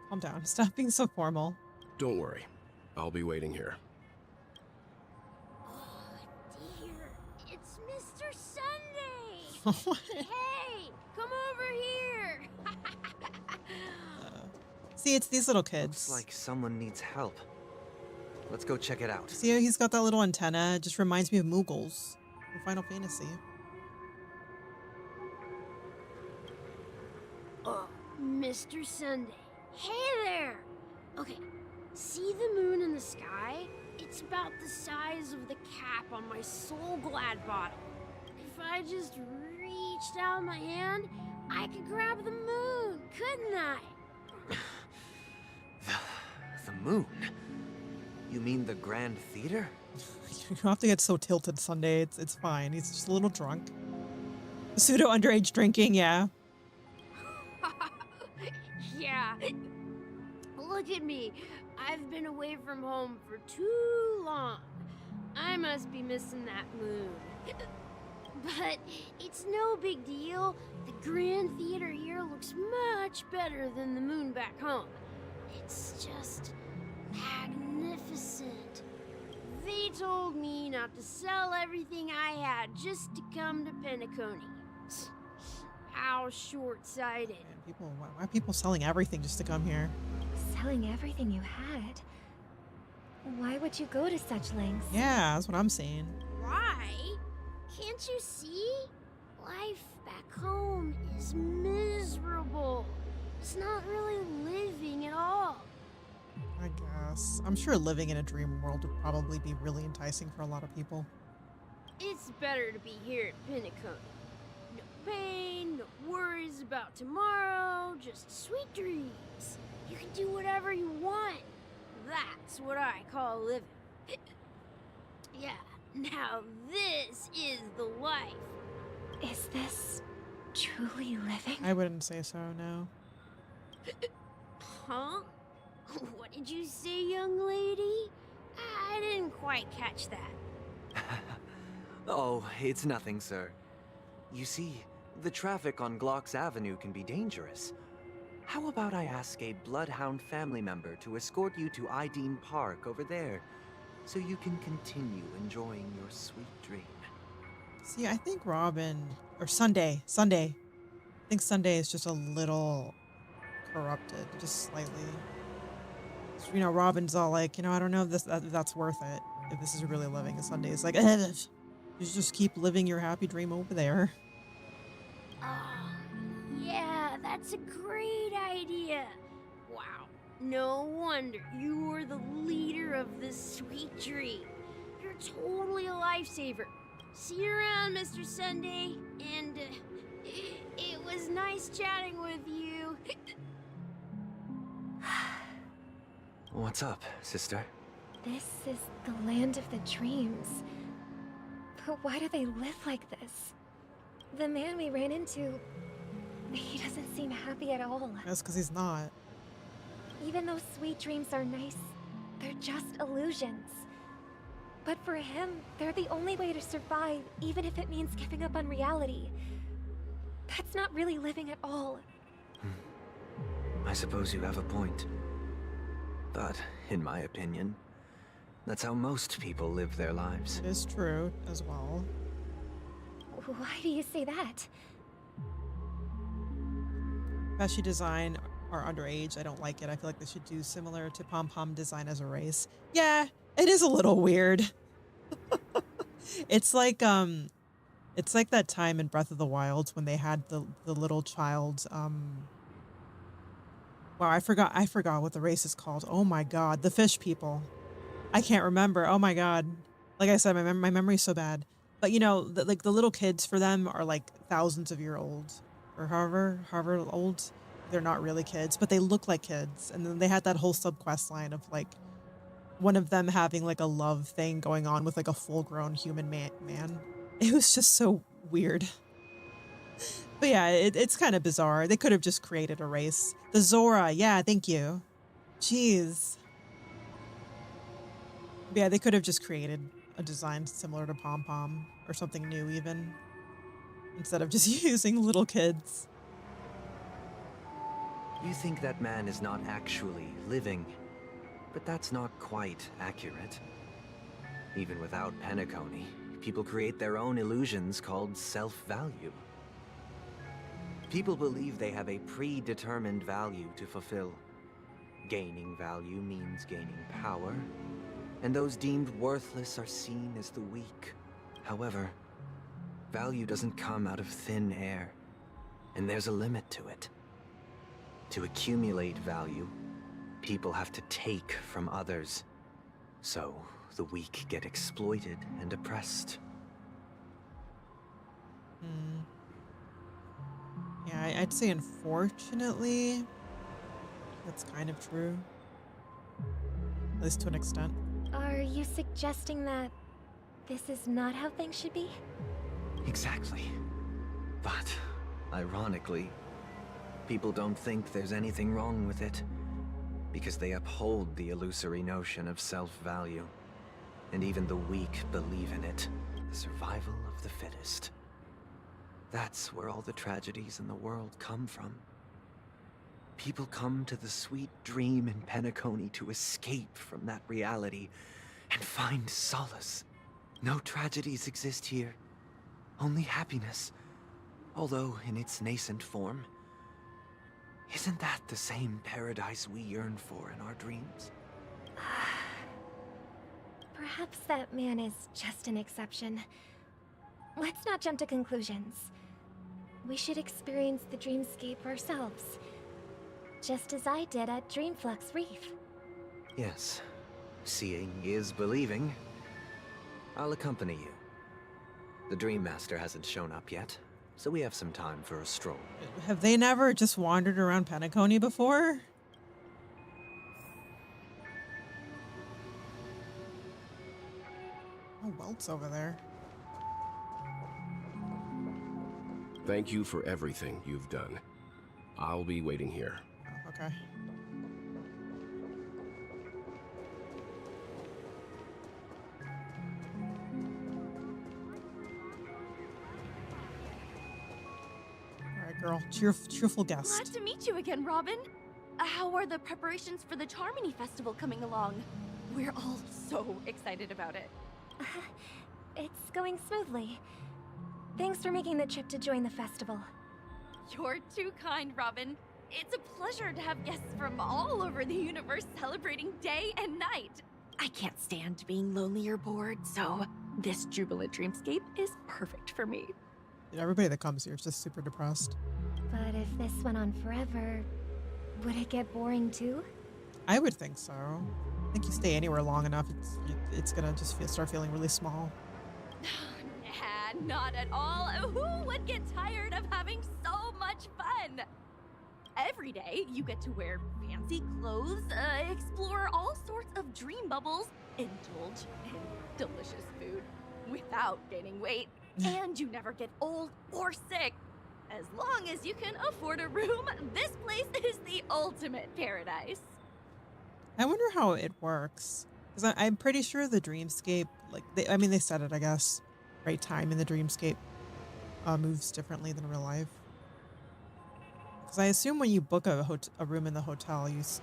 calm down. Stop being so formal. Don't worry. I'll be waiting here. It's Mr. Sunday! Hey, come over here! See, it's these little kids. Looks like someone needs help. Let's go check it out. See how he's got that little antenna? It just reminds me of Moogles from Final Fantasy. Oh, Mr. Sunday. Hey there! Okay, see the moon in the sky? It's about the size of the cap on my Soul Glad bottle. If I just reached out my hand, I could grab the moon, couldn't I? The moon? You mean the Grand Theater? You don't have to get so tilted, Sunday. It's fine. He's just a little drunk. Pseudo underage drinking, yeah. Yeah. Look at me. I've been away from home for too long. I must be missing that moon. But it's no big deal. The Grand Theater here looks much better than the moon back home. It's just magnificent. They told me not to sell everything I had just to come to Penacony. How short-sighted. Why are people selling everything just to come here? Selling everything you had? Why would you go to such lengths? Yeah, that's what I'm saying. Why? Can't you see? Life back home is miserable. It's not really living at all. I guess. I'm sure living in a dream world would probably be really enticing for a lot of people. It's better to be here at Penacony. No pain, no worries about tomorrow, just sweet dreams. You can do whatever you want. That's what I call living. Yeah, now this is the life. Is this truly living? I wouldn't say so, no. Huh? What did you say, young lady? I didn't quite catch that. Oh, it's nothing, sir. You see, the traffic on Glock's Avenue can be dangerous. How about I ask a Bloodhound family member to escort you to Ideen Park over there, so you can continue enjoying your sweet dream? See, I think Robin, or Sunday. I think Sunday is just a little corrupted, just slightly. So, you know, Robin's all like, I don't know if that's worth it. If this is really living, and Sunday's like, you just keep living your happy dream over there. Oh, yeah, that's a great idea. Wow, no wonder you were the leader of this sweet dream. You're totally a lifesaver. See you around, Mr. Sunday, and it was nice chatting with you. What's up, sister? This is the land of the dreams. But why do they live like this? The man we ran into, he doesn't seem happy at all. That's because he's not. Even though sweet dreams are nice, they're just illusions. But for him, they're the only way to survive, even if it means giving up on reality. That's not really living at all. I suppose you have a point. But, in my opinion, that's how most people live their lives. It is true, as well. Why do you say that? Pesci design are underage. I don't like it. I feel like they should do similar to Pom Pom design as a race. Yeah, it is a little weird. It's like that time in Breath of the Wild when they had the little child. Wow, I forgot what the race is called. Oh my god, the fish people. I can't remember. Oh my god. Like I said, my memory's so bad. But you know, the little kids for them are like thousands of years old, or however old. They're not really kids, but they look like kids. And then they had that whole subquest line of like one of them having like a love thing going on with like a full-grown human man. It was just so weird. But yeah, it's kind of bizarre. They could have just created a race. The Zora, yeah, thank you. Jeez. But yeah, they could have just created a design similar to Pom Pom or something new even, instead of just using little kids. You think that man is not actually living, but that's not quite accurate. Even without Penacony, people create their own illusions called self-value. People believe they have a predetermined value to fulfill. Gaining value means gaining power, and those deemed worthless are seen as the weak. However, value doesn't come out of thin air, and there's a limit to it. To accumulate value, people have to take from others. So, the weak get exploited and oppressed. Yeah, I'd say unfortunately, that's kind of true. At least to an extent. Are you suggesting that this is not how things should be? Exactly. But, ironically, people don't think there's anything wrong with it, because they uphold the illusory notion of self-value. And even the weak believe in it. The survival of the fittest. That's where all the tragedies in the world come from. People come to the sweet dream in Penacony to escape from that reality and find solace. No tragedies exist here, only happiness, although in its nascent form. Isn't that the same paradise we yearn for in our dreams? Perhaps that man is just an exception. Let's not jump to conclusions. We should experience the dreamscape ourselves, just as I did at Dreamflux Reef. Yes, seeing is believing. I'll accompany you. The Dream Master hasn't shown up yet, so we have some time for a stroll. Have they never just wandered around Penacony before? Oh, Welt's over there. Thank you for everything you've done. I'll be waiting here. Oh, okay. Alright, girl. Cheerful guest. Glad to meet you again, Robin. How are the preparations for the Charmony Festival coming along? We're all so excited about it. It's going smoothly. Thanks for making the trip to join the festival. You're too kind, Robin. It's a pleasure to have guests from all over the universe celebrating day and night. I can't stand being lonely or bored, so this jubilant dreamscape is perfect for me. Everybody that comes here is just super depressed. But if this went on forever, would it get boring too? I would think so. I think you stay anywhere long enough, it's gonna just start feeling really small. Nah, not at all. Who would get tired of having so much fun? Every day, you get to wear fancy clothes, explore all sorts of dream bubbles, indulge in delicious food without gaining weight, and you never get old or sick. As long as you can afford a room, this place is the ultimate paradise. I wonder how it works. Because I'm pretty sure the dreamscape, like, they said it, I guess. Right time in the dreamscape moves differently than real life. Because I assume when you book a room in the hotel, it's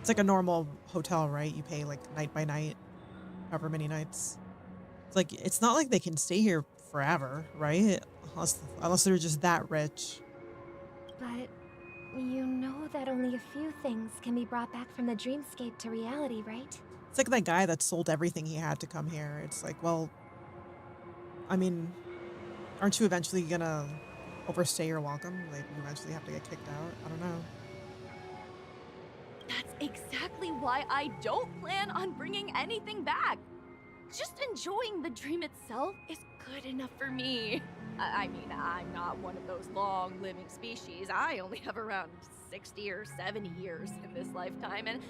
like a normal hotel, right? You pay like night by night, however many nights. It's like it's not like they can stay here forever, right? Unless they're just that rich. But you know that only a few things can be brought back from the dreamscape to reality, right? It's like that guy that sold everything he had to come here. It's like, well, I mean, aren't you eventually gonna overstay your welcome? Like, you eventually have to get kicked out? I don't know. That's exactly why I don't plan on bringing anything back. Just enjoying the dream itself is good enough for me. I mean, I'm not one of those long-living species. I only have around 60 or 70 years in this lifetime, and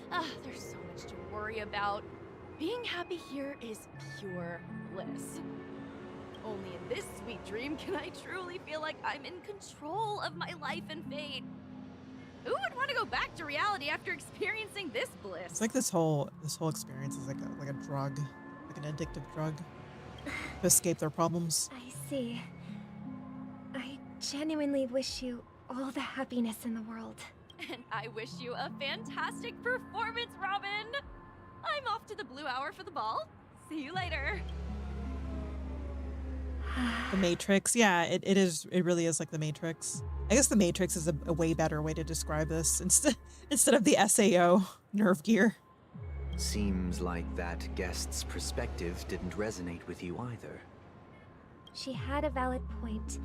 there's so much to worry about. Being happy here is pure bliss. Only in this sweet dream can I truly feel like I'm in control of my life and fate. Who would want to go back to reality after experiencing this bliss? It's like this whole experience is like a drug, like an addictive drug, to escape their problems. I see. I genuinely wish you all the happiness in the world. And I wish you a fantastic performance, Robin! I'm off to the Blue Hour for the ball. See you later. The Matrix, yeah, it really is like the Matrix. I guess the Matrix is a way better way to describe this instead of the SAO nerve gear. Seems like that guest's perspective didn't resonate with you either. She had a valid point.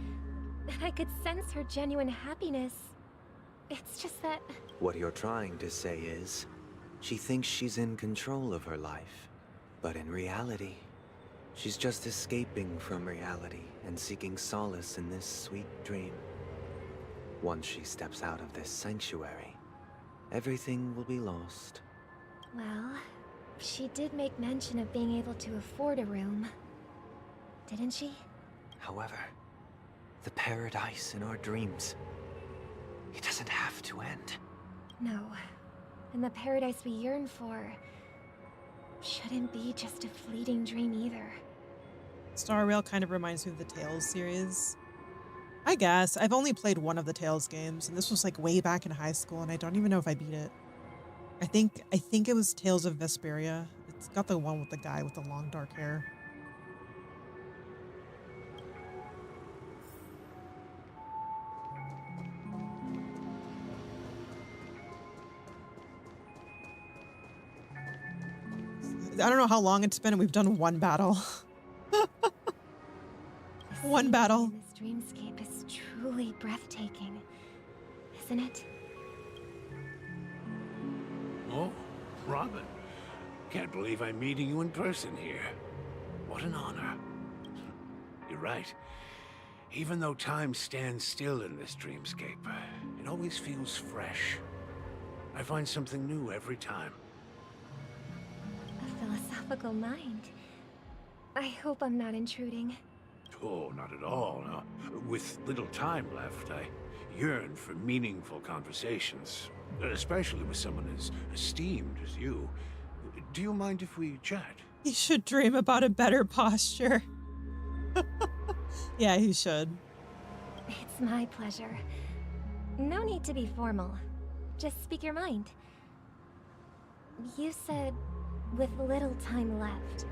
I could sense her genuine happiness. It's just that... What you're trying to say is, she thinks she's in control of her life. But in reality, she's just escaping from reality and seeking solace in this sweet dream. Once she steps out of this sanctuary, everything will be lost. Well, she did make mention of being able to afford a room. Didn't she? However, the paradise in our dreams, it doesn't have to end. No. And the paradise we yearn for shouldn't be just a fleeting dream either. Star Rail kind of reminds me of the Tales series. I guess. I've only played one of the Tales games, and this was like way back in high school, and I don't even know if I beat it. I think it was Tales of Vesperia. It's got the one with the guy with the long dark hair. I don't know how long it's been, and we've done one battle. One battle. This dreamscape is truly breathtaking, isn't it? Oh, Robin. Can't believe I'm meeting you in person here. What an honor. You're right. Even though time stands still in this dreamscape, it always feels fresh. I find something new every time. A philosophical mind. I hope I'm not intruding. Oh, not at all. No. With little time left, I yearn for meaningful conversations, especially with someone as esteemed as you. Do you mind if we chat? He should dream about a better posture. Yeah, he should. It's my pleasure. No need to be formal. Just speak your mind. You said, with little time left.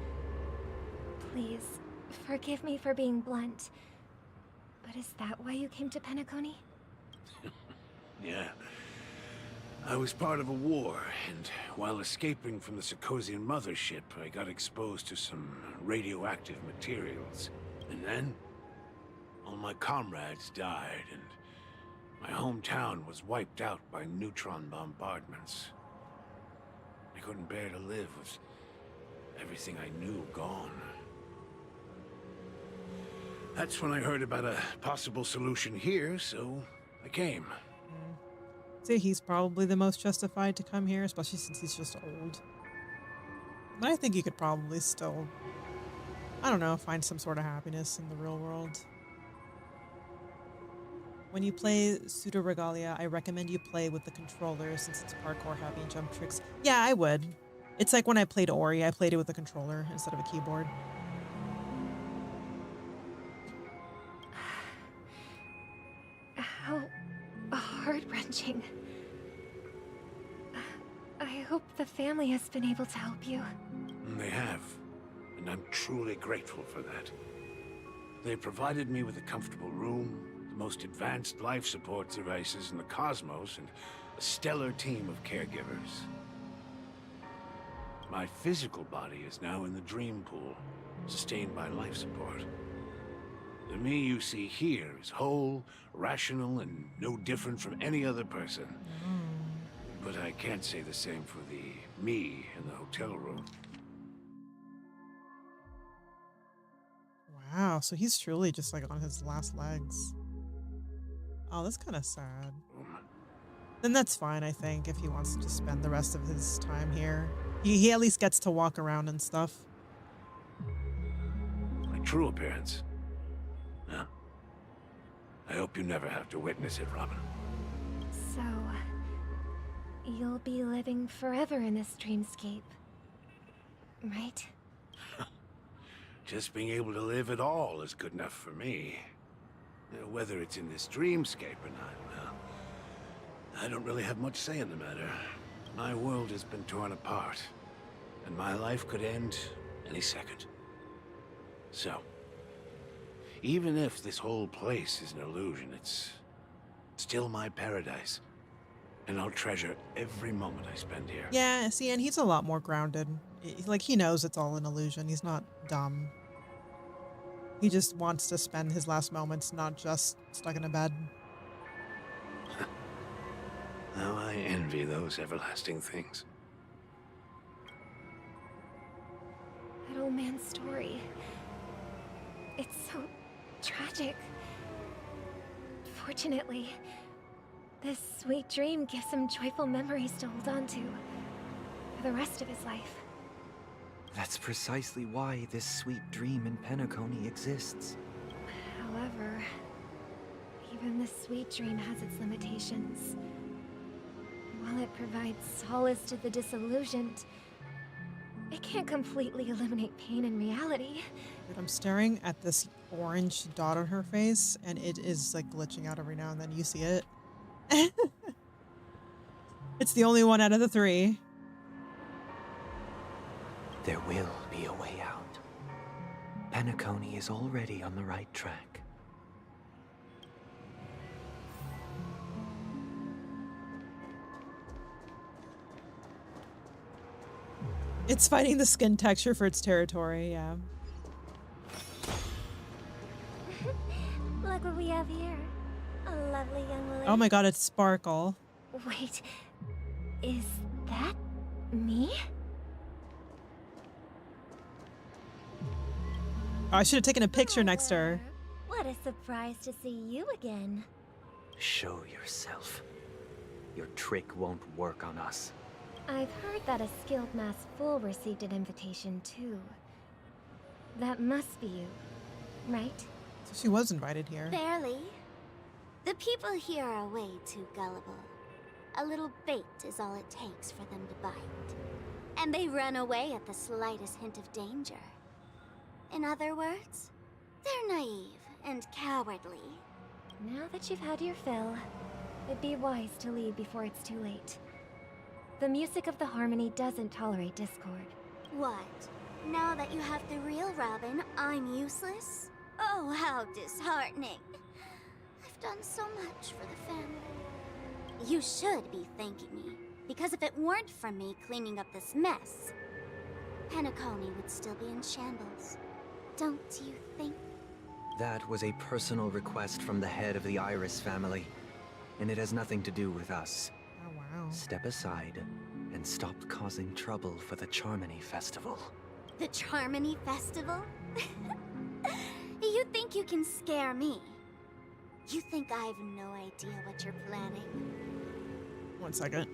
Please, forgive me for being blunt. But is that why you came to Penacony? Yeah. I was part of a war, and while escaping from the Sarkosian mothership, I got exposed to some radioactive materials. And then, all my comrades died, and my hometown was wiped out by neutron bombardments. I couldn't bear to live with everything I knew gone. That's when I heard about a possible solution here, so I came. Say he's probably the most justified to come here, especially since he's just old. But I think he could probably still, I don't know, find some sort of happiness in the real world. When you play Pseudo Regalia, I recommend you play with the controller since it's parkour heavy and jump tricks. Yeah, I would. It's like when I played Ori, I played it with a controller instead of a keyboard. How heart-wrenching. I hope the family has been able to help you. They have, and I'm truly grateful for that. They provided me with a comfortable room, the most advanced life support devices in the cosmos, and a stellar team of caregivers. My physical body is now in the dream pool, sustained by life support. The me you see here is whole, rational, and no different from any other person. But I can't say the same for the me in the hotel room. Wow, so he's truly just like on his last legs. Oh, that's kind of sad. Then that's fine, I think, if he wants to spend the rest of his time here. He at least gets to walk around and stuff. My true appearance. Huh? I hope you never have to witness it, Robin. So, you'll be living forever in this dreamscape, right? Just being able to live at all is good enough for me. Whether it's in this dreamscape or not, well, I don't really have much say in the matter. My world has been torn apart, and my life could end any second. So, even if this whole place is an illusion, it's still my paradise. And I'll treasure every moment I spend here. Yeah, see, and he's a lot more grounded. Like, he knows it's all an illusion. He's not dumb. He just wants to spend his last moments not just stuck in a bed. How I envy those everlasting things. That old man's story. It's so tragic. Fortunately, this sweet dream gives him joyful memories to hold on to for the rest of his life. That's precisely why this sweet dream in Penacony exists. However, even this sweet dream has its limitations. While it provides solace to the disillusioned, it can't completely eliminate pain in reality. Dude, I'm staring at this orange dot on her face, and it is like glitching out every now and then. You see it? It's the only one out of the three. There will be a way out. Penacony is already on the right track. It's fighting the skin texture for its territory, yeah. Look what we have here. A lovely young lady. Oh my god, it's Sparkle. Wait, is that me? Oh, I should have taken a picture next to her. What a surprise to see you again. Show yourself. Your trick won't work on us. I've heard that a skilled masked fool received an invitation too. That must be you, right? So she was invited here. Barely. The people here are way too gullible. A little bait is all it takes for them to bite. And they run away at the slightest hint of danger. In other words, they're naive and cowardly. Now that you've had your fill, it'd be wise to leave before it's too late. The music of the harmony doesn't tolerate discord. What? Now that you have the real Robin, I'm useless? Oh, how disheartening. I've done so much for the family. You should be thanking me, because if it weren't for me cleaning up this mess, Penacony would still be in shambles. Don't you think? That was a personal request from the head of the Iris family, and it has nothing to do with us. Oh, wow. Step aside and stop causing trouble for the Charmony Festival. The Charmony Festival? You think you can scare me? You think I have no idea what you're planning? 1 second.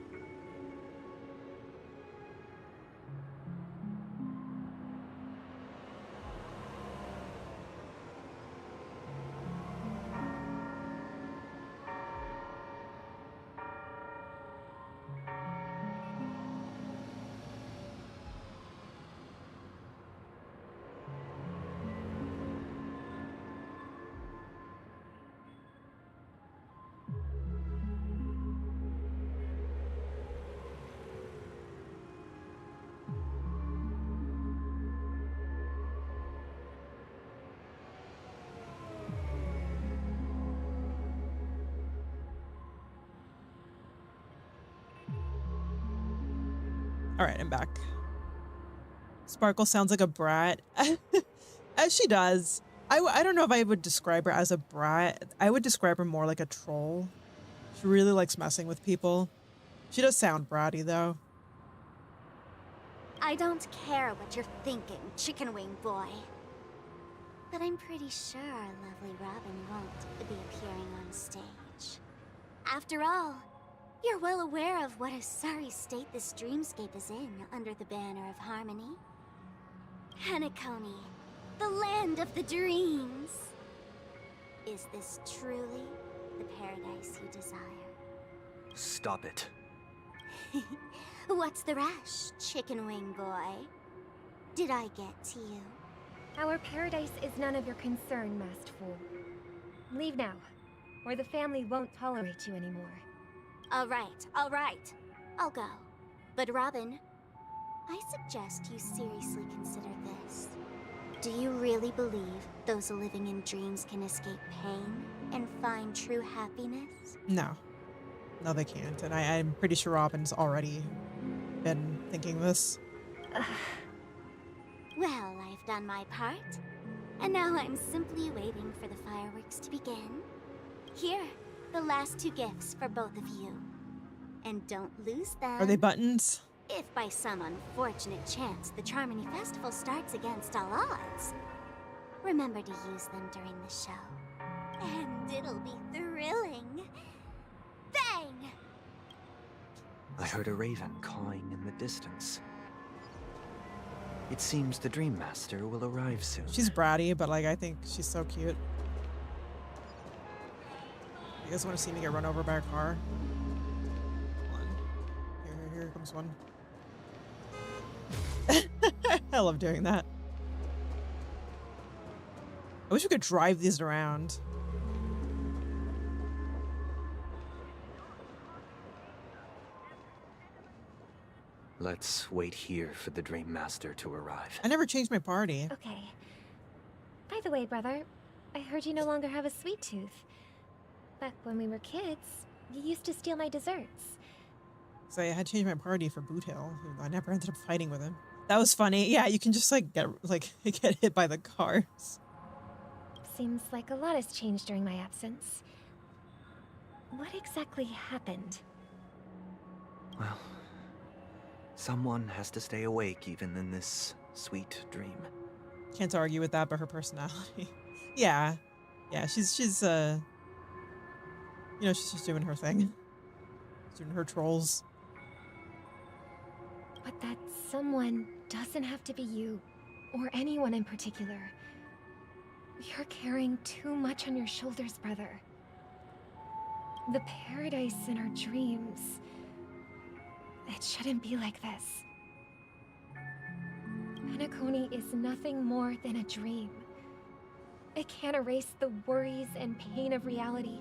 All right, I'm back. Sparkle sounds like a brat. As she does. I don't know if I would describe her as a brat. I would describe her more like a troll. She really likes messing with people. She does sound bratty, though. I don't care what you're thinking, chicken wing boy. But I'm pretty sure our lovely Robin won't be appearing on stage. After all, you're well aware of what a sorry state this dreamscape is in under the banner of harmony. Penacony, the land of the dreams. Is this truly the paradise you desire? Stop it. What's the rush, chicken wing boy? Did I get to you? Our paradise is none of your concern, masked fool. Leave now, or the family won't tolerate you anymore. All right. I'll go. But Robin, I suggest you seriously consider this. Do you really believe those living in dreams can escape pain and find true happiness? No. No, they can't. And I'm pretty sure Robin's already been thinking this. Well, I've done my part. And now I'm simply waiting for the fireworks to begin. Here, the last 2 gifts for both of you. And don't lose them. Are they buttons? If by some unfortunate chance the Charmony Festival starts against all odds, remember to use them during the show. And it'll be thrilling. Bang! I heard a raven cawing in the distance. It seems the Dream Master will arrive soon. She's bratty, but like I think she's so cute. You guys want to see me get run over by a car? Hold on. Here comes one. I love doing that. I wish we could drive these around. Let's wait here for the Dream Master to arrive. I never changed my party. Okay. By the way, brother, I heard you no longer have a sweet tooth. Back when we were kids, you used to steal my desserts. So I had to change my party for Boot Hill, who I never ended up fighting with him. That was funny. Yeah, you can just like get hit by the cars. Seems like a lot has changed during my absence. What exactly happened? Well, someone has to stay awake even in this sweet dream. Can't argue with that, but her personality. Yeah, she's you know, she's just doing her thing. She's doing her trolls. But that someone doesn't have to be you, or anyone in particular. You're carrying too much on your shoulders, brother. The paradise in our dreams. It shouldn't be like this. Penacony is nothing more than a dream. It can't erase the worries and pain of reality,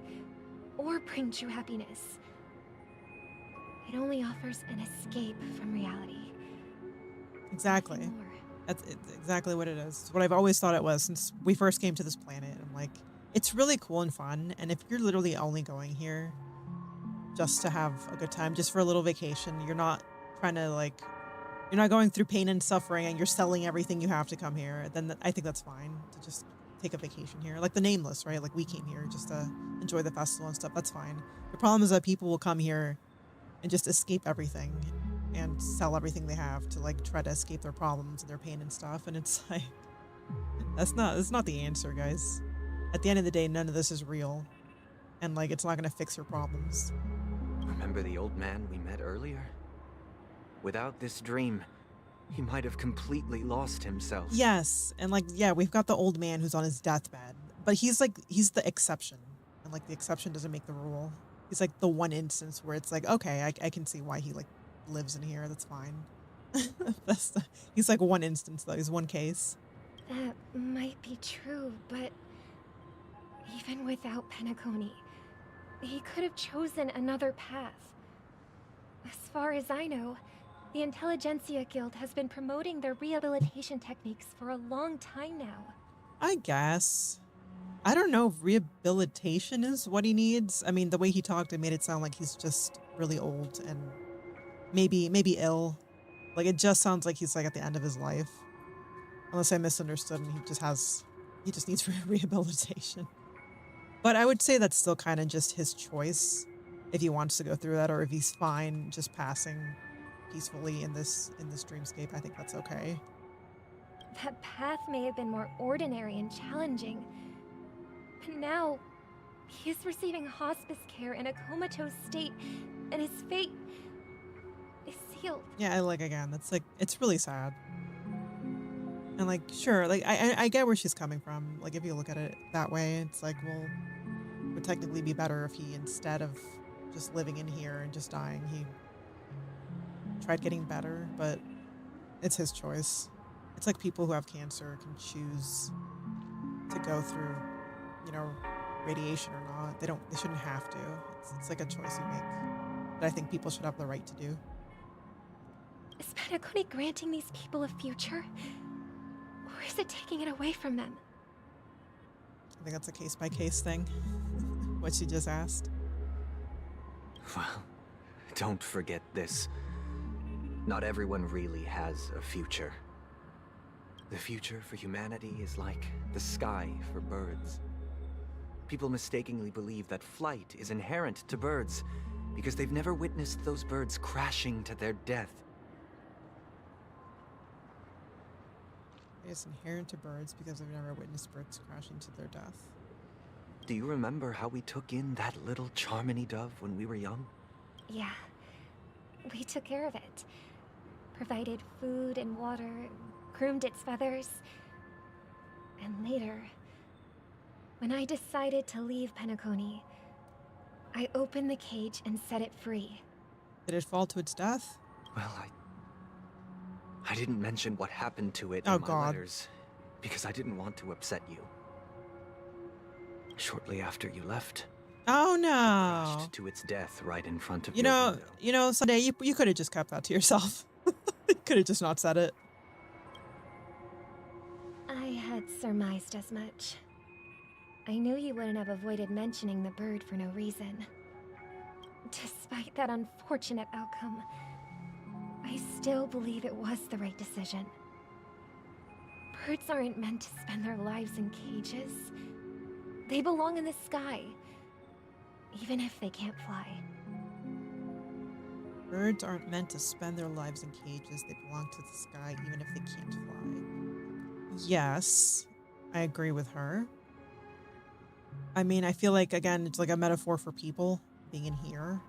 or bring true happiness. It only offers an escape from reality. Exactly. That's exactly what it is. It's what I've always thought it was since we first came to this planet. I'm like, it's really cool and fun. And if you're literally only going here just to have a good time, just for a little vacation, you're not trying to like, you're not going through pain and suffering and you're selling everything you have to come here, then I think that's fine to just take a vacation here. Like the Nameless, right? Like we came here just to enjoy the festival and stuff. That's fine. The problem is that people will come here and just escape everything and sell everything they have to like try to escape their problems and their pain and stuff. And it's like, that's not the answer, guys. At the end of the day, none of this is real. And like, it's not going to fix your problems. Remember the old man we met earlier? Without this dream, he might have completely lost himself. Yes. And like, yeah, we've got the old man who's on his deathbed, but he's the exception. And like the exception doesn't make the rule. He's like the one instance where it's like, okay, I can see why he like lives in here. That's fine. He's like one instance though. He's one case. That might be true, but even without Penacony, he could have chosen another path. As far as I know, the Intelligentsia Guild has been promoting their rehabilitation techniques for a long time now. I guess. I don't know if rehabilitation is what he needs. I mean, the way he talked, it made it sound like he's just really old and maybe ill. Like, it just sounds like he's like at the end of his life. Unless I misunderstood and he just needs rehabilitation. But I would say that's still kind of just his choice if he wants to go through that, or if he's fine just passing peacefully in this dreamscape. I think that's okay. That path may have been more ordinary and challenging, but now he is receiving hospice care in a comatose state, and his fate is sealed. Yeah, again, that's like, it's really sad. And like, sure, like I get where she's coming from. Like, if you look at it that way, it's like, well, it would technically be better if he, instead of just living in here and just dying, he tried getting better, but it's his choice. It's like people who have cancer can choose to go through, you know, radiation or not. They shouldn't have to. It's like a choice you make that I think people should have the right to do. Is Penacony granting these people a future? Or is it taking it away from them? I think that's a case-by-case thing. What she just asked. Well, don't forget this. Not everyone really has a future. The future for humanity is like the sky for birds. People mistakenly believe that flight is inherent to birds because they've never witnessed those birds crashing to their death. It's inherent to birds because they've never witnessed birds crashing to their death. Do you remember how we took in that little Charmony dove when we were young? Yeah. We took care of it. Provided food and water, groomed its feathers. And later, when I decided to leave Penacony, I opened the cage and set it free. Did it fall to its death? Well, I didn't mention what happened to it Oh, in my God. letters because I didn't want to upset you. Shortly after you left, Oh it no. crashed to its death right in front of You your know, window. Sunday, you could have just kept that to yourself. You could have just not said it. I had surmised as much. I knew you wouldn't have avoided mentioning the bird for no reason. Despite that unfortunate outcome, I still believe it was the right decision. Birds aren't meant to spend their lives in cages. They belong in the sky, even if they can't fly. Birds aren't meant to spend their lives in cages. They belong to the sky, even if they can't fly. Yes, I agree with her. I mean, I feel like, again, it's like a metaphor for people being in here.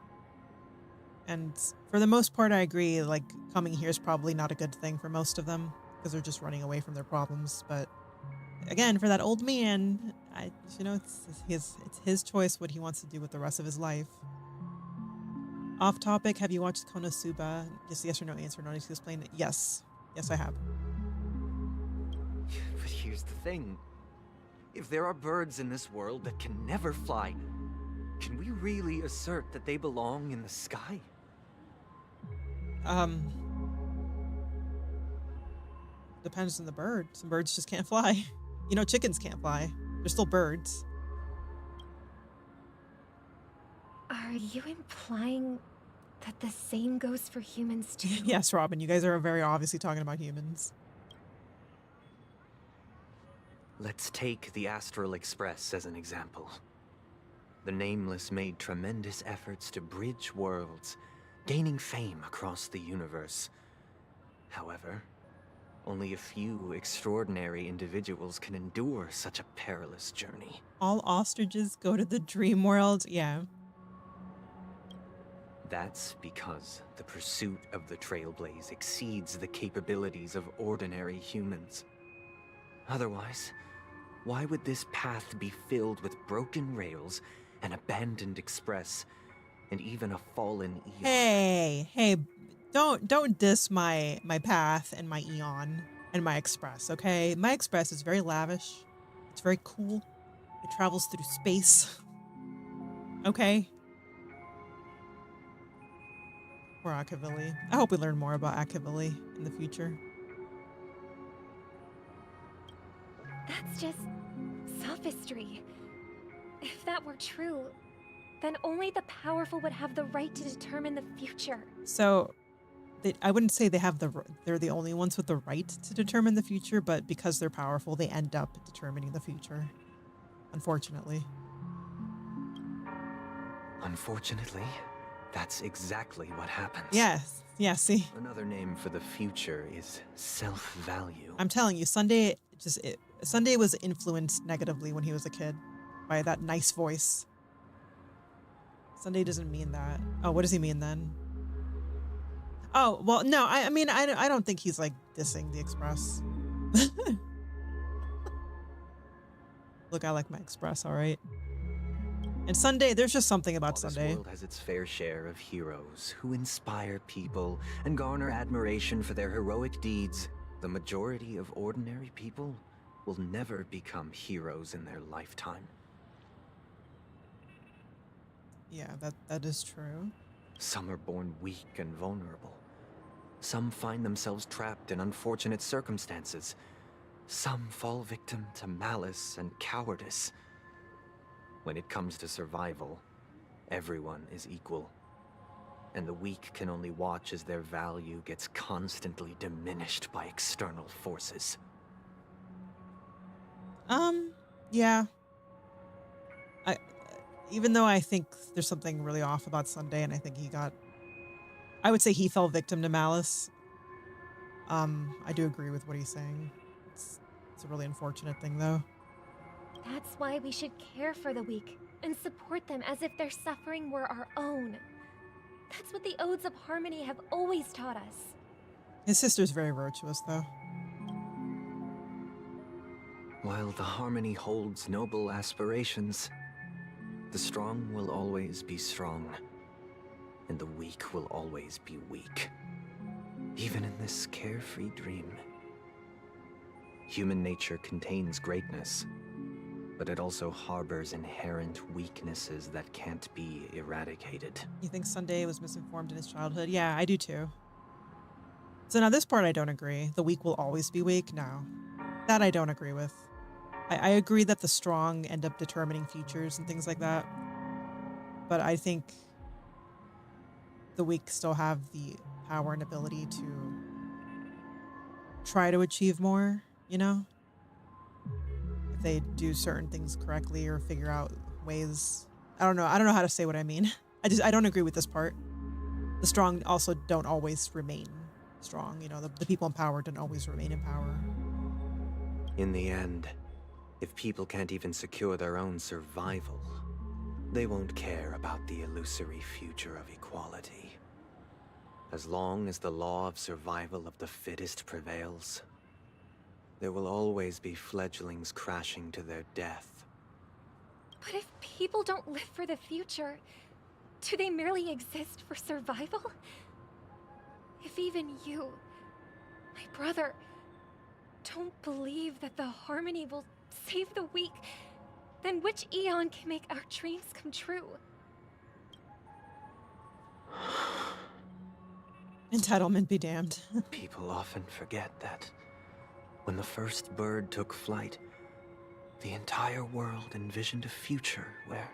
And for the most part, I agree, like, coming here is probably not a good thing for most of them, because they're just running away from their problems. But again, for that old man, it's his choice what he wants to do with the rest of his life. Off topic, have you watched Konosuba? Just yes or no answer, not to explain it. Yes. Yes, I have. But here's the thing. If there are birds in this world that can never fly, can we really assert that they belong in the sky? Depends on the bird. Some birds just can't fly. You know, chickens can't fly. They're still birds. Are you implying that the same goes for humans too? Yes, Robin, you guys are very obviously talking about humans. Let's take the Astral Express as an example. The Nameless made tremendous efforts to bridge worlds, gaining fame across the universe. However, only a few extraordinary individuals can endure such a perilous journey. All ostriches go to the dream world? Yeah. That's because the pursuit of the Trailblaze exceeds the capabilities of ordinary humans. Otherwise, why would this path be filled with broken rails, an abandoned express, and even a fallen eon? Hey, don't diss my path and my eon and my express, okay? My express is very lavish. It's very cool. It travels through space. Okay? Or Akavili. I hope we learn more about Akavili in the future. That's just sophistry. If that were true, then only the powerful would have the right to determine the future. So, I wouldn't say they're the only ones with the right to determine the future, but because they're powerful, they end up determining the future. Unfortunately. Unfortunately, that's exactly what happens. Yes. Yeah, see? Another name for the future is self-value. I'm telling you, Sunday was influenced negatively when he was a kid by that nice voice. Sunday doesn't mean that. Oh, what does he mean then? Oh, well, no, I mean, I don't think he's like dissing the Express. Look, I like my Express, all right? And Sunday, there's just something about Sunday. This world has its fair share of heroes who inspire people and garner admiration for their heroic deeds. The majority of ordinary people will never become heroes in their lifetime. Yeah, that is true. Some are born weak and vulnerable. Some find themselves trapped in unfortunate circumstances. Some fall victim to malice and cowardice. When it comes to survival, everyone is equal. And the weak can only watch as their value gets constantly diminished by external forces. Yeah. even though I think there's something really off about Sunday, and I think I would say he fell victim to malice. I do agree with what he's saying. It's a really unfortunate thing, though. That's why we should care for the weak and support them as if their suffering were our own. That's what the Odes of Harmony have always taught us. His sister's very virtuous, though. While the Harmony holds noble aspirations, the strong will always be strong, and the weak will always be weak. Even in this carefree dream. Human nature contains greatness, but it also harbors inherent weaknesses that can't be eradicated. You think Sunday was misinformed in his childhood? Yeah, I do too. So now this part I don't agree. The weak will always be weak? No. That I don't agree with. I agree that the strong end up determining futures and things like that. But I think the weak still have the power and ability to try to achieve more, you know? If they do certain things correctly or figure out ways. I don't know how to say what I mean. I don't agree with this part. The strong also don't always remain strong, you know, the people in power don't always remain in power. In the end, if people can't even secure their own survival, they won't care about the illusory future of equality. As long as the law of survival of the fittest prevails, there will always be fledglings crashing to their death. But if people don't live for the future, do they merely exist for survival? If even you, my brother, don't believe that the Harmony will save the weak, then which Eon can make our dreams come true? Entitlement be damned. People often forget that when the first bird took flight, the entire world envisioned a future where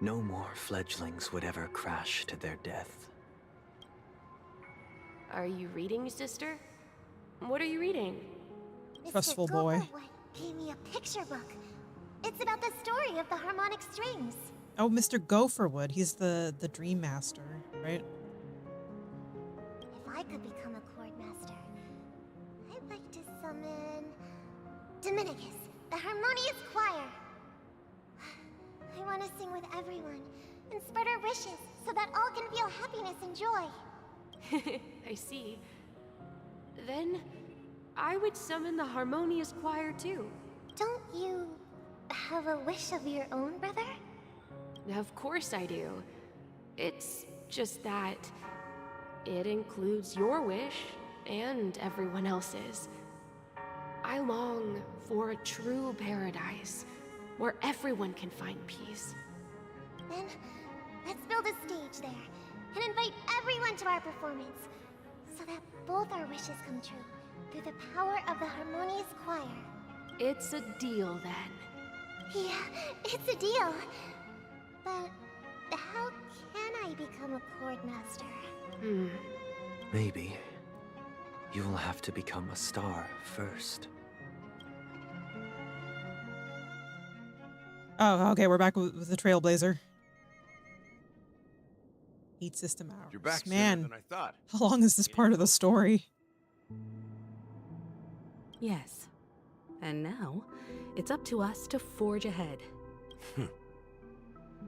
no more fledglings would ever crash to their death. Are you reading, sister? What are you reading? Trustful boy. Gave me a picture book. It's about the story of the harmonic strings. Oh, Mr. Gopherwood. He's the Dream Master, right? If I could become a chord master, I'd like to summon Dominicus, the harmonious choir. I want to sing with everyone and spread our wishes so that all can feel happiness and joy. I see. Then I would summon the harmonious choir too. Don't you have a wish of your own, brother? Of course I do. It's just that it includes your wish and everyone else's. I long for a true paradise where everyone can find peace. Then let's build a stage there and invite everyone to our performance so that both our wishes come true through the power of the harmonious choir. It's a deal then. Yeah, it's a deal. But how can I become a chord master? Maybe you will have to become a star first. Oh, okay, we're back with the Trailblazer. Heat system hours. You're back Man, sooner than I thought. how long is this part of the story? Yes. And now, it's up to us to forge ahead.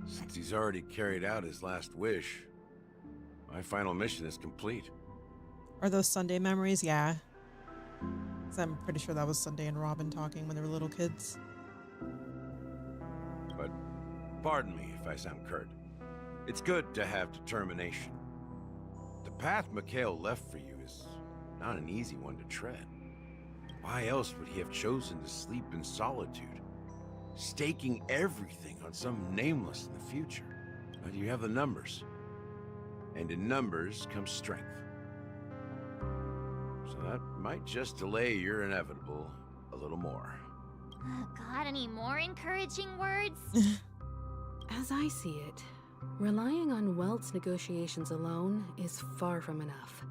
Since he's already carried out his last wish, my final mission is complete. Are those Sunday memories? Yeah. 'Cause I'm pretty sure that was Sunday and Robin talking when they were little kids. But pardon me if I sound curt. It's good to have determination. The path Mikhail left for you is not an easy one to tread. Why else would he have chosen to sleep in solitude, staking everything on some nameless in the future? But you have the numbers, and in numbers comes strength. So that might just delay your inevitable a little more. Got any more encouraging words? As I see it, relying on Weld's negotiations alone is far from enough.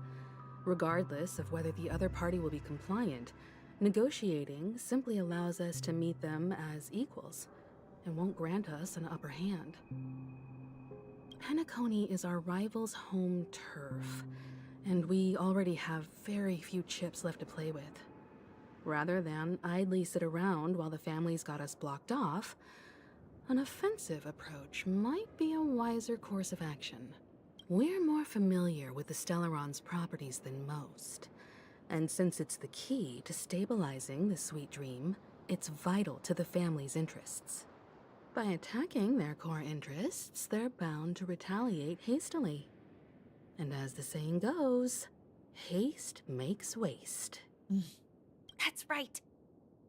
Regardless of whether the other party will be compliant, negotiating simply allows us to meet them as equals. and won't grant us an upper hand. Penacony is our rival's home turf, and we already have very few chips left to play with. Rather than idly sit around while the family's got us blocked off, an offensive approach might be a wiser course of action. We're more familiar with the Stellaron's properties than most, and since it's the key to stabilizing the sweet dream, it's vital to the family's interests. By attacking their core interests, they're bound to retaliate hastily. And as the saying goes, haste makes waste. That's right.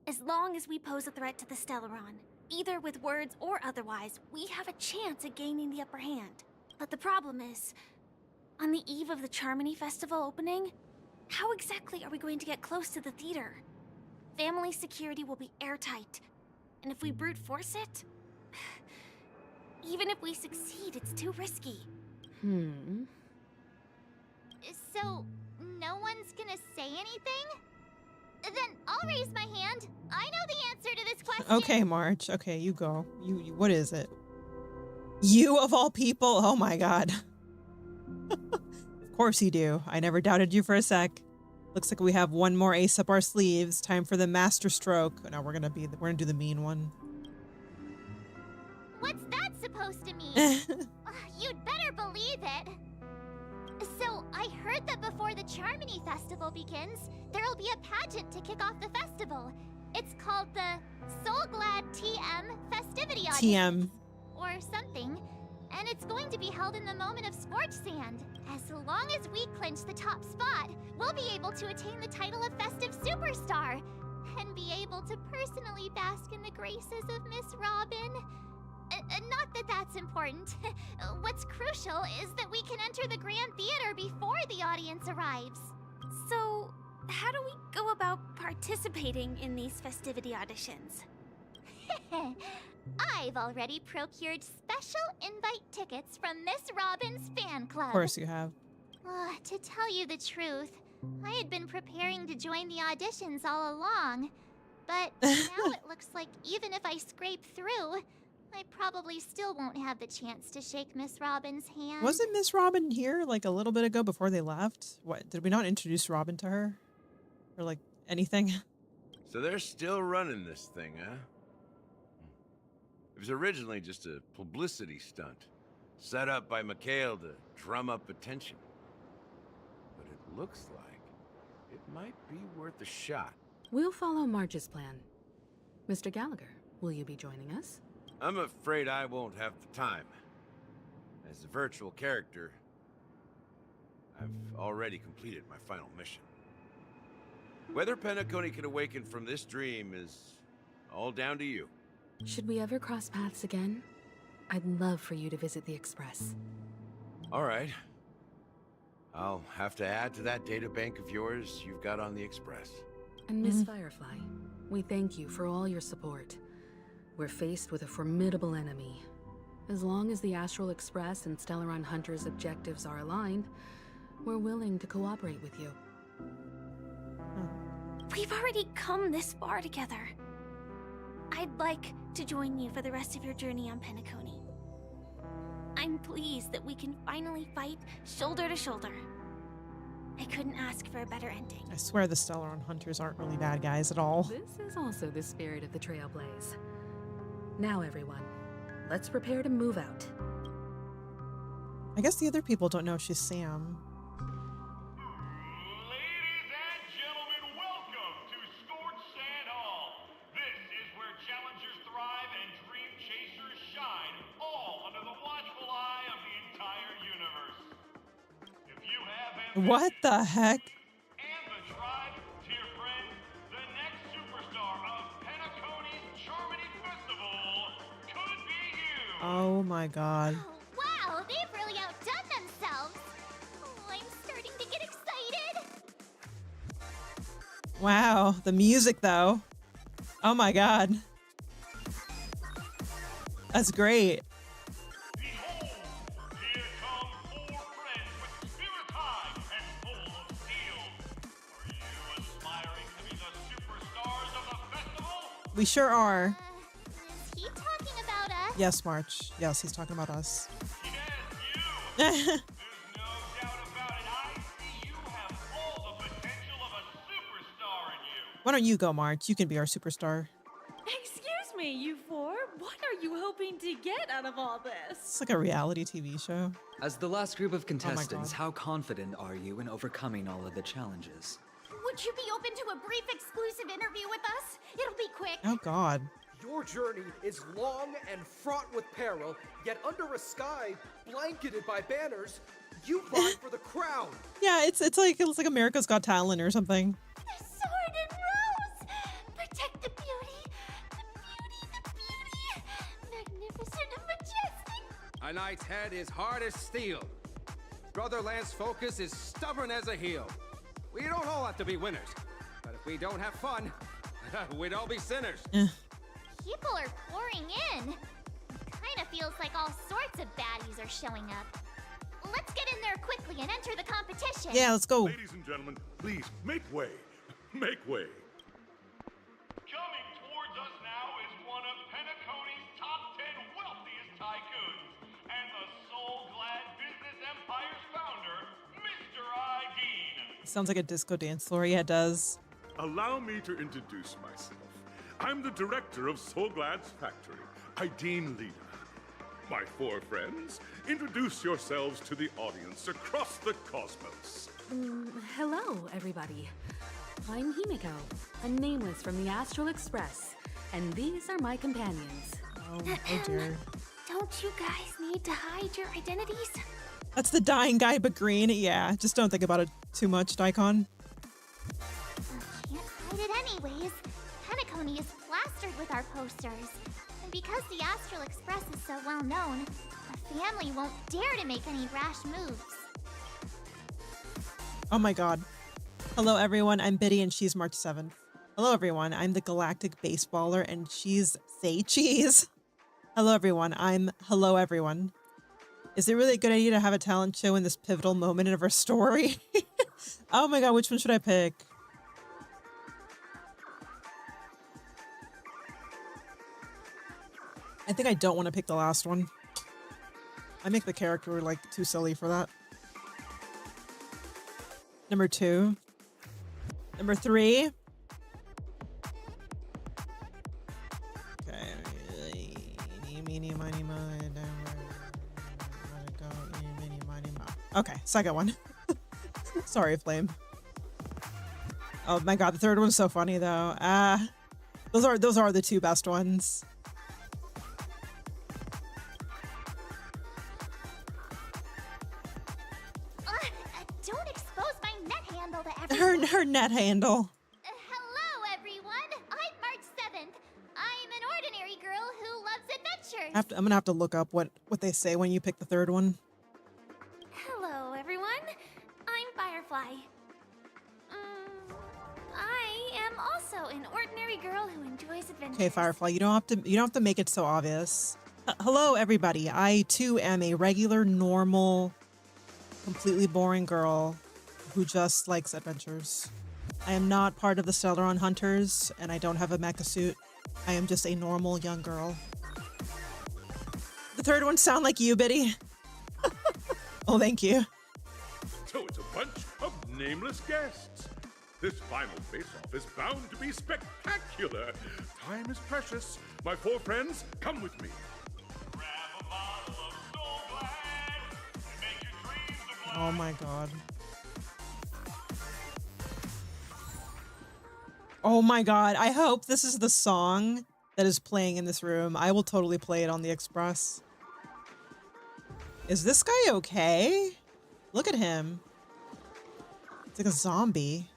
As long as we pose a threat to the Stellaron, either with words or otherwise, we have a chance at gaining the upper hand. But the problem is, on the eve of the Charmony Festival opening, how exactly are we going to get close to the theater? Family security will be airtight, and if we brute force it, even if we succeed, it's too risky. So, no one's gonna say anything? Then I'll raise my hand. I know the answer to this question. Okay, March. Okay, you go. You what is it? You of all people? Oh my god. Of course you do. I never doubted you for a sec. Looks like we have one more ace up our sleeves. Time for the master stroke. No, we're gonna do the mean one. What's that supposed to mean? You'd better believe it. So, I heard that before the Charmony Festival begins, there'll be a pageant to kick off the festival. It's called the Soul Glad TM Festivity Audition. TM. Or something. And it's going to be held in the moment of Scorch Sand. As long as we clinch the top spot, we'll be able to attain the title of Festive Superstar. And be able to personally bask in the graces of Miss Robin. Not that that's important. What's crucial is that we can enter the Grand Theater before the audience arrives. So, how do we go about participating in these festivity auditions? I've already procured special invite tickets from Miss Robin's fan club. Of course you have. To tell you the truth, I had been preparing to join the auditions all along. But now it looks like even if I scrape through, I probably still won't have the chance to shake Miss Robin's hand. Wasn't Miss Robin here like a little bit ago before they left? What, did we not introduce Robin to her? Or like anything? So they're still running this thing, huh? It was originally just a publicity stunt, set up by Mikhail to drum up attention. But it looks like it might be worth a shot. We'll follow March's plan. Mr. Gallagher, will you be joining us? I'm afraid I won't have the time. As a virtual character, I've already completed my final mission. Whether Penacony can awaken from this dream is all down to you. Should we ever cross paths again? I'd love for you to visit the Express. All right. I'll have to add to that data bank of yours you've got on the Express. And Miss Firefly, we thank you for all your support. We're faced with a formidable enemy. As long as the Astral Express and Stellaron Hunter's objectives are aligned, we're willing to cooperate with you. We've already come this far together. I'd like to join you for the rest of your journey on Penacony. I'm pleased that we can finally fight shoulder to shoulder. I couldn't ask for a better ending. I swear the Stellaron Hunters aren't really bad guys at all. This is also the spirit of the Trailblaze. Now, everyone, let's prepare to move out. I guess the other people don't know she's Sam. Ladies and gentlemen, welcome to Scorch Sand Hall. This is where challengers thrive and dream chasers shine, all under the watchful eye of the entire universe. If you have ambition, What the heck? and the drive, dear friend, the next superstar of Penacony's Charmony Festival could be you. Oh my god. Wow, they've really outdone themselves. I'm starting to get excited. Wow, the music though. Oh my god. That's great. Aspiring to be the superstars of the festival? We sure are. Is he talking Yes, March. Yes, he's talking about us. There's no doubt about it. I see you have all the potential of a superstar in you. Why don't you go, March? You can be our superstar. Excuse me, you four. What are you hoping to get out of all this? It's like a reality TV show. As the last group of God. contestants, how confident are you in overcoming all of the challenges? Would you be open to a brief exclusive interview with us? It'll be quick. Oh, God. Your journey is long and fraught with peril, yet under a sky blanketed by banners, you vie for the crown. Yeah, it's like America's Got Talent or something. The sword and rose! Protect the beauty! The beauty! Magnificent and majestic! A knight's head is hard as steel. Brother Lance's focus is stubborn as a heel. We don't all have to be winners, but if we don't have fun, we'd all be sinners. People are pouring in. Kind of feels like all sorts of baddies are showing up. Let's get in there quickly and enter the competition. Yeah, let's go. Ladies and gentlemen, please make way. Make way. Coming towards us now is one of Penacony's top 10 wealthiest tycoons and the soul-glad business empire's founder, Mr. Dean. Sounds like a disco dance floor. Yeah, it does. Allow me to introduce myself. I'm the director of Soulglad's factory, Dean Lida. My four friends, introduce yourselves to the audience across the cosmos. Hello, everybody. I'm Himiko, a nameless from the Astral Express, and these are my companions. Oh dear. Don't you guys need to hide your identities? That's the dying guy, but green. Yeah, just don't think about it too much, Daikon. Can't hide it anyways. Penacony is plastered with our posters. And because the Astral Express is so well known, the family won't dare to make any rash moves. Oh my god. Hello, everyone. I'm Biddy, and she's March 7th. Hello, everyone. I'm the Galactic Baseballer, and she's Say Cheese. Hello, everyone. Hello, everyone. Is it really a good idea to have a talent show in this pivotal moment of our story? Oh my god, which one should I pick? I think I don't want to pick the last one. I make the character like too silly for that. Number 2. Number 3. Okay. Okay, second one. Sorry, Flame. Oh my god, the third one's so funny though. Those are the two best ones. Don't expose my net handle to everyone. Her net handle. Hello, everyone. I'm March 7th. I'm an ordinary girl who loves adventures. I'm gonna have to look up what they say when you pick the third one. Hello, everyone. I'm Firefly. I am also an ordinary girl who enjoys adventures. Okay, Firefly, you don't have to make it so obvious. Hello, everybody. I too am a regular, normal, completely boring girl who just likes adventures. I am not part of the Stellaron Hunters, and I don't have a mecha suit. I am just a normal young girl. The third one sound like you, Biddy. Oh, thank you. So it's a bunch of nameless guests. This final face-off is bound to be spectacular. Time is precious. My four friends, come with me. Oh my god. Oh my god. I hope this is the song that is playing in this room. I will totally play it on the Express. Is this guy okay? Look at him. It's like a zombie.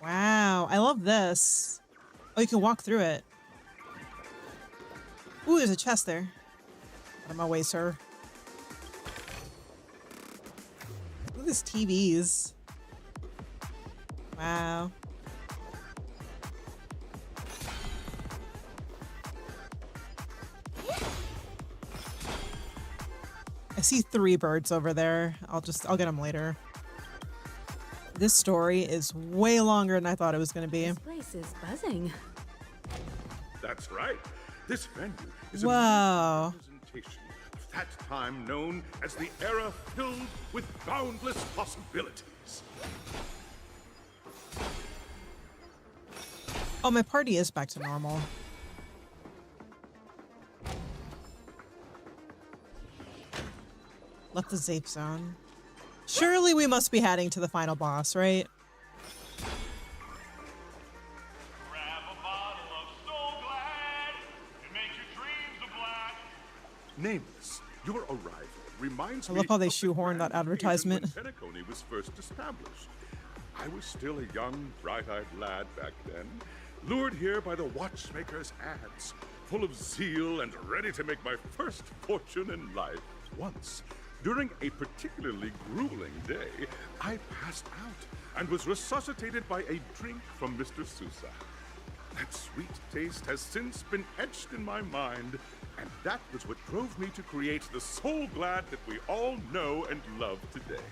Wow. I love this. Oh, you can walk through it. Ooh, there's a chest there. Out of my way, sir. Look at these TVs. Wow. I see 3 birds over there. I'll get them later. This story is way longer than I thought it was going to be. This place is buzzing. That's right. This venue is Wow. a representation of that time known as the era filled with boundless possibilities. Oh, my party is back to normal. Left the safe zone. Surely we must be heading to the final boss, right? Grab a bottle of Soul Glad and make your dreams a black. Nameless, your arrival reminds I me love how they of the shoehorn that grand advertisement. occasion when Penacony was first established. I was still a young, bright-eyed lad back then, lured here by the watchmaker's ads, full of zeal and ready to make my first fortune in life. Once, during a particularly grueling day, I passed out and was resuscitated by a drink from Mr. Sousa. That sweet taste has since been etched in my mind, and that was what drove me to create the Soul Glad that we all know and love today.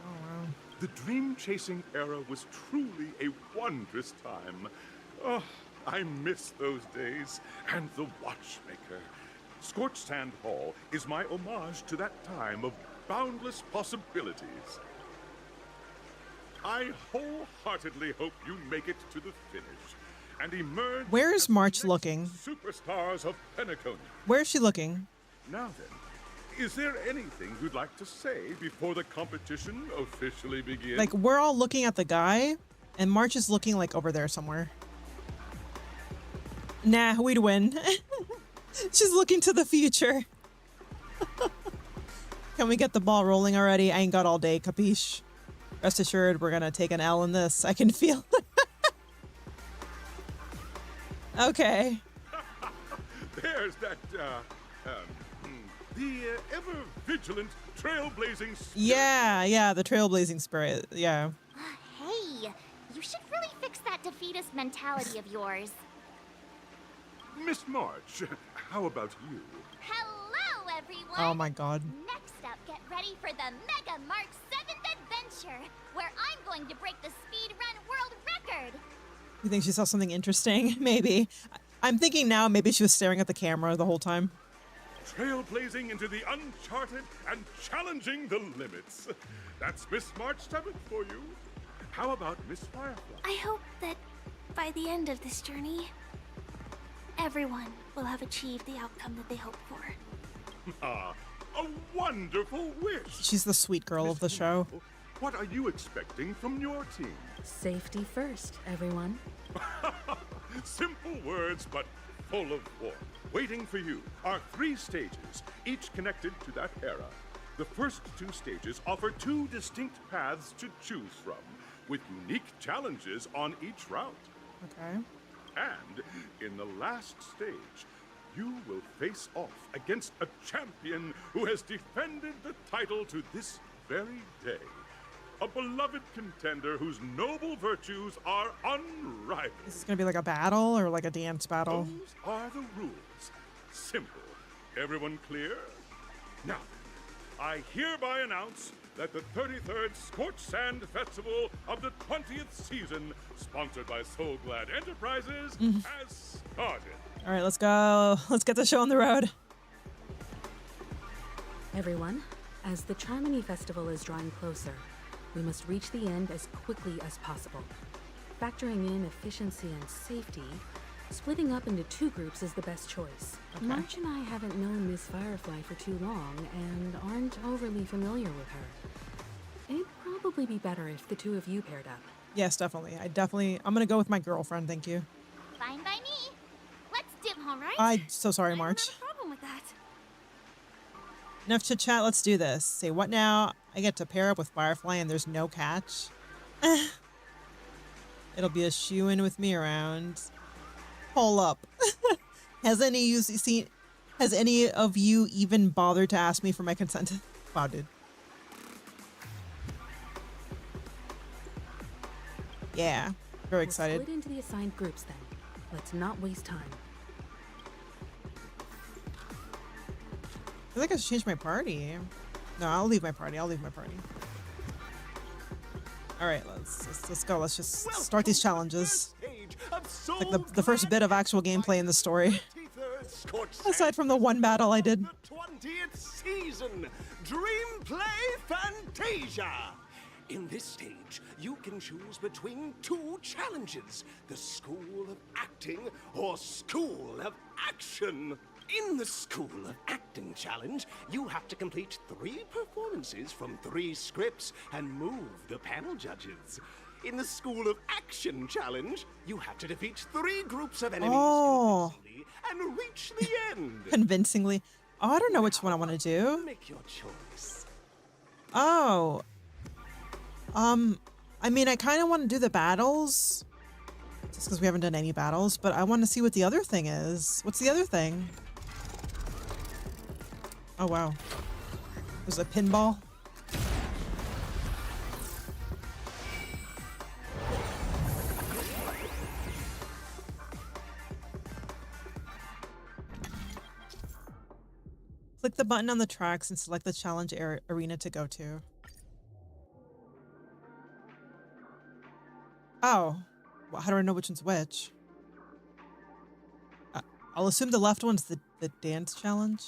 Oh, wow. The dream-chasing era was truly a wondrous time. Oh, I miss those days, and the watchmaker. Scorched Sand Hall is my homage to that time of boundless possibilities. I wholeheartedly hope you make it to the finish and emerge. Where is March looking? Superstars of Penacony. Where is she looking? Now then, is there anything you'd like to say before the competition officially begins? Like, we're all looking at the guy, and March is looking, like, over there somewhere. Nah, we'd win. She's looking to the future. Can we get the ball rolling already? I ain't got all day, capiche? Rest assured, we're gonna take an L in this. I can feel it. Okay. There's that, the ever-vigilant, trailblazing spirit. Yeah, the trailblazing spirit, yeah. Hey, you should really fix that defeatist mentality of yours. Miss March, how about you? Hello, everyone! Oh my god. Next up, get ready for the Mega Mark 7th Adventure, where I'm going to break the speedrun world record! You think she saw something interesting? Maybe. I'm thinking now maybe she was staring at the camera the whole time. Trailblazing into the uncharted and challenging the limits. That's Miss March 7th for you. How about Miss Firefly? I hope that by the end of this journey, everyone will have achieved the outcome that they hoped for. Ah, a wonderful wish. She's the sweet girl of the show. What are you expecting from your team? Safety first, everyone. Simple words, but full of warmth. Waiting for you are 3 stages, each connected to that era. The first 2 stages offer 2 distinct paths to choose from, with unique challenges on each route. Okay. And in the last stage, you will face off against a champion who has defended the title to this very day. A beloved contender whose noble virtues are unrivaled. Is this gonna be like a battle or like a dance battle? Those are the rules. Simple. Everyone clear? Now, I hereby announce that the 33rd Scorched Sand Festival of the 20th season, sponsored by Soul Glad Enterprises, has started. All right, let's go. Let's get the show on the road. Everyone, as the Charmony Festival is drawing closer, we must reach the end as quickly as possible. Factoring in efficiency and safety, splitting up into 2 groups is the best choice. Okay. March and I haven't known Miss Firefly for too long and aren't overly familiar with her. It'd probably be better if the 2 of you paired up. Yes, definitely. I'm gonna go with my girlfriend, thank you. Fine by me. Let's dip, all right? I'm so sorry, March. No problem with that. Enough chit chat, let's do this. Say what now? I get to pair up with Firefly and there's no catch. It'll be a shoe-in with me around. Pull up. Has any of you even bothered to ask me for my consent? Wow, dude. Yeah, very excited. We'll split into the assigned groups then. Let's not waste time. I feel like I should change my party. No, I'll leave my party. All right, let's go. Let's just start these challenges. Stage of Like the first bit of actual gameplay in the story. Aside from the one battle I did. 20th season, Dream Play Fantasia. In this stage, you can choose between two challenges, the School of Acting or School of Action. In the School of Acting challenge, you have to complete 3 performances from 3 scripts and move the panel judges. In the School of Action challenge, you have to defeat 3 groups of enemies convincingly and reach the end. Convincingly. Oh, I don't know which one I want to do. Make your choice. Oh. I mean, I kind of want to do the battles. Just because we haven't done any battles, but I want to see what the other thing is. What's the other thing? Oh, wow. There's a pinball. Click the button on the tracks and select the challenge arena to go to. Oh, well, how do I know which one's which? I'll assume the left one's the dance challenge.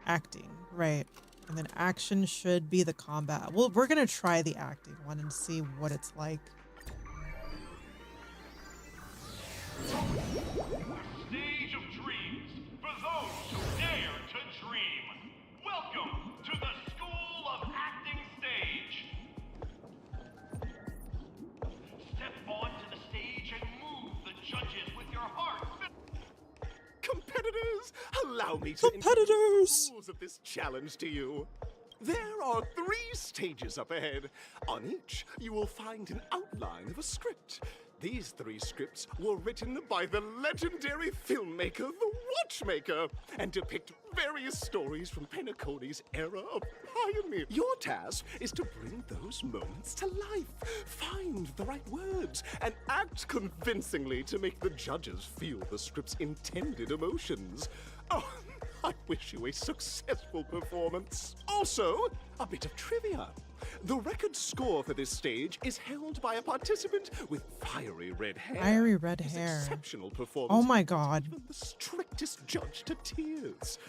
Acting, right. And then action should be the combat. Well, we're going to try the acting one and see what it's like. Stage of Dreams for those who dare to dream. Welcome to the School of Acting stage. Step onto the stage and move the judges with your heart. Competitors, allow me to introduce the rules of this challenge to you. There are 3 stages up ahead. On each, you will find an outline of a script. These 3 scripts were written by the legendary filmmaker, The Watchmaker, and depict various stories from Penacony's era of pioneer. Your task is to bring those moments to life, find the right words, and act convincingly to make the judges feel the script's intended emotions. Oh, I wish you a successful performance. Also, a bit of trivia. The record score for this stage is held by a participant with fiery red hair. Fiery red His hair. exceptional performance. Oh my god. Even the strictest judge to tears.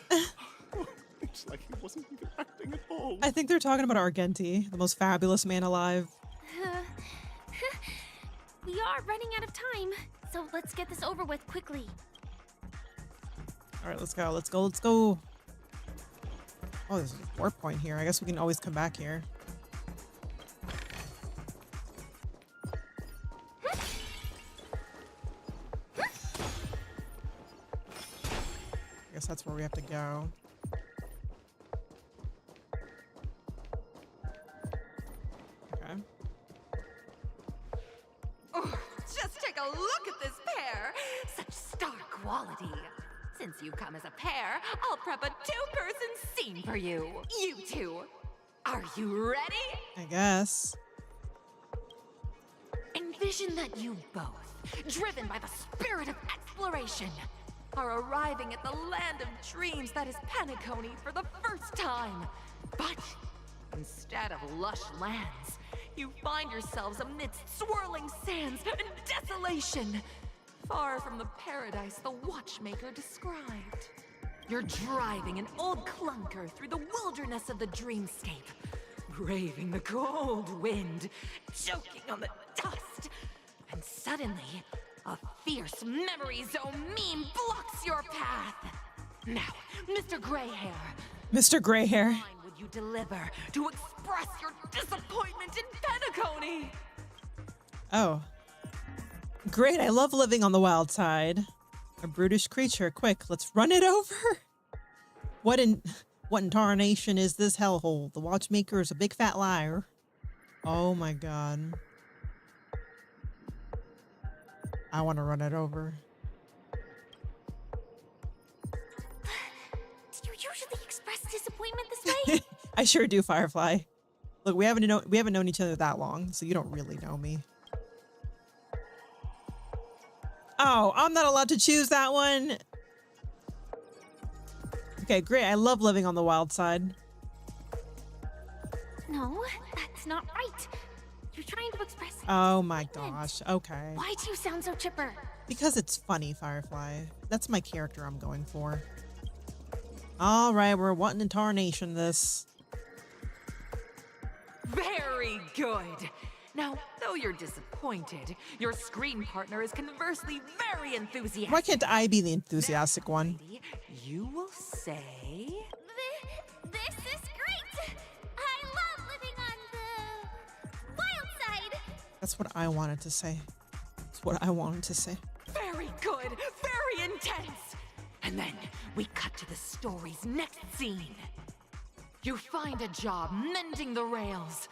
It's like he wasn't even acting at all. I think they're talking about Argenti, the most fabulous man alive. We are running out of time, so let's get this over with quickly. All right, let's go. Let's go. Let's go. Oh, there's a warp point here. I guess we can always come back here. I guess that's where we have to go. Okay. Oh, just take a look at this pair. Such star quality. Since you come as a pair, I'll prep a 2-person scene for you. You two. Are you ready? I guess. Envision that you both, driven by the spirit of exploration, are arriving at the land of dreams that is Penacony for the first time. But instead of lush lands, you find yourselves amidst swirling sands and desolation, far from the paradise the Watchmaker described. You're driving an old clunker through the wilderness of the dreamscape, braving the cold wind, choking on the dust, and suddenly, a fierce memory zone meme blocks your path. Now, Mr. Greyhair. Mr. Greyhair. What line would you deliver to express your disappointment in Penacony? Oh. Great, I love living on the wild side. A brutish creature. Quick, let's run it over. What in tarnation is this hellhole? The Watchmaker is a big fat liar. Oh my god. I want to run it over. Do you usually express disappointment this way? I sure do, Firefly. Look, we haven't known each other that long, so you don't really know me. Oh, I'm not allowed to choose that one. Okay, great. I love living on the wild side. No, that's not right. You trying to express. Oh my gosh. Okay. Why do you sound so chipper? Because it's funny, Firefly. That's my character I'm going for. All right, we're wanting in tarnation this. Very good. Now, though you're disappointed, your screen partner is conversely very enthusiastic. Why can't I be the enthusiastic one? You will say... This is great! I love living on the wild side! That's what I wanted to say. That's what I wanted to say. Very good, very intense. And then we cut to the story's next scene. You find a job mending the rails,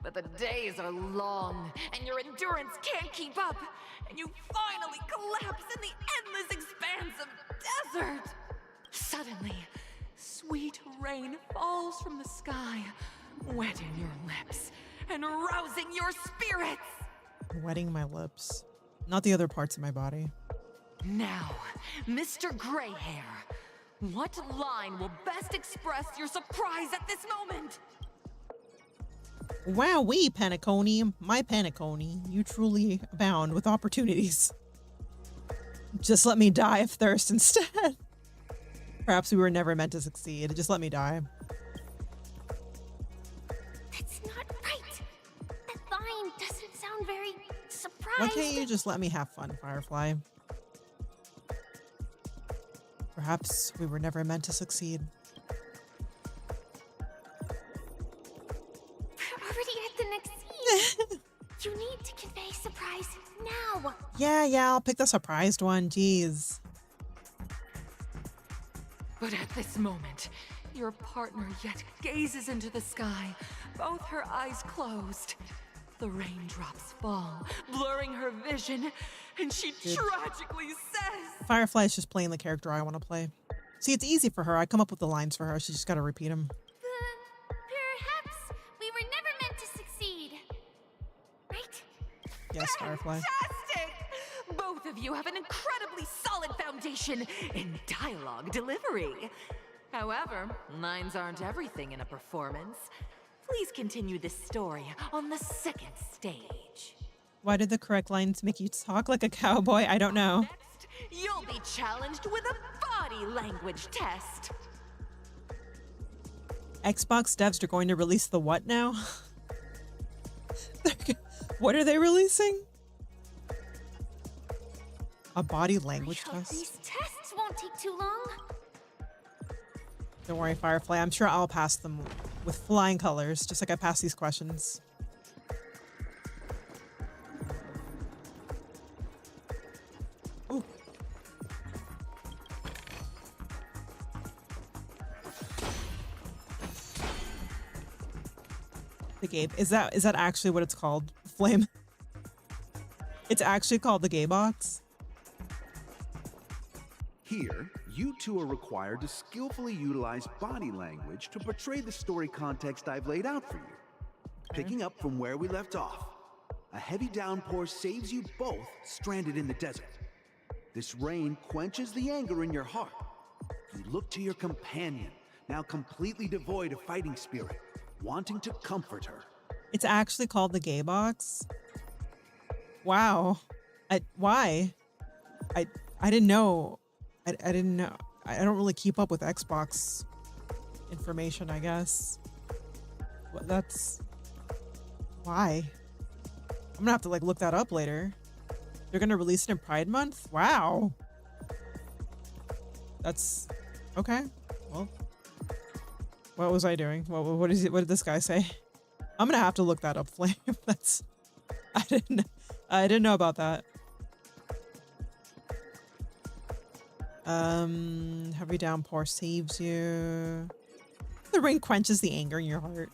but the days are long and your endurance can't keep up, and you finally collapse in the endless expanse of desert. Suddenly, sweet rain falls from the sky, wetting your lips and rousing your spirits. Wetting my lips. Not the other parts of my body. Now, Mr. Greyhair, what line will best express your surprise at this moment? Wowee, Penacony. My Penacony. You truly abound with opportunities. Just let me die of thirst instead. Perhaps we were never meant to succeed. Just let me die. That's not right. That line doesn't sound very surprised. Why can't you just let me have fun, Firefly? Perhaps we were never meant to succeed. We're already at the next scene. You need to convey surprise now. Yeah, I'll pick the surprised one. Jeez. But at this moment, your partner yet gazes into the sky, both her eyes closed. The raindrops fall, blurring her vision, and she tragically says... Firefly is just playing the character I want to play. See, it's easy for her. I come up with the lines for her. She just got to repeat them. Perhaps we were never meant to succeed. Right? Yes, Firefly. Fantastic! Both of you have an incredibly solid foundation in dialogue delivery. However, lines aren't everything in a performance. Please continue this story on the second stage. Why did the correct lines make you talk like a cowboy? I don't know. Next, you'll be challenged with a body language test. Xbox devs are going to release the what now? What are they releasing? A body language test? These tests won't take too long. Don't worry, Firefly. I'm sure I'll pass them with flying colors, just like I passed these questions. Ooh. The gay... Is that actually what it's called? Flame? It's actually called the gay box? Here, you two are required to skillfully utilize body language to portray the story context I've laid out for you. Okay. Picking up from where we left off, a heavy downpour saves you both stranded in the desert. This rain quenches the anger in your heart. You look to your companion, now completely devoid of fighting spirit, wanting to comfort her. It's actually called the gay box? Wow. Why? I didn't know. I didn't know. I don't really keep up with Xbox information, I guess. But that's... Why? I'm gonna have to, like, look that up later. They're gonna release it in Pride Month? Wow. That's... Okay. Well... What was I doing? What did this guy say? I'm gonna have to look that up, Flame. That's... I didn't know about that. Heavy downpour saves you. The rain quenches the anger in your heart.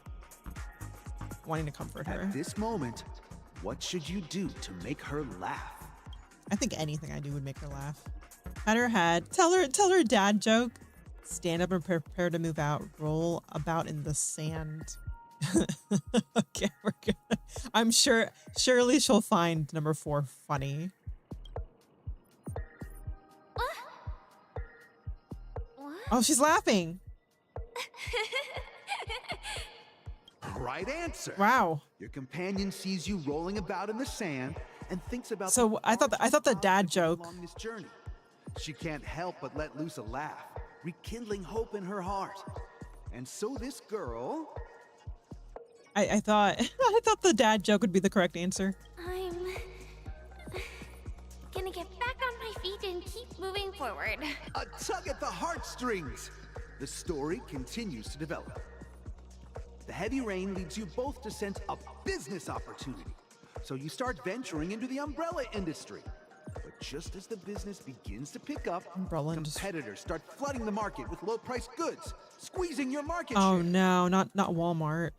Wanting to comfort her. At this moment, what should you do to make her laugh? I think anything I do would make her laugh. Pat her head. Tell her a dad joke. Stand up and prepare to move out. Roll about in the sand. Okay, we're good. I'm sure surely she'll find number 4 funny. Oh, she's laughing. Right answer. Wow. Your companion sees you rolling about in the sand and thinks about So I thought the dad joke. along this journey. She can't help but let loose a laugh, rekindling hope in her heart. And so this girl... I thought the dad joke would be the correct answer. I'm gonna get back on my feet and keep moving forward. A tug at the heartstrings. The story continues to develop. The heavy rain leads you both to sense a business opportunity. So you start venturing into the umbrella industry. But just as the business begins to pick up, competitors start flooding the market with low-priced goods, squeezing your market share. Oh no, not Walmart.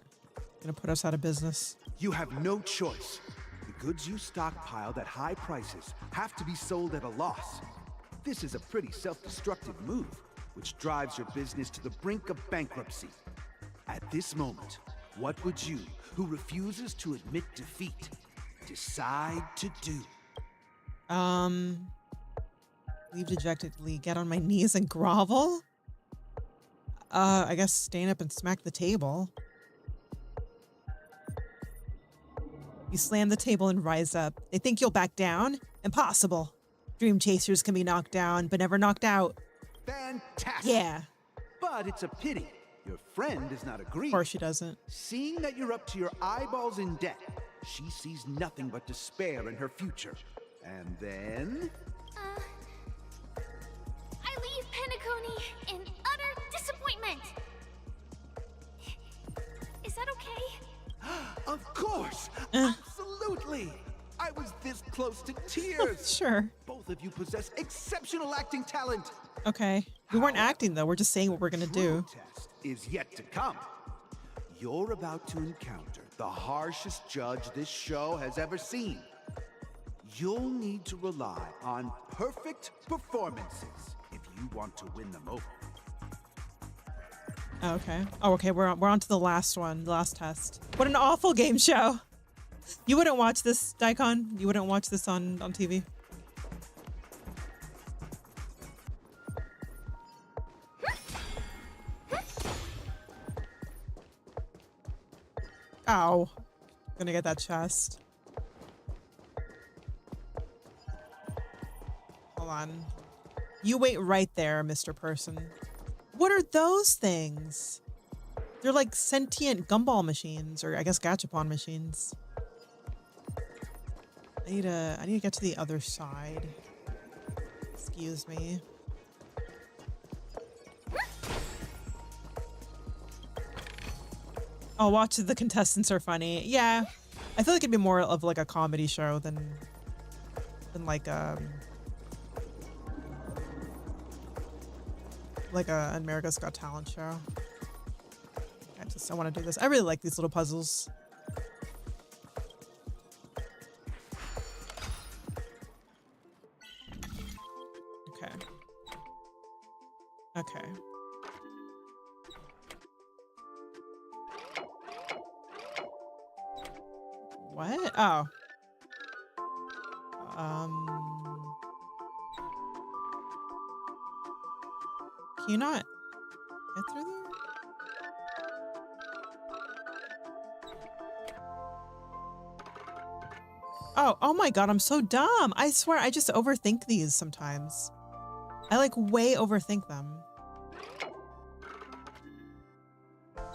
Gonna put us out of business. You have no choice. The goods you stockpiled at high prices have to be sold at a loss. This is a pretty self-destructive move, which drives your business to the brink of bankruptcy. At this moment, what would you, who refuses to admit defeat, decide to do? Leave dejectedly, get on my knees and grovel? I guess stand up and smack the table. You slam the table and rise up. They think you'll back down? Impossible. Dream chasers can be knocked down, but never knocked out. Fantastic! Yeah. But it's a pity. Your friend does not agree. Of course she doesn't. Seeing that you're up to your eyeballs in debt, she sees nothing but despair in her future. And then... I leave Penacony in utter disappointment. Is that okay? Of course! Absolutely! I was this close to tears! Sure. Both of you possess exceptional acting talent! Okay. We weren't acting though, we're just saying what we're gonna do. Test is yet to come. You're about to encounter the harshest judge this show has ever seen. You'll need to rely on perfect performances if you want to win them over. Okay. Oh, okay. We're on to the last one, the last test. What an awful game show. You wouldn't watch this, Daikon? You wouldn't watch this on TV? Ow. Gonna get that chest. Hold on. You wait right there, Mr. Person. What are those things? They're like sentient gumball machines, or I guess gachapon machines. I need to get to the other side. Excuse me. Oh, watch the contestants are funny. Yeah. I feel like it'd be more of like a comedy show than like a America's Got Talent show. I want to do this. I really like these little puzzles. Okay. Okay. What? Oh. Can you not get through there? Oh my god, I'm so dumb. I swear I just overthink these sometimes. I like way overthink them. Okay,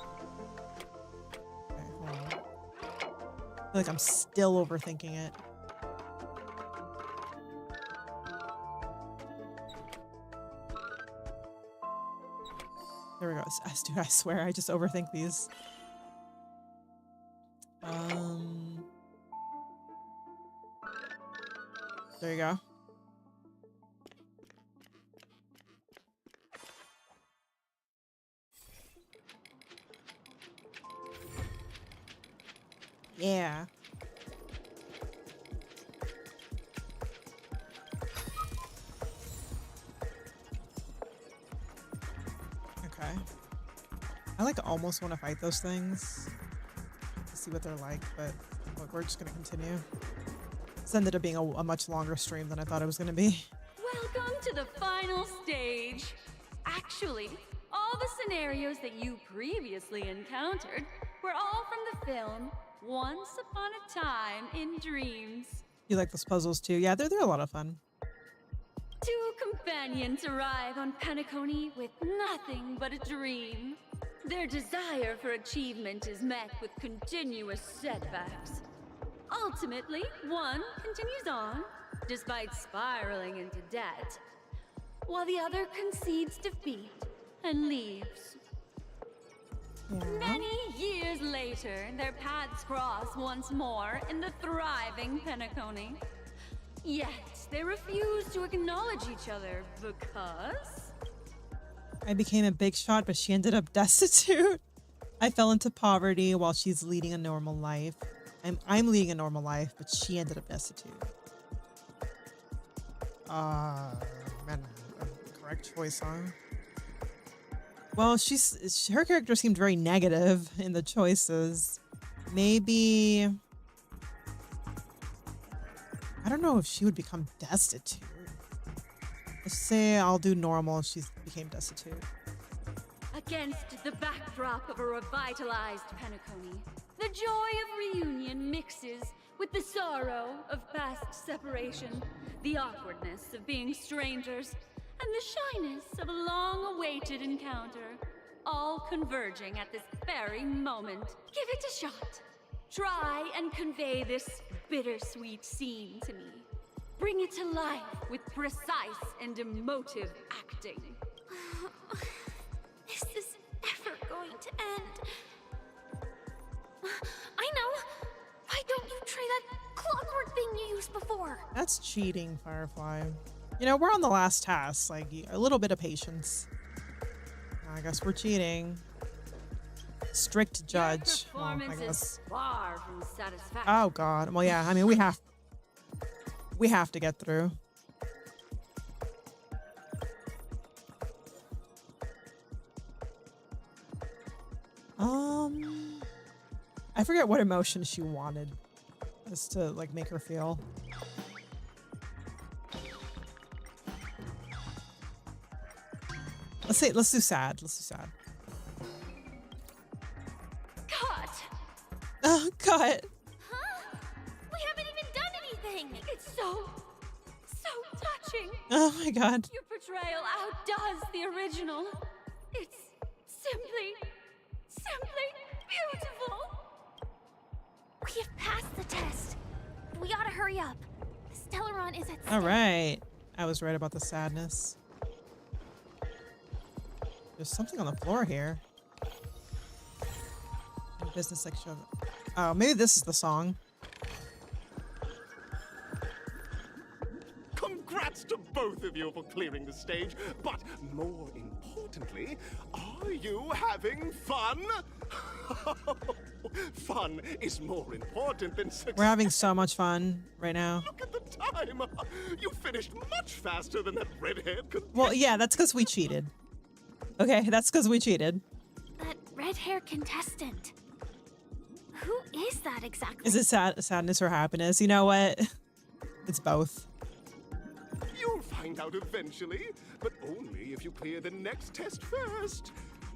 hold on. I feel like I'm still overthinking it. There we go. I swear I just overthink these. There you go. Yeah. Okay. I like almost want to fight those things to see what they're like, but look, we're just gonna continue. This ended up being a much longer stream than I thought it was gonna be. Welcome to the final stage. Actually, all the scenarios that you previously encountered were all from the film Once upon a time in dreams. You like those puzzles too? Yeah, they're a lot of fun. Two companions arrive on Penacony with nothing but a dream. Their desire for achievement is met with continuous setbacks. Ultimately, one continues on, despite spiraling into debt, while the other concedes defeat and leaves. Yeah. Many years later, their paths cross once more in the thriving Penacony. Yet, they refuse to acknowledge each other because... I became a big shot, but she ended up destitute. I fell into poverty while she's leading a normal life. I'm leading a normal life, but she ended up destitute. Man, correct choice, huh? Well, her character seemed very negative in the choices. Maybe... I don't know if she would become destitute. Let's say I'll do normal. She became destitute. Against the backdrop of a revitalized Penacony, the joy of reunion mixes with the sorrow of past separation, the awkwardness of being strangers, and the shyness of a long-awaited encounter, all converging at this very moment. Give it a shot. Try and convey this bittersweet scene to me. Bring it to life with precise and emotive acting. This is never going to end. I know! Why don't you try that clockwork thing you used before? That's cheating, Firefly. You know, we're on the last task. Like, a little bit of patience. I guess we're cheating. Strict judge. Your performance is far from satisfactory. Oh, God. Well, yeah, I mean, we have to get through. I forget what emotion she wanted us to, like, make her feel. Let's do sad. Let's do sad. Cut! Oh, cut! Huh? We haven't even done anything! It's so touching. Oh my God. Your portrayal outdoes the original. It's simply beautiful. We have passed the test. We ought to hurry up. The Stellaron is at stake. All right. I was right about the sadness. There's something on the floor here. In business section. Oh, maybe this is the song. Congrats to both of you for clearing the stage, but more importantly, are you having fun? Fun is more important than success. We're having so much fun right now. Look at the time! You finished much faster than that red-haired could. Well, yeah, that's because we cheated. Okay, that's because we cheated. That red-hair contestant. Who is that exactly? Is it sadness or happiness? You know what? It's both. You'll find out eventually, but only if you clear the next test first.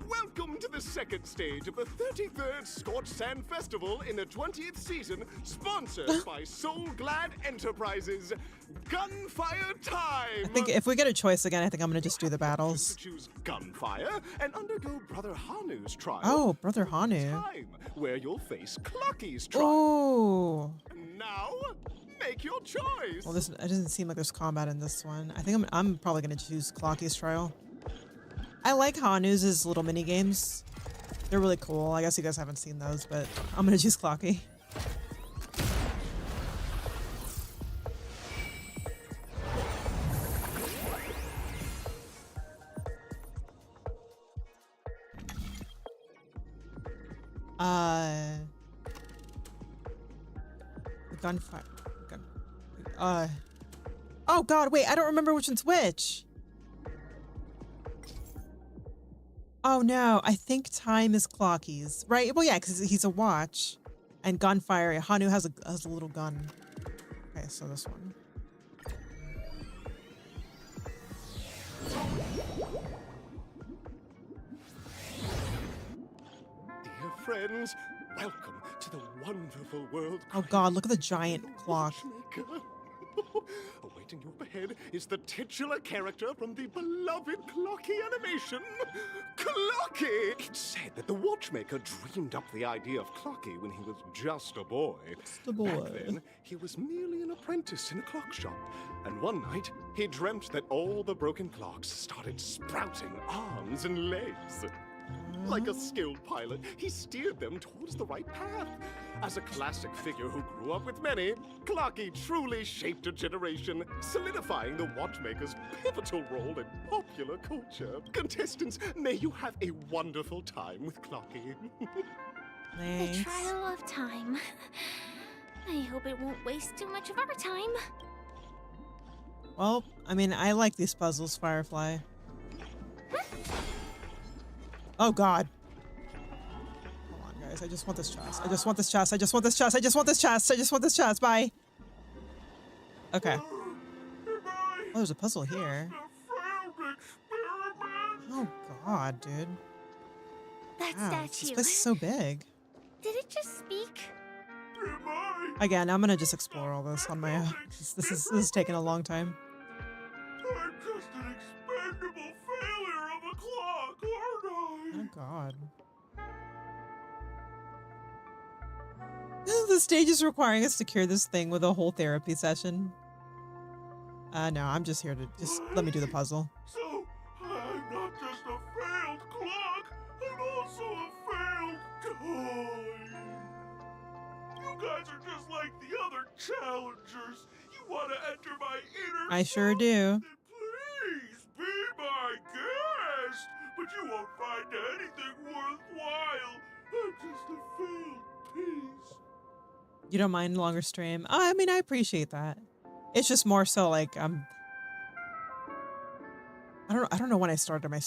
Welcome to the second stage of the 33rd Scorched Sand Festival in the 20th season, sponsored by Soul Glad Enterprises. Gunfire time! I think if we get a choice again, I think I'm going to just do the battles. Choose Gunfire and undergo Brother Hanu's trial. Oh, Brother Hanu. Time, where you'll face Clocky's trial. Oh. Now, make your choice. Well, it doesn't seem like there's combat in this one. I think I'm probably going to choose Clocky's trial. I like Hanu's little mini games. They're really cool. I guess you guys haven't seen those, but I'm going to choose Clocky. Gunfire. Oh God, wait, I don't remember which one's which. Oh no, I think time is Clocky's, right? Well, yeah, because he's a watch, and Gunfire. Hanu has a little gun. Okay, so this one. Dear friends, Welcome to the wonderful world. Oh God, look at the giant clock. Awaiting you up ahead is the titular character from the beloved Clocky animation, Clocky! It's said that the watchmaker dreamed up the idea of Clocky when he was just a boy. Just a boy. Back then, he was merely an apprentice in a clock shop. And one night, he dreamt that all the broken clocks started sprouting arms and legs. Like a skilled pilot, he steered them towards the right path. As a classic figure who grew up with many, Clocky truly shaped a generation, solidifying the watchmaker's pivotal role in popular culture. Contestants, may you have a wonderful time with Clocky. The trial of time. I hope it won't waste too much of our time. Well, I mean, I like these puzzles, Firefly. Oh God. Hold on, guys. I just want this chest. I just want this chest. I just want this chest. I just want this chest. I just want this chest. Bye. Okay. Oh, there's a puzzle here. Oh God, dude. That Wow, statue. this place is so big. Did it just speak? Again, I'm gonna just explore all this on my own. This is taking a long time. I'm just an expendable failure of a clock, aren't I? Oh God. The stage is requiring us to cure this thing with a whole therapy session. No, I'm just here to just let me do the puzzle. So, I'm not just a failed clock, I'm also a failed toy. You guys are just like the other challengers. You want to enter my inner I sure self? do. Then please be my guest. But you won't find anything worthwhile. I'm just a failed piece. You don't mind longer stream? I mean, I appreciate that. It's just more so like I don't know when I started my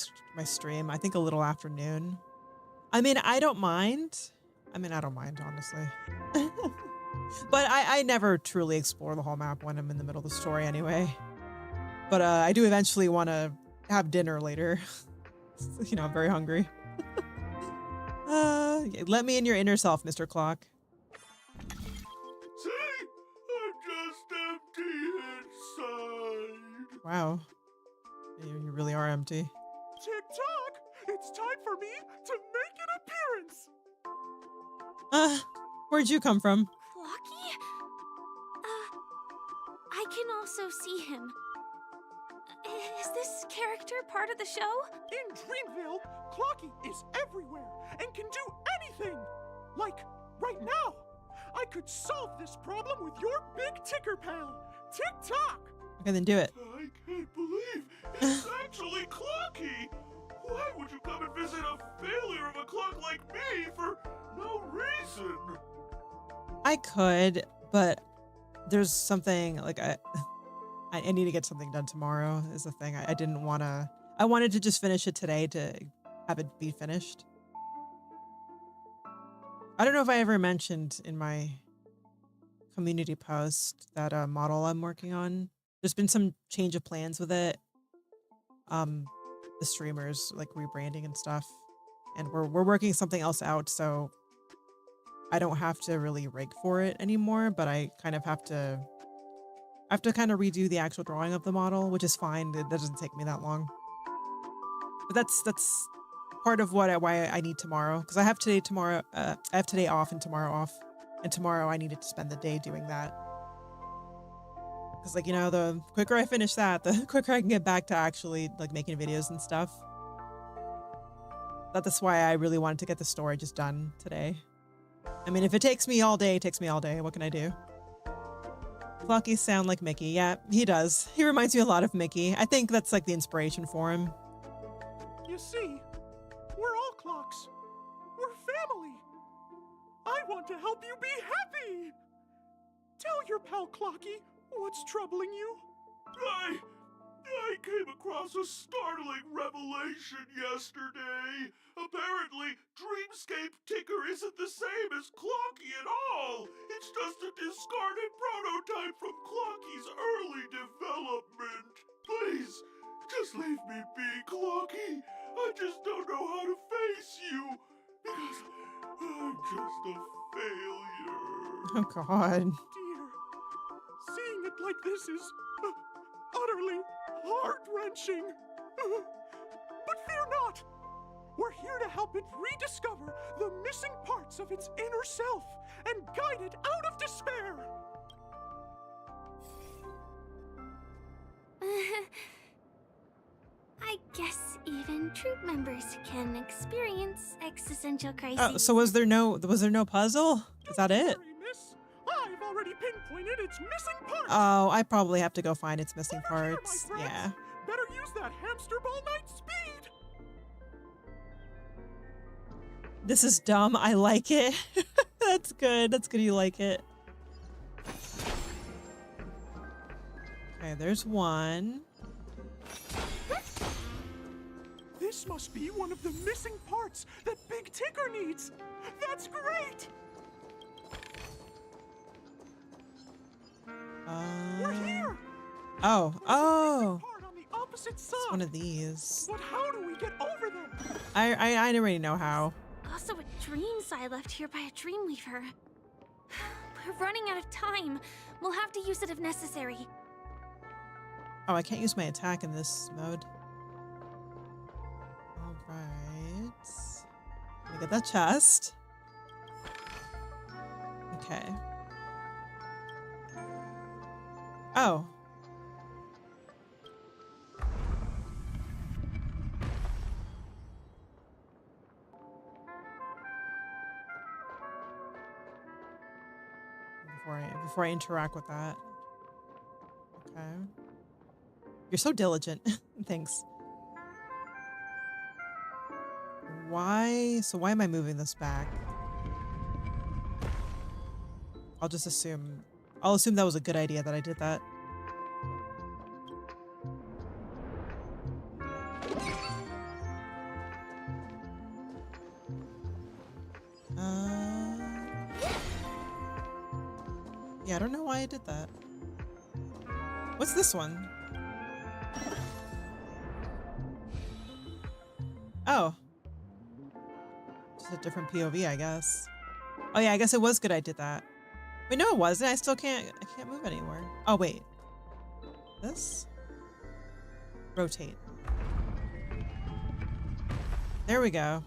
stream. I think a little afternoon. I mean, I don't mind. I mean, I don't mind, honestly. But I never truly explore the whole map when I'm in the middle of the story anyway. But I do eventually want to have dinner later. You know, I'm very hungry. Let me in your inner self, Mr. Clock. See? I'm just empty inside. Wow. You really are empty. Tick-tock! It's time for me to make an appearance! Where'd you come from? Clocky? I can also see him. Is this character part of the show? In Dreamville, Clocky is everywhere and can do anything! Like, right now! I could solve this problem with your big ticker pal, Tick-tock! Okay, then do it. I can't believe it's actually Clocky! Why would you come and visit a failure of a clock like me for no reason? I could, but there's something like I need to get something done tomorrow is the thing. I didn't want to. I wanted to just finish it today to have it be finished. I don't know if I ever mentioned in my community post that model I'm working on. There's been some change of plans with it. The streamers like rebranding and stuff, and we're working something else out. So I don't have to really rig for it anymore, but I kind of have to kind of redo the actual drawing of the model, which is fine. That doesn't take me that long. But that's part of why I need tomorrow, because I have today off and tomorrow off, and tomorrow I needed to spend the day doing that. Because like, you know, the quicker I finish that, the quicker I can get back to actually like making videos and stuff. That's why I really wanted to get the story just done today. I mean, if it takes me all day, it takes me all day. What can I do? Clocky sound like Mickey. Yeah, he does. He reminds me a lot of Mickey. I think that's like the inspiration for him. You see, we're all clocks. We're family. I want to help you be happy. Tell your pal Clocky what's troubling you. I came across a startling revelation yesterday. Apparently, Dreamscape Ticker isn't the same as Clocky at all. It's just a discarded prototype from Clocky's early development. Please, just leave me be, Clocky. I just don't know how to face you. Because I'm just a Oh God. Dear, seeing it like this is utterly heart-wrenching. But fear not. We're here to help it rediscover the missing parts of its inner self and guide it out of despair. I guess even troop members can experience existential crises. Oh, so was there no puzzle? Is that it? Miss, I've already pinpointed its missing parts. Oh, I probably have to go find its missing Over here, parts. my friends. Yeah. Better use that hamster ball knight speed. This is dumb. I like it. That's good. That's good you like it. Okay, there's one. This must be one of the missing parts that Big Tigger needs. That's great. We're here. Oh. Part on the opposite side. It's one of these. But how do we get over them? I already know how. Also a dreams I left here by a dream weaver. We're running out of time. We'll have to use it if necessary. Oh, I can't use my attack in this mode. Alright. Let me get that chest. Okay. Oh. Before I interact with that. Okay. You're so diligent. Thanks. Why? So why am I moving this back? I'll just assume. I'll assume that was a good idea that I did that. Yeah, I don't know why I did that. What's this one? Oh. Just a different POV, I guess. Oh yeah, I guess it was good I did that. Wait, no it wasn't. I can't move anywhere. Oh wait. This? Rotate. There we go.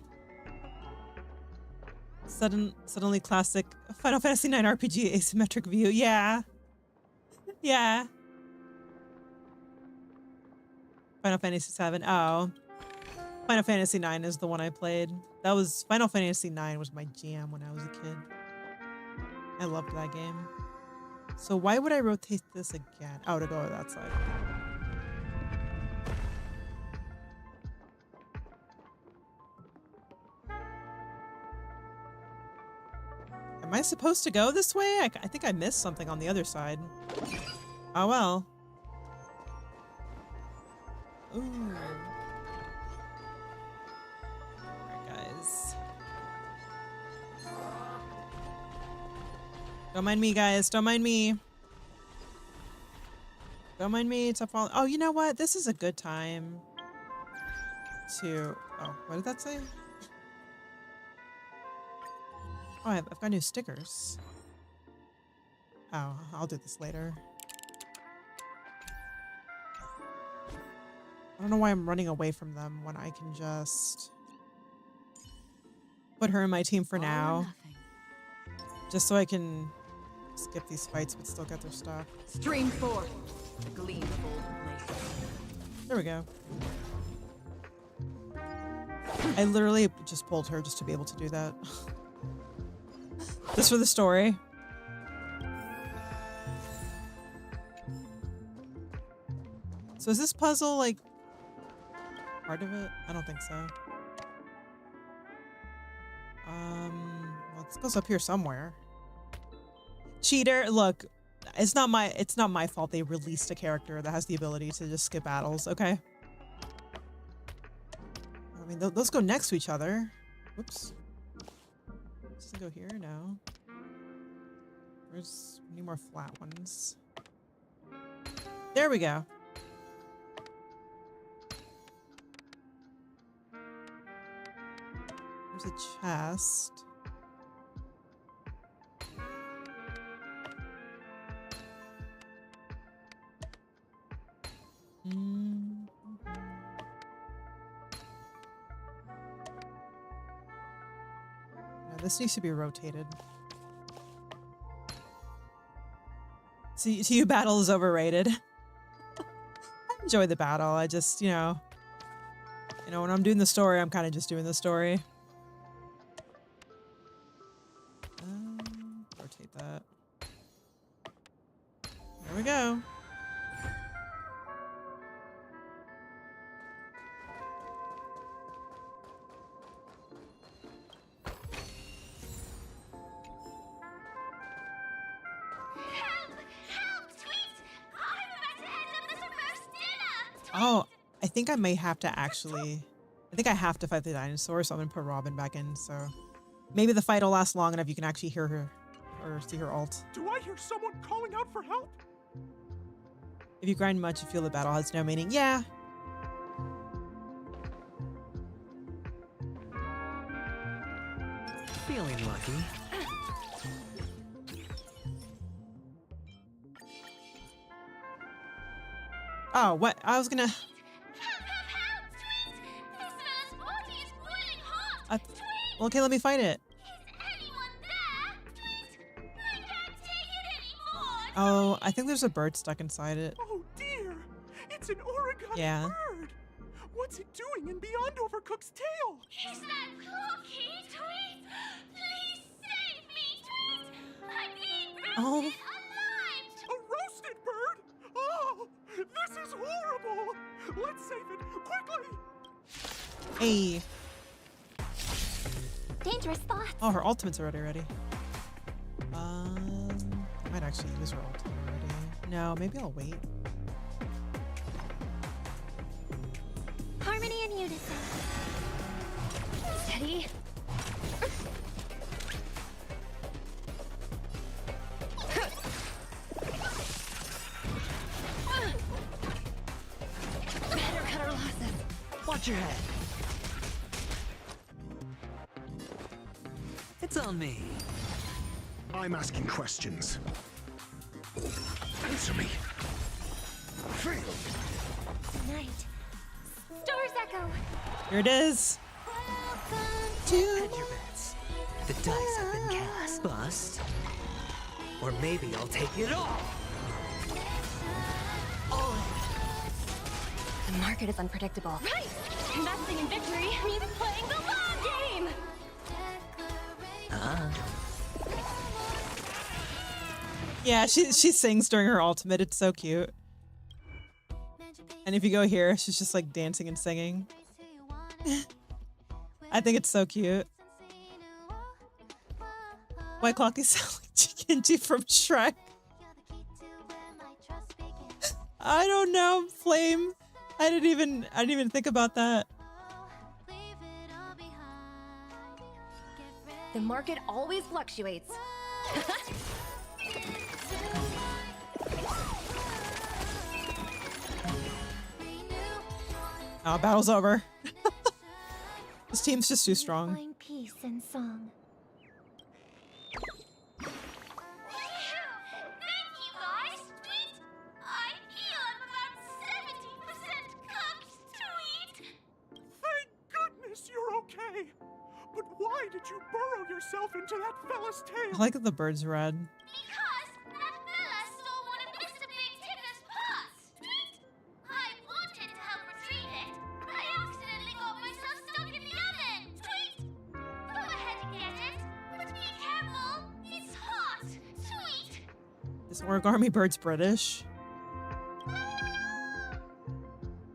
Suddenly classic Final Fantasy IX RPG asymmetric view. Yeah. Yeah. Final Fantasy VII. Oh. Final Fantasy IX is the one I played. That was Final Fantasy IX was my jam when I was a kid. I loved that game. So why would I rotate this again? Oh, to go to that side. Am I supposed to go this way? I think I missed something on the other side. Oh well. Ooh. Alright, guys. Don't mind me, guys. Don't mind me. Don't mind me to fall. Oh, you know what? This is a good time to... Oh, what did that say? Oh, I've got new stickers. Oh, I'll do this later. I don't know why I'm running away from them when I can just put her in my team for now. Just so I can skip these fights but still get their stuff. Stream 4. The gleam of old blades. There we go. I literally just pulled her just to be able to do that. Just for the story. So is this puzzle like part of it? I don't think so. Well, this goes up here somewhere. Cheater, look, it's not my fault they released a character that has the ability to just skip battles, okay? I mean, those go next to each other. Whoops. Does it go here? No. Where's any more flat ones? There we go. There's a chest. This needs to be rotated. See, to you, battle is overrated. I enjoy the battle. I just, you know, when I'm doing the story, I'm kind of just doing the story. Rotate that. There we go. Oh, I think I may have to actually... I think I have to fight the dinosaur, so I'm going to put Robin back in, so... Maybe the fight will last long enough you can actually hear her, or see her ult. Do I hear someone calling out for help? If you grind much, you feel the battle has no meaning. Yeah. Feeling lucky. Oh, what? I was gonna... Okay, let me fight it. Oh, I think there's a bird stuck inside it. Oh dear! It's an origami bird! What's it doing in beyond Overcook's tail? Is that Clocky, Tweet? Please save me, Tweet! I'm being roasted alive! A roasted bird? Oh, this is horrible! Let's save it, quickly! Hey. Dangerous thoughts. Oh, her ultimate's already ready. I might actually use her ultimate already. No, maybe I'll wait. Harmony and unison. Steady. Better cut our losses. Watch your head. It's on me. I'm asking questions. Answer me. Fail. Tonight. Stars echo. Here it is. Hedge your bets. The dice have been cast. Bust. Or maybe I'll take it all. The market is unpredictable. Right! Investing in victory means playing the long game! Yeah, she sings during her ultimate. It's so cute. And if you go here, she's just like dancing and singing. I think it's so cute. Why Clocky sound like Chikinji from Shrek? I don't know, Flame. I didn't even think about that. The market always fluctuates. Oh, battle's over. This team's just too strong. Find peace in song. Thank you guys, Tweet! I feel I'm about 70% cooked, Tweet! Thank goodness you're okay! But why did you burrow yourself into that fella's tail? I like that the bird's red. Because that fella stole one of Mr. Big Tigger's pots, Tweet! I wanted to help retrieve it, but I accidentally got myself stuck in the oven, Tweet! Go ahead and get it, but be careful, it's hot, Tweet! This origami bird's British.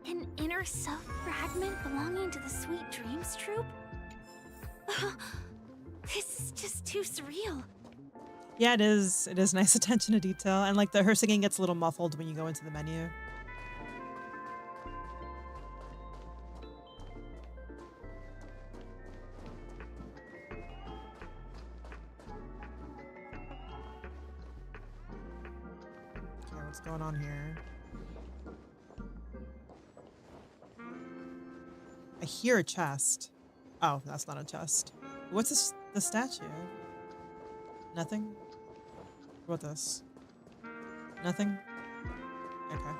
An inner self fragment belonging to the Sweet Dreams troupe? This is just too surreal. Yeah, it is. It is nice attention to detail. And like her singing gets a little muffled when you go into the menu. Okay, what's going on here? I hear a chest. Oh, that's not a chest. What's this, the statue? Nothing? What about this? Nothing? Okay.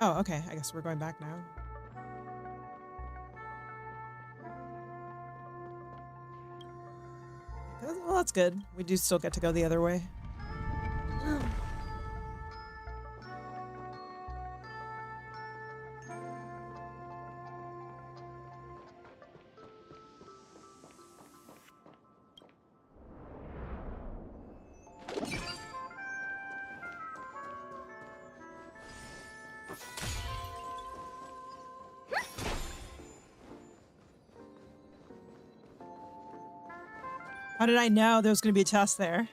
Oh, okay. I guess we're going back now. Well, that's good. We do still get to go the other way. How did I know there was going to be a chest there?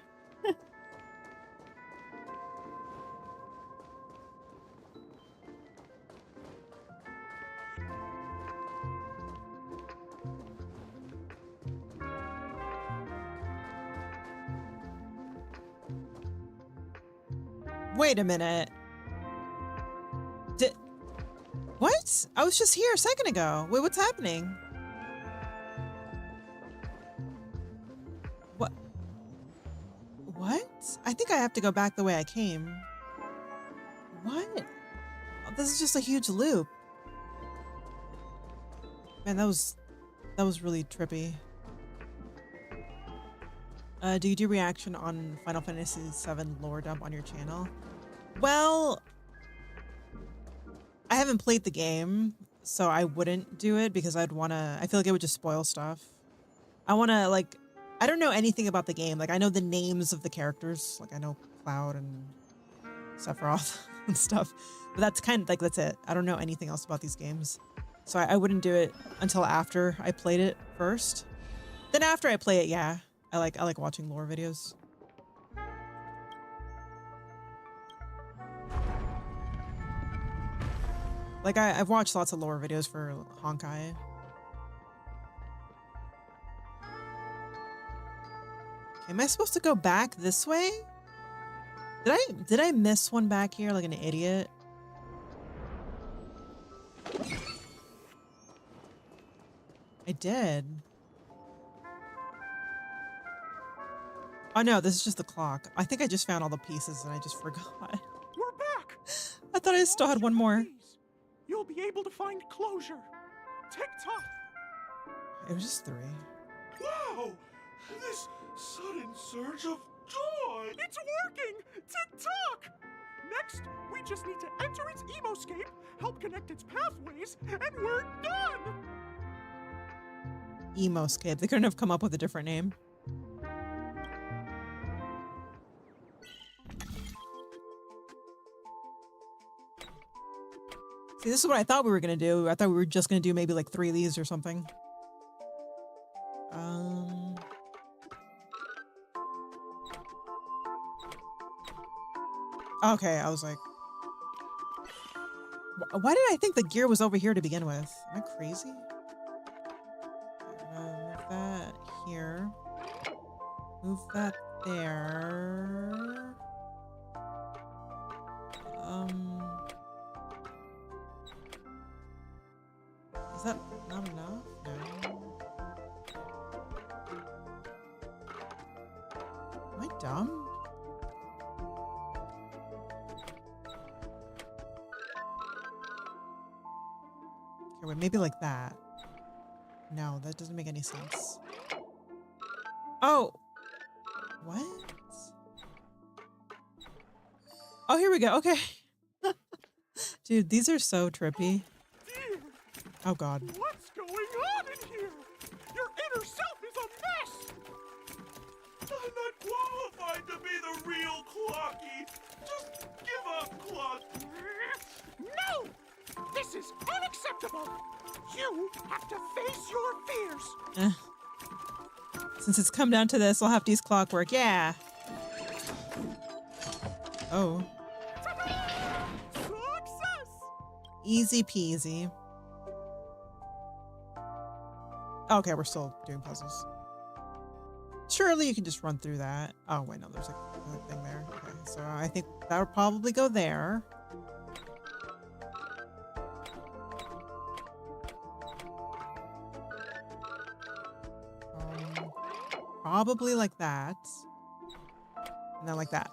Wait a minute. What? I was just here a second ago. Wait, what's happening? What? I think I have to go back the way I came. What? Oh, this is just a huge loop. Man, that was really trippy. Do you do reaction on Final Fantasy VII lore dump on your channel? Well, I haven't played the game, so I wouldn't do it because I feel like it would just spoil stuff. I don't know anything about the game. Like, I know the names of the characters. Like, I know Cloud and Sephiroth and stuff. But that's that's it. I don't know anything else about these games. So I wouldn't do it until after I played it first. Then after I play it, yeah. I like watching lore videos. Like, I've watched lots of lore videos for Honkai. Am I supposed to go back this way? Did I miss one back here like an idiot? I did. Oh no, this is just the clock. I think I just found all the pieces and I just forgot. We're back! I thought I still had one more. You'll be able to find closure. Tick-tock! It was just 3. Wow! This sudden surge of joy! It's working! Tick-tock! Next, we just need to enter its emoscape, help connect its pathways, and we're done! Emoscape. They couldn't have come up with a different name. See, this is what I thought we were going to do. I thought we were just going to do maybe like 3 of these or something. Okay, I was like... Why did I think the gear was over here to begin with? Am I crazy? Move that here. Move that there. Is that not enough? No. Am I dumb? Okay, wait, maybe like that. No, that doesn't make any sense. Oh! What? Oh, here we go. Okay. Dude, these are so trippy. Oh god. What's going on in here? Your inner self is a mess! I'm not qualified to be the real Clocky. Just give up, Clock. No! This is unacceptable! You have to face your fears! Since it's come down to this, I'll have to use clockwork. Yeah! Oh. Success! Easy peasy. Okay, we're still doing puzzles. Surely you can just run through that. Oh, wait, no, there's a thing there. Okay, so I think that would probably go there. Probably like that. And then like that.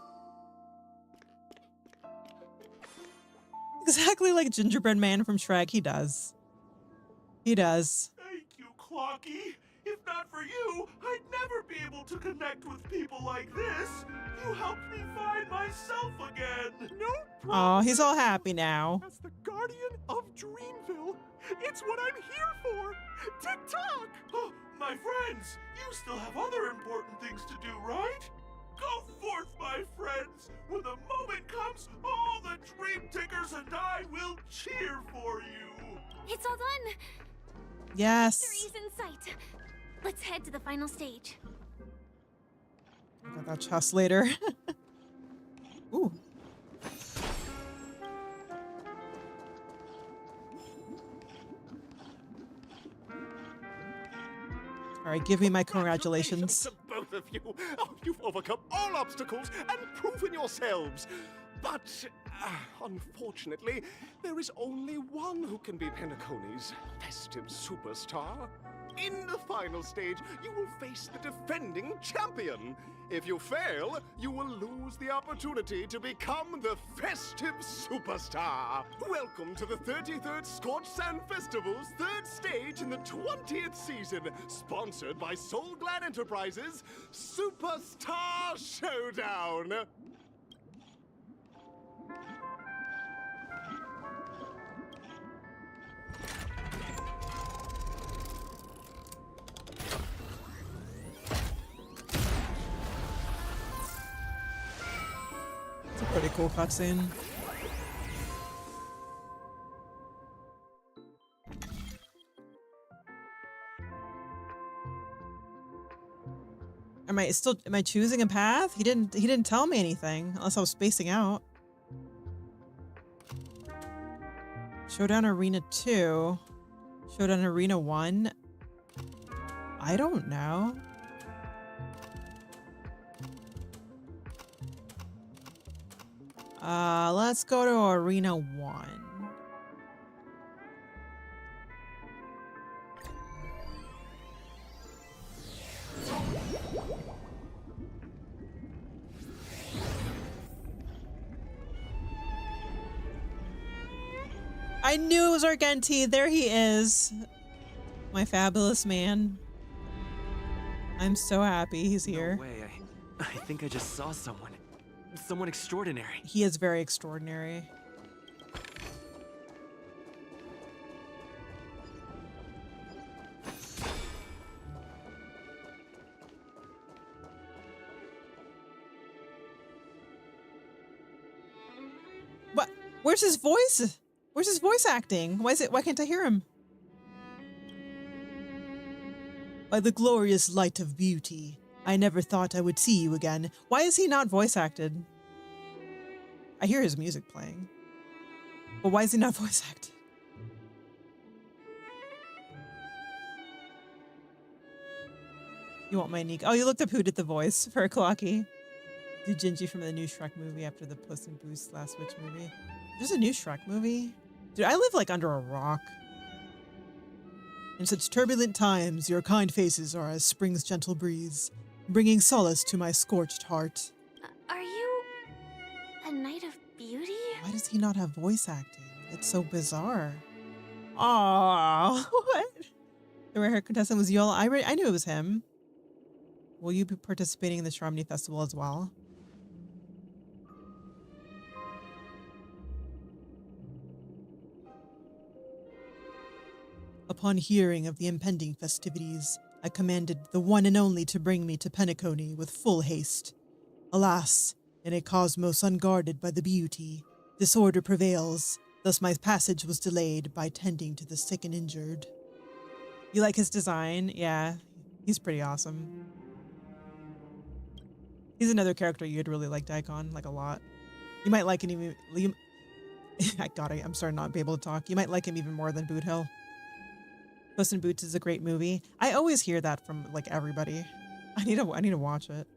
Exactly like Gingerbread Man from Shrek. He does. He does. Thank you, Clocky. If not for you, I'd never be able to connect with people like this. You helped me find myself again. No Oh, problem. he's all happy now. As the guardian of Dreamville, it's what I'm here for. Tick-tock! Oh, my friends, you still have other important things to do, right? Go forth, my friends. When the moment comes, all the Dream Tickers and I will cheer for you. It's all done. Yes. Victory's in sight. Let's head to the final stage. Got that chest later. Ooh. All right, give me my congratulations. To both of you. Oh, you've overcome all obstacles and proven yourselves. But, unfortunately, there is only one who can be Penacony's festive superstar. In the final stage, you will face the defending champion. If you fail, you will lose the opportunity to become the festive superstar. Welcome to the 33rd Scorched Sand Festival's third stage in the 20th season, sponsored by Soul Glad Enterprises' Superstar Showdown. It's a pretty cool cutscene. Am I choosing a path? He didn't tell me anything, unless I was spacing out. Showdown Arena 2. Showdown Arena 1. I don't know. Let's go to Arena 1. I knew it was Argenti. There he is. My fabulous man. I'm so happy he's here. No way. I think I just saw someone. Someone extraordinary. He is very extraordinary. What? Where's his voice? Where's his voice acting? Why can't I hear him? By the glorious light of beauty, I never thought I would see you again. Why is he not voice acted? I hear his music playing. But why is he not voice acted? You want my Nick? Oh, you looked up who did the voice for Clocky. Do Gingy from the new Shrek movie after the Puss in Boots last Witch movie. There's a new Shrek movie? Dude, I live like under a rock. In such turbulent times, your kind faces are as spring's gentle breeze, bringing solace to my scorched heart. Are you a Knight of Beauty? Why does he not have voice acting? It's so bizarre. Aww, what? The rare hair contestant was Yola. I knew it was him. Will you be participating in the Charmony Festival as well? Upon hearing of the impending festivities, I commanded the one and only to bring me to Penacony with full haste. Alas, in a cosmos unguarded by the beauty, disorder prevails, thus my passage was delayed by tending to the sick and injured. You like his design? Yeah, he's pretty awesome. He's another character you'd really like, Daikon, like a lot. You might like him even... I'm starting not to be able to talk. You might like him even more than Boot Hill. Puss in Boots is a great movie. I always hear that from like everybody. I need to watch it.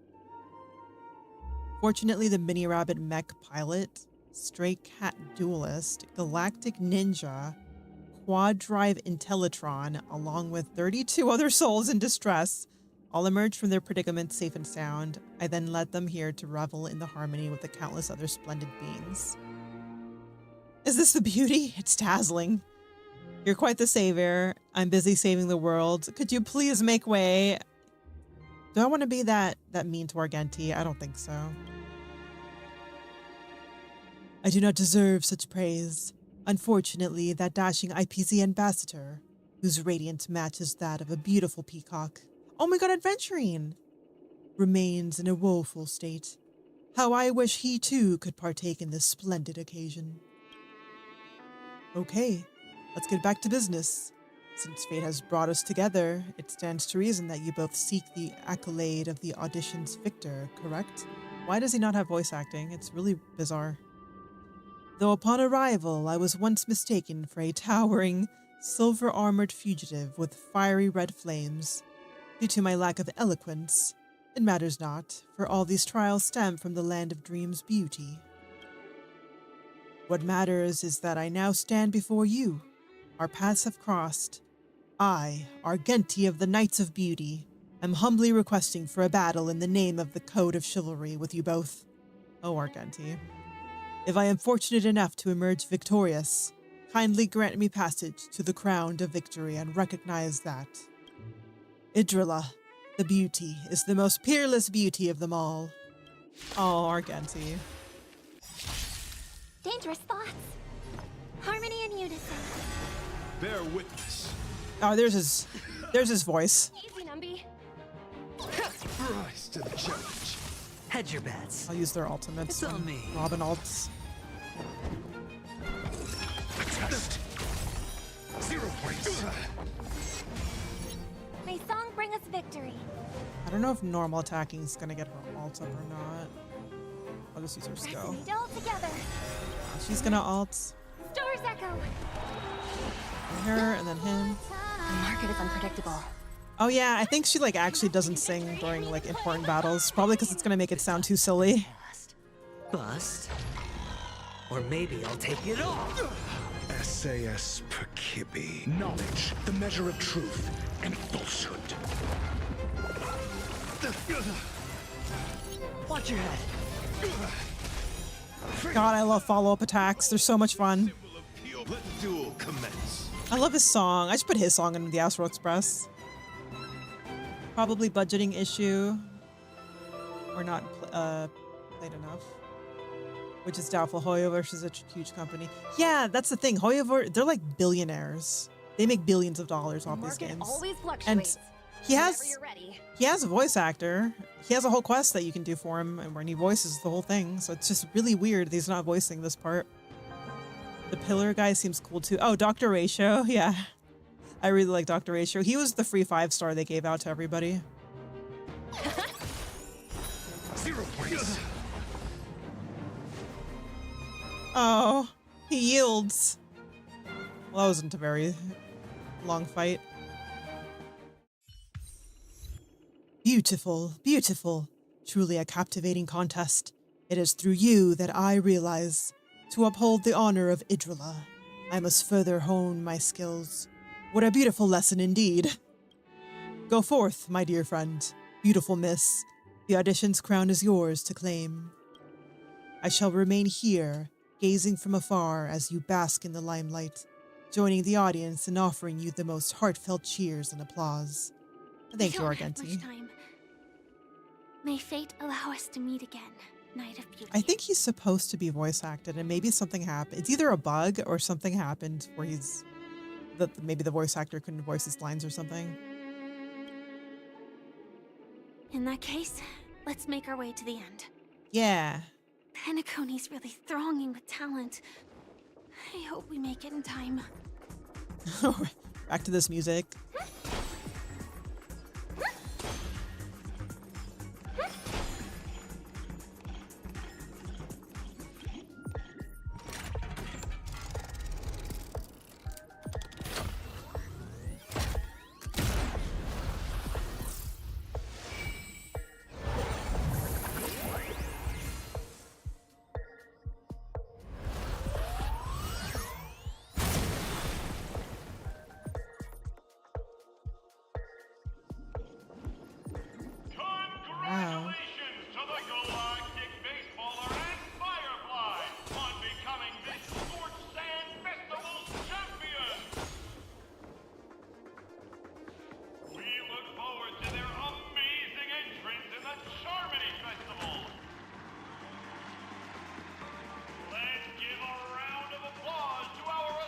Fortunately, the Mini Rabbit Mech Pilot, Stray Cat Duelist, Galactic Ninja, Quad Drive Intellitron, along with 32 other souls in distress, all emerged from their predicament safe and sound. I then led them here to revel in the harmony with the countless other splendid beings. Is this the beauty? It's dazzling. You're quite the savior. I'm busy saving the world. Could you please make way? Do I want to be that mean to Argenti? I don't think so. I do not deserve such praise. Unfortunately, that dashing IPZ ambassador, whose radiance matches that of a beautiful peacock, oh my god, adventuring, remains in a woeful state. How I wish he too could partake in this splendid occasion. Okay, let's get back to business. Since fate has brought us together, it stands to reason that you both seek the accolade of the audition's victor, correct? Why does he not have voice acting? It's really bizarre. Though upon arrival, I was once mistaken for a towering, silver-armored fugitive with fiery red flames. Due to my lack of eloquence, it matters not, for all these trials stem from the land of dreams' beauty. What matters is that I now stand before you. Our paths have crossed. I, Argenti of the Knights of Beauty, am humbly requesting for a battle in the name of the Code of Chivalry with you both. Oh, Argenti. If I am fortunate enough to emerge victorious, kindly grant me passage to the crown of victory and recognize that Idrilla, the beauty, is the most peerless beauty of them all. Oh, Argenti. Dangerous thoughts. Harmony and unison. Bear witness. Oh, there's his voice. Easy, Numby. Rise to the challenge. Hedge your bets. I'll use their ultimates. It's on me. Robin ults. Test. 0 points. May song bring us victory. I don't know if normal attacking is gonna get her ult up or not. I'll just use her skill. Lead all together. She's gonna ult. Stars echo. Her and then him. The market is unpredictable. Oh yeah, I think she like actually doesn't sing during like important battles. Probably because it's gonna make it sound too silly. Bust. Or maybe I'll take it off. SAS Perkibi. Knowledge, the measure of truth and falsehood. Watch your head. God, I love follow-up attacks. They're so much fun. Let the duel commence. I love his song. I should put his song in the Astral Express. Probably budgeting issue. Or not played enough. Which is doubtful. Hoyoverse is a huge company. Yeah, that's the thing. Hoyoverse, they're like billionaires. They make billions of dollars off these games. Always fluctuates. And he has a voice actor. He has a whole quest that you can do for him, and when he voices the whole thing. So it's just really weird that he's not voicing this part. The pillar guy seems cool too. Oh, Dr. Ratio. Yeah. I really like Dr. Ratio. He was the free 5-star they gave out to everybody. 0 points. Oh, he yields. Well, that wasn't a very long fight. Beautiful, beautiful. Truly a captivating contest. It is through you that I realize, to uphold the honor of Idrilla, I must further hone my skills. What a beautiful lesson indeed. Go forth, my dear friend. Beautiful miss. The audition's crown is yours to claim. I shall remain here, gazing from afar as you bask in the limelight, joining the audience and offering you the most heartfelt cheers and applause. Thank you, Argenti. May fate allow us to meet again, Knight of Beauty. I think he's supposed to be voice acted, and maybe something happened. It's either a bug or something happened where maybe the voice actor couldn't voice his lines or something. In that case, let's make our way to the end. Yeah. Penacony's really thronging with talent. I hope we make it in time. Back to this music.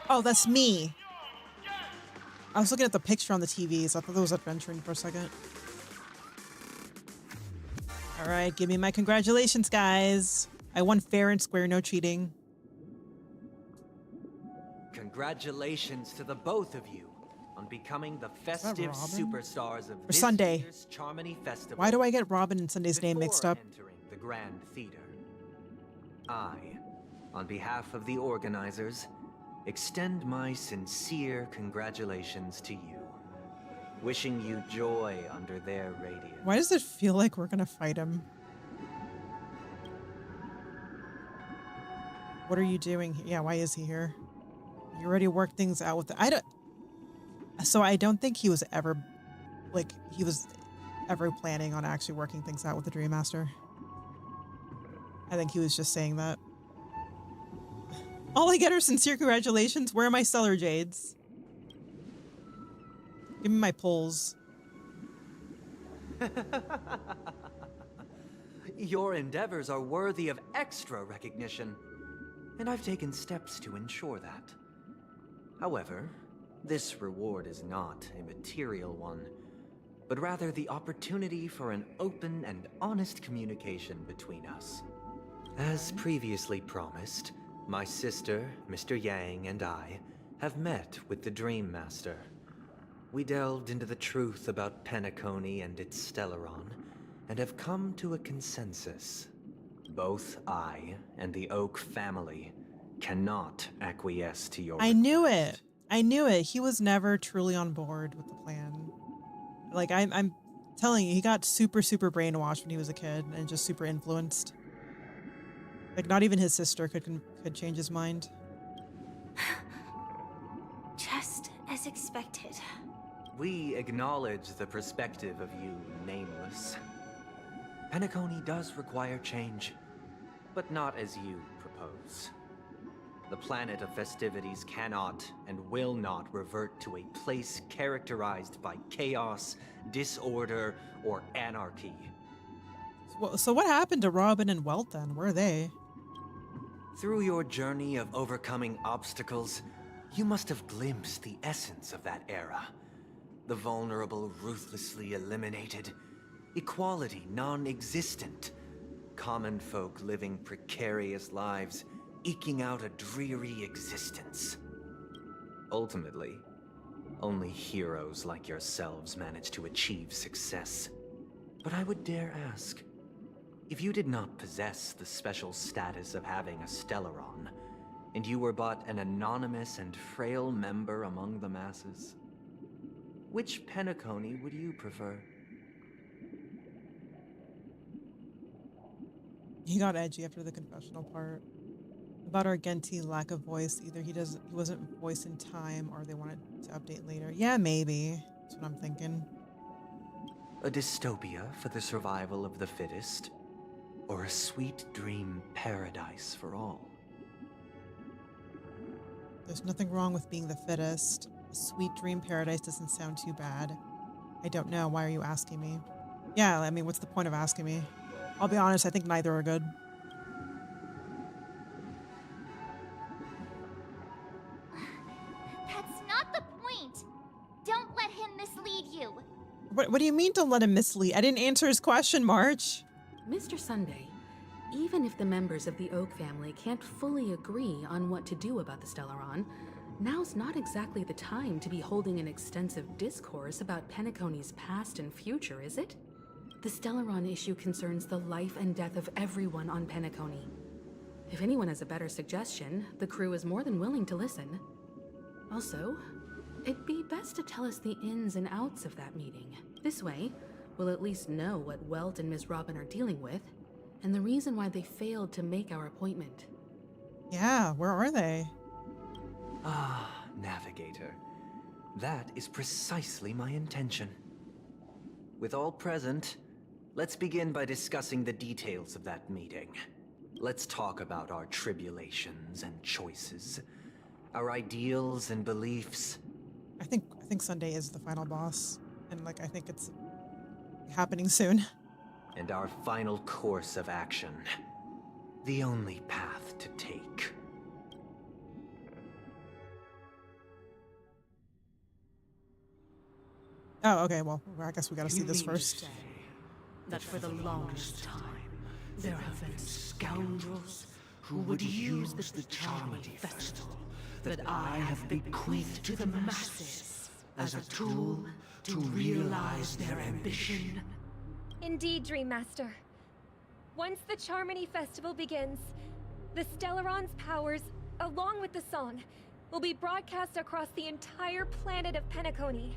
Oh, that's me. I was looking at the picture on the TVs. I thought that was adventuring for a second. All right, give me my congratulations, guys. I won fair and square, no cheating. Congratulations to the both of you on becoming the festive Robin? superstars of Or this Sunday. year's Charmony Festival. Why do I get Robin and Sunday's name mixed up? Entering the Grand Theater, I, on behalf of the organizers, extend my sincere congratulations to you, wishing you joy under their radiance. Why does it feel like we're gonna fight him? What are you doing? Yeah, why is he here? You already worked things out with the, so I don't think he was ever, like, he was ever planning on actually working things out with the Dream Master. I think he was just saying that. All I get are sincere congratulations. Where are my Stellar Jades? Give me my pulls. Your endeavors are worthy of extra recognition, and I've taken steps to ensure that. However, this reward is not a material one, but rather the opportunity for an open and honest communication between us. As previously promised, my sister, Mr. Yang, and I have met with the Dream Master. We delved into the truth about Penacony and its Stellaron, and have come to a consensus. Both I and the Oak family cannot acquiesce to your I knew it. I knew it. He was never truly on board with the plan. Like, I'm telling you, he got super, super brainwashed when he was a kid and just super influenced. Like, not even his sister could change his mind. Just as expected. We acknowledge the perspective of you, Nameless. Penacony does require change, but not as you propose. The planet of festivities cannot and will not revert to a place characterized by chaos, disorder, or anarchy. So what happened to Robin and Welt then? Where are they? Through your journey of overcoming obstacles, you must have glimpsed the essence of that era. The vulnerable ruthlessly eliminated, equality non-existent, common folk living precarious lives, eking out a dreary existence. Ultimately, only heroes like yourselves manage to achieve success. But I would dare ask, if you did not possess the special status of having a Stellaron, and you were but an anonymous and frail member among the masses, which Penacony would you prefer? He got edgy after the confessional part. About Argenti lack of voice. Either he wasn't voiced in time or they wanted to update later. Yeah, maybe. That's what I'm thinking. A dystopia for the survival of the fittest? Or a sweet dream paradise for all? There's nothing wrong with being the fittest. A sweet dream paradise doesn't sound too bad. I don't know. Why are you asking me? Yeah, I mean, what's the point of asking me? I'll be honest, I think neither are good. That's not the point. Don't let him mislead you. What do you mean don't let him mislead? I didn't answer his question, March. Mr. Sunday, even if the members of the Oak family can't fully agree on what to do about the Stellaron, now's not exactly the time to be holding an extensive discourse about Penacony's past and future, is it? The Stellaron issue concerns the life and death of everyone on Penacony. If anyone has a better suggestion, the crew is more than willing to listen. Also, it'd be best to tell us the ins and outs of that meeting. This way, we'll at least know what Welt and Ms. Robin are dealing with, and the reason why they failed to make our appointment. Yeah, where are they? Ah, Navigator. That is precisely my intention. With all present, let's begin by discussing the details of that meeting. Let's talk about our tribulations and choices, our ideals and beliefs. I think Sunday is the final boss, and like I think it's happening soon. And our final course of action. The only path to take. Oh, okay. Well, I guess we gotta see You this mean to first. say that for the longest time, there have been scoundrels who would use the Charming Festival that I have bequeathed to the masses as a tool to realize their ambition? Indeed, Dream Master. Once the Charmony Festival begins, the Stellaron's powers, along with the song, will be broadcast across the entire planet of Penacony.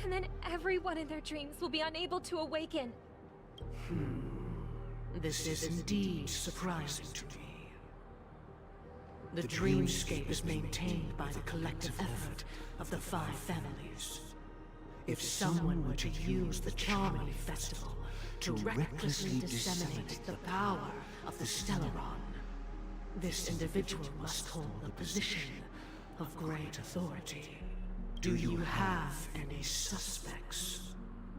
And then everyone in their dreams will be unable to awaken. This is indeed surprising to me. The dreamscape is maintained by the collective effort of the 5 families. If someone were to use the Charmony Festival to recklessly disseminate the power of the Stellaron, this individual must hold a position of great authority. Do you have any suspects?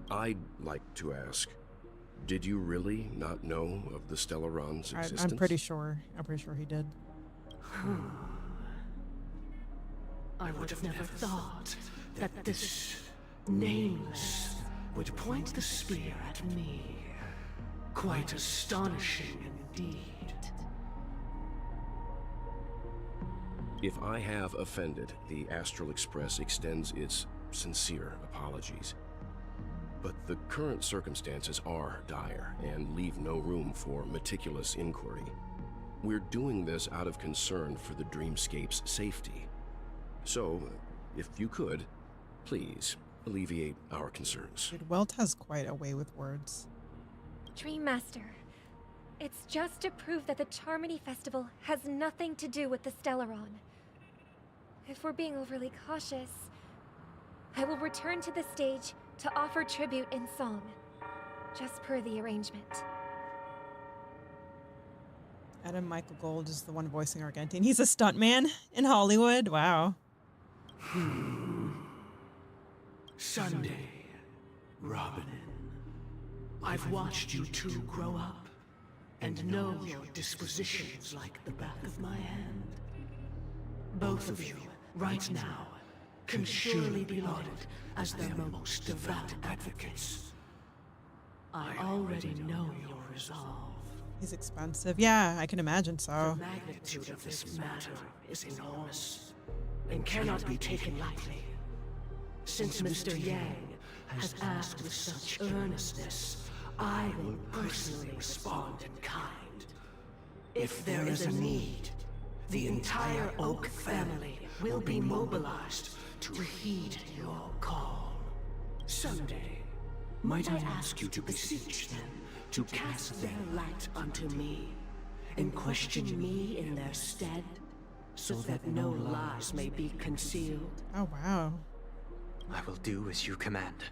I'd like to ask, did you really not know of the Stellaron's existence? I'm pretty sure. I'm pretty sure he did. I would have never thought that this nameless would point the spear at me. Quite astonishing indeed. If I have offended, the Astral Express extends its sincere apologies. But the current circumstances are dire and leave no room for meticulous inquiry. We're doing this out of concern for the Dreamscape's safety. So, if you could, please alleviate our concerns. Dude, Welt has quite a way with words. Dream Master, it's just to prove that the Charmony Festival has nothing to do with the Stellaron. If we're being overly cautious, I will return to the stage to offer tribute in song, just per the arrangement. Adam Michael Gold is the one voicing Argentine. He's a stuntman in Hollywood. Wow. Sunday, Robin. I've watched you two grow up and know your dispositions like the back of my hand. Both of you, right now, can surely be lauded as their most devout advocates. I already know your resolve. He's expensive. Yeah, I can imagine so. The magnitude of this matter is enormous and cannot be taken lightly. Since Mr. Yang has asked with such earnestness, I will personally respond in kind. If there is a need, the entire Oak family will be mobilized to heed your call. Someday, might I ask you to beseech them to cast their light unto me, and question me in their stead, so that no lies may be concealed? Oh, wow. I will do as you command.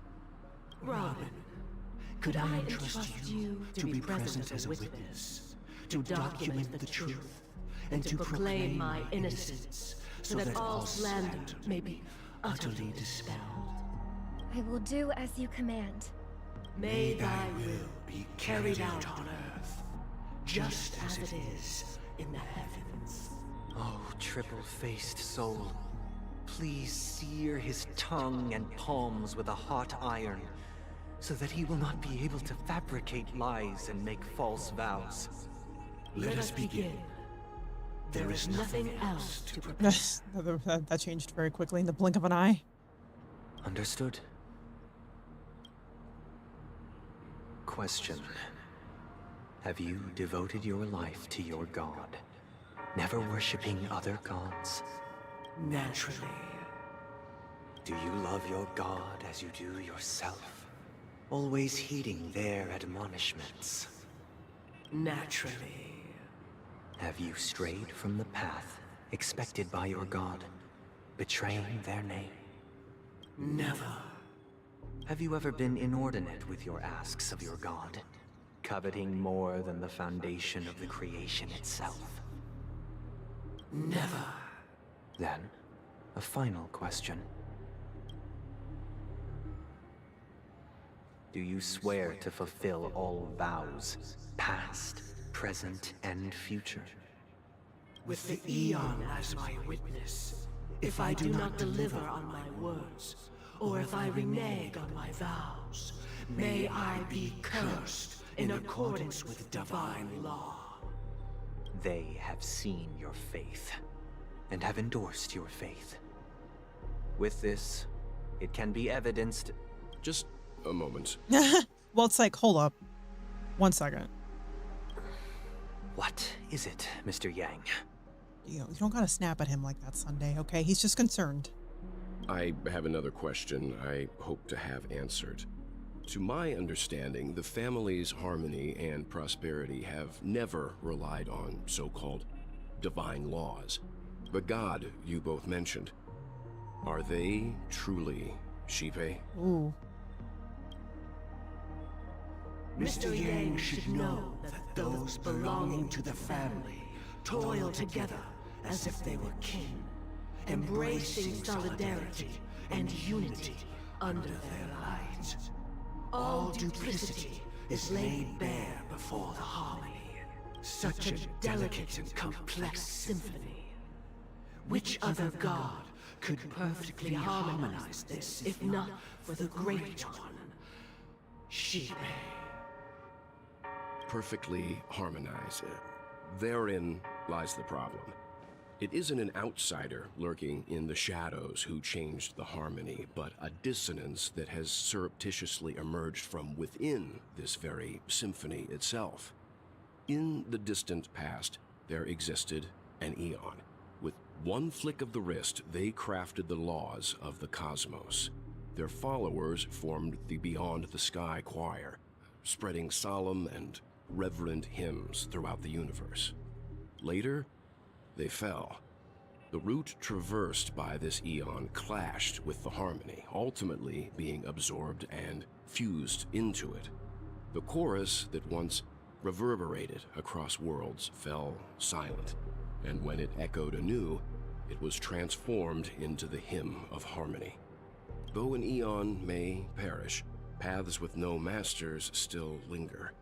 Robin, could I entrust you to be present as a witness, to document the truth, and to proclaim my innocence, so that all slander may be utterly dispelled? I will do as you command. May thy will be carried out on earth, just as it is in the heavens. Oh, triple-faced soul, please sear his tongue and palms with a hot iron, so that he will not be able to fabricate lies and make false vows. Let us begin. There is nothing else to prepare. That changed very quickly in the blink of an eye. Understood. Question. Have you devoted your life to your god, never worshipping other gods? Naturally. Do you love your god as you do yourself, always heeding their admonishments? Naturally. Have you strayed from the path expected by your god, betraying their name? Never. Have you ever been inordinate with your asks of your god, coveting more than the foundation of the creation itself? Never. Then, a final question. Do you swear to fulfill all vows, past, present, and future? With the Eon as my witness, if I do not deliver on my words, or if I renege on my vows, may I be cursed in accordance with divine law. They have seen your faith, and have endorsed your faith. With this, it can be evidenced... Just a moment. Well, it's like, hold up. 1 second. What is it, Mr. Yang? You don't gotta snap at him like that, Sunday, okay? He's just concerned. I have another question I hope to have answered. To my understanding, the family's harmony and prosperity have never relied on so-called divine laws. The god you both mentioned, are they truly Shipe? Ooh. Mr. Yang should know that those belonging to the family toil together as if they were kin, embracing solidarity and unity under their light. All duplicity is laid bare before the harmony. Such a delicate and complex symphony. Which other god could perfectly harmonize this, if not for the great one, Shipe? Perfectly harmonize. Therein lies the problem. It isn't an outsider lurking in the shadows who changed the harmony, but a dissonance that has surreptitiously emerged from within this very symphony itself. In the distant past, there existed an Eon. With one flick of the wrist, they crafted the laws of the cosmos. Their followers formed the Beyond the Sky Choir, spreading solemn and reverent hymns throughout the universe. Later, they fell. The route traversed by this Eon clashed with the harmony, ultimately being absorbed and fused into it. The chorus that once reverberated across worlds fell silent, and when it echoed anew, it was transformed into the hymn of harmony. Though an Eon may perish, paths with no masters still linger.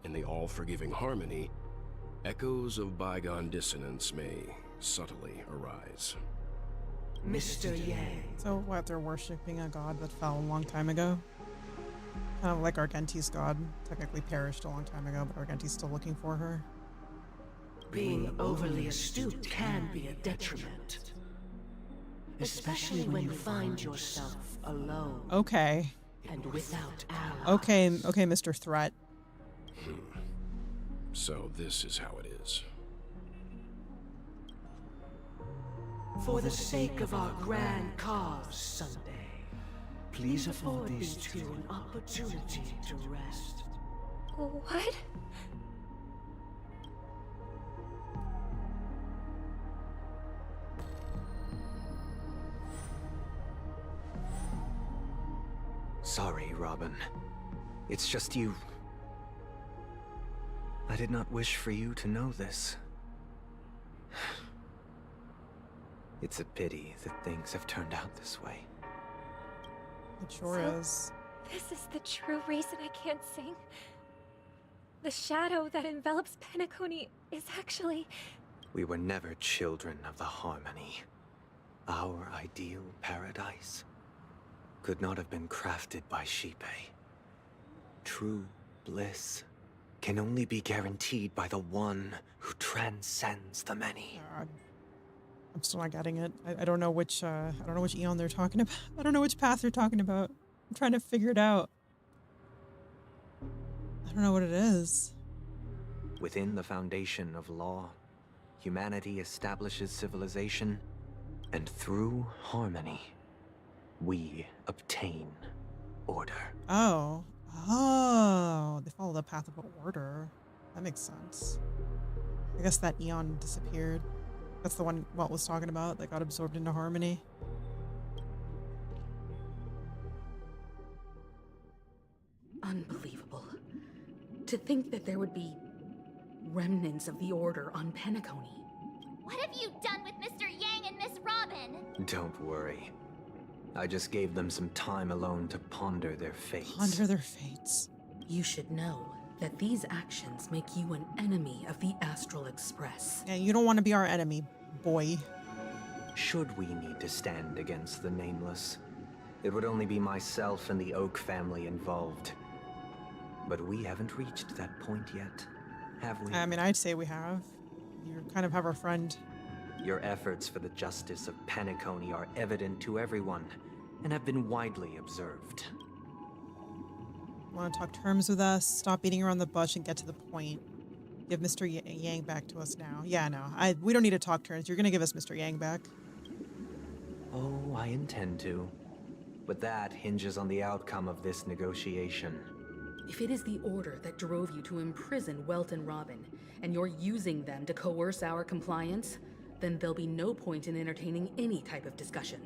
In the all-forgiving harmony, echoes of bygone dissonance may subtly arise. Mr. Yang. So what, they're worshipping a god that fell a long time ago? Kind of like Argenti's god. Technically perished a long time ago, but Argenti's still looking for her. Being overly astute can be a detriment. Especially when you find yourself alone. Okay. And without allies. Okay, Mr. Threat. So this is how it is. For the sake of our grand cause, Sunday, please afford these two an opportunity to rest. What? Sorry, Robin. It's just you. I did not wish for you to know this. It's a pity that things have turned out this way. It sure is. This is the true reason I can't sing. The shadow that envelops Penacony is actually... We were never children of the harmony. Our ideal paradise could not have been crafted by Shipe. True bliss can only be guaranteed by the one who transcends the many. I'm still not getting it. I don't know which Eon they're talking about. I don't know which path they're talking about. I'm trying to figure it out. I don't know what it is. Within the foundation of law, humanity establishes civilization, and through harmony, we obtain order. Oh, they follow the path of order. That makes sense. I guess that Eon disappeared. That's the one Walt was talking about that got absorbed into harmony. Unbelievable. To think that there would be remnants of the Order on Penacony. What have you done with Mr. Yang and Miss Robin? Don't worry. I just gave them some time alone to ponder their fates. Ponder their fates. You should know that these actions make you an enemy of the Astral Express. Yeah, you don't want to be our enemy, boy. Should we need to stand against the Nameless, it would only be myself and the Oak family involved. But we haven't reached that point yet, have we? I mean, I'd say we have. You kind of have our friend. Your efforts for the justice of Penacony are evident to everyone, and have been widely observed. Want to talk terms with us? Stop beating around the bush and get to the point. Give Mr. Yang back to us now. Yeah, no. We don't need to talk terms. You're going to give us Mr. Yang back. Oh, I intend to. But that hinges on the outcome of this negotiation. If it is the order that drove you to imprison Welt and Robin, and you're using them to coerce our compliance, then there'll be no point in entertaining any type of discussion.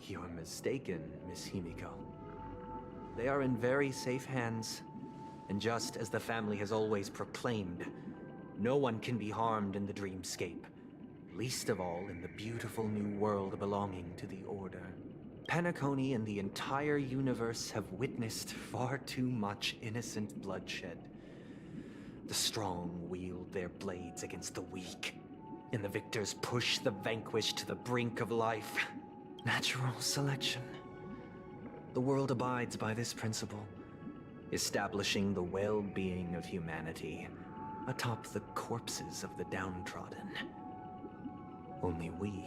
You're mistaken, Miss Himiko. They are in very safe hands. And just as the family has always proclaimed, no one can be harmed in the dreamscape, least of all in the beautiful new world belonging to the Order. Penacony and the entire universe have witnessed far too much innocent bloodshed. The strong wield their blades against the weak, and the victors push the vanquished to the brink of life. Natural selection. The world abides by this principle, establishing the well-being of humanity atop the corpses of the downtrodden. Only we,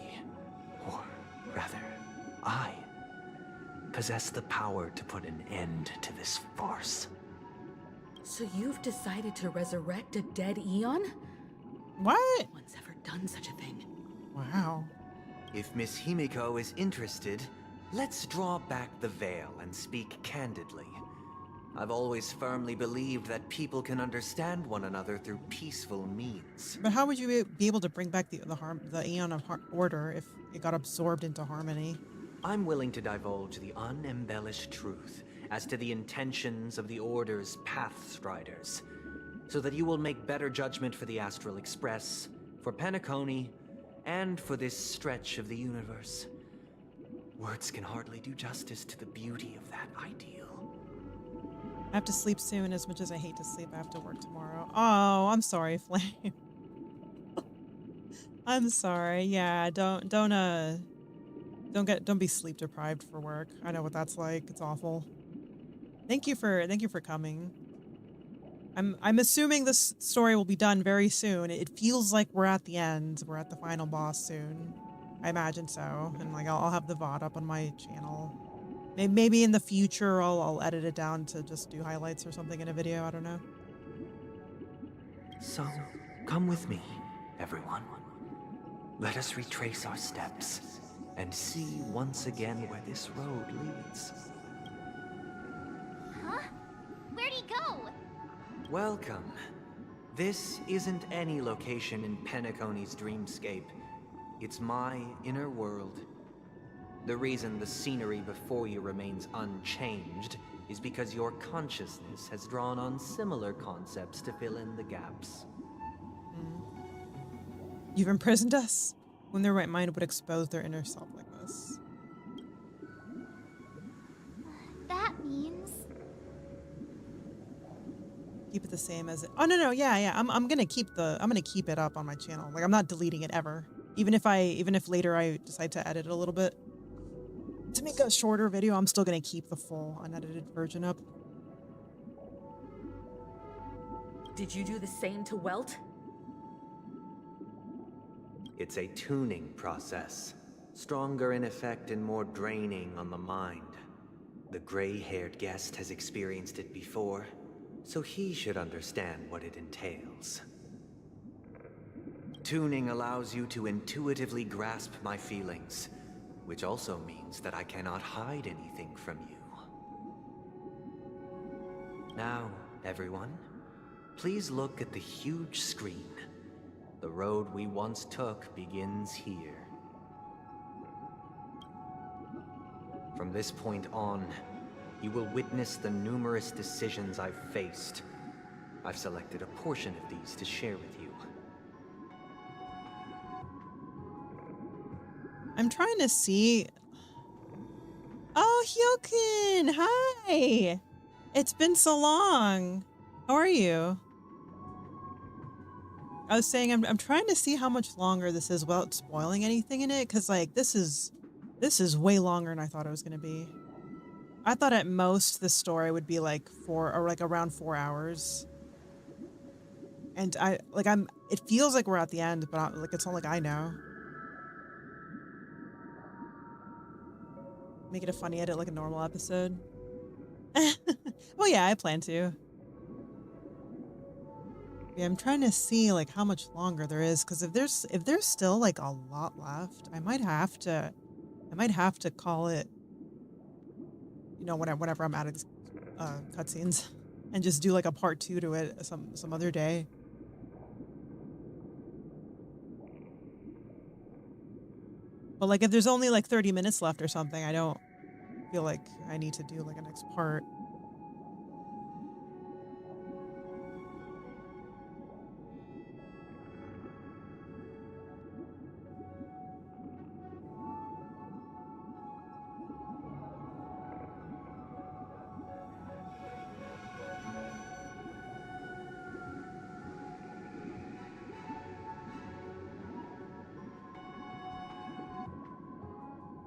or rather, I, possess the power to put an end to this farce. So you've decided to resurrect a dead Eon? What? No one's ever done such a thing. Wow. If Miss Himiko is interested, let's draw back the veil and speak candidly. I've always firmly believed that people can understand one another through peaceful means. But how would you be able to bring back the Aeon of Order if it got absorbed into Harmony? I'm willing to divulge the unembellished truth as to the intentions of the Order's Pathstriders, so that you will make better judgment for the Astral Express, for Penacony, and for this stretch of the universe. Words can hardly do justice to the beauty of that ideal. I have to sleep soon. As much as I hate to sleep, I have to work tomorrow. Oh, I'm sorry, Flame. I'm sorry. Yeah, don't be sleep deprived for work. I know what that's like. It's awful. Thank you for coming. I'm assuming this story will be done very soon. It feels like we're at the end. We're at the final boss soon. I imagine so. And like I'll have the VOD up on my channel. Maybe in the future I'll edit it down to just do highlights or something in a video. I don't know. So, come with me, everyone. Let us retrace our steps and see once again where this road leads. Huh? Where'd he go? Welcome. This isn't any location in Penacony's dreamscape. It's my inner world. The reason the scenery before you remains unchanged is because your consciousness has drawn on similar concepts to fill in the gaps. You've imprisoned us? When their right mind would expose their inner self like this. That means... Keep it the same as it. Oh no, yeah. I'm gonna keep it up on my channel. Like I'm not deleting it ever. Even if later I decide to edit it a little bit to make a shorter video, I'm still gonna keep the full unedited version up. Did you do the same to Welt? It's a tuning process, stronger in effect and more draining on the mind. The gray-haired guest has experienced it before, so he should understand what it entails. Tuning allows you to intuitively grasp my feelings, which also means that I cannot hide anything from you. Now, everyone, please look at the huge screen. The road we once took begins here. From this point on, you will witness the numerous decisions I've faced. I've selected a portion of these to share with you. I'm trying to see. Oh, Hyokin! Hi! It's been so long. How are you? I was saying I'm trying to see how much longer this is without spoiling anything in it, because like this is way longer than I thought it was gonna be. I thought at most the story would be like around 4 hours. And it feels like we're at the end, but like it's not like I know. Make it a funny edit like a normal episode. Well, yeah, I plan to. Yeah, I'm trying to see like how much longer there is, because if there's still like a lot left, I might have to call it, you know, whenever I'm out of these cutscenes, and just do like a part 2 to it some other day. But like if there's only like 30 minutes left or something, I don't feel like I need to do like a next part.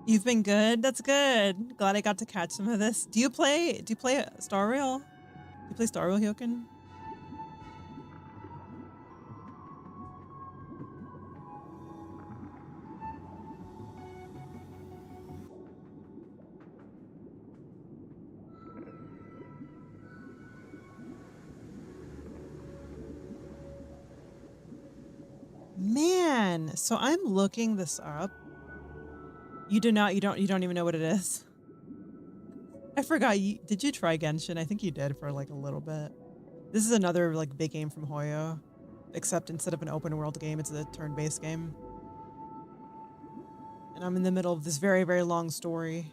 You've been good? That's good. Glad I got to catch some of this. Do you play Star Rail? Do you play Star Rail, Hyokin? Man, so I'm looking this up. You don't even know what it is. I forgot. Did you try Genshin? I think you did for like a little bit. This is another like big game from Hoyo, except instead of an open world game, it's a turn-based game. And I'm in the middle of this very, very long story.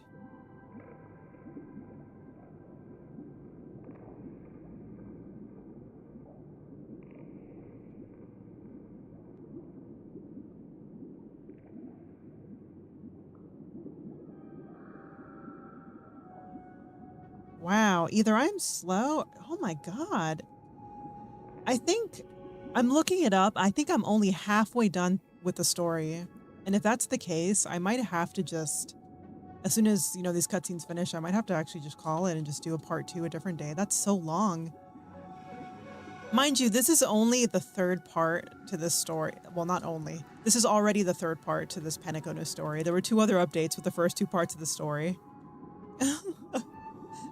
Wow, either I'm slow. Oh my God. I think I'm looking it up. I think I'm only halfway done with the story. And if that's the case, I might have to just, as soon as, you know, these cutscenes finish, I might have to actually just call it and just do a part 2 a different day. That's so long. Mind you, this is only the third part to this story. Well, not only. This is already the third part to this Penacona story. There were 2 other updates with the first 2 parts of the story.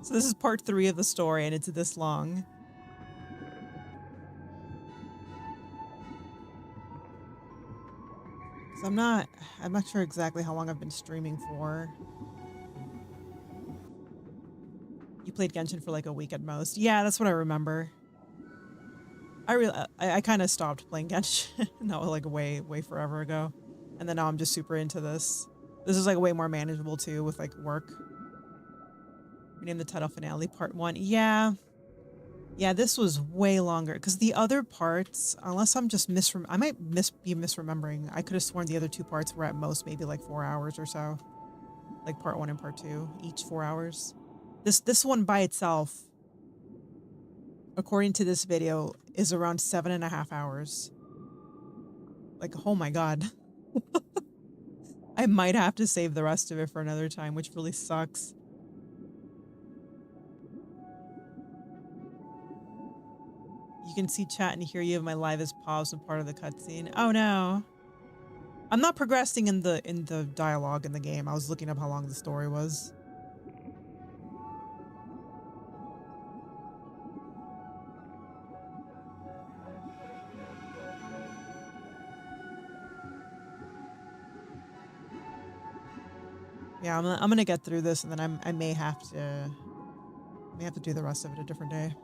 So this is part 3 of the story, and it's this long. So I'm not sure exactly how long I've been streaming for. You played Genshin for like a week at most. Yeah, that's what I remember. I kind of stopped playing Genshin. No, like way forever ago. And then now I'm just super into this. This is like way more manageable too with like work. Rename the title finale part 1. Yeah, this was way longer because the other parts, unless I'm just I might be misremembering. I could have sworn the other 2 parts were at most maybe like 4 hours or so, like part 1 and part 2, each 4 hours. This one by itself, according to this video, is around 7.5 hours. Like, oh my God. I might have to save the rest of it for another time, which really sucks. You can see chat and hear you. My live is paused and part of the cutscene. Oh no. I'm not progressing in the dialogue in the game. I was looking up how long the story was. Yeah, I'm gonna get through this, and then I may have to do the rest of it a different day.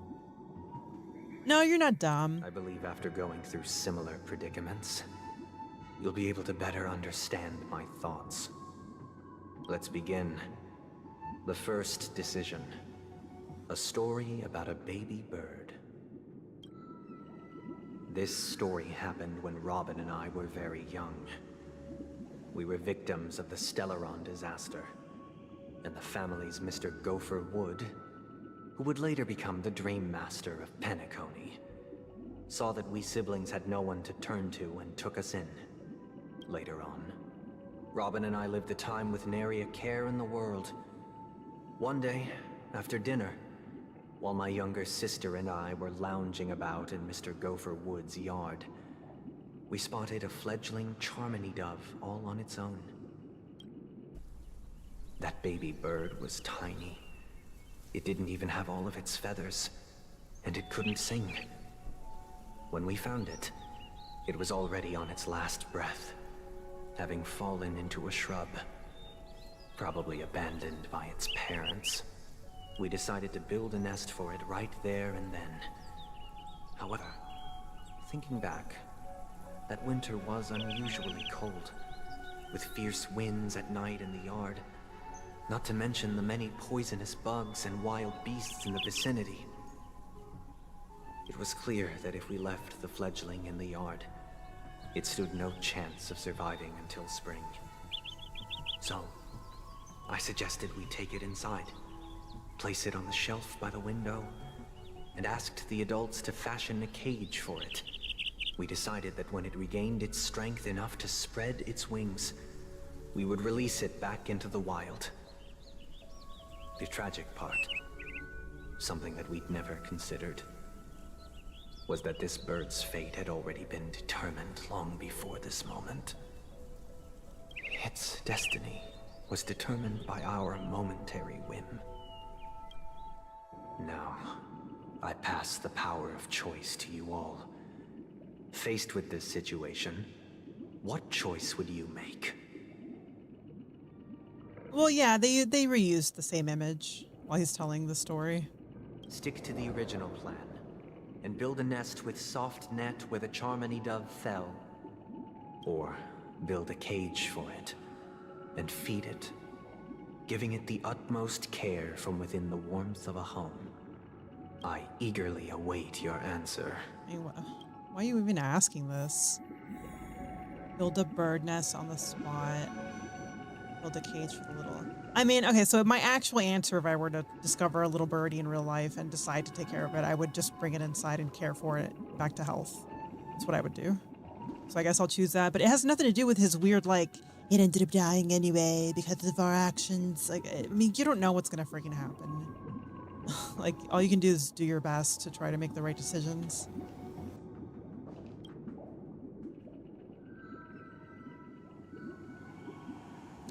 No, you're not dumb. I believe after going through similar predicaments, you'll be able to better understand my thoughts. Let's begin. The first decision. A story about a baby bird. This story happened when Robin and I were very young. We were victims of the Stellaron disaster, and the family's Mr. Gopher Wood, who would later become the Dream Master of Penacony, saw that we siblings had no one to turn to and took us in. Later on, Robin and I lived a time with nary a care in the world. One day, after dinner, while my younger sister and I were lounging about in Mr. Gopher Wood's yard, we spotted a fledgling Charmony dove all on its own. That baby bird was tiny. It didn't even have all of its feathers, and it couldn't sing. When we found it, it was already on its last breath, having fallen into a shrub, probably abandoned by its parents. We decided to build a nest for it right there and then. However, thinking back, that winter was unusually cold, with fierce winds at night in the yard, not to mention the many poisonous bugs and wild beasts in the vicinity. It was clear that if we left the fledgling in the yard, it stood no chance of surviving until spring. So, I suggested we take it inside, place it on the shelf by the window, and asked the adults to fashion a cage for it. We decided that when it regained its strength enough to spread its wings, we would release it back into the wild. The tragic part, something that we'd never considered, was that this bird's fate had already been determined long before this moment. Its destiny was determined by our momentary whim. Now, I pass the power of choice to you all. Faced with this situation, what choice would you make? Well, yeah, they reused the same image while he's telling the story. Stick to the original plan, and build a nest with soft net where the Charmony dove fell. Or build a cage for it, and feed it, giving it the utmost care from within the warmth of a home. I eagerly await your answer. Hey, why are you even asking this? Build a bird nest on the spot. Build a cage for the little... I mean, okay, so my actual answer, if I were to discover a little birdie in real life and decide to take care of it, I would just bring it inside and care for it back to health. That's what I would do. So I guess I'll choose that. But it has nothing to do with his weird, like, it ended up dying anyway because of our actions. Like, I mean, you don't know what's going to freaking happen. Like, all you can do is do your best to try to make the right decisions.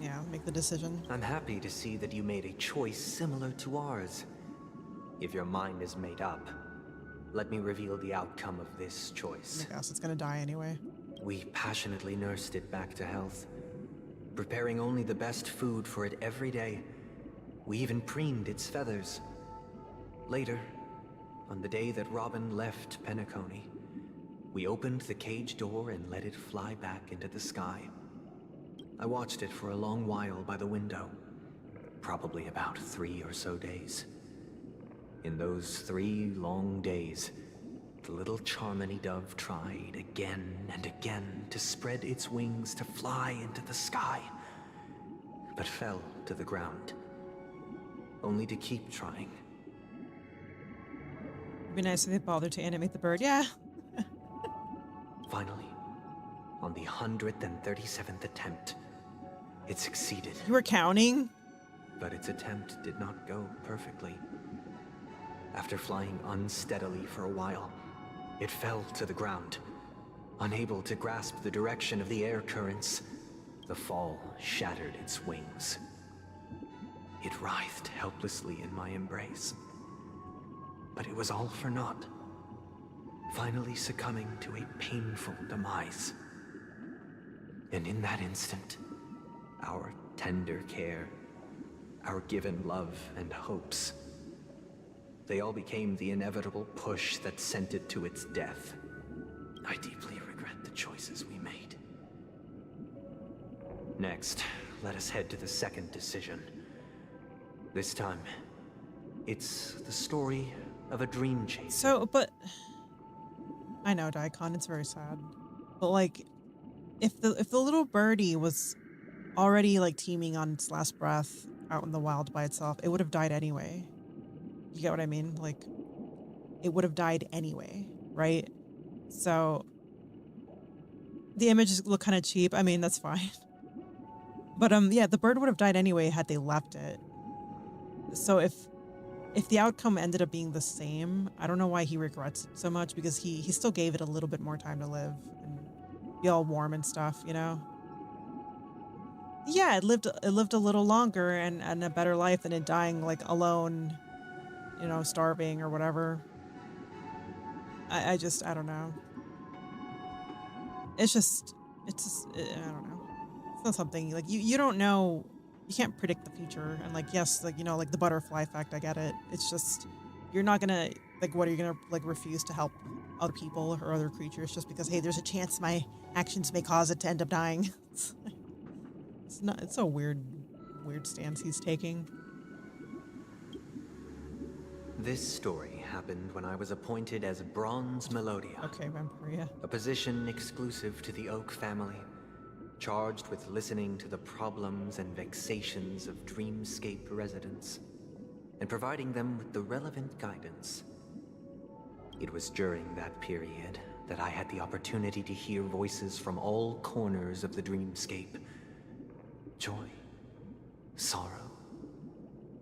Yeah, make the decision. I'm happy to see that you made a choice similar to ours. If your mind is made up, let me reveal the outcome of this choice. I guess it's gonna die anyway. We passionately nursed it back to health, preparing only the best food for it every day. We even preened its feathers. Later, on the day that Robin left Penacony, we opened the cage door and let it fly back into the sky. I watched it for a long while by the window, probably about 3 or so days. In those 3 long days, the little Charmony dove tried again and again to spread its wings to fly into the sky, but fell to the ground, only to keep trying. It'd be nice if they bothered to animate the bird. Yeah. Finally, on the 137th attempt, it succeeded. You were counting? But its attempt did not go perfectly. After flying unsteadily for a while, it fell to the ground, unable to grasp the direction of the air currents. The fall shattered its wings. It writhed helplessly in my embrace. But it was all for naught, finally succumbing to a painful demise. And in that instant, our tender care, our given love and hopes, they all became the inevitable push that sent it to its death. I deeply regret the choices we made. Next, let us head to the second decision. This time, it's the story of a dream chaser. So, but... I know, Daikon, it's very sad. But, like, if the little birdie was already, like, teeming on its last breath out in the wild by itself, it would have died anyway. You get what I mean? Like, it would have died anyway, right? So, the images look kind of cheap. I mean, that's fine. But, yeah, the bird would have died anyway had they left it. So if the outcome ended up being the same, I don't know why he regrets it so much, because he still gave it a little bit more time to live and be all warm and stuff, you know? Yeah, it lived a little longer and a better life than it dying like alone, you know, starving or whatever. I don't know. It's just, I don't know. It's not something, like, you don't know, you can't predict the future. And, like, yes, like, you know, like the butterfly effect, I get it. It's just, you're not gonna, like, what are you gonna, like, refuse to help other people or other creatures just because, hey, there's a chance my actions may cause it to end up dying? It's a weird stance he's taking. This story happened when I was appointed as Bronze Melodia. Okay, Vampiria. A position exclusive to the Oak family, charged with listening to the problems and vexations of Dreamscape residents, and providing them with the relevant guidance. It was during that period that I had the opportunity to hear voices from all corners of the Dreamscape. Joy, sorrow,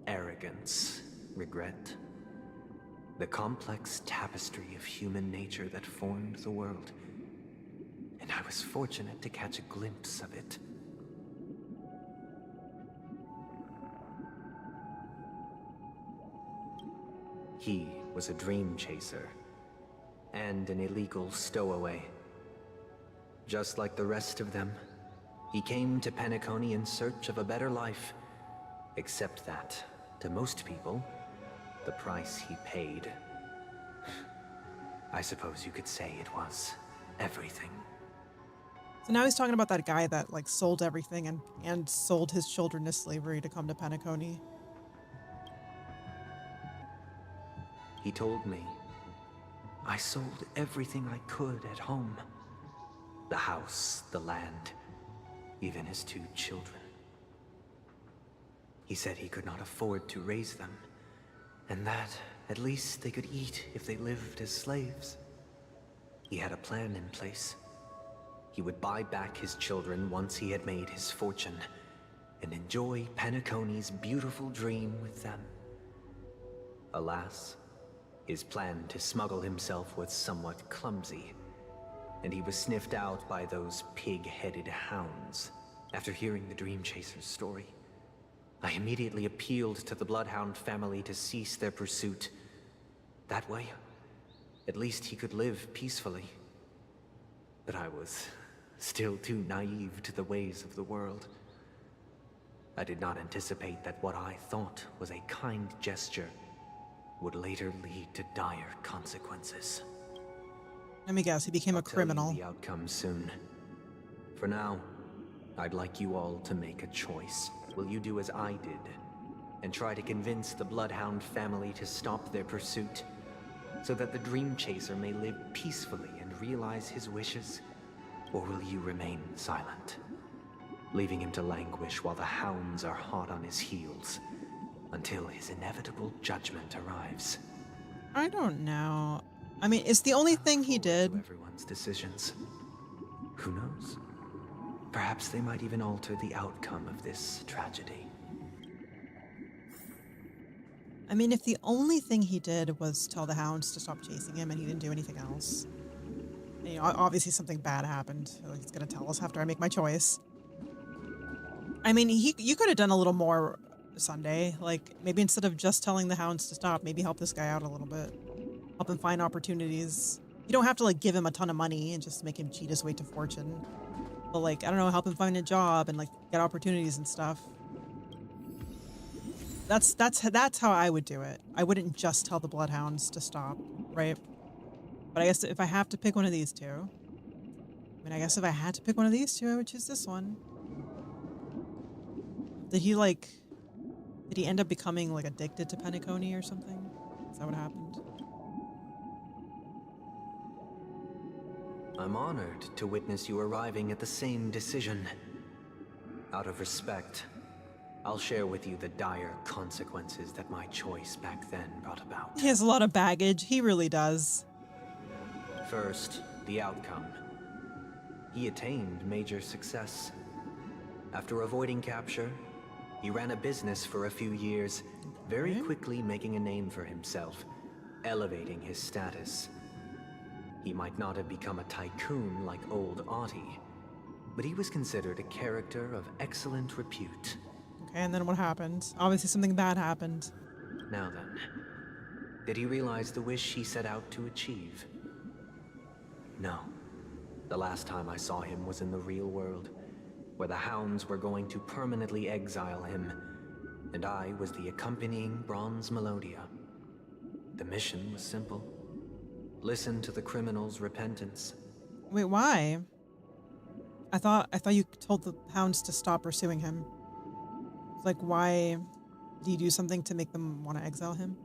arrogance, regret. The complex tapestry of human nature that formed the world. And I was fortunate to catch a glimpse of it. He was a dream chaser, and an illegal stowaway. Just like the rest of them, he came to Penacony in search of a better life. Except that, to most people, the price he paid, I suppose you could say it was everything. So now he's talking about that guy that, like, sold everything and sold his children to slavery to come to Penacony. He told me, I sold everything I could at home. The house, the land, even his 2 children. He said he could not afford to raise them, and that at least they could eat if they lived as slaves. He had a plan in place. He would buy back his children once he had made his fortune, and enjoy Penacony's beautiful dream with them. Alas, his plan to smuggle himself was somewhat clumsy, and he was sniffed out by those pig-headed hounds. After hearing the Dream Chaser's story, I immediately appealed to the Bloodhound family to cease their pursuit. That way, at least he could live peacefully. But I was still too naive to the ways of the world. I did not anticipate that what I thought was a kind gesture would later lead to dire consequences. Let me guess, he became a criminal. I'll tell you the outcome soon. For now, I'd like you all to make a choice. Will you do as I did, and try to convince the Bloodhound family to stop their pursuit, so that the Dream Chaser may live peacefully and realize his wishes? Or will you remain silent, leaving him to languish while the hounds are hot on his heels, until his inevitable judgment arrives? I don't know. I mean, it's the only thing he did. Everyone's decisions. Who knows? Perhaps they might even alter the outcome of this tragedy. I mean, if the only thing he did was tell the hounds to stop chasing him and he didn't do anything else, you know, obviously something bad happened. He's gonna tell us after I make my choice. I mean, you could have done a little more Sunday. Like, maybe instead of just telling the hounds to stop, maybe help this guy out a little bit. Help him find opportunities. You don't have to, like, give him a ton of money and just make him cheat his way to fortune. But, like, I don't know, help him find a job and, like, get opportunities and stuff. That's how I would do it. I wouldn't just tell the Bloodhounds to stop, right? But I guess if I have to pick one of these two, I mean, I guess if I had to pick one of these two, I would choose this one. Did he end up becoming, like, addicted to Penacony or something? Is that what happened? I'm honored to witness you arriving at the same decision. Out of respect, I'll share with you the dire consequences that my choice back then brought about. He has a lot of baggage. He really does. First, the outcome. He attained major success. After avoiding capture, he ran a business for a few years very quickly making a name for himself, elevating his status. He might not have become a tycoon like old Audie, but he was considered a character of excellent repute. Okay, and then what happened? Obviously something bad happened. Now then, did he realize the wish he set out to achieve? No. The last time I saw him was in the real world, where the hounds were going to permanently exile him, and I was the accompanying bronze melodia. The mission was simple. Listen to the criminal's repentance. Wait, why? I thought you told the hounds to stop pursuing him. It's like, why did you do something to make them want to exile him?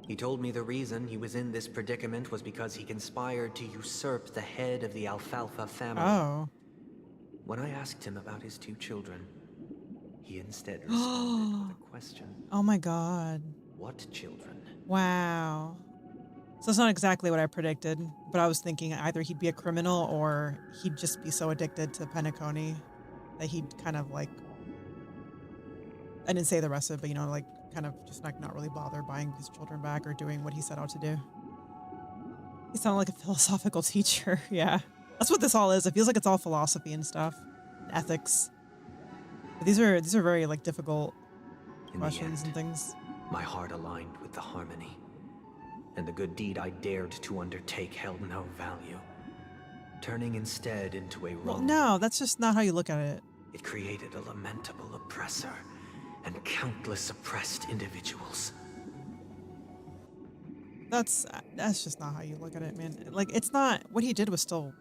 He told me the reason he was in this predicament was because he conspired to usurp the head of the Alfalfa family. Oh. When I asked him about his 2 children, he instead responded with a question. Oh my god. What children? Wow. So it's not exactly what I predicted, but I was thinking either he'd be a criminal or he'd just be so addicted to Penacony that he'd kind of like, I didn't say the rest of it, but you know, like kind of just like not really bother buying his children back or doing what he set out to do. He sounded like a philosophical teacher. Yeah. That's what this all is. It feels like it's all philosophy and stuff. And ethics. But these are very like difficult questions and things. My heart aligned with the harmony, and the good deed I dared to undertake held no value, turning instead into a wrong. Well, no, that's just not how you look at it. It created a lamentable oppressor and countless oppressed individuals. That's just not how you look at it, man. Like, it's not, what he did was still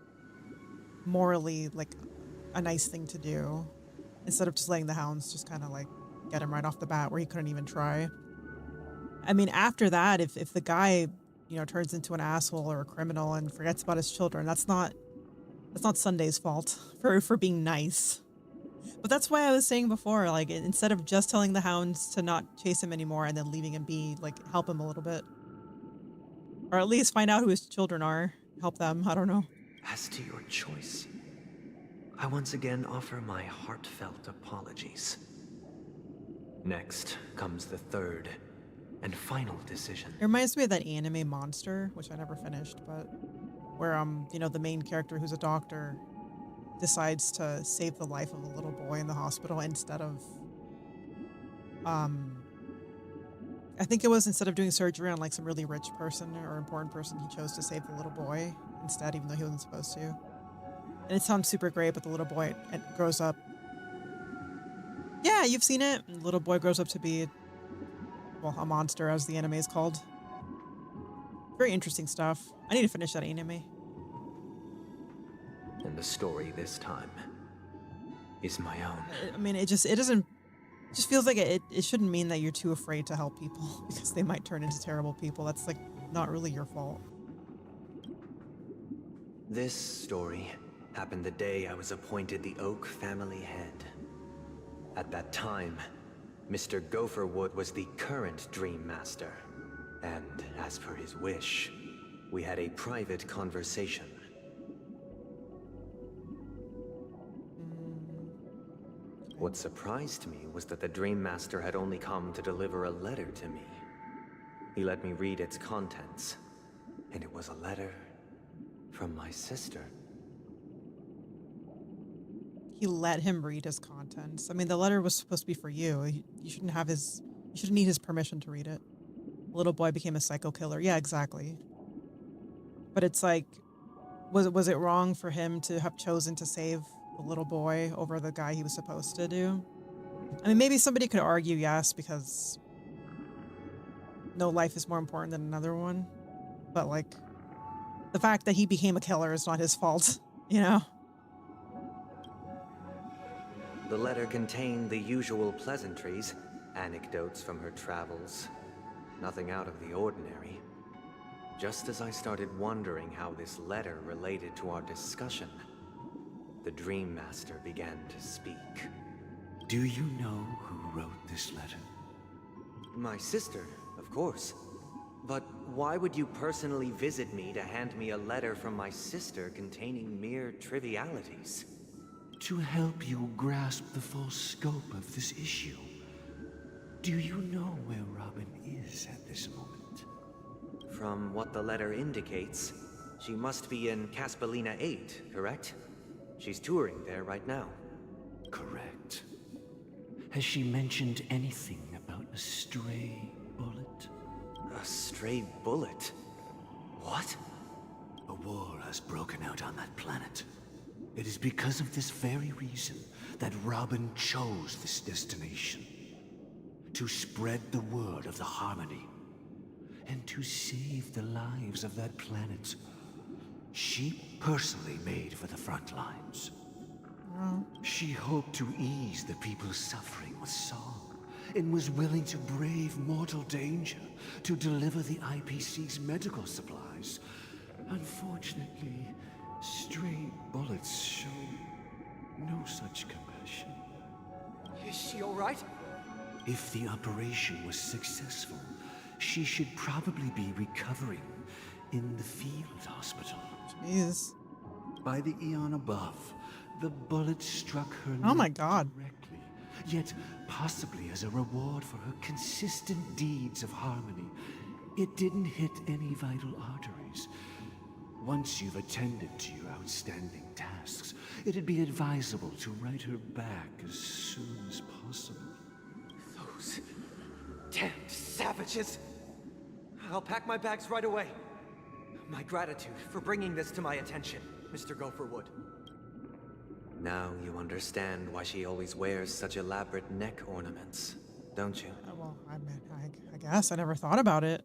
morally like a nice thing to do, instead of just letting the hounds just kind of like get him right off the bat where he couldn't even try. I mean, after that, if the guy, you know, turns into an asshole or a criminal and forgets about his children, that's not Sunday's fault for being nice. But that's why I was saying before, like, instead of just telling the hounds to not chase him anymore and then leaving him be, like, help him a little bit. Or at least find out who his children are. Help them. I don't know. As to your choice, I once again offer my heartfelt apologies. Next comes the third and final decision. It reminds me of that anime Monster, which I never finished, but where, you know, the main character who's a doctor decides to save the life of a little boy in the hospital instead of, I think it was instead of doing surgery on like some really rich person or important person, he chose to save the little boy instead, even though he wasn't supposed to. And it sounds super great, but the little boy it grows up. Yeah, you've seen it. The little boy grows up to be, well, a monster, as the anime is called. Very interesting stuff. I need to finish that anime. And the story this time is my own. I mean, it just feels like it shouldn't mean that you're too afraid to help people because they might turn into terrible people. That's like not really your fault. This story happened the day I was appointed the Oak family head. At that time, Mr. Gopherwood was the current Dream Master, and as per his wish, we had a private conversation. What surprised me was that the Dream Master had only come to deliver a letter to me. He let me read its contents, and it was a letter from my sister. He let him read his contents. I mean, the letter was supposed to be for you. You shouldn't need his permission to read it. The little boy became a psycho killer. Yeah, exactly. But it's like, was it wrong for him to have chosen to save the little boy over the guy he was supposed to do? I mean, maybe somebody could argue yes, because no life is more important than another one. But like, the fact that he became a killer is not his fault, you know? The letter contained the usual pleasantries, anecdotes from her travels. Nothing out of the ordinary. Just as I started wondering how this letter related to our discussion, the Dream Master began to speak. Do you know who wrote this letter? My sister, of course. But why would you personally visit me to hand me a letter from my sister containing mere trivialities? To help you grasp the full scope of this issue. Do you know where Robin is at this moment? From what the letter indicates, she must be in Caspelina 8, correct? She's touring there right now. Correct. Has she mentioned anything about a stray bullet? A stray bullet? What? A war has broken out on that planet. It is because of this very reason that Robin chose this destination. To spread the word of the Harmony. And to save the lives of that planet. She personally made for the front lines. She hoped to ease the people's suffering with song, and was willing to brave mortal danger to deliver the IPC's medical supplies. Unfortunately, stray bullets show no such compassion. Is she alright? If the operation was successful, she should probably be recovering in the field hospital. Jeez. By the eon above, the bullet struck her Oh my neck God. directly, yet possibly as a reward for her consistent deeds of harmony. It didn't hit any vital arteries. Once you've attended to your outstanding tasks, it'd be advisable to write her back as soon as possible. Those damned savages! I'll pack my bags right away. My gratitude for bringing this to my attention, Mr. Gopherwood. Now you understand why she always wears such elaborate neck ornaments, don't you? Well, I guess I never thought about it.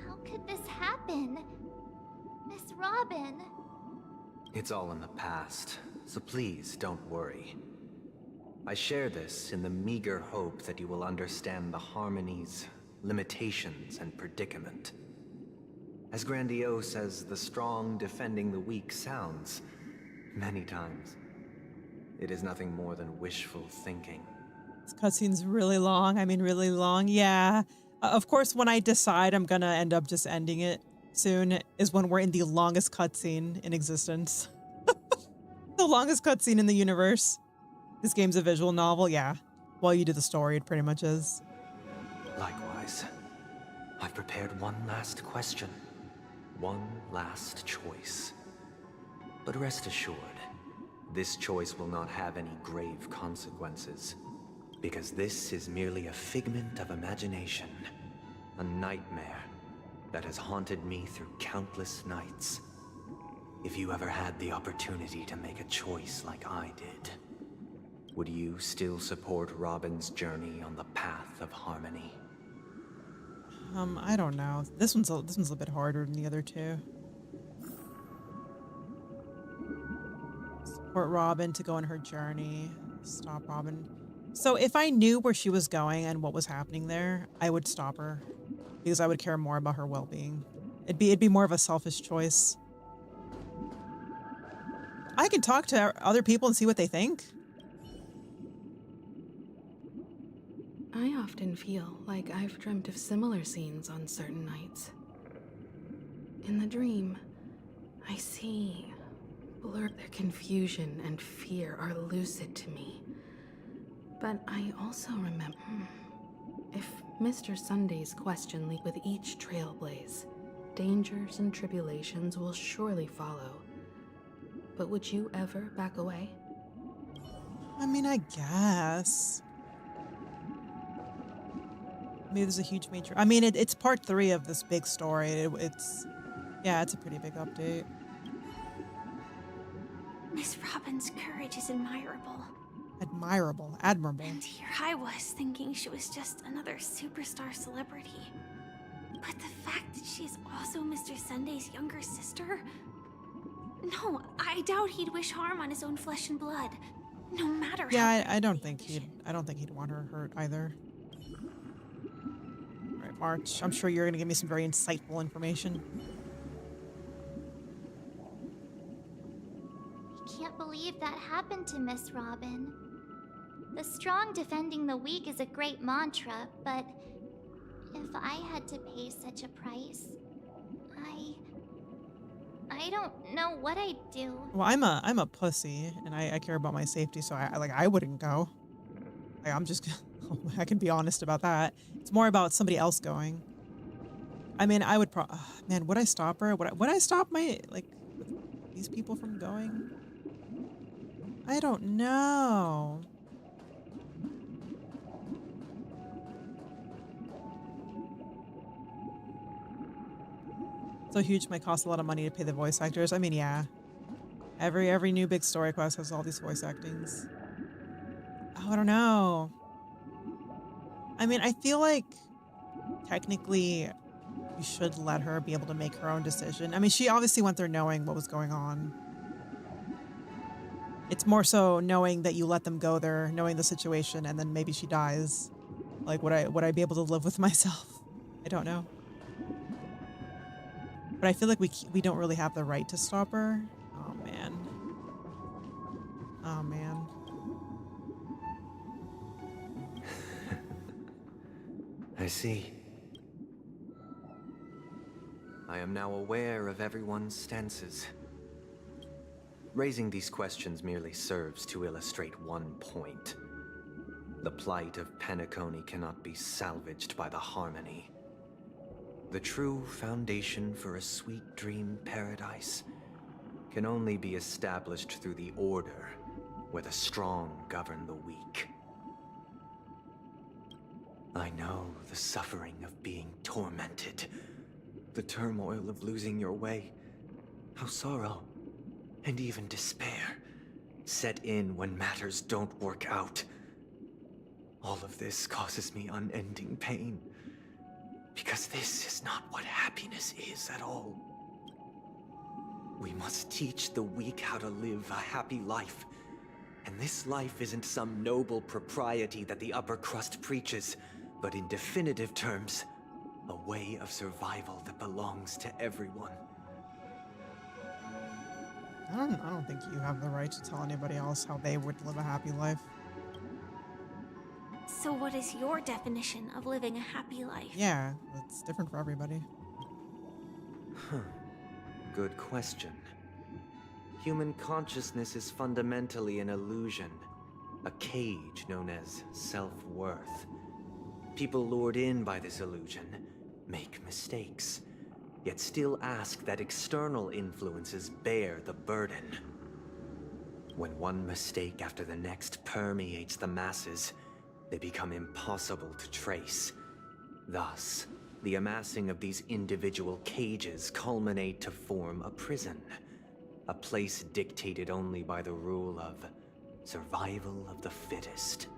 How could this happen? Miss Robin. It's all in the past, so please don't worry. I share this in the meager hope that you will understand the Harmony's limitations and predicament. As grandiose as the strong defending the weak sounds, many times, it is nothing more than wishful thinking. This cutscene's really long. I mean, really long. Yeah. Of course, when I decide I'm gonna end up just ending it soon is when we're in the longest cutscene in existence. The longest cutscene in the universe. This game's a visual novel, yeah. While you do the story, it pretty much is. Likewise, I've prepared one last question. One last choice. But rest assured, this choice will not have any grave consequences. Because this is merely a figment of imagination. A nightmare that has haunted me through countless nights. If you ever had the opportunity to make a choice like I did, would you still support Robin's journey on the path of harmony? I don't know. This one's a bit harder than the other two. Support Robin to go on her journey. Stop Robin. So if I knew where she was going and what was happening there, I would stop her because I would care more about her well-being. It'd be more of a selfish choice. I can talk to other people and see what they think. I often feel like I've dreamt of similar scenes on certain nights. In the dream, I see blurred. Their confusion and fear are lucid to me. But I also remember, if Mr. Sunday's question lead with each trailblaze, dangers and tribulations will surely follow. But would you ever back away? I mean, I guess. Maybe there's a huge major. I mean, it's part 3 of this big story. It's a pretty big update. Miss Robin's courage is admirable. Admirable. And here I was thinking she was just another superstar celebrity. But the fact that she's also Mr. Sunday's younger sister? No, I doubt he'd wish harm on his own flesh and blood. No matter how. Yeah, I don't think he'd want her hurt either. All right, March. I'm sure you're gonna give me some very insightful information. I can't believe that happened to Miss Robin. The strong defending the weak is a great mantra, but if I had to pay such a price, I don't know what I'd do. Well, I'm a pussy, and I care about my safety, so I wouldn't go. Like, I'm just I can be honest about that. It's more about somebody else going. I mean, I would man, would I stop her? Would I stop my, like, these people from going? I don't know. So huge might cost a lot of money to pay the voice actors. I mean, yeah. Every new big story quest has all these voice actings. Oh, I don't know. I mean, I feel like technically you should let her be able to make her own decision. I mean, she obviously went there knowing what was going on. It's more so knowing that you let them go there, knowing the situation, and then maybe she dies. Like, would I be able to live with myself? I don't know. But I feel like we don't really have the right to stop her. Oh man. Oh man. I see. I am now aware of everyone's stances. Raising these questions merely serves to illustrate one point. The plight of Penacony cannot be salvaged by the harmony. The true foundation for a sweet dream paradise can only be established through the order, where the strong govern the weak. I know the suffering of being tormented, the turmoil of losing your way, how sorrow and even despair set in when matters don't work out. All of this causes me unending pain, because this is not what happiness is at all. We must teach the weak how to live a happy life, and this life isn't some noble propriety that the upper crust preaches, but in definitive terms, a way of survival that belongs to everyone. I don't think you have the right to tell anybody else how they would live a happy life. So what is your definition of living a happy life? Yeah, it's different for everybody. Good question. Human consciousness is fundamentally an illusion, a cage known as self-worth. People lured in by this illusion make mistakes, yet still ask that external influences bear the burden. When one mistake after the next permeates the masses, they become impossible to trace. Thus, the amassing of these individual cages culminate to form a prison, a place dictated only by the rule of survival of the fittest.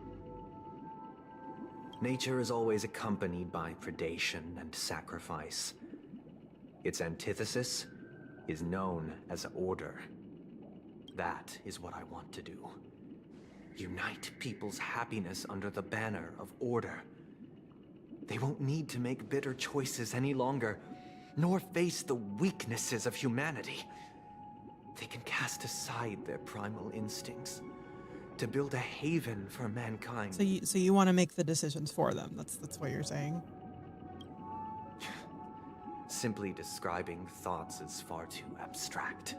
Nature is always accompanied by predation and sacrifice. Its antithesis is known as order. That is what I want to do. Unite people's happiness under the banner of order. They won't need to make bitter choices any longer, nor face the weaknesses of humanity. They can cast aside their primal instincts to build a haven for mankind. So you want to make the decisions for them. That's what you're saying. Simply describing thoughts is far too abstract.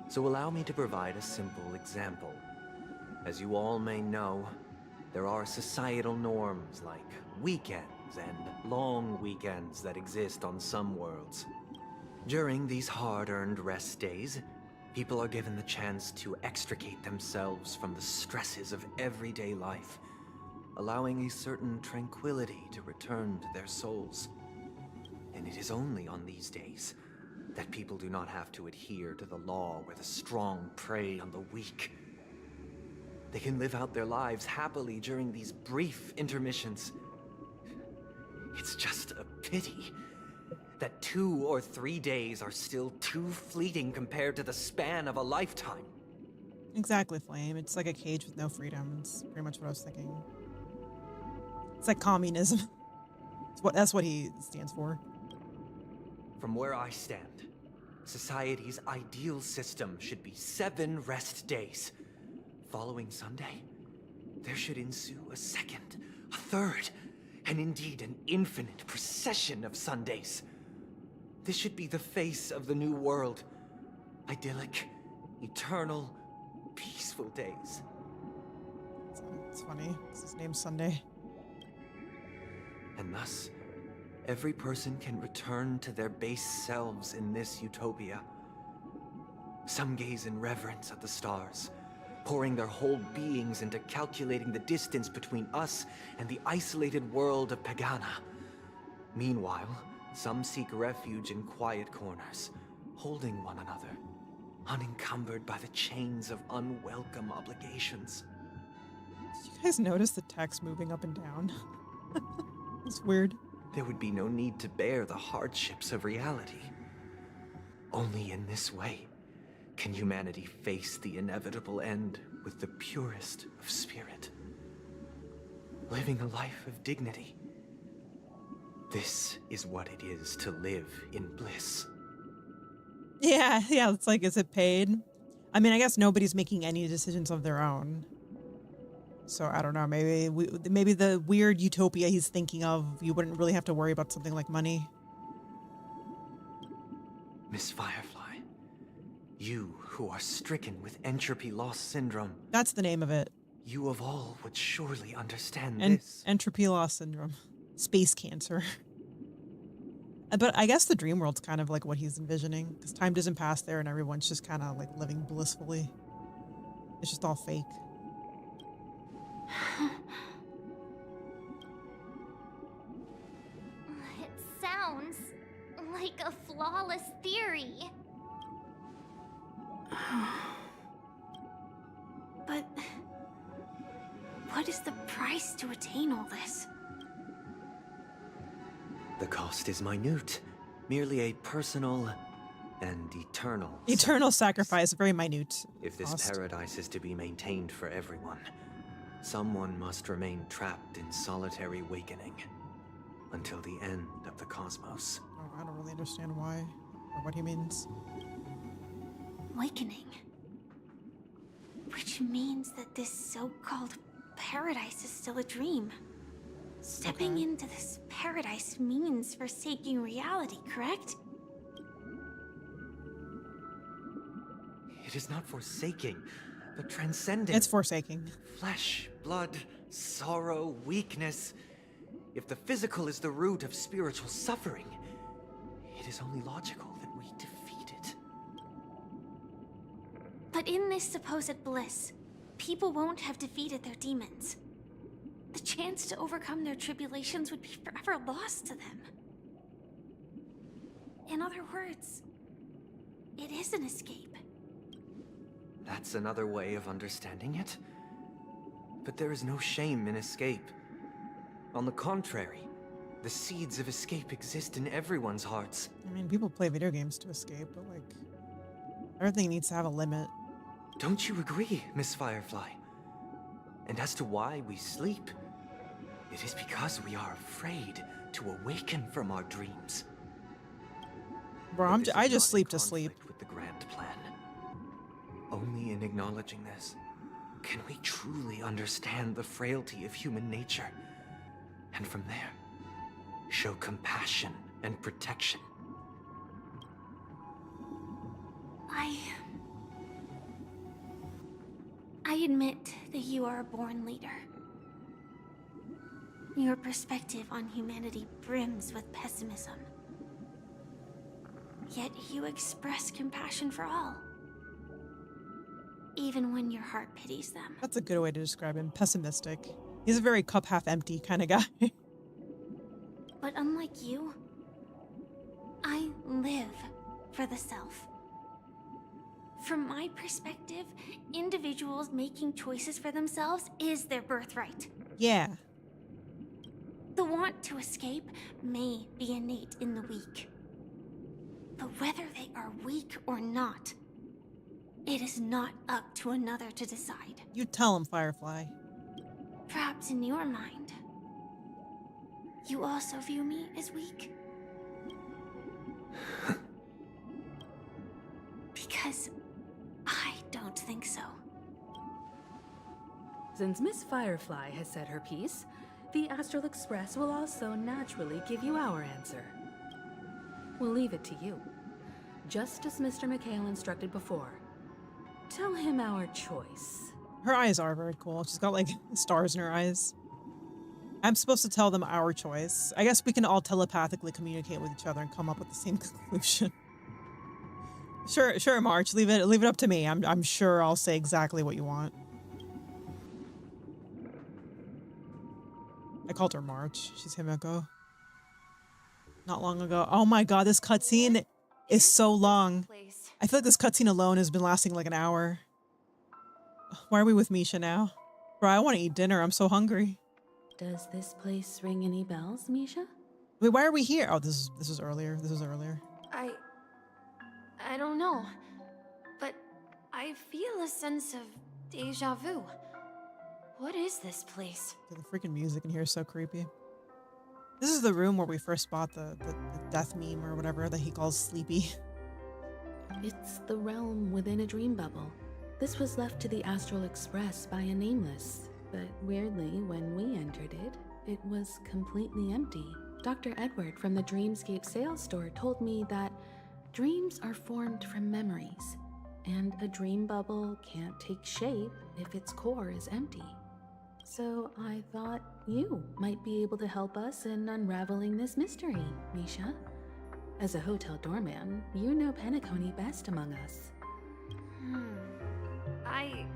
So allow me to provide a simple example. As you all may know, there are societal norms like weekends and long weekends that exist on some worlds. During these hard-earned rest days, people are given the chance to extricate themselves from the stresses of everyday life, allowing a certain tranquility to return to their souls. And it is only on these days that people do not have to adhere to the law where the strong prey on the weak. They can live out their lives happily during these brief intermissions. It's just a pity that 2 or 3 days are still too fleeting compared to the span of a lifetime. Exactly, Flame. It's like a cage with no freedom. It's pretty much what I was thinking. It's like communism. That's what he stands for. From where I stand, society's ideal system should be 7 rest days. Following Sunday, there should ensue a second, a third, and indeed an infinite procession of Sundays. This should be the face of the new world. Idyllic, eternal, peaceful days. It's funny. His name's Sunday. And thus, every person can return to their base selves in this utopia. Some gaze in reverence at the stars, pouring their whole beings into calculating the distance between us and the isolated world of Pagana. Meanwhile, some seek refuge in quiet corners, holding one another, unencumbered by the chains of unwelcome obligations. Did you guys notice the text moving up and down? It's weird. There would be no need to bear the hardships of reality. Only in this way can humanity face the inevitable end with the purest of spirit, living a life of dignity. This is what it is to live in bliss. Yeah, it's like, is it paid? I mean, I guess nobody's making any decisions of their own. So I don't know, maybe the weird utopia he's thinking of, you wouldn't really have to worry about something like money. Miss Firefly, you who are stricken with entropy loss syndrome. That's the name of it. You of all would surely understand this. Entropy loss syndrome. Space cancer. But I guess the dream world's kind of like what he's envisioning, because time doesn't pass there and everyone's just kind of like living blissfully. It's just all fake. It sounds like a flawless theory. But what is the price to attain all this? The cost is minute, merely a personal and eternal. Eternal sacrifice, very minute. If this cost. paradise is to be maintained for everyone, someone must remain trapped in solitary awakening until the end of the cosmos. Oh, I don't really understand why or what he means. Awakening. Which means that this so-called paradise is still a dream. Stepping into this paradise means forsaking reality, correct? It is not forsaking, but transcending. It's forsaking. Flesh, blood, sorrow, weakness. If the physical is the root of spiritual suffering, it is only logical that we defeat it. But in this supposed bliss, people won't have defeated their demons. The chance to overcome their tribulations would be forever lost to them. In other words, it is an escape. That's another way of understanding it. But there is no shame in escape. On the contrary, the seeds of escape exist in everyone's hearts. I mean, people play video games to escape, but like, everything needs to have a limit. Don't you agree, Miss Firefly? And as to why we sleep, it is because we are afraid to awaken from our dreams. Bro, I just sleep to sleep. With the grand plan. Only in acknowledging this can we truly understand the frailty of human nature, and from there, show compassion and protection. I admit that you are a born leader. Your perspective on humanity brims with pessimism. Yet you express compassion for all. Even when your heart pities them. That's a good way to describe him. Pessimistic. He's a very cup half empty kind of guy. But unlike you, I live for the self. From my perspective, individuals making choices for themselves is their birthright. Yeah. The want to escape may be innate in the weak. But whether they are weak or not, it is not up to another to decide. You tell him, Firefly. Perhaps in your mind, you also view me as weak? Because I don't think so. Since Miss Firefly has said her piece, the Astral Express will also naturally give you our answer. We'll leave it to you. Just as Mr. McHale instructed before. Tell him our choice. Her eyes are very cool. She's got like stars in her eyes. I'm supposed to tell them our choice. I guess we can all telepathically communicate with each other and come up with the same conclusion. Sure, March. Leave it up to me. I'm sure I'll say exactly what you want. I called her March. She's Himeko. Not long ago. Oh my god, this cutscene is so long. I feel like this cutscene alone has been lasting like an hour. Why are we with Misha now? Bro, I want to eat dinner. I'm so hungry. Does this place ring any bells, Misha? Wait, why are we here? Oh, this is earlier. This was earlier. I don't know, but I feel a sense of deja vu. What is this place? The freaking music in here is so creepy. This is the room where we first bought the death meme or whatever that he calls Sleepy. It's the realm within a dream bubble. This was left to the Astral Express by a nameless, but weirdly, when we entered it, it was completely empty. Dr. Edward from the Dreamscape sales store told me that dreams are formed from memories, and a dream bubble can't take shape if its core is empty. So I thought you might be able to help us in unraveling this mystery, Misha. As a hotel doorman, you know Penacony best among us. I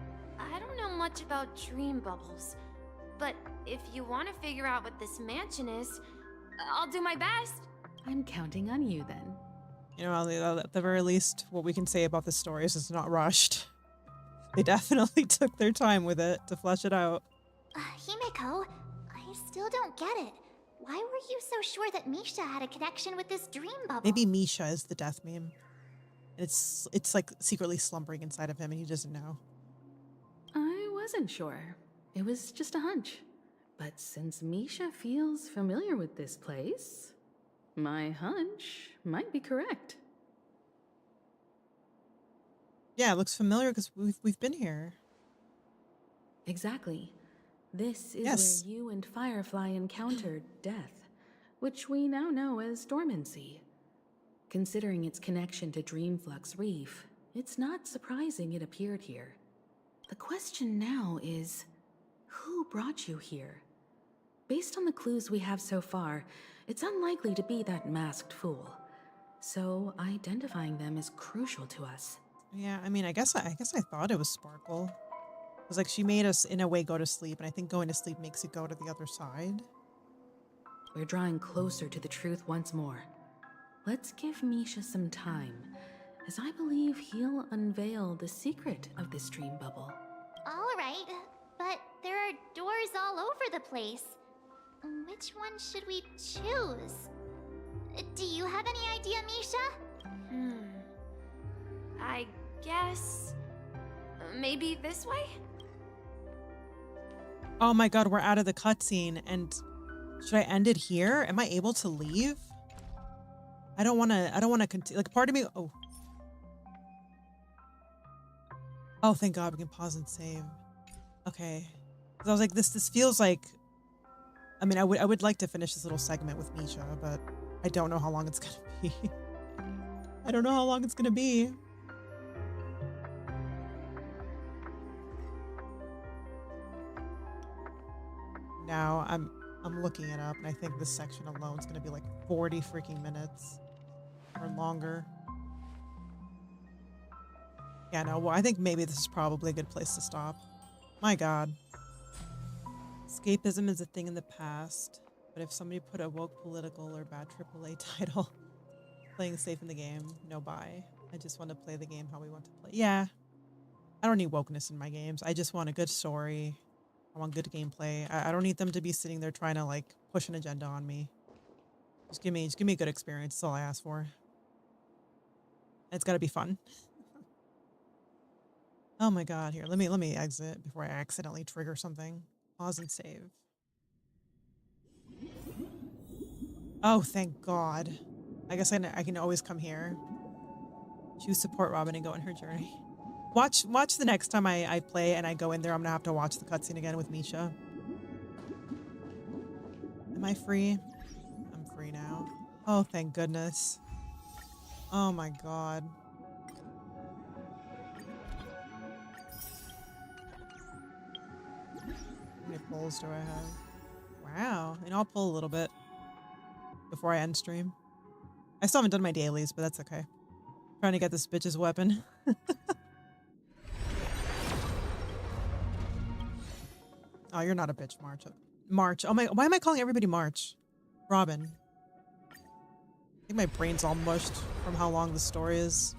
don't know much about dream bubbles, but if you want to figure out what this mansion is, I'll do my best. I'm counting on you then. You know, at the very least, what we can say about this story is it's not rushed. They definitely took their time with it to flesh it out. Himeko, I still don't get it. Why were you so sure that Misha had a connection with this dream bubble? Maybe Misha is the death meme. It's like secretly slumbering inside of him and he doesn't know. I wasn't sure. It was just a hunch. But since Misha feels familiar with this place, my hunch might be correct. Yeah, it looks familiar because we've been here. Exactly. This is where you and Firefly encountered death, which we now know as dormancy. Considering its connection to Dreamflux Reef, it's not surprising it appeared here. The question now is, who brought you here? Based on the clues we have so far, it's unlikely to be that masked fool. So identifying them is crucial to us. Yeah, I mean, I guess I thought it was Sparkle. It was like she made us in a way go to sleep, and I think going to sleep makes you go to the other side. We're drawing closer to the truth once more. Let's give Misha some time, as I believe he'll unveil the secret of this dream bubble. All right, but there are doors all over the place. Which one should we choose? Do you have any idea, Misha? I guess maybe this way? Oh my god, we're out of the cutscene, and should I end it here? Am I able to leave? I don't want to continue. Like, part of me. Oh, thank God we can pause and save. Okay, 'cause I was like, this feels like. I mean, I would like to finish this little segment with Misha, but I don't know how long it's gonna be. I don't know how long it's gonna be. Now I'm looking it up, and I think this section alone is gonna be like 40 freaking minutes or longer. Yeah, no, well, I think maybe this is probably a good place to stop. My God. Escapism is a thing in the past, but if somebody put a woke political or bad AAA title, playing safe in the game, no buy. I just want to play the game how we want to play. Yeah. I don't need wokeness in my games. I just want a good story. I want good gameplay. I don't need them to be sitting there trying to like push an agenda on me. Just give me a good experience. That's all I ask for. It's got to be fun. Oh my God! Here, let me exit before I accidentally trigger something. Pause and save. Oh, thank God! I guess I can always come here. Choose support Robin and go on her journey. Watch the next time I play and I go in there. I'm gonna have to watch the cutscene again with Misha. Am I free? I'm free now. Oh, thank goodness. Oh my God. How many bowls do I have? Wow. And I'll pull a little bit before I end stream. I still haven't done my dailies, but that's okay. Trying to get this bitch's weapon. Oh, you're not a bitch, March. March. Oh my, why am I calling everybody March? Robin. I think my brain's all mushed from how long the story is.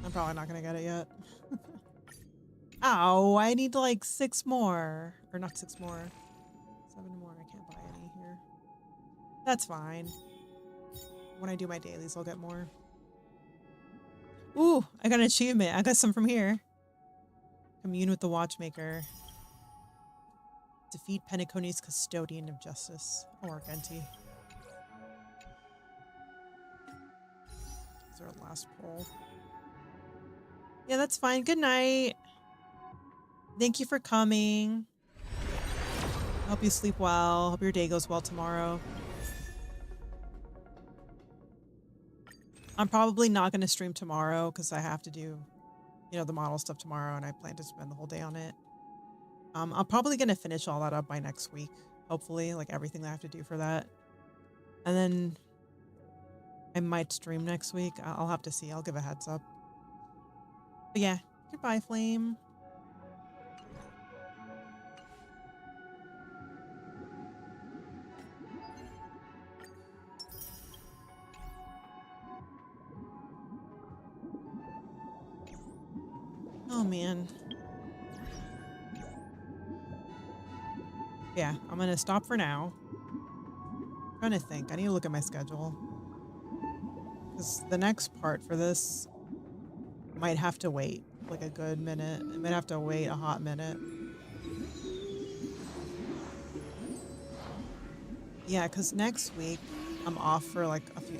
I'm probably not gonna get it yet. Oh, I need like 6 more. Or not 6 more. 7 more. I can't buy any here. That's fine. When I do my dailies, I'll get more. Ooh, I got an achievement. I got some from here. Commune with the Watchmaker. Defeat Penacony's Custodian of Justice. Oh, Argenti. Is our last poll? Yeah, that's fine. Good night. Thank you for coming. Hope you sleep well. Hope your day goes well tomorrow. I'm probably not going to stream tomorrow because I have to do, you know, the model stuff tomorrow, and I plan to spend the whole day on it. I'm probably going to finish all that up by next week. Hopefully, like everything that I have to do for that. And then I might stream next week. I'll have to see. I'll give a heads up. But yeah, goodbye, Flame. Oh, man. Yeah, I'm going to stop for now. I'm trying to think. I need to look at my schedule. Because the next part for this might have to wait like a good minute. It might have to wait a hot minute. Yeah, because next week I'm off for like a few...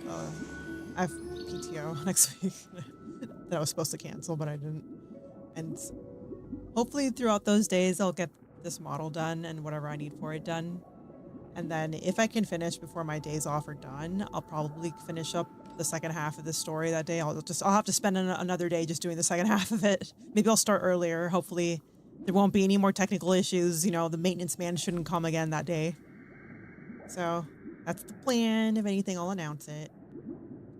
I have PTO next week that I was supposed to cancel, but I didn't. And hopefully throughout those days I'll get this model done and whatever I need for it done. And then if I can finish before my days off are done, I'll probably finish up the second half of this story that day. I'll have to spend another day just doing the second half of it. Maybe I'll start earlier. Hopefully there won't be any more technical issues. You know, the maintenance man shouldn't come again that day. So that's the plan. If anything, I'll announce it.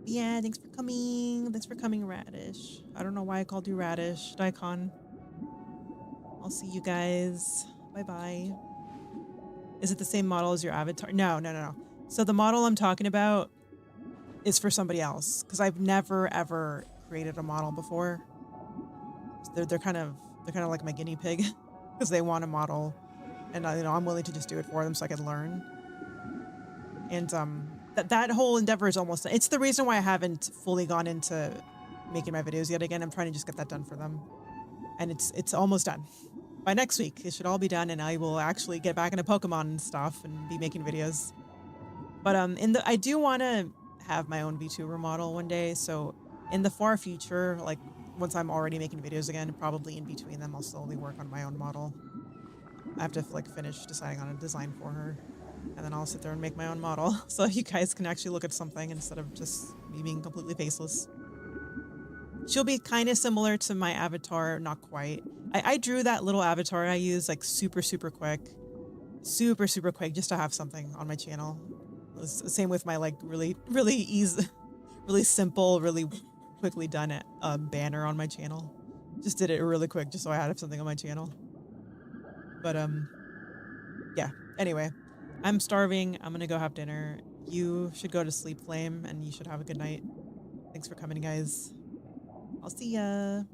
But yeah, thanks for coming. Thanks for coming, Radish. I don't know why I called you Radish. Daikon. I'll see you guys. Bye-bye. Is it the same model as your avatar? No. So the model I'm talking about is for somebody else because I've never ever created a model before. They're kind of like my guinea pig because they want a model, and you know I'm willing to just do it for them so I can learn. And that whole endeavor is almost done. It's the reason why I haven't fully gone into making my videos yet. Again, I'm trying to just get that done for them, and it's almost done. By next week, it should all be done, and I will actually get back into Pokemon and stuff and be making videos. But I do want to have my own VTuber model one day. So in the far future, like once I'm already making videos again, probably in between them, I'll slowly work on my own model. I have to like finish deciding on a design for her, and then I'll sit there and make my own model so you guys can actually look at something instead of just me being completely faceless. She'll be kind of similar to my avatar, not quite. I drew that little avatar I use like super quick, just to have something on my channel. It was the same with my like really easy, really simple, really quickly done banner on my channel. Just did it really quick just so I had something on my channel. But yeah. Anyway, I'm starving. I'm gonna go have dinner. You should go to sleep, Flame, and you should have a good night. Thanks for coming, guys. I'll see ya.